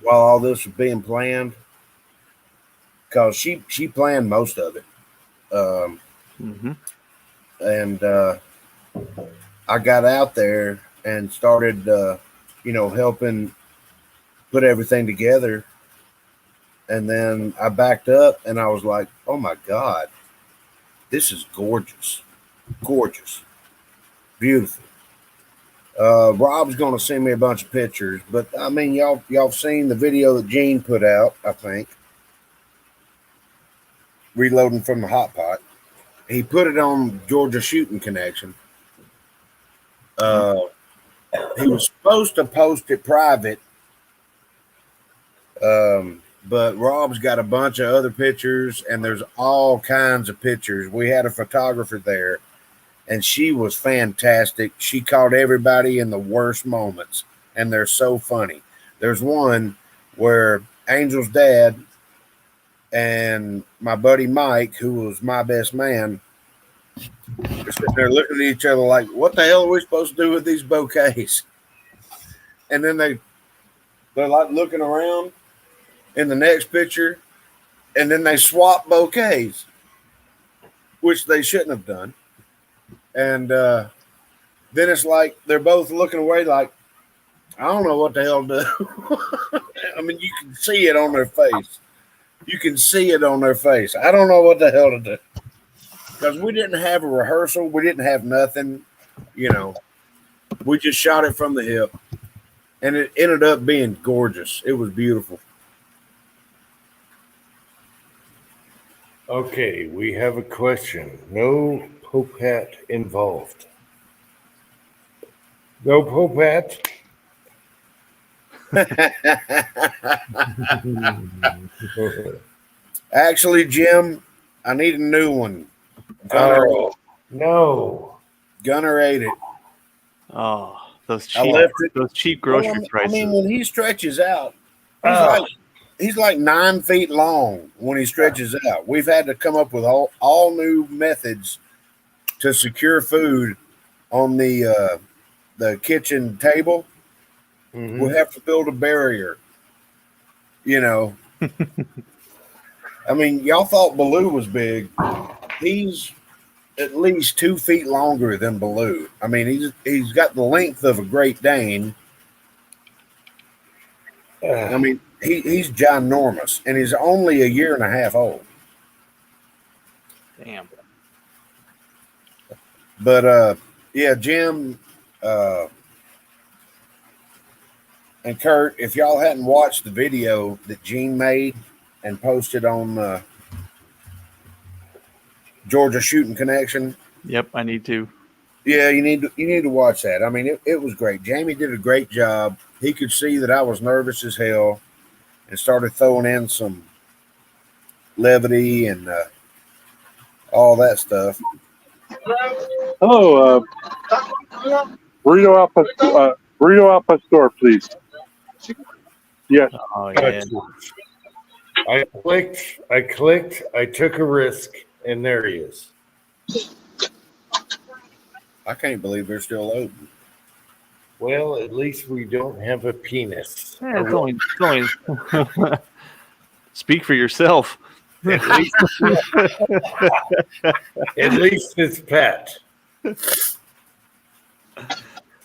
all this was being planned, because she planned most of it. And I got out there and started, helping put everything together. And then I backed up and I was like, oh my God, this is gorgeous. Gorgeous. Beautiful. Rob's going to send me a bunch of pictures, but I mean, y'all seen the video that Gene put out, I think. Reloading from the hot pot. He put it on Georgia Shooting Connection. He was supposed to post it private, but Rob's got a bunch of other pictures, and there's all kinds of pictures. We had a photographer there, and she was fantastic. She caught everybody in the worst moments, and they're so funny. There's one where Angel's dad and my buddy Mike, who was my best man, were sitting there looking at each other like, what the hell are we supposed to do with these bouquets? And then they're like looking around in the next picture, and then they swap bouquets, which they shouldn't have done. And then it's like they're both looking away like, I don't know what the hell to do. I mean, you can see it on their face. You can see it on their face. I don't know what the hell to do. Because we didn't have a rehearsal. We didn't have nothing. You know, we just shot it from the hip. And it ended up being gorgeous. It was beautiful. Okay, we have a question. No Popat involved. No Popat. Actually, Jim, I need a new one. Gunner, No. Gunner ate it. Oh, those I cheap, left it. those cheap grocery Well, prices. I mean, when he stretches out, Oh. he's like 9 feet long when he stretches out. We've had to come up with all new methods to secure food on the kitchen table. Mhm. We have to build a barrier. You know, I mean, y'all thought Baloo was big. He's at least 2 feet longer than Baloo. I mean, he's got the length of a Great Dane. I mean, he's ginormous, and he's only a year and a half old. Damn. But yeah, Jim and Kurt, if y'all hadn't watched the video that Gene made and posted on Georgia Shooting Connection, Yep, I need to. yeah, you need to watch that. I mean, it was great. Jamie did a great job. He could see that I was nervous as hell and started throwing in some levity and all that stuff. Hello, burrito al pastor, please. Yes. Oh yeah. I clicked, I took a risk, and there he is. I can't believe they're still open. Well, at least we don't have a penis. Yeah, it's only speak for yourself. At least it's Pat.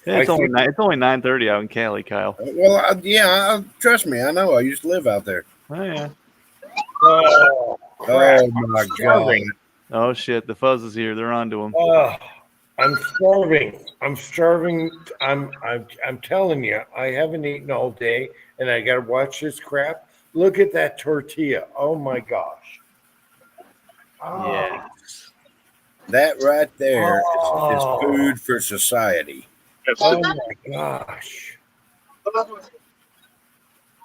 Yeah, it's only 9:30 out in Cali, Kyle. Well, yeah, trust me, I know. I used to live out there. Oh yeah. Oh, crap. Oh my I'm god! starving. Oh shit, the fuzz is here. They're onto him. I'm starving. I'm telling you, I haven't eaten all day, and I got to watch this crap. Look at that tortilla. Oh my gosh. Oh. Yeah. That right there is Oh. food for society. Oh my gosh.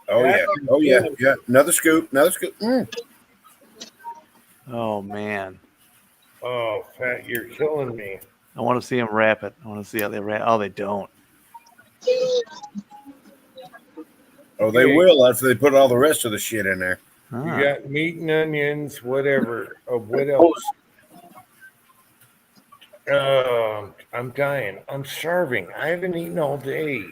Oh yeah, oh yeah, yeah. Another scoop, another scoop. Oh man. Oh, Pat, you're killing me. I want to see them wrap it. I want to see how they wrap. Oh, they don't. Oh, they will after they put all the rest of the shit in there. Ah. You got meat and onions, whatever. What else? I'm dying. I'm starving. I haven't eaten all day.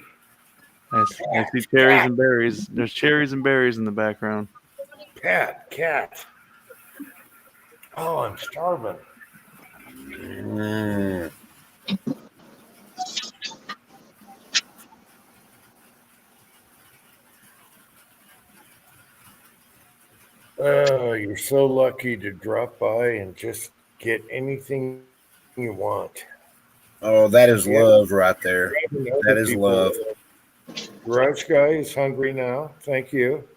I see cherries and berries. There's cherries and berries in the background. Cat. Oh, I'm starving. Oh, you're so lucky to drop by and just get anything you want. Oh, that is love right there. That is love. Garage guy is hungry now. Thank you.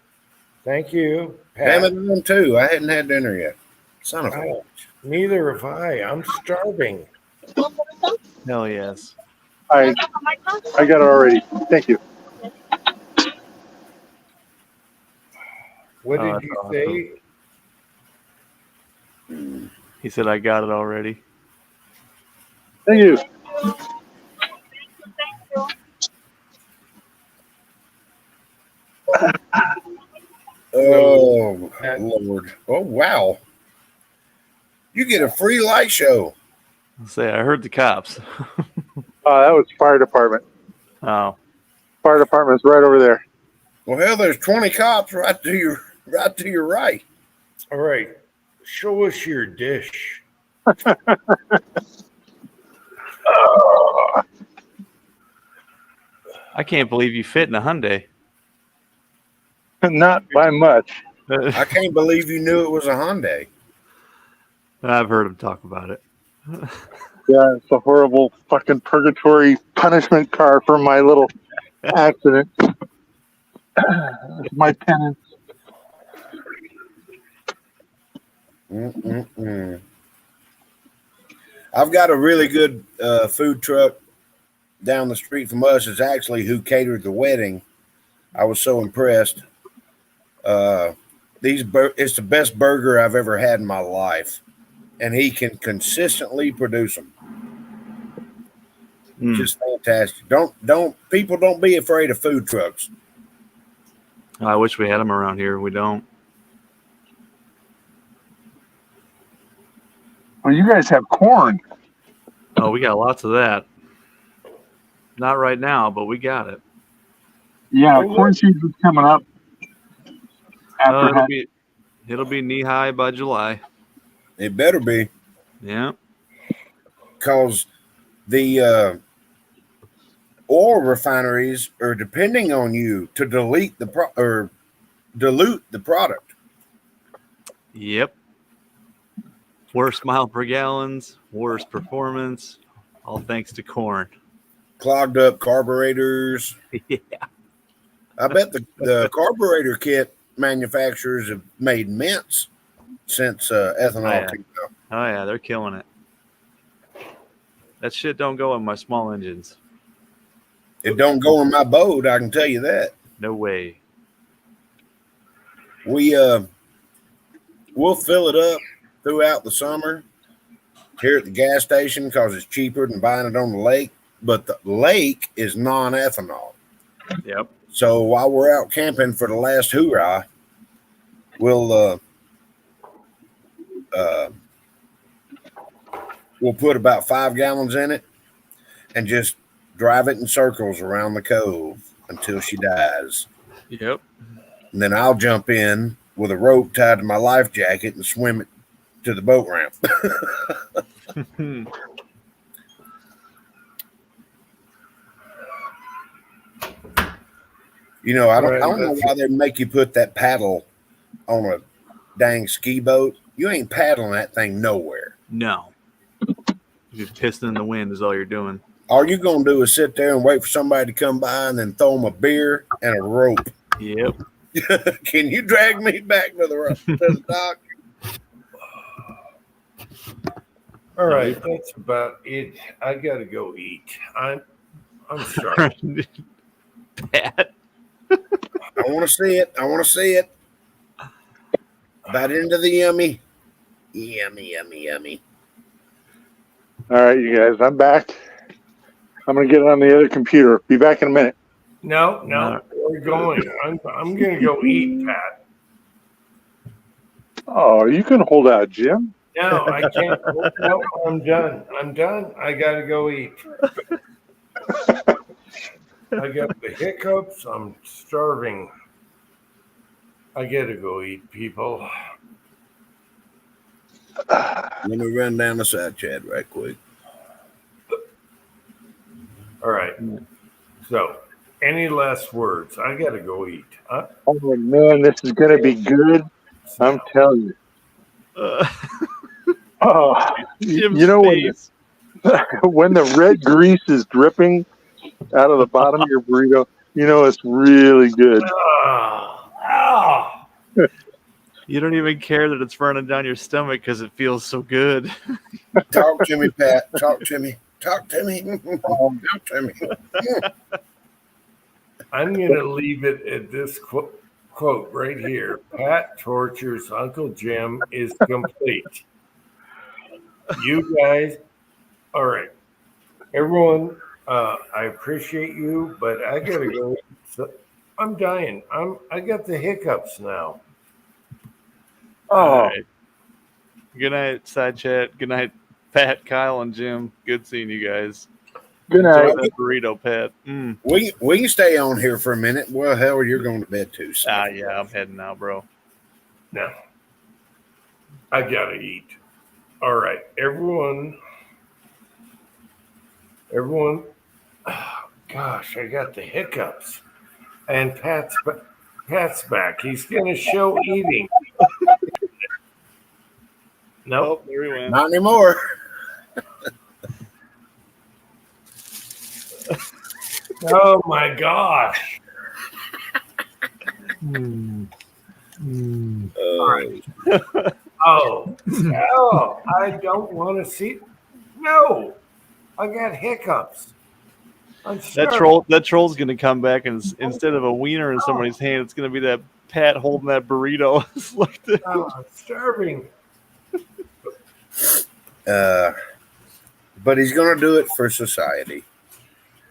Thank you. Damn it, them too. I hadn't had dinner yet. Son of a. Oh, neither have I. I'm starving. Hell yes. I got it already. Thank you. What Oh, did you that's say? He said, I got it already. Thank you. Oh Oh, Lord. Oh, wow. You get a free light show. Say, I heard the cops. That was fire department. Oh, Fire department's right over there. Well, hell, there's 20 cops right to your right. All right. Show us your dish. I can't believe you fit in a Hyundai. Not by much. I can't believe you knew it was a Hyundai. I've heard him talk about it. Yeah, it's a horrible fucking purgatory punishment car for my little accident. It's my penance. Mm-mm-mm. I've got a really good food truck down the street from us. Is actually who catered the wedding. I was so impressed. It's the best burger I've ever had in my life, and he can consistently produce them. Just fantastic. Don't be afraid of food trucks. I wish we had them around here. We don't. Well, you guys have corn. Oh, we got lots of that. Not right now, but we got it. Yeah, corn season's coming up. It'll be knee high by July. It better be. Yeah. Because the oil refineries are depending on you to dilute the product. Yep. Worst mile per gallons, worst performance, all thanks to corn. Clogged up carburetors. Yeah. I bet the carburetor kit manufacturers have made mints since ethanol came out. Oh, yeah, they're killing it. That shit don't go in my small engines. It don't go in my boat, I can tell you that. No way. We'll fill it up throughout the summer here at the gas station because it's cheaper than buying it on the lake. But the lake is non-ethanol. Yep. So while we're out camping for the last hoorah, we'll put about 5 gallons in it and just drive it in circles around the cove until she dies. Yep. And then I'll jump in with a rope tied to my life jacket and swim it to the boat ramp. You know, I don't know why they make you put that paddle on a dang ski boat. You ain't paddling that thing nowhere. No. You're just pissing in the wind is all you're doing. All you're going to do is sit there and wait for somebody to come by and then throw them a beer and a rope. Yep. Can you drag me back to the dock? All right, that's about it. I gotta go eat. I'm starving. Pat. I want to see it. Bite into the yummy. Yummy. All right, you guys, I'm back. I'm going to get on the other computer. Be back in a minute. No, we're going. I'm gonna go eat, Pat. Oh, you can hold out, Jim. No, I can't. No, I'm done. I gotta go eat. I got the hiccups. I'm starving. I gotta go eat, people. Let me run down the side chat right quick. All right. So, any last words? I gotta go eat. Huh? Oh, man, this is going to be good. I'm telling you. You know when the red grease is dripping out of the bottom of your burrito, you know it's really good. You don't even care that it's running down your stomach because it feels so good. Talk to me, Pat. Talk to me. I'm going to leave it at this quote right here. Pat Torture's Uncle Jim is complete. You guys, all right. Everyone, I appreciate you, but I got to go. I'm dying. I got the hiccups now. Oh, right. Good night, side chat. Good night, Pat, Kyle, and Jim. Good seeing you guys. good Enjoy night. that burrito, Pat. Mm. We can stay on here for a minute. Well, hell, you're going to bed too. So. Yeah, I'm heading now, bro. No, I gotta eat. All right, everyone. Oh, gosh, I got the hiccups. And Pat's back. He's gonna show eating. Nope. Oh, there he went. Not anymore. Oh my gosh. All right. Oh, I don't want to see. No, I got hiccups. I'm That troll's gonna come back, and instead of a wiener in somebody's hand, it's gonna be that Pat holding that burrito. It's like this. Oh, I'm starving. But he's going to do it for society.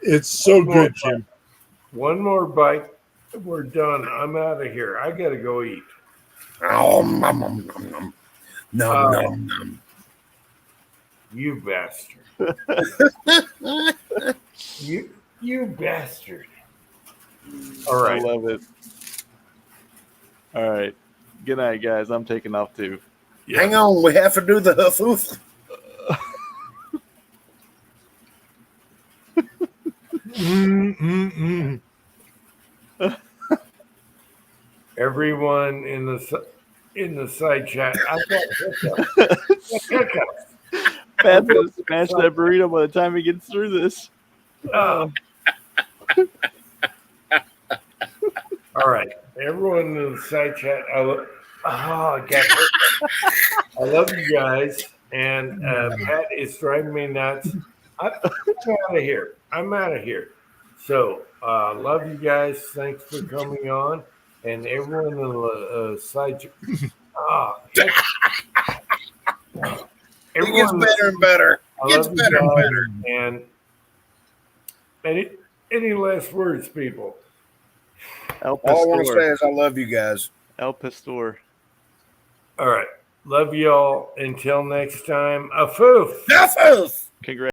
It's so good, Jim. One more bite. We're done. I'm out of here. I gotta go eat. Oh, nom, nom, nom, nom. Nom, nom, nom. You bastard. you bastard. All right. I love it. All right. Good night, guys. I'm taking off too. Yeah. Hang on. We have to do the hoof hoof. Everyone in the side chat, I've got hiccups. Pat's gonna smash that burrito by the time he gets through this. All right, everyone in the side chat, I got hiccups. I love you guys, and Pat is driving me nuts. I'm out of here. I'm out of here. So, love you guys. Thanks for coming on. And everyone in the side. It gets better and better. Gets better and better. And any last words, people? El All I want to say Pastor. is I love you guys. El Pastor. All right. Love y'all. Until next time. A foof. Hoof hoof. Congrats.